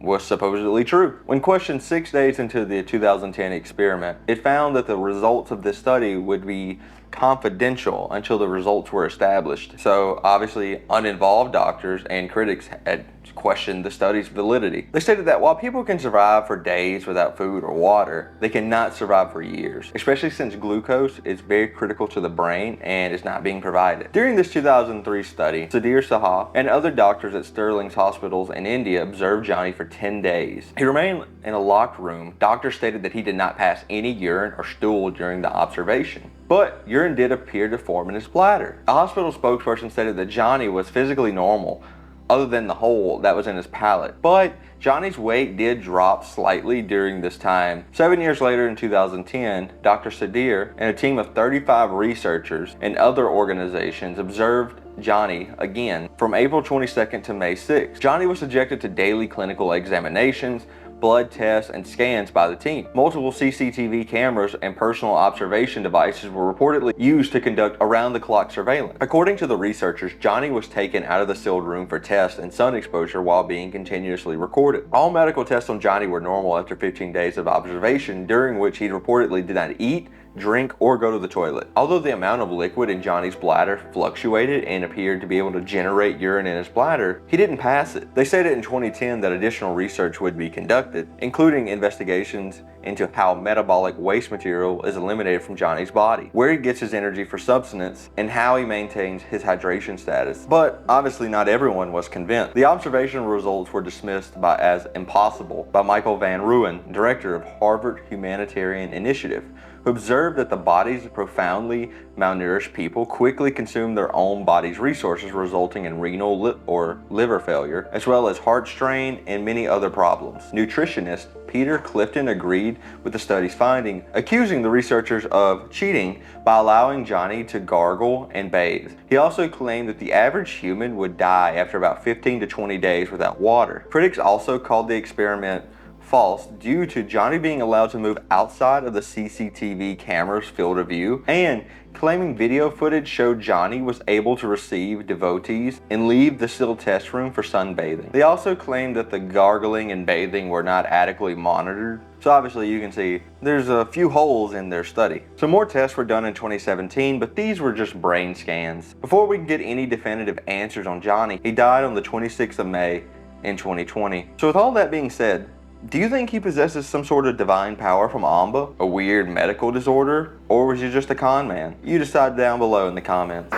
was supposedly true. When questioned 6 days into the 2010 experiment, it found that the results of this study would be confidential until the results were established. So obviously uninvolved doctors and critics had questioned the study's validity. They stated that while people can survive for days without food or water, they cannot survive for years, especially since glucose is very critical to the brain and is not being provided. During this 2003 study, Sudhir Saha and other doctors at Sterling's hospitals in India observed Johnny for 10 days. He remained in a locked room. Doctors stated that he did not pass any urine or stool during the observation, but urine did appear to form in his bladder. A hospital spokesperson stated that Johnny was physically normal, other than the hole that was in his palate. But Johnny's weight did drop slightly during this time. 7 years later in 2010, Dr. Sudhir and a team of 35 researchers and other organizations observed Johnny again from April 22nd to May 6th. Johnny was subjected to daily clinical examinations, blood tests, and scans by the team. Multiple CCTV cameras and personal observation devices were reportedly used to conduct around-the-clock surveillance. According to the researchers, Johnny was taken out of the sealed room for tests and sun exposure while being continuously recorded. All medical tests on Johnny were normal after 15 days of observation, during which he reportedly did not eat, drink, or go to the toilet. Although the amount of liquid in Johnny's bladder fluctuated and appeared to be able to generate urine in his bladder, he didn't pass it. They stated in 2010 that additional research would be conducted, including investigations into how metabolic waste material is eliminated from Johnny's body, where he gets his energy for subsistence, and how he maintains his hydration status. But obviously not everyone was convinced. The observation results were dismissed as impossible by Michael Van Ruin, director of Harvard Humanitarian Initiative, who observed that the bodies of profoundly malnourished people quickly consume their own body's resources, resulting in renal or liver failure, as well as heart strain and many other problems. Nutritionist Peter Clifton agreed with the study's finding, accusing the researchers of cheating by allowing Johnny to gargle and bathe. He also claimed that the average human would die after about 15 to 20 days without water. Critics also called the experiment false due to Johnny being allowed to move outside of the CCTV camera's field of view, and claiming video footage showed Johnny was able to receive devotees and leave the sealed test room for sunbathing. They also claimed that the gargling and bathing were not adequately monitored. So obviously you can see there's a few holes in their study. Some more tests were done in 2017, but these were just brain scans. Before we can get any definitive answers on Johnny, he died on the 26th of May in 2020. So with all that being said, do you think he possesses some sort of divine power from Amba, a weird medical disorder, or was he just a con man? You decide down below in the comments.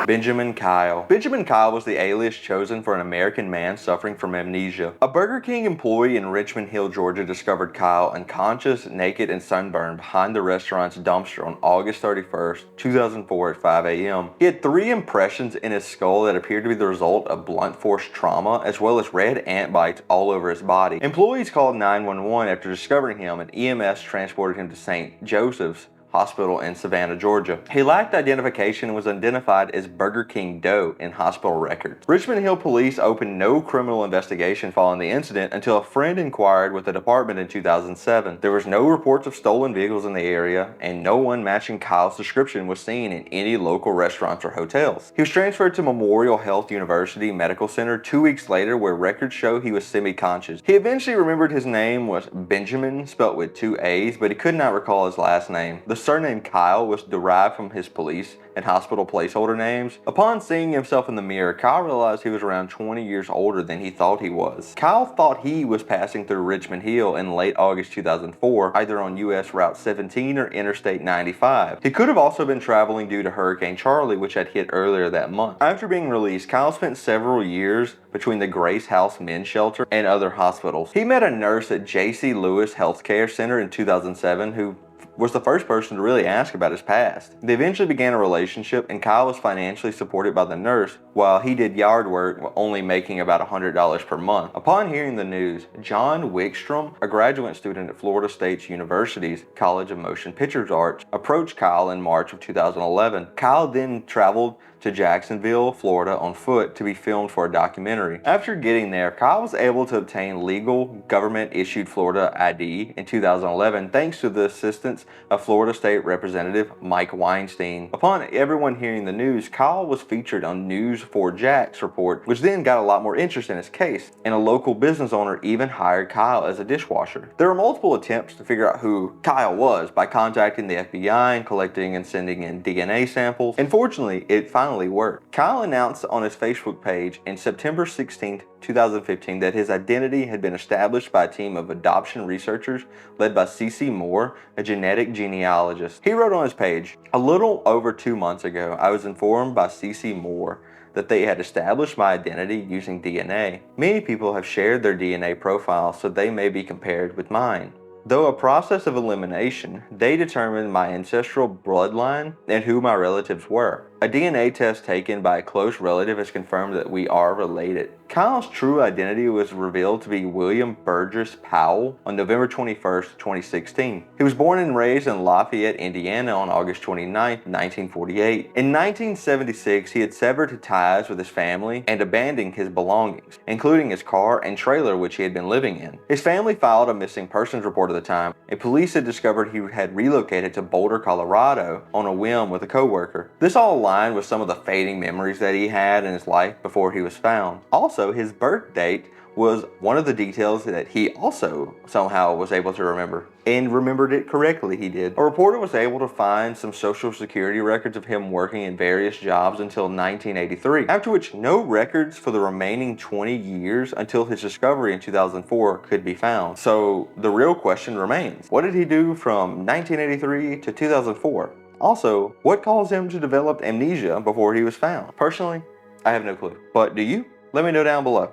Benjamin Kyle. Benjamin Kyle was the alias chosen for an American man suffering from amnesia. A Burger King employee in Richmond Hill, Georgia discovered Kyle unconscious, naked, and sunburned behind the restaurant's dumpster on August 31st, 2004 at 5 a.m. He had 3 impressions in his skull that appeared to be the result of blunt force trauma, as well as red ant bites all over his body. Employees called 911 after discovering him, and EMS transported him to St. Joseph's Hospital in Savannah, Georgia. He lacked identification and was identified as Burger King Doe in hospital records. Richmond Hill police opened no criminal investigation following the incident until a friend inquired with the department in 2007. There was no reports of stolen vehicles in the area, and no one matching Kyle's description was seen in any local restaurants or hotels. He was transferred to Memorial Health University Medical Center 2 weeks later, where records show he was semi-conscious. He eventually remembered his name was Benjamin, spelt with 2 A's, but he could not recall his last name. The surname Kyle was derived from his police and hospital placeholder names. Upon seeing himself in the mirror, Kyle realized he was around 20 years older than he thought he was. Kyle thought he was passing through Richmond Hill in late August 2004, either on US Route 17 or Interstate 95. He could have also been traveling due to Hurricane Charlie, which had hit earlier that month. After being released, Kyle spent several years between the Grace House Men's Shelter and other hospitals. He met a nurse at J.C. Lewis Healthcare Center in 2007 who was the first person to really ask about his past. They eventually began a relationship, and Kyle was financially supported by the nurse while he did yard work, only making about $100 per month. Upon hearing the news, John Wickstrom, a graduate student at Florida State University's College of Motion Pictures Arts, approached Kyle in March of 2011. Kyle then traveled to Jacksonville, Florida on foot to be filmed for a documentary. After getting there, Kyle was able to obtain legal government-issued Florida ID in 2011 thanks to the assistance of Florida State Representative Mike Weinstein. Upon everyone hearing the news, Kyle was featured on News4Jack's report, which then got a lot more interest in his case, and a local business owner even hired Kyle as a dishwasher. There were multiple attempts to figure out who Kyle was by contacting the FBI and collecting and sending in DNA samples, and fortunately, it finally worked. Kyle announced on his Facebook page in September 16, 2015 that his identity had been established by a team of adoption researchers led by C.C. Moore, a genetic genealogist. He wrote on his page, "A little over 2 months ago, I was informed by C.C. Moore that they had established my identity using DNA. Many people have shared their DNA profiles so they may be compared with mine. Though a process of elimination, they determined my ancestral bloodline and who my relatives were. A DNA test taken by a close relative has confirmed that we are related." Kyle's true identity was revealed to be William Burgess Powell on November 21st, 2016. He was born and raised in Lafayette, Indiana on August 29, 1948. In 1976, he had severed ties with his family and abandoned his belongings, including his car and trailer which he had been living in. His family filed a missing persons report at the time, and police had discovered he had relocated to Boulder, Colorado on a whim with a coworker. This all aligned with some of the fading memories that he had in his life before he was found. Also, his birth date was one of the details that he also somehow was able to remember, and remembered it correctly. He did. A reporter was able to find some social security records of him working in various jobs until 1983, after which no records for the remaining 20 years until his discovery in 2004 could be found. So the real question remains, what did he do from 1983 to 2004? Also, what caused him to develop amnesia before he was found? Personally, I have no clue. But do you? Let me know down below.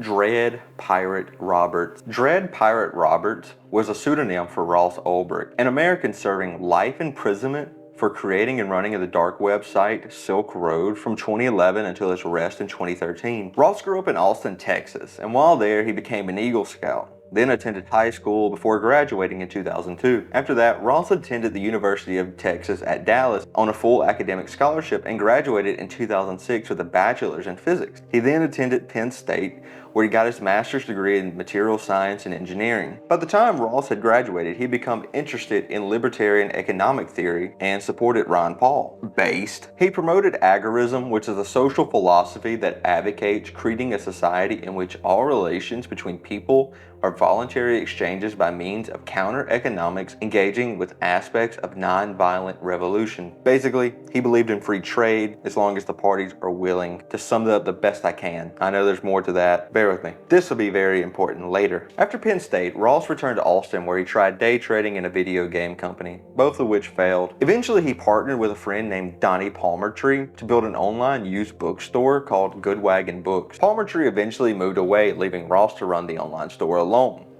Dread Pirate Roberts. Dread Pirate Roberts was a pseudonym for Ross Ulbricht, an American serving life imprisonment for creating and running the dark website Silk Road from 2011 until his arrest in 2013. Ross grew up in Austin, Texas, and while there he became an Eagle Scout, then attended high school before graduating in 2002. After that, Ross attended the University of Texas at Dallas on a full academic scholarship and graduated in 2006 with a bachelor's in physics. He then attended Penn State, where he got his master's degree in material science and engineering. By the time Ross had graduated, he had become interested in libertarian economic theory and supported Ron Paul. Based, he promoted agorism, which is a social philosophy that advocates creating a society in which all relations between people are voluntary exchanges by means of counter-economics engaging with aspects of non-violent revolution. Basically, he believed in free trade as long as the parties are willing. To sum it up the best I can. I know there's more to that. Bear with me. This will be very important later. After Penn State, Ross returned to Austin where he tried day trading in a video game company, both of which failed. Eventually, he partnered with a friend named Donnie Palmertree to build an online used bookstore called Good Wagon Books. Palmertree eventually moved away, leaving Ross to run the online store alone.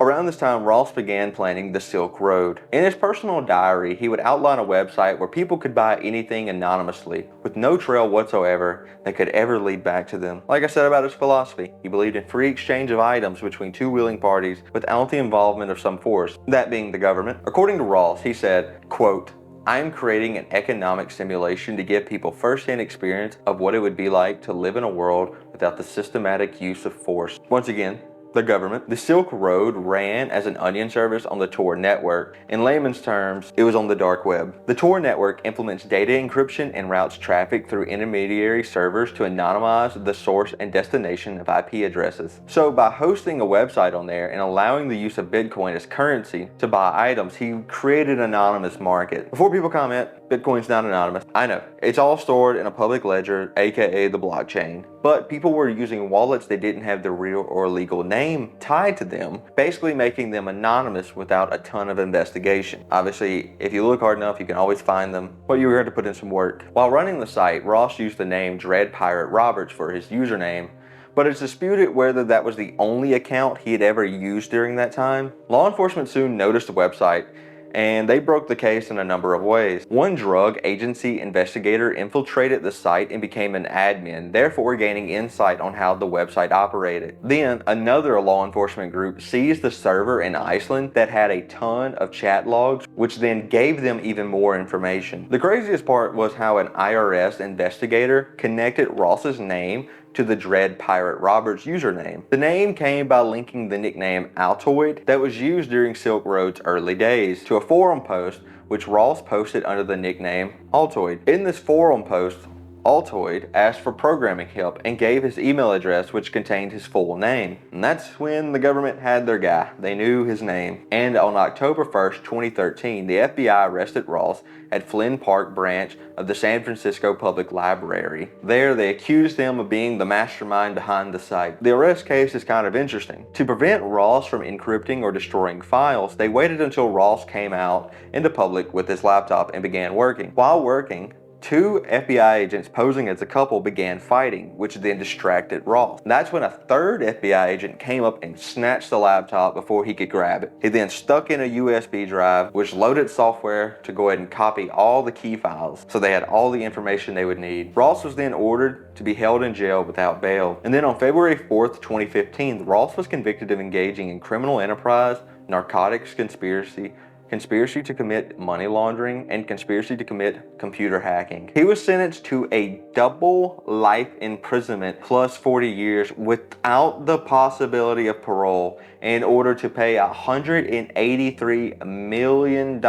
Around this time, Ross began planning the Silk Road. In his personal diary, he would outline a website where people could buy anything anonymously, with no trail whatsoever that could ever lead back to them. Like I said about his philosophy, he believed in free exchange of items between two willing parties without the involvement of some force, that being the government. According to Ross, he said, quote, "I am creating an economic simulation to give people first-hand experience of what it would be like to live in a world without the systematic use of force." Once again, the government. The Silk Road ran as an onion service on the Tor network. In layman's terms, it was on the dark web. The Tor network implements data encryption and routes traffic through intermediary servers to anonymize the source and destination of IP addresses. So by hosting a website on there and allowing the use of Bitcoin as currency to buy items, he created an anonymous market. Before people comment, Bitcoin's not anonymous. I know. It's all stored in a public ledger, aka the blockchain. But people were using wallets that didn't have the real or legal name tied to them, basically making them anonymous without a ton of investigation. Obviously, if you look hard enough, you can always find them, but you were going to put in some work. While running the site, Ross used the name Dread Pirate Roberts for his username, but it's disputed whether that was the only account he had ever used during that time. Law enforcement soon noticed the website and they broke the case in a number of ways. One drug agency investigator infiltrated the site and became an admin, therefore gaining insight on how the website operated. Then, another law enforcement group seized the server in Iceland that had a ton of chat logs, which then gave them even more information. The craziest part was how an IRS investigator connected Ross's name to the Dread Pirate Roberts username. The name came by linking the nickname Altoid that was used during Silk Road's early days to a forum post which Ross posted under the nickname Altoid. In this forum post, Altoid asked for programming help and gave his email address, which contained his full name. And that's when the government had their guy. They knew his name. And on October 1st, 2013, the FBI arrested Ross at Flynn Park branch of the San Francisco Public Library. There, they accused him of being the mastermind behind the site. The arrest case is kind of interesting. To prevent Ross from encrypting or destroying files, they waited until Ross came out into public with his laptop and began working. While working, two FBI agents posing as a couple began fighting, which then distracted Ross. That's when a third FBI agent came up and snatched the laptop before he could grab it. He then stuck in a USB drive, which loaded software to go ahead and copy all the key files, so they had all the information they would need. Ross was then ordered to be held in jail without bail. And then on February 4th, 2015, Ross was convicted of engaging in criminal enterprise, narcotics conspiracy to commit money laundering, and conspiracy to commit computer hacking. He was sentenced to a double life imprisonment plus 40 years without the possibility of parole in order to pay $183 million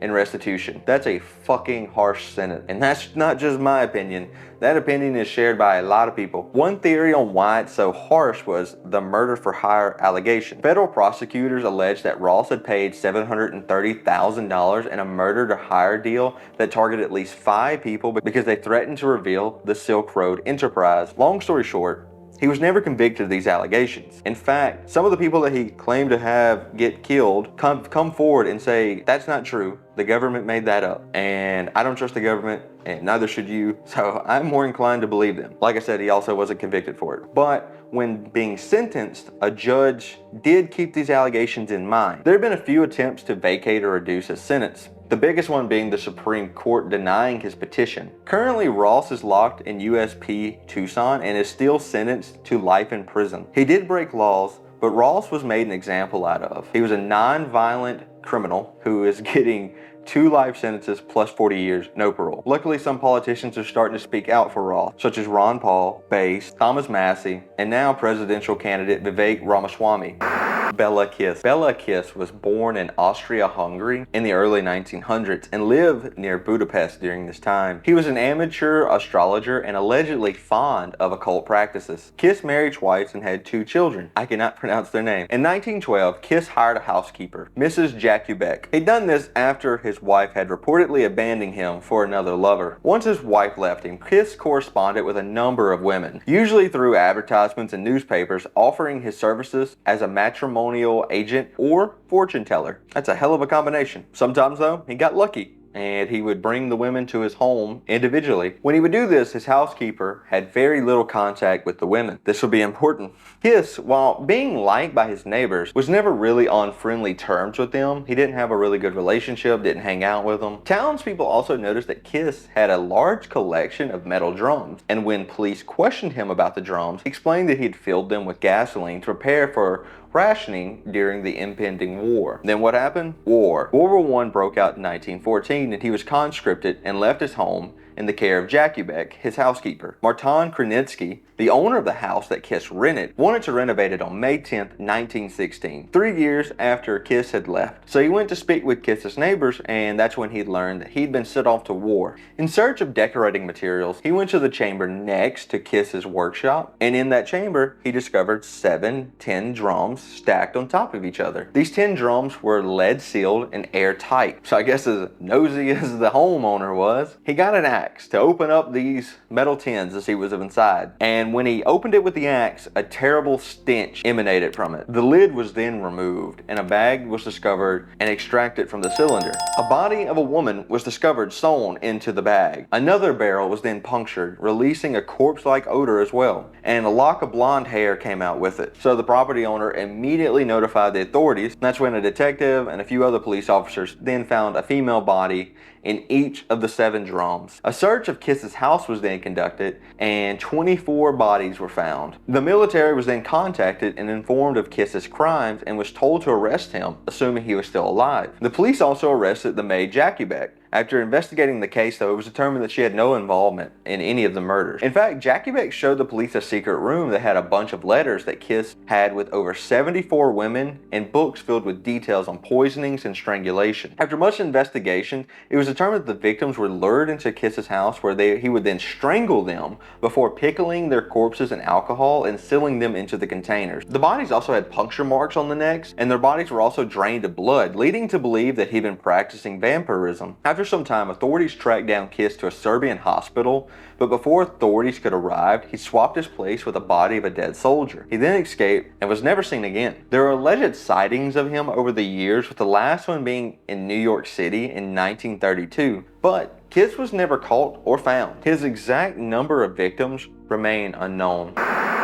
in restitution. That's a fucking harsh sentence. And that's not just my opinion. That opinion is shared by a lot of people. One theory on why it's so harsh was the murder for hire allegation. Federal prosecutors alleged that Ross had paid $730,000 in a murder to hire deal that targeted at least 5 people because they threatened to reveal the Silk Road enterprise. Long story short, he was never convicted of these allegations. In fact, some of the people that he claimed to have get killed come forward and say, that's not true. The government made that up. And I don't trust the government, and neither should you. So I'm more inclined to believe them. Like I said, he also wasn't convicted for it. But when being sentenced, a judge did keep these allegations in mind. There have been a few attempts to vacate or reduce his sentence, the biggest one being the Supreme Court denying his petition. Currently, Ross is locked in USP Tucson and is still sentenced to life in prison. He did break laws, but Ross was made an example out of. He was a non-violent criminal who is getting 2 life sentences plus 40 years, no parole. Luckily, some politicians are starting to speak out for Ross, such as Ron Paul, Bass, Thomas Massey, and now presidential candidate Vivek Ramaswamy. Bela Kiss. Bela Kiss was born in Austria-Hungary in the early 1900s and lived near Budapest during this time. He was an amateur astrologer and allegedly fond of occult practices. Kiss married twice and had 2 children. I cannot pronounce their name. In 1912, Kiss hired a housekeeper, Mrs. Jakubek. He'd done this after his wife had reportedly abandoned him for another lover. Once his wife left him, Kiss corresponded with a number of women, usually through advertisements in newspapers offering his services as a matrimonial agent or fortune teller. That's a hell of a combination. Sometimes though, he got lucky and he would bring the women to his home individually. When he would do this, his housekeeper had very little contact with the women. This would be important. Kiss, while being liked by his neighbors, was never really on friendly terms with them. He didn't have a really good relationship, didn't hang out with them. Townspeople also noticed that Kiss had a large collection of metal drums, and when police questioned him about the drums, he explained that he'd filled them with gasoline to prepare for rationing during the impending war. Then what happened? War. World War I broke out in 1914 and he was conscripted and left his home in the care of Jakubek, his housekeeper. Martin Krenitsky, the owner of the house that Kiss rented, wanted to renovate it on May 10th, 1916, 3 years after Kiss had left. So he went to speak with Kiss's neighbors, and that's when he'd learned that he'd been sent off to war. In search of decorating materials, he went to the chamber next to Kiss's workshop, and in that chamber, he discovered 7 tin drums stacked on top of each other. These 10 drums were lead sealed and airtight. So I guess as nosy as the homeowner was, he got an axe axe to open up these metal tins to see what was inside. And when he opened it with the axe, a terrible stench emanated from it. The lid was then removed, and a bag was discovered and extracted from the cylinder. A body of a woman was discovered sewn into the bag. Another barrel was then punctured, releasing a corpse-like odor as well, and a lock of blonde hair came out with it. So the property owner immediately notified the authorities. That's when a detective and a few other police officers then found a female body in each of the 7 drums. A search of Kiss's house was then conducted, and 24 bodies were found. The military was then contacted and informed of Kiss's crimes and was told to arrest him, assuming he was still alive. The police also arrested the maid Jackie Beck. After investigating the case, though, it was determined that she had no involvement in any of the murders. In fact, Jackie Beck showed the police a secret room that had a bunch of letters that Kiss had with over 74 women and books filled with details on poisonings and strangulation. After much investigation, it was determined that the victims were lured into Kiss's house where he would then strangle them before pickling their corpses in alcohol and sealing them into the containers. The bodies also had puncture marks on the necks, and their bodies were also drained of blood, leading to believe that he'd been practicing vampirism. After some time, authorities tracked down Kiss to a Serbian hospital, but before authorities could arrive, he swapped his place with the body of a dead soldier. He then escaped and was never seen again. There are alleged sightings of him over the years, with the last one being in New York City in 1932, but Kiss was never caught or found. His exact number of victims remain unknown.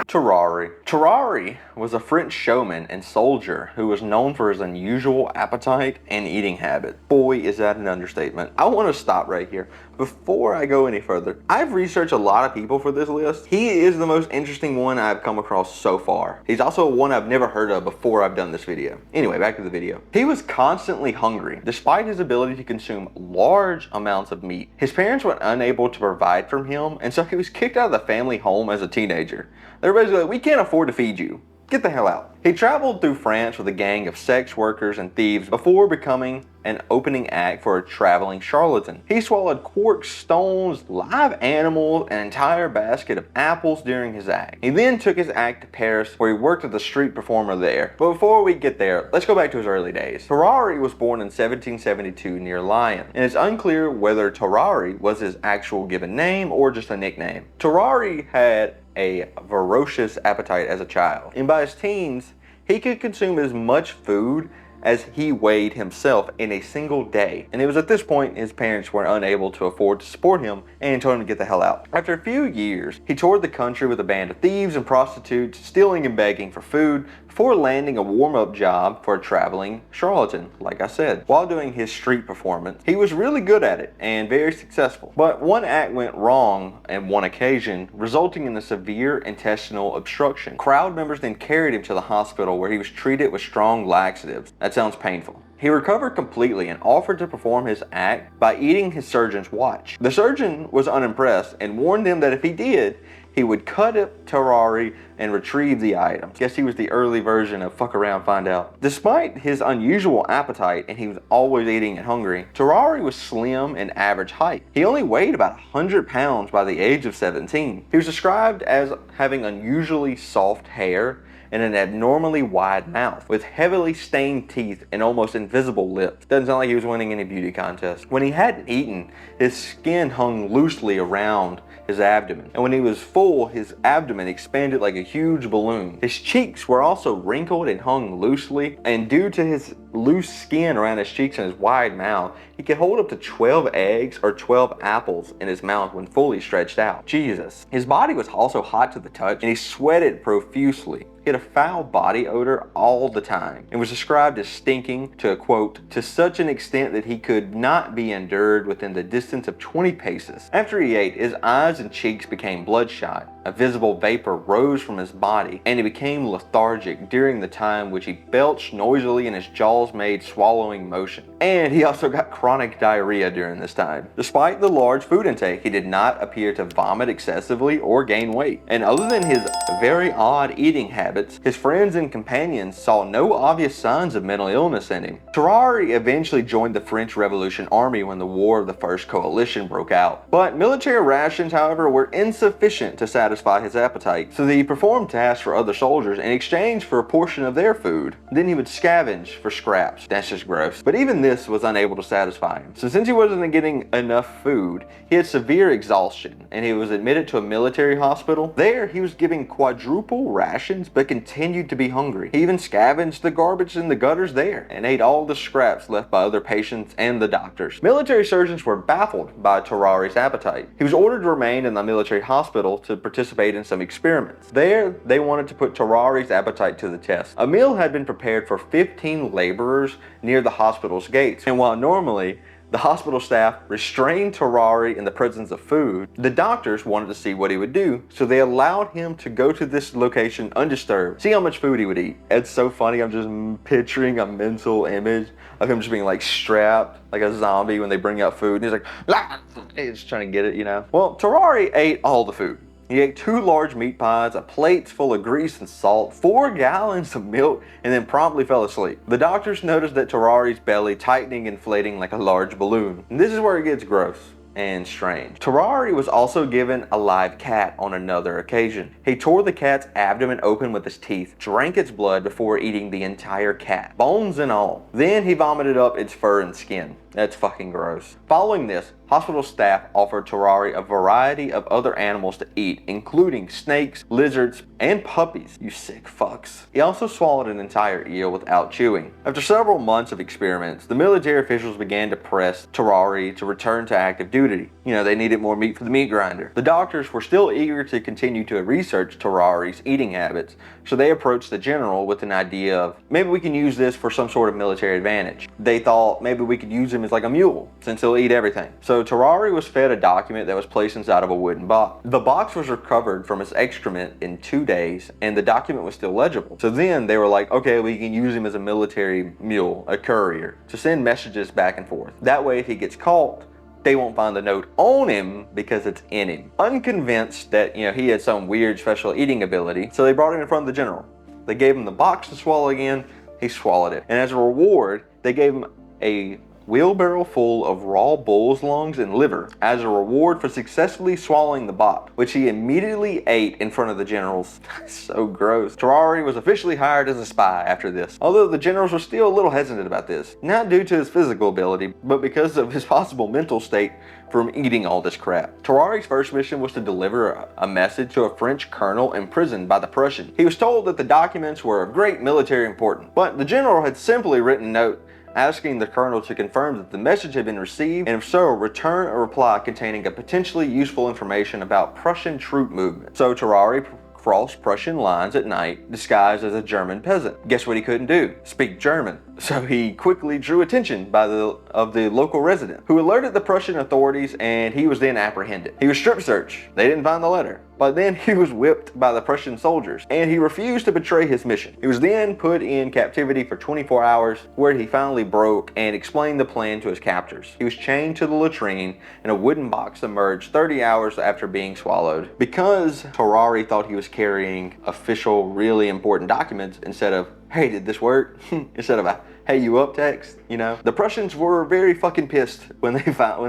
Terrari. Terrari was a French showman and soldier who was known for his unusual appetite and eating habit. Boy, is that an understatement. I want to stop right here. Before I go any further, I've researched a lot of people for this list. He is the most interesting one I've come across so far. He's also one I've never heard of before I've done this video. Anyway, back to the video. He was constantly hungry, despite his ability to consume large amounts of meat. His parents were unable to provide for him, and so he was kicked out of the family home as a teenager. They were basically like, we can't afford to feed you. Get the hell out. He traveled through France with a gang of sex workers and thieves before becoming an opening act for a traveling charlatan. He swallowed quartz, stones, live animals, an entire basket of apples during his act. He then took his act to Paris, where he worked as a street performer there. But before we get there, let's go back to his early days. Terrari was born in 1772 near Lyon, and it's unclear whether Terrari was his actual given name or just a nickname. Terrari had a voracious appetite as a child, and by his teens, he could consume as much food as he weighed himself in a single day. And it was at this point his parents were unable to afford to support him and told him to get the hell out. After a few years, he toured the country with a band of thieves and prostitutes, stealing and begging for food, before landing a warm-up job for a traveling charlatan, like I said. While doing his street performance, he was really good at it and very successful. But one act went wrong on one occasion, resulting in a severe intestinal obstruction. Crowd members then carried him to the hospital, where he was treated with strong laxatives. That sounds painful. He recovered completely and offered to perform his act by eating his surgeon's watch. The surgeon was unimpressed and warned him that if he did, he would cut up Terrari and retrieve the items. Guess he was the early version of fuck around, find out. Despite his unusual appetite, and he was always eating and hungry, Terrari was slim and average height. He only weighed about 100 pounds by the age of 17. He was described as having unusually soft hair and an abnormally wide mouth, with heavily stained teeth and almost invisible lips. Doesn't sound like he was winning any beauty contest. When he hadn't eaten, his skin hung loosely around his abdomen, and when he was full, his abdomen expanded like a huge balloon. His cheeks were also wrinkled and hung loosely, and due to his loose skin around his cheeks and his wide mouth, he could hold up to 12 eggs or 12 apples in his mouth when fully stretched out. Jesus. His body was also hot to the touch, and he sweated profusely. He had a foul body odor all the time and was described as stinking to, quote, to such an extent that he could not be endured within the distance of 20 paces. After he ate, his eyes and cheeks became bloodshot. A visible vapor rose from his body, and he became lethargic during the time which he belched noisily and his jaws made swallowing motion. And he also got chronic diarrhea during this time. Despite the large food intake, he did not appear to vomit excessively or gain weight. And other than his very odd eating habits, his friends and companions saw no obvious signs of mental illness in him. Terrari eventually joined the French Revolution Army when the War of the First Coalition broke out. But military rations, however, were insufficient to satisfy satisfy his appetite. So he performed tasks for other soldiers in exchange for a portion of their food. Then he would scavenge for scraps. That's just gross. But even this was unable to satisfy him. So since he wasn't getting enough food, he had severe exhaustion and he was admitted to a military hospital. There, he was given quadruple rations but continued to be hungry. He even scavenged the garbage in the gutters there and ate all the scraps left by other patients and the doctors. Military surgeons were baffled by Terrari's appetite. He was ordered to remain in the military hospital to participate in some experiments. There, they wanted to put Terrari's appetite to the test. A meal had been prepared for 15 laborers near the hospital's gates, and while normally the hospital staff restrained Terrari in the presence of food, the doctors wanted to see what he would do, so they allowed him to go to this location undisturbed, see how much food he would eat. It's so funny, I'm just picturing a mental image of him just being like strapped like a zombie when they bring out food, and he's like, "Ah!" He's trying to get it, you know. Well, Terrari ate all the food. He ate 2 large meat pies, a plate full of grease and salt, 4 gallons of milk, and then promptly fell asleep. The doctors noticed that Terrari's belly tightening and inflating like a large balloon. And this is where it gets gross and strange. Terrari was also given a live cat on another occasion. He tore the cat's abdomen open with his teeth, drank its blood before eating the entire cat, bones and all. Then he vomited up its fur and skin. That's fucking gross. Following this, hospital staff offered Terrari a variety of other animals to eat, including snakes, lizards, and puppies. You sick fucks. He also swallowed an entire eel without chewing. After several months of experiments, the military officials began to press Terrari to return to active duty. You know, they needed more meat for the meat grinder. The doctors were still eager to continue to research Terrari's eating habits, so they approached the general with an idea of, maybe we can use this for some sort of military advantage. They thought maybe we could use him as like a mule, since he'll eat everything. So Terrari was fed a document that was placed inside of a wooden box. The box was recovered from its excrement in 2 days, and the document was still legible. So then they were like, okay, we can use him as a military mule, a courier, to send messages back and forth. That way, if he gets caught, they won't find the note on him because it's in him. Unconvinced that, you know, he had some weird special eating ability, so they brought him in front of the general. They gave him the box to swallow again. He swallowed it. And as a reward, they gave him a wheelbarrow full of raw bull's lungs and liver as a reward for successfully swallowing the box, which he immediately ate in front of the generals. So gross. Terrari was officially hired as a spy after this, although the generals were still a little hesitant about this, not due to his physical ability, but because of his possible mental state from eating all this crap. Terrari's first mission was to deliver a message to a French colonel imprisoned by the Prussians. He was told that the documents were of great military importance, but the general had simply written a note asking the colonel to confirm that the message had been received, and if so, return a reply containing a potentially useful information about Prussian troop movement. So Terrari crossed Prussian lines at night, disguised as a German peasant. Guess what he couldn't do? Speak German. So he quickly drew attention of the local resident, who alerted the Prussian authorities, and he was then apprehended. He was strip searched. They didn't find the letter. But then he was whipped by the Prussian soldiers, and he refused to betray his mission. He was then put in captivity for 24 hours, where he finally broke and explained the plan to his captors. He was chained to the latrine, and a wooden box emerged 30 hours after being swallowed. Because Terrari thought he was carrying official, really important documents instead of, hey, did this work? Instead of a, hey, you up text, you know? The Prussians were very fucking pissed when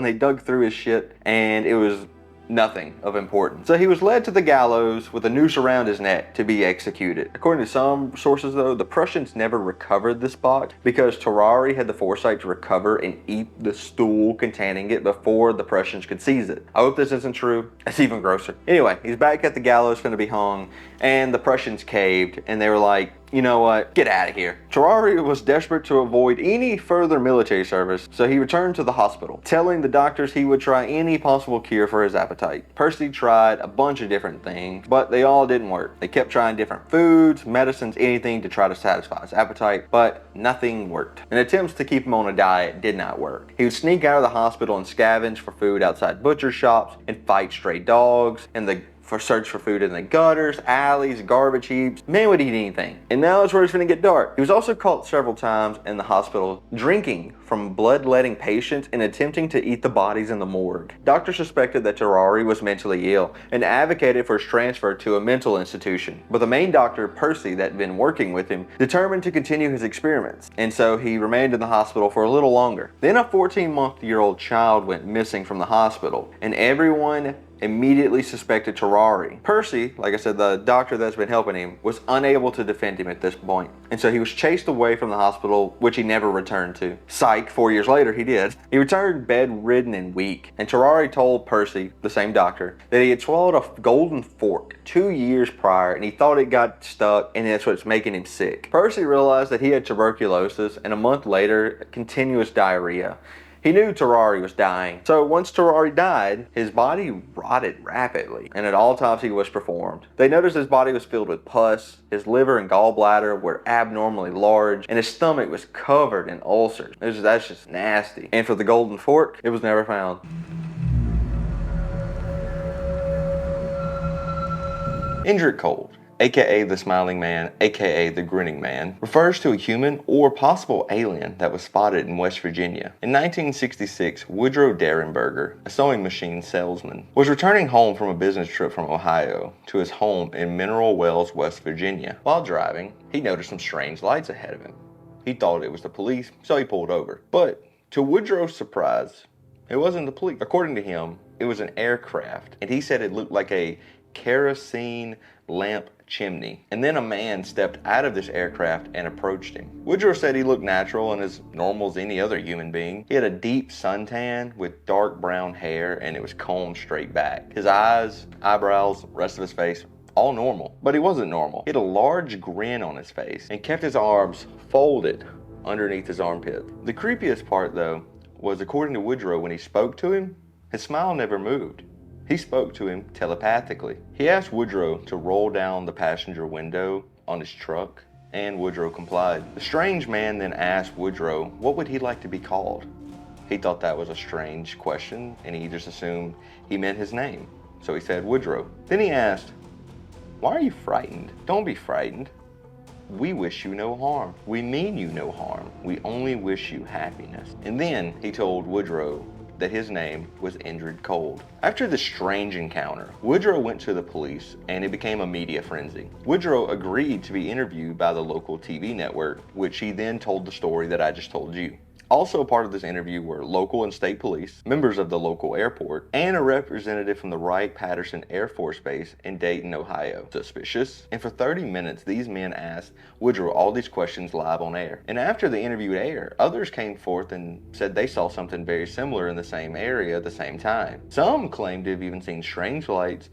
they dug through his shit, and it was nothing of importance. So he was led to the gallows with a noose around his neck to be executed. According to some sources though, the Prussians never recovered this box because Terrari had the foresight to recover and eat the stool containing it before the Prussians could seize it. I hope this isn't true. It's even grosser. Anyway, he's back at the gallows finna be hung, and the Prussians caved, and they were like, you know what, get out of here. Terrari was desperate to avoid any further military service, so he returned to the hospital, telling the doctors he would try any possible cure for his appetite. Percy tried a bunch of different things, but they all didn't work. They kept trying different foods, medicines, anything to try to satisfy his appetite, but nothing worked. And attempts to keep him on a diet did not work. He would sneak out of the hospital and scavenge for food outside butcher shops and fight stray dogs and search for food in the gutters, alleys, garbage heaps. Man would eat anything. And now is where it's gonna get dark. He was also caught several times in the hospital drinking from bloodletting patients and attempting to eat the bodies in the morgue. Doctors suspected that Terrari was mentally ill and advocated for his transfer to a mental institution. But the main doctor, Percy, that had been working with him, determined to continue his experiments. And so he remained in the hospital for a little longer. Then a 14-month-old child went missing from the hospital, and everyone immediately suspected Terrari. Percy, like I said, the doctor that's been helping him, was unable to defend him at this point. And so he was chased away from the hospital, which he never returned to. Psych, 4 years later, he did. He returned bedridden and weak. And Terrari told Percy, the same doctor, that he had swallowed a golden fork 2 years prior and he thought it got stuck and that's what's making him sick. Percy realized that he had tuberculosis and a month later, continuous diarrhea. He knew Terrari was dying. So once Terrari died, his body rotted rapidly, and at all times he was performed. They noticed his body was filled with pus, his liver and gallbladder were abnormally large, and his stomach was covered in ulcers. That's just nasty. And for the golden fork, it was never found. Indrid Cold, aka the Smiling Man, aka the Grinning Man, refers to a human or possible alien that was spotted in West Virginia. In 1966, Woodrow Derenberger, a sewing machine salesman, was returning home from a business trip from Ohio to his home in Mineral Wells, West Virginia. While driving, he noticed some strange lights ahead of him. He thought it was the police, so he pulled over. But to Woodrow's surprise, it wasn't the police. According to him, it was an aircraft, and he said it looked like a kerosene lamp chimney. And then a man stepped out of this aircraft and approached him. Woodrow said he looked natural and as normal as any other human being. He had a deep suntan with dark brown hair and it was combed straight back. His eyes, eyebrows, rest of his face, all normal. But he wasn't normal. He had a large grin on his face and kept his arms folded underneath his armpit. The creepiest part though was, according to Woodrow, when he spoke to him, his smile never moved. He spoke to him telepathically. He asked Woodrow to roll down the passenger window on his truck, and Woodrow complied. The strange man then asked Woodrow what would he like to be called. He thought that was a strange question, and he just assumed he meant his name. So he said Woodrow. Then he asked, "Why are you frightened? Don't be frightened. We wish you no harm. We mean you no harm. We only wish you happiness." And then he told Woodrow that his name was Indrid Cold. After this strange encounter, Woodrow went to the police and it became a media frenzy. Woodrow agreed to be interviewed by the local TV network, which he then told the story that I just told you. Also part of this interview were local and state police, members of the local airport, and a representative from the Wright-Patterson Air Force Base in Dayton, Ohio. Suspicious? And for 30 minutes, these men asked Woodrow all these questions live on air. And after the interview aired, others came forth and said they saw something very similar in the same area at the same time. Some claimed to have even seen strange lights,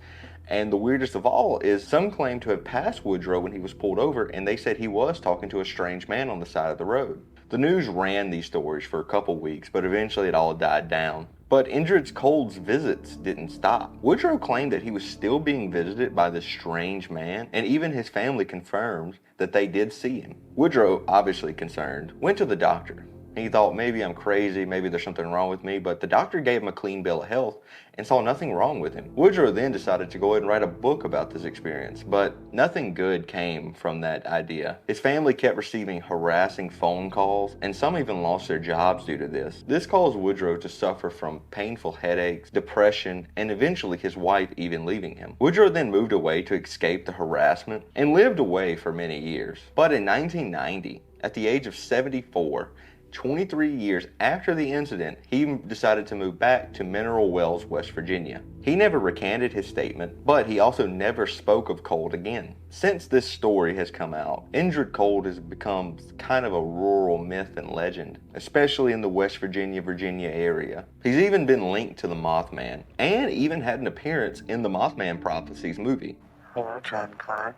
and the weirdest of all is some claimed to have passed Woodrow when he was pulled over, and they said he was talking to a strange man on the side of the road. The news ran these stories for a couple weeks, but eventually it all died down. But Indrid Cold's visits didn't stop. Woodrow claimed that he was still being visited by this strange man, and even his family confirmed that they did see him. Woodrow, obviously concerned, went to the doctor. He thought, maybe I'm crazy, maybe there's something wrong with me, but the doctor gave him a clean bill of health and saw nothing wrong with him. Woodrow then decided to go ahead and write a book about this experience, but nothing good came from that idea. His family kept receiving harassing phone calls, and some even lost their jobs due to this. This caused Woodrow to suffer from painful headaches, depression, and eventually his wife even leaving him. Woodrow then moved away to escape the harassment and lived away for many years. But in 1990, at the age of 74, 23 years after the incident, he decided to move back to Mineral Wells, West Virginia. He never recanted his statement, but he also never spoke of Cold again. Since this story has come out, Indrid Cold has become kind of a rural myth and legend, especially in the West Virginia area. He's even been linked to the Mothman, and even had an appearance in the Mothman Prophecies movie. Hello, John Connor.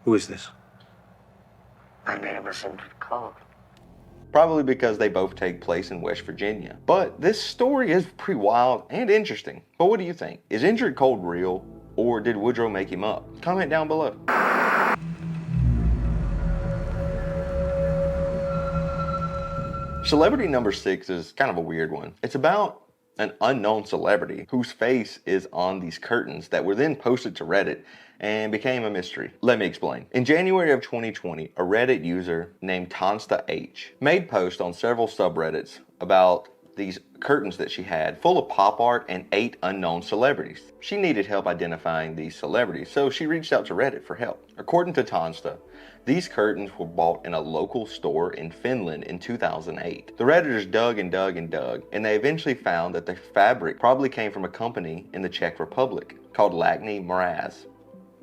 Who is this? My name is Indrid Cold. Probably because they both take place in West Virginia. But this story is pretty wild and interesting. But what do you think? Is Indrid Cold real, or did Woodrow make him up? Comment down below. Celebrity number 6 is kind of a weird one. It's about an unknown celebrity whose face is on these curtains that were then posted to Reddit and became a mystery. Let me explain. In January of 2020, a Reddit user named Tansta H made posts on several subreddits about these curtains that she had full of pop art and 8 unknown celebrities. She needed help identifying these celebrities, so she reached out to Reddit for help. According to Tansta, these curtains were bought in a local store in Finland in 2008. The Redditors dug and dug and dug, and they eventually found that the fabric probably came from a company in the Czech Republic called Lagny Mraz.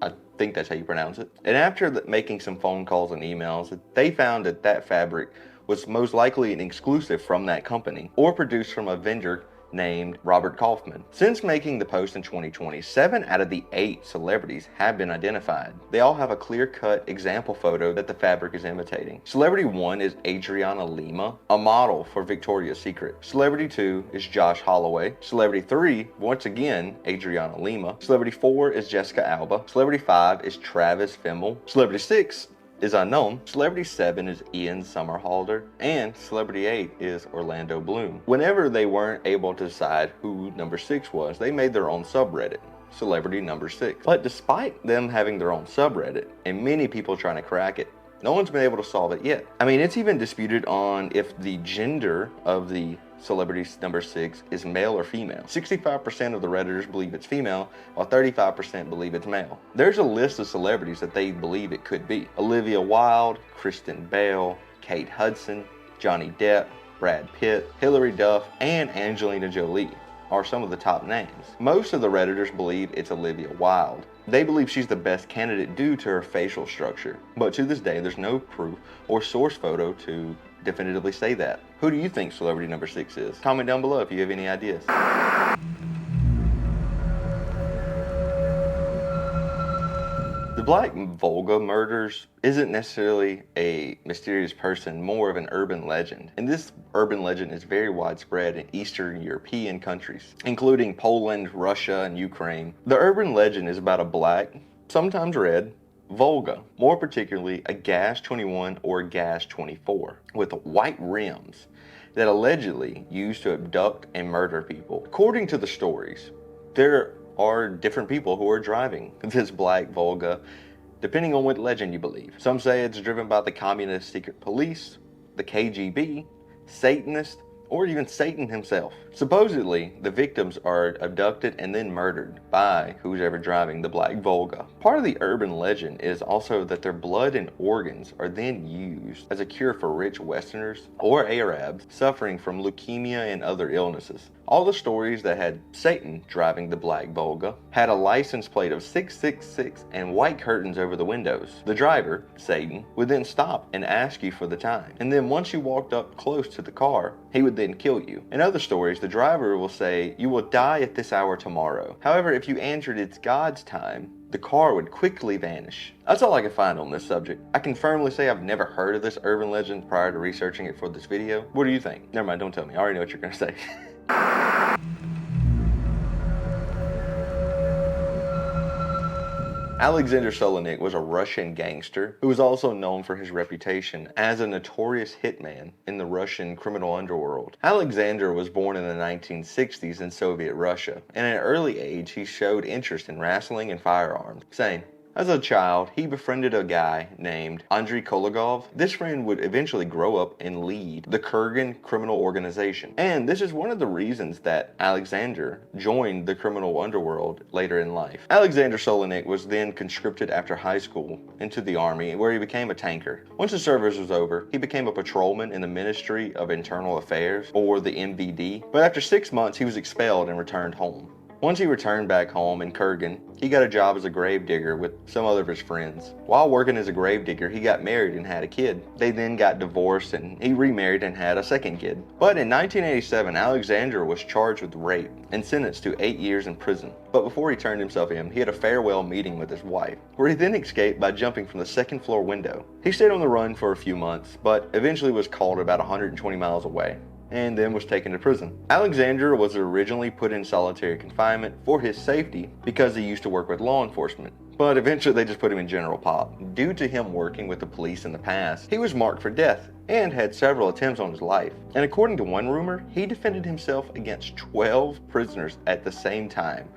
I think that's how you pronounce it. And after making some phone calls and emails, they found that that fabric was most likely an exclusive from that company or produced from a vendor named Robert Kaufman. Since making the post in 2020, 7 out of the 8 celebrities have been identified. They all have a clear-cut example photo that the fabric is imitating. Celebrity 1 is Adriana Lima, a model for Victoria's Secret. Celebrity 2 is Josh Holloway. Celebrity 3, once again, Adriana Lima. Celebrity 4 is Jessica Alba. Celebrity 5 is Travis Fimmel. Celebrity 6 is unknown. Celebrity 7 is Ian Somerhalder, and Celebrity 8 is Orlando Bloom. Whenever they weren't able to decide who number 6 was, they made their own subreddit, Celebrity Number 6. But despite them having their own subreddit, and many people trying to crack it, no one's been able to solve it yet. I mean, it's even disputed on if the gender of the Celebrity Number 6 is male or female. 65% of the Redditors believe it's female, while 35% believe it's male. There's a list of celebrities that they believe it could be. Olivia Wilde, Kristen Bell, Kate Hudson, Johnny Depp, Brad Pitt, Hilary Duff, and Angelina Jolie are some of the top names. Most of the Redditors believe it's Olivia Wilde. They believe she's the best candidate due to her facial structure, but to this day there's no proof or source photo to definitively say that. Who do you think Celebrity Number 6 is? Comment down below if you have any ideas. The Black Volga murders isn't necessarily a mysterious person, more of an urban legend. And this urban legend is very widespread in Eastern European countries, including Poland, Russia, and Ukraine. The urban legend is about a black, sometimes red, Volga, more particularly a Gas 21 or Gas 24, with white rims that allegedly used to abduct and murder people. According to the stories, there are different people who are driving this black Volga, depending on what legend you believe. Some say it's driven by the communist secret police, the KGB, Satanists, or even Satan himself. Supposedly, the victims are abducted and then murdered by who's ever driving the Black Volga. Part of the urban legend is also that their blood and organs are then used as a cure for rich Westerners or Arabs suffering from leukemia and other illnesses. All the stories that had Satan driving the Black Volga had a license plate of 666 and white curtains over the windows. The driver, Satan, would then stop and ask you for the time. And then once you walked up close to the car, he would then kill you. In other stories, the driver will say, "You will die at this hour tomorrow." However, if you answered it's God's time, the car would quickly vanish. That's all I can find on this subject. I can firmly say I've never heard of this urban legend prior to researching it for this video. What do you think? Never mind, don't tell me. I already know what you're going to say. Alexander Solenik was a Russian gangster who was also known for his reputation as a notorious hitman in the Russian criminal underworld. Alexander was born in the 1960s in Soviet Russia, and at an early age he showed interest in wrestling and firearms, saying, as a child, he befriended a guy named Andrei Kologov. This friend would eventually grow up and lead the Kurgan criminal organization. And this is one of the reasons that Alexander joined the criminal underworld later in life. Alexander Solenik was then conscripted after high school into the army, where he became a tanker. Once his service was over, he became a patrolman in the Ministry of Internal Affairs, or the MVD. But after 6 months, he was expelled and returned home. Once he returned back home in Kurgan, he got a job as a gravedigger with some other of his friends. While working as a gravedigger, he got married and had a kid. They then got divorced and he remarried and had a second kid. But in 1987, Alexander was charged with rape and sentenced to 8 years in prison. But before he turned himself in, he had a farewell meeting with his wife, where he then escaped by jumping from the second floor window. He stayed on the run for a few months, but eventually was caught about 120 miles away, and then was taken to prison. Alexander was originally put in solitary confinement for his safety because he used to work with law enforcement, but eventually they just put him in general pop. Due to him working with the police in the past, he was marked for death and had several attempts on his life. And according to one rumor, he defended himself against 12 prisoners at the same time,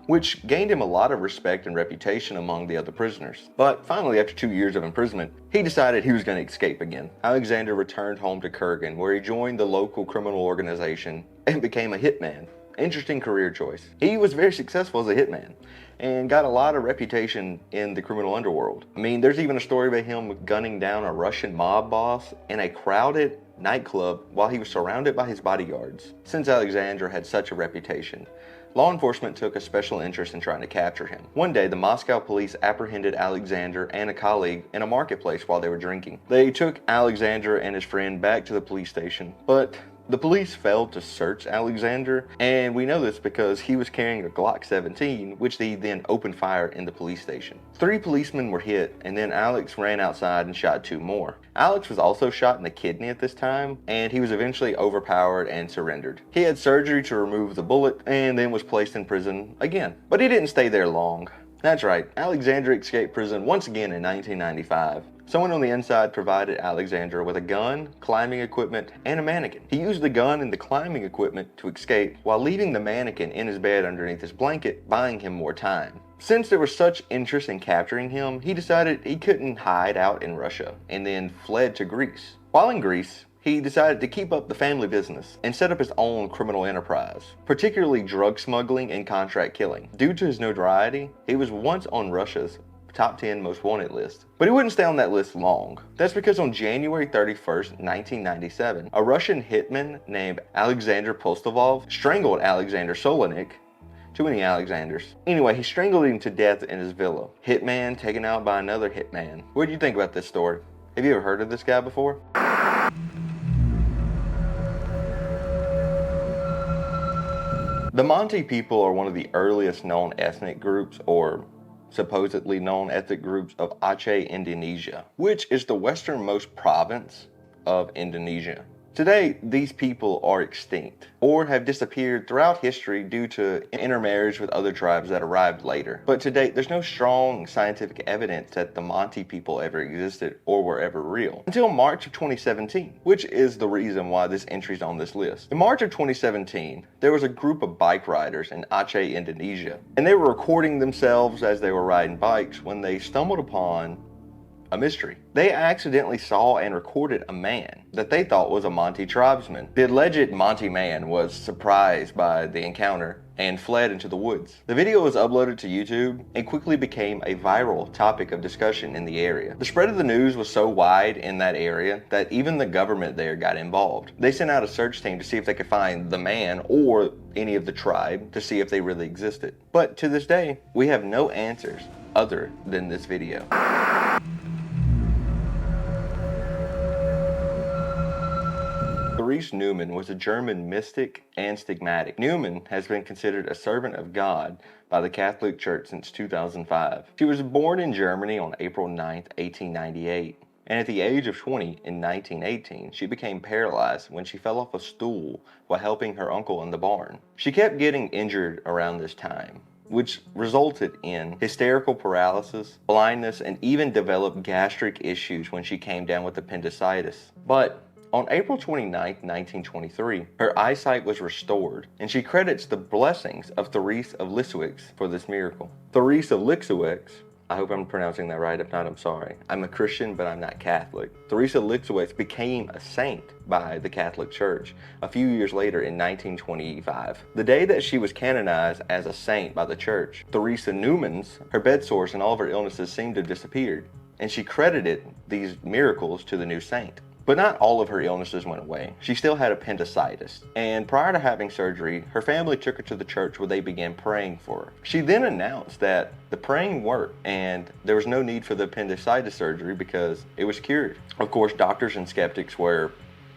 which gained him a lot of respect and reputation among the other prisoners. But finally, after 2 years of imprisonment, he decided he was going to escape again. Alexander returned home to Kurgan, where he joined the local criminal organization and became a hitman. Interesting career choice. He was very successful as a hitman and got a lot of reputation in the criminal underworld. I mean, there's even a story about him gunning down a Russian mob boss in a crowded nightclub while he was surrounded by his bodyguards. Since Alexander had such a reputation, law enforcement took a special interest in trying to capture him. One day, the Moscow police apprehended Alexander and a colleague in a marketplace while they were drinking. They took Alexander and his friend back to the police station, but the police failed to search Alexander, and we know this because he was carrying a Glock 17, which they then opened fire in the police station. 3 policemen were hit, and then Alex ran outside and shot 2 more. Alex was also shot in the kidney at this time, and he was eventually overpowered and surrendered. He had surgery to remove the bullet, and then was placed in prison again. But he didn't stay there long. That's right, Alexander escaped prison once again in 1995. Someone on the inside provided Alexander with a gun, climbing equipment, and a mannequin. He used the gun and the climbing equipment to escape while leaving the mannequin in his bed underneath his blanket, buying him more time. Since there was such interest in capturing him, he decided he couldn't hide out in Russia and then fled to Greece. While in Greece, he decided to keep up the family business and set up his own criminal enterprise, particularly drug smuggling and contract killing. Due to his notoriety, he was once on Russia's top 10 most wanted list. But he wouldn't stay on that list long. That's because on January 31st, 1997, a Russian hitman named Alexander Postolov strangled Alexander Solonik. Too many Alexanders. Anyway, he strangled him to death in his villa. Hitman taken out by another hitman. What do you think about this story? Have you ever heard of this guy before? The Monte people are one of the earliest known ethnic groups, or supposedly known ethnic groups, of Aceh, Indonesia, which is the westernmost province of Indonesia. Today, these people are extinct or have disappeared throughout history due to intermarriage with other tribes that arrived later. But to date, there's no strong scientific evidence that the Monte people ever existed or were ever real until March of 2017, which is the reason why this entry's on this list. In March of 2017, there was a group of bike riders in Aceh, Indonesia, and they were recording themselves as they were riding bikes when they stumbled upon a mystery. They accidentally saw and recorded a man that they thought was a Monte tribesman. The alleged Monte man was surprised by the encounter and fled into the woods. The video was uploaded to YouTube and quickly became a viral topic of discussion in the area. The spread of the news was so wide in that area that even the government there got involved. They sent out a search team to see if they could find the man or any of the tribe to see if they really existed. But to this day, we have no answers other than this video. Therese Neumann was a German mystic and stigmatic. Neumann has been considered a servant of God by the Catholic Church since 2005. She was born in Germany on April 9, 1898, and at the age of 20 in 1918, she became paralyzed when she fell off a stool while helping her uncle in the barn. She kept getting injured around this time, which resulted in hysterical paralysis, blindness, and even developed gastric issues when she came down with appendicitis. But on April 29, 1923, her eyesight was restored, and she credits the blessings of Therese of Lisieux for this miracle. Therese of Lisieux, I hope I'm pronouncing that right. If not, I'm sorry. I'm a Christian, but I'm not Catholic. Therese of Lisieux became a saint by the Catholic Church a few years later in 1925. The day that she was canonized as a saint by the church, Theresa Neumann's, her bed sores and all of her illnesses seemed to have disappeared, and she credited these miracles to the new saint. But not all of her illnesses went away. She still had appendicitis, and prior to having surgery, her family took her to the church where they began praying for her. She then announced that the praying worked and there was no need for the appendicitis surgery because it was cured. Of course, doctors and skeptics were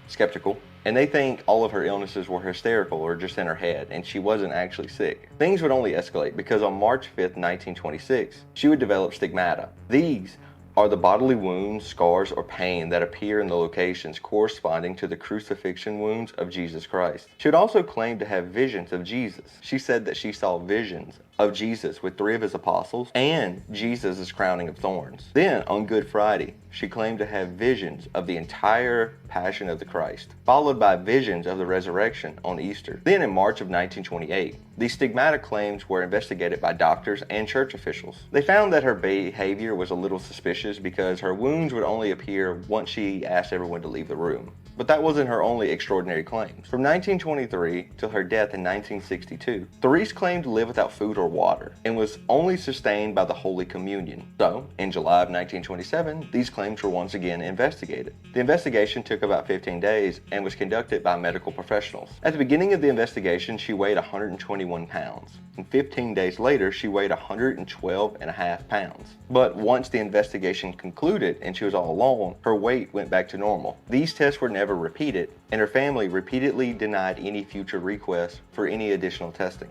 skeptical, and they think all of her illnesses were hysterical or just in her head, and she wasn't actually sick. Things would only escalate because on March 5th, 1926, she would develop stigmata. These are the bodily wounds, scars, or pain that appear in the locations corresponding to the crucifixion wounds of Jesus Christ. She would also claim to have visions of Jesus. She said that she saw visions of Jesus with 3 of his apostles and Jesus' crowning of thorns. Then, on Good Friday, she claimed to have visions of the entire Passion of the Christ, followed by visions of the resurrection on Easter. Then, in March of 1928, these stigmatic claims were investigated by doctors and church officials. They found that her behavior was a little suspicious because her wounds would only appear once she asked everyone to leave the room. But that wasn't her only extraordinary claims. From 1923 till her death in 1962, Therese claimed to live without food or water and was only sustained by the Holy Communion. So, in July of 1927, these claims were once again investigated. The investigation took about 15 days and was conducted by medical professionals. At the beginning of the investigation, she weighed 121 pounds. And 15 days later, she weighed 112.5 pounds. But once the investigation concluded and she was all alone, her weight went back to normal. These tests were never repeated, and her family repeatedly denied any future requests for any additional testing.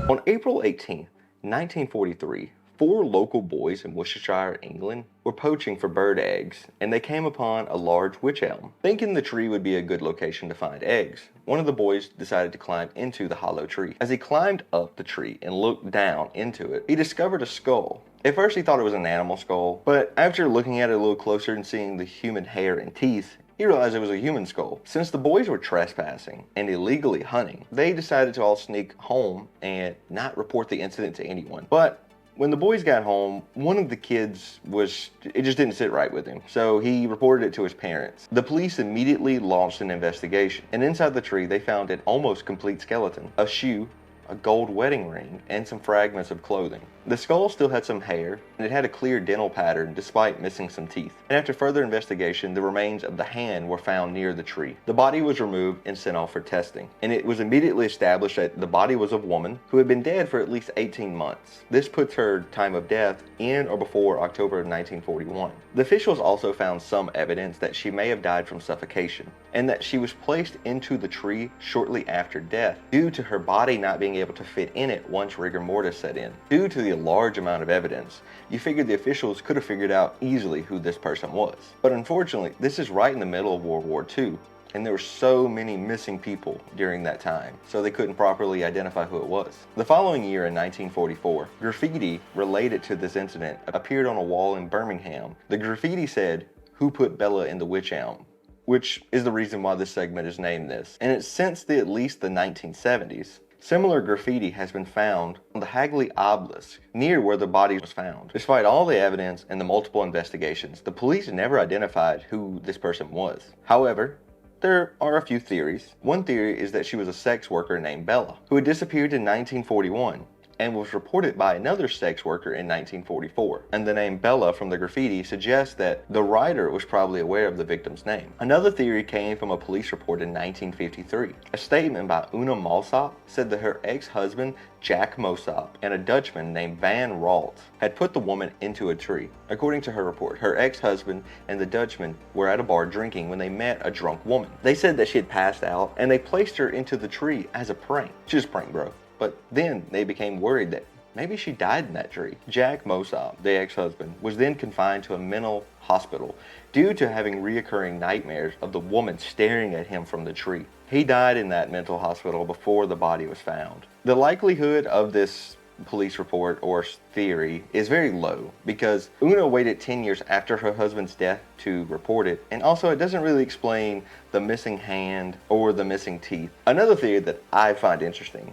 On April 18, 1943, 4 local boys in Worcestershire, England, were poaching for bird eggs, and they came upon a large wych elm. Thinking the tree would be a good location to find eggs, one of the boys decided to climb into the hollow tree. As he climbed up the tree and looked down into it, he discovered a skull. At first he thought it was an animal skull, but after looking at it a little closer and seeing the human hair and teeth, he realized it was a human skull. Since the boys were trespassing and illegally hunting, they decided to all sneak home and not report the incident to anyone. But when the boys got home, one of the kids it just didn't sit right with him, so he reported it to his parents. The police immediately launched an investigation, and inside the tree they found an almost complete skeleton, a shoe, a gold wedding ring, and some fragments of clothing. The skull still had some hair, and it had a clear dental pattern despite missing some teeth. And after further investigation, the remains of the hand were found near the tree. The body was removed and sent off for testing, and it was immediately established that the body was of a woman who had been dead for at least 18 months. This puts her time of death in or before October of 1941. The officials also found some evidence that she may have died from suffocation, and that she was placed into the tree shortly after death due to her body not being able to fit in it once rigor mortis set in. Due to the large amount of evidence, you figured the officials could have figured out easily who this person was. But unfortunately, this is right in the middle of World War II, and there were so many missing people during that time, so they couldn't properly identify who it was. The following year in 1944, graffiti related to this incident appeared on a wall in Birmingham. The graffiti said, "Who put Bella in the wych elm?" which is the reason why this segment is named this. And it's since at least the 1970s. Similar graffiti has been found on the Hagley obelisk, near where the body was found. Despite all the evidence and the multiple investigations, the police never identified who this person was. However, there are a few theories. One theory is that she was a sex worker named Bella, who had disappeared in 1941 and was reported by another sex worker in 1944. And the name Bella from the graffiti suggests that the writer was probably aware of the victim's name. Another theory came from a police report in 1953. A statement by Una Malsop said that her ex-husband, Jack Mosop, and a Dutchman named Van Ralt had put the woman into a tree. According to her report, her ex-husband and the Dutchman were at a bar drinking when they met a drunk woman. They said that she had passed out and they placed her into the tree as a prank. Just prank, bro. But then they became worried that maybe she died in that tree. Jack Mosop, the ex-husband, was then confined to a mental hospital due to having reoccurring nightmares of the woman staring at him from the tree. He died in that mental hospital before the body was found. The likelihood of this police report or theory is very low because Una waited 10 years after her husband's death to report it, and also it doesn't really explain the missing hand or the missing teeth. Another theory that I find interesting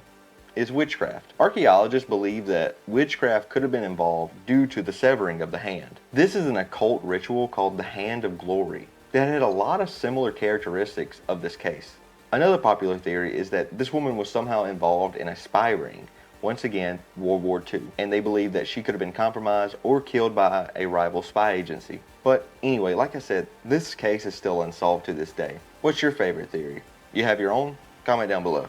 is witchcraft. Archaeologists believe that witchcraft could have been involved due to the severing of the hand. This is an occult ritual called the Hand of Glory that had a lot of similar characteristics of this case. Another popular theory is that this woman was somehow involved in a spy ring, once again, World War II, and they believe that she could have been compromised or killed by a rival spy agency. But anyway, like I said, this case is still unsolved to this day. What's your favorite theory? You have your own? Comment down below.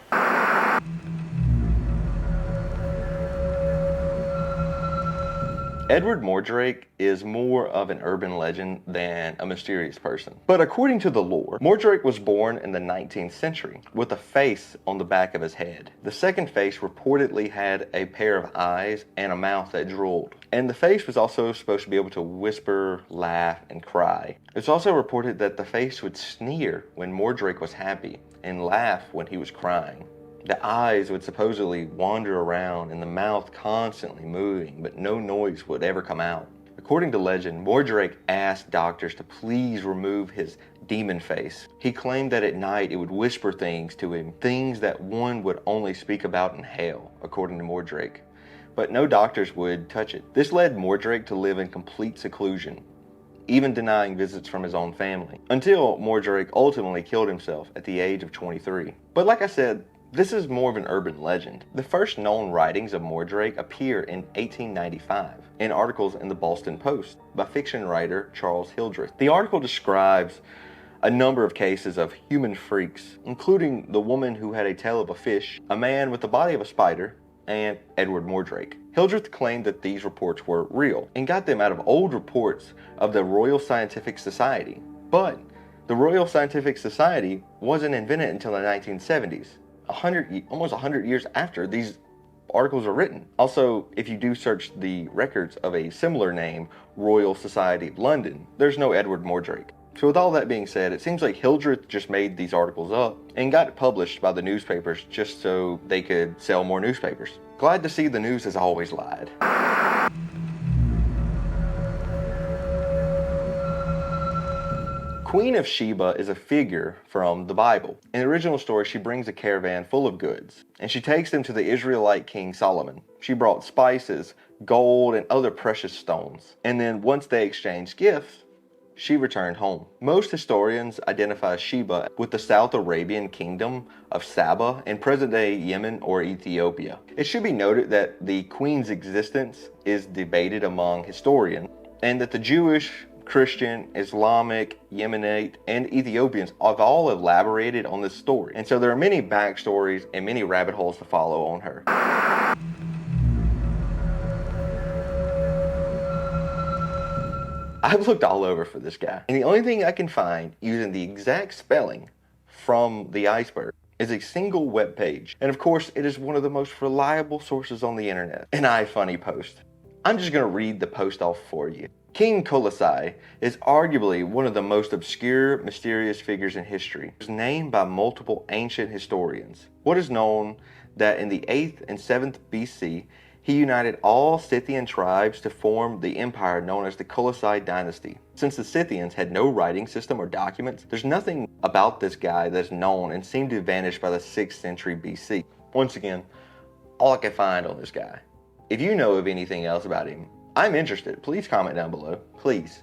Edward Mordrake is more of an urban legend than a mysterious person. But according to the lore, Mordrake was born in the 19th century with a face on the back of his head. The second face reportedly had a pair of eyes and a mouth that drooled. And the face was also supposed to be able to whisper, laugh, and cry. It's also reported that the face would sneer when Mordrake was happy and laugh when he was crying. The eyes would supposedly wander around and the mouth constantly moving, but no noise would ever come out. According to legend, Mordrake asked doctors to please remove his demon face. He claimed that at night it would whisper things to him, things that one would only speak about in hell, according to Mordrake. But no doctors would touch it. This led Mordrake to live in complete seclusion, even denying visits from his own family, until Mordrake ultimately killed himself at the age of 23. But like I said, this is more of an urban legend. The first known writings of Mordrake appear in 1895 in articles in the Boston Post by fiction writer Charles Hildreth. The article describes a number of cases of human freaks, including the woman who had a tail of a fish, a man with the body of a spider, and Edward Mordrake. Hildreth claimed that these reports were real and got them out of old reports of the Royal Scientific Society. But the Royal Scientific Society wasn't invented until the 1970s. Almost 100 years after these articles are written. Also, if you do search the records of a similar name, Royal Society of London, there's no Edward Mordrake. So with all that being said, it seems like Hildreth just made these articles up and got it published by the newspapers just so they could sell more newspapers. Glad to see the news has always lied. Queen of Sheba is a figure from the Bible. In the original story, she brings a caravan full of goods, and she takes them to the Israelite king Solomon. She brought spices, gold, and other precious stones. And then once they exchanged gifts, she returned home. Most historians identify Sheba with the South Arabian kingdom of Saba in present-day Yemen or Ethiopia. It should be noted that the queen's existence is debated among historians, and that the Jewish, Christian, Islamic, Yemenite, and Ethiopians have all elaborated on this story. And so there are many backstories and many rabbit holes to follow on her. I've looked all over for this guy, and the only thing I can find using the exact spelling from the Iceberg is a single web page. And of course, it is one of the most reliable sources on the internet, an iFunny post. I'm just going to read the post off for you. King Kolasai is arguably one of the most obscure, mysterious figures in history. He was named by multiple ancient historians. What is known that in the 8th and 7th BC, he united all Scythian tribes to form the empire known as the Kolasai dynasty. Since the Scythians had no writing system or documents, there's nothing about this guy that's known and seemed to vanish by the 6th century BC. Once again, all I can find on this guy. If you know of anything else about him, I'm interested. Please comment down below. Please.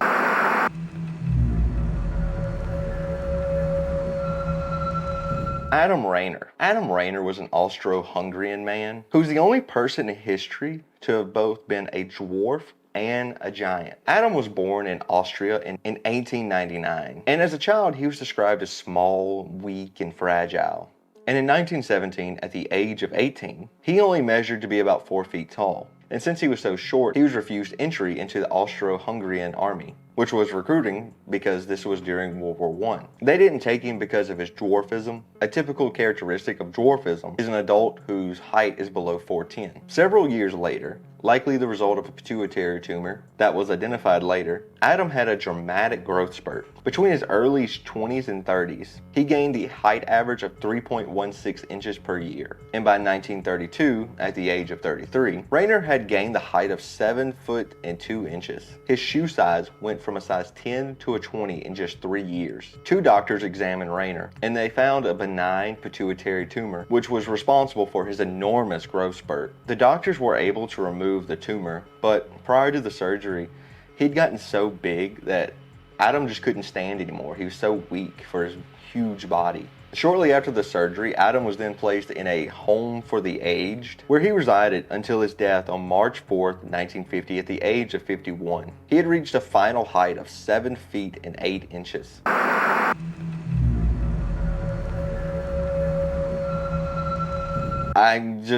Adam Rayner. Adam Rayner was an Austro-Hungarian man who's the only person in history to have both been a dwarf and a giant. Adam was born in Austria in 1899, and as a child he was described as small, weak, and fragile. And in 1917, at the age of 18, he only measured to be about 4 feet tall. And since he was so short, he was refused entry into the Austro-Hungarian army, which was recruiting because this was during World War I. They didn't take him because of his dwarfism. A typical characteristic of dwarfism is an adult whose height is below 4'10". Several years later, likely the result of a pituitary tumor that was identified later, Adam had a dramatic growth spurt. Between his early 20s and 30s, he gained the height average of 3.16 inches per year. And by 1932, at the age of 33, Rayner had gained the height of 7 foot and 2 inches. His shoe size went from a size 10 to a 20 in just 3 years. 2 doctors examined Rayner, and they found a benign pituitary tumor, which was responsible for his enormous growth spurt. The doctors were able to remove the tumor, but prior to the surgery, he'd gotten so big that Adam just couldn't stand anymore. He was so weak for his huge body. Shortly after the surgery, Adam was then placed in a home for the aged, where he resided until his death on March 4th, 1950 at the age of 51. He had reached a final height of 7 feet and 8 inches.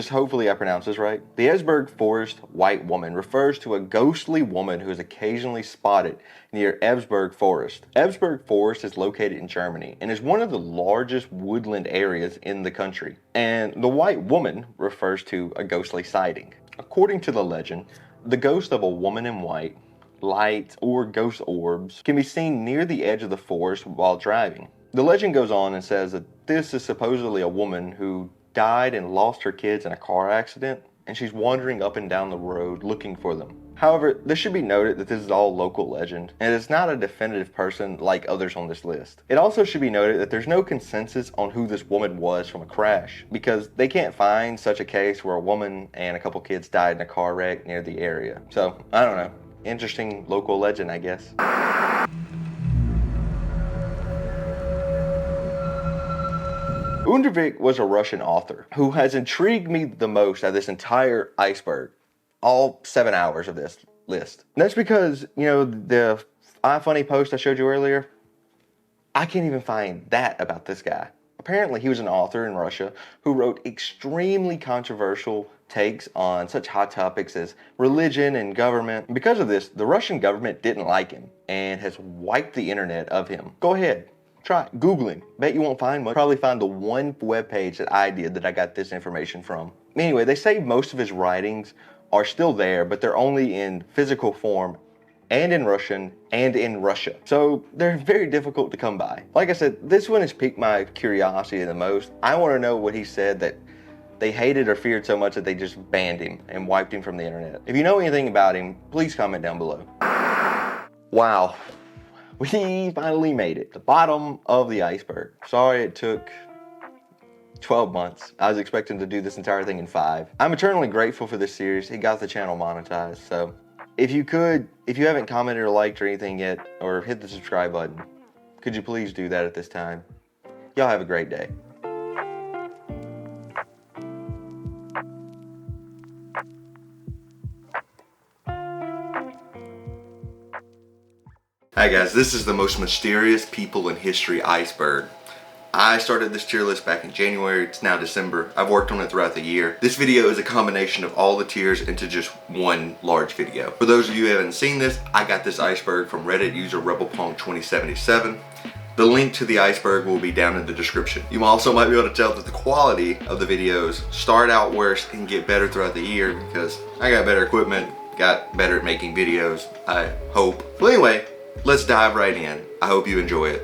hopefully I pronounced this right. The Iceberg Forest White Woman refers to a ghostly woman who is occasionally spotted near Ebsberg Forest. Ebsberg Forest is located in Germany and is one of the largest woodland areas in the country. And the White Woman refers to a ghostly sighting. According to the legend, the ghost of a woman in white, light, or ghost orbs can be seen near the edge of the forest while driving. The legend goes on and says that this is supposedly a woman who died and lost her kids in a car accident, and she's wandering up and down the road looking for them. However, this should be noted that this is all local legend, and it's not a definitive person like others on this list. It also should be noted that there's no consensus on who this woman was from a crash, because they can't find such a case where a woman and a couple kids died in a car wreck near the area. So, I don't know. Interesting local legend, I guess. Unveiling was a Russian author who has intrigued me the most out of this entire iceberg, all 7 hours of this list. And that's because, you know, the iFunny post I showed you earlier, I can't even find that about this guy. Apparently he was an author in Russia who wrote extremely controversial takes on such hot topics as religion and government. And because of this, the Russian government didn't like him and has wiped the internet of him. Go ahead. Try Googling. Bet you won't find much. Probably find the one webpage that I did that I got this information from. Anyway, they say most of his writings are still there, but they're only in physical form and in Russian and in Russia. So they're very difficult to come by. Like I said, this one has piqued my curiosity the most. I want to know what he said that they hated or feared so much that they just banned him and wiped him from the internet. If you know anything about him, please comment down below. Wow. We finally made it. The bottom of the iceberg. Sorry it took 12 months. I was expecting to do this entire thing in 5. I'm eternally grateful for this series. It got the channel monetized. So if you haven't commented or liked or anything yet, or hit the subscribe button, could you please do that at this time? Y'all have a great day. Hi guys, this is the most mysterious people in history iceberg. I started this tier list back in January, it's now December. I've worked on it throughout the year. This video is a combination of all the tiers into just one large video. For those of you who haven't seen this, I got this iceberg from Reddit user RebelPunk2077. The link to the iceberg will be down in the description. You also might be able to tell that the quality of the videos start out worse and get better throughout the year because I got better equipment, got better at making videos, I hope. Well anyway, let's dive right in. I hope you enjoy it.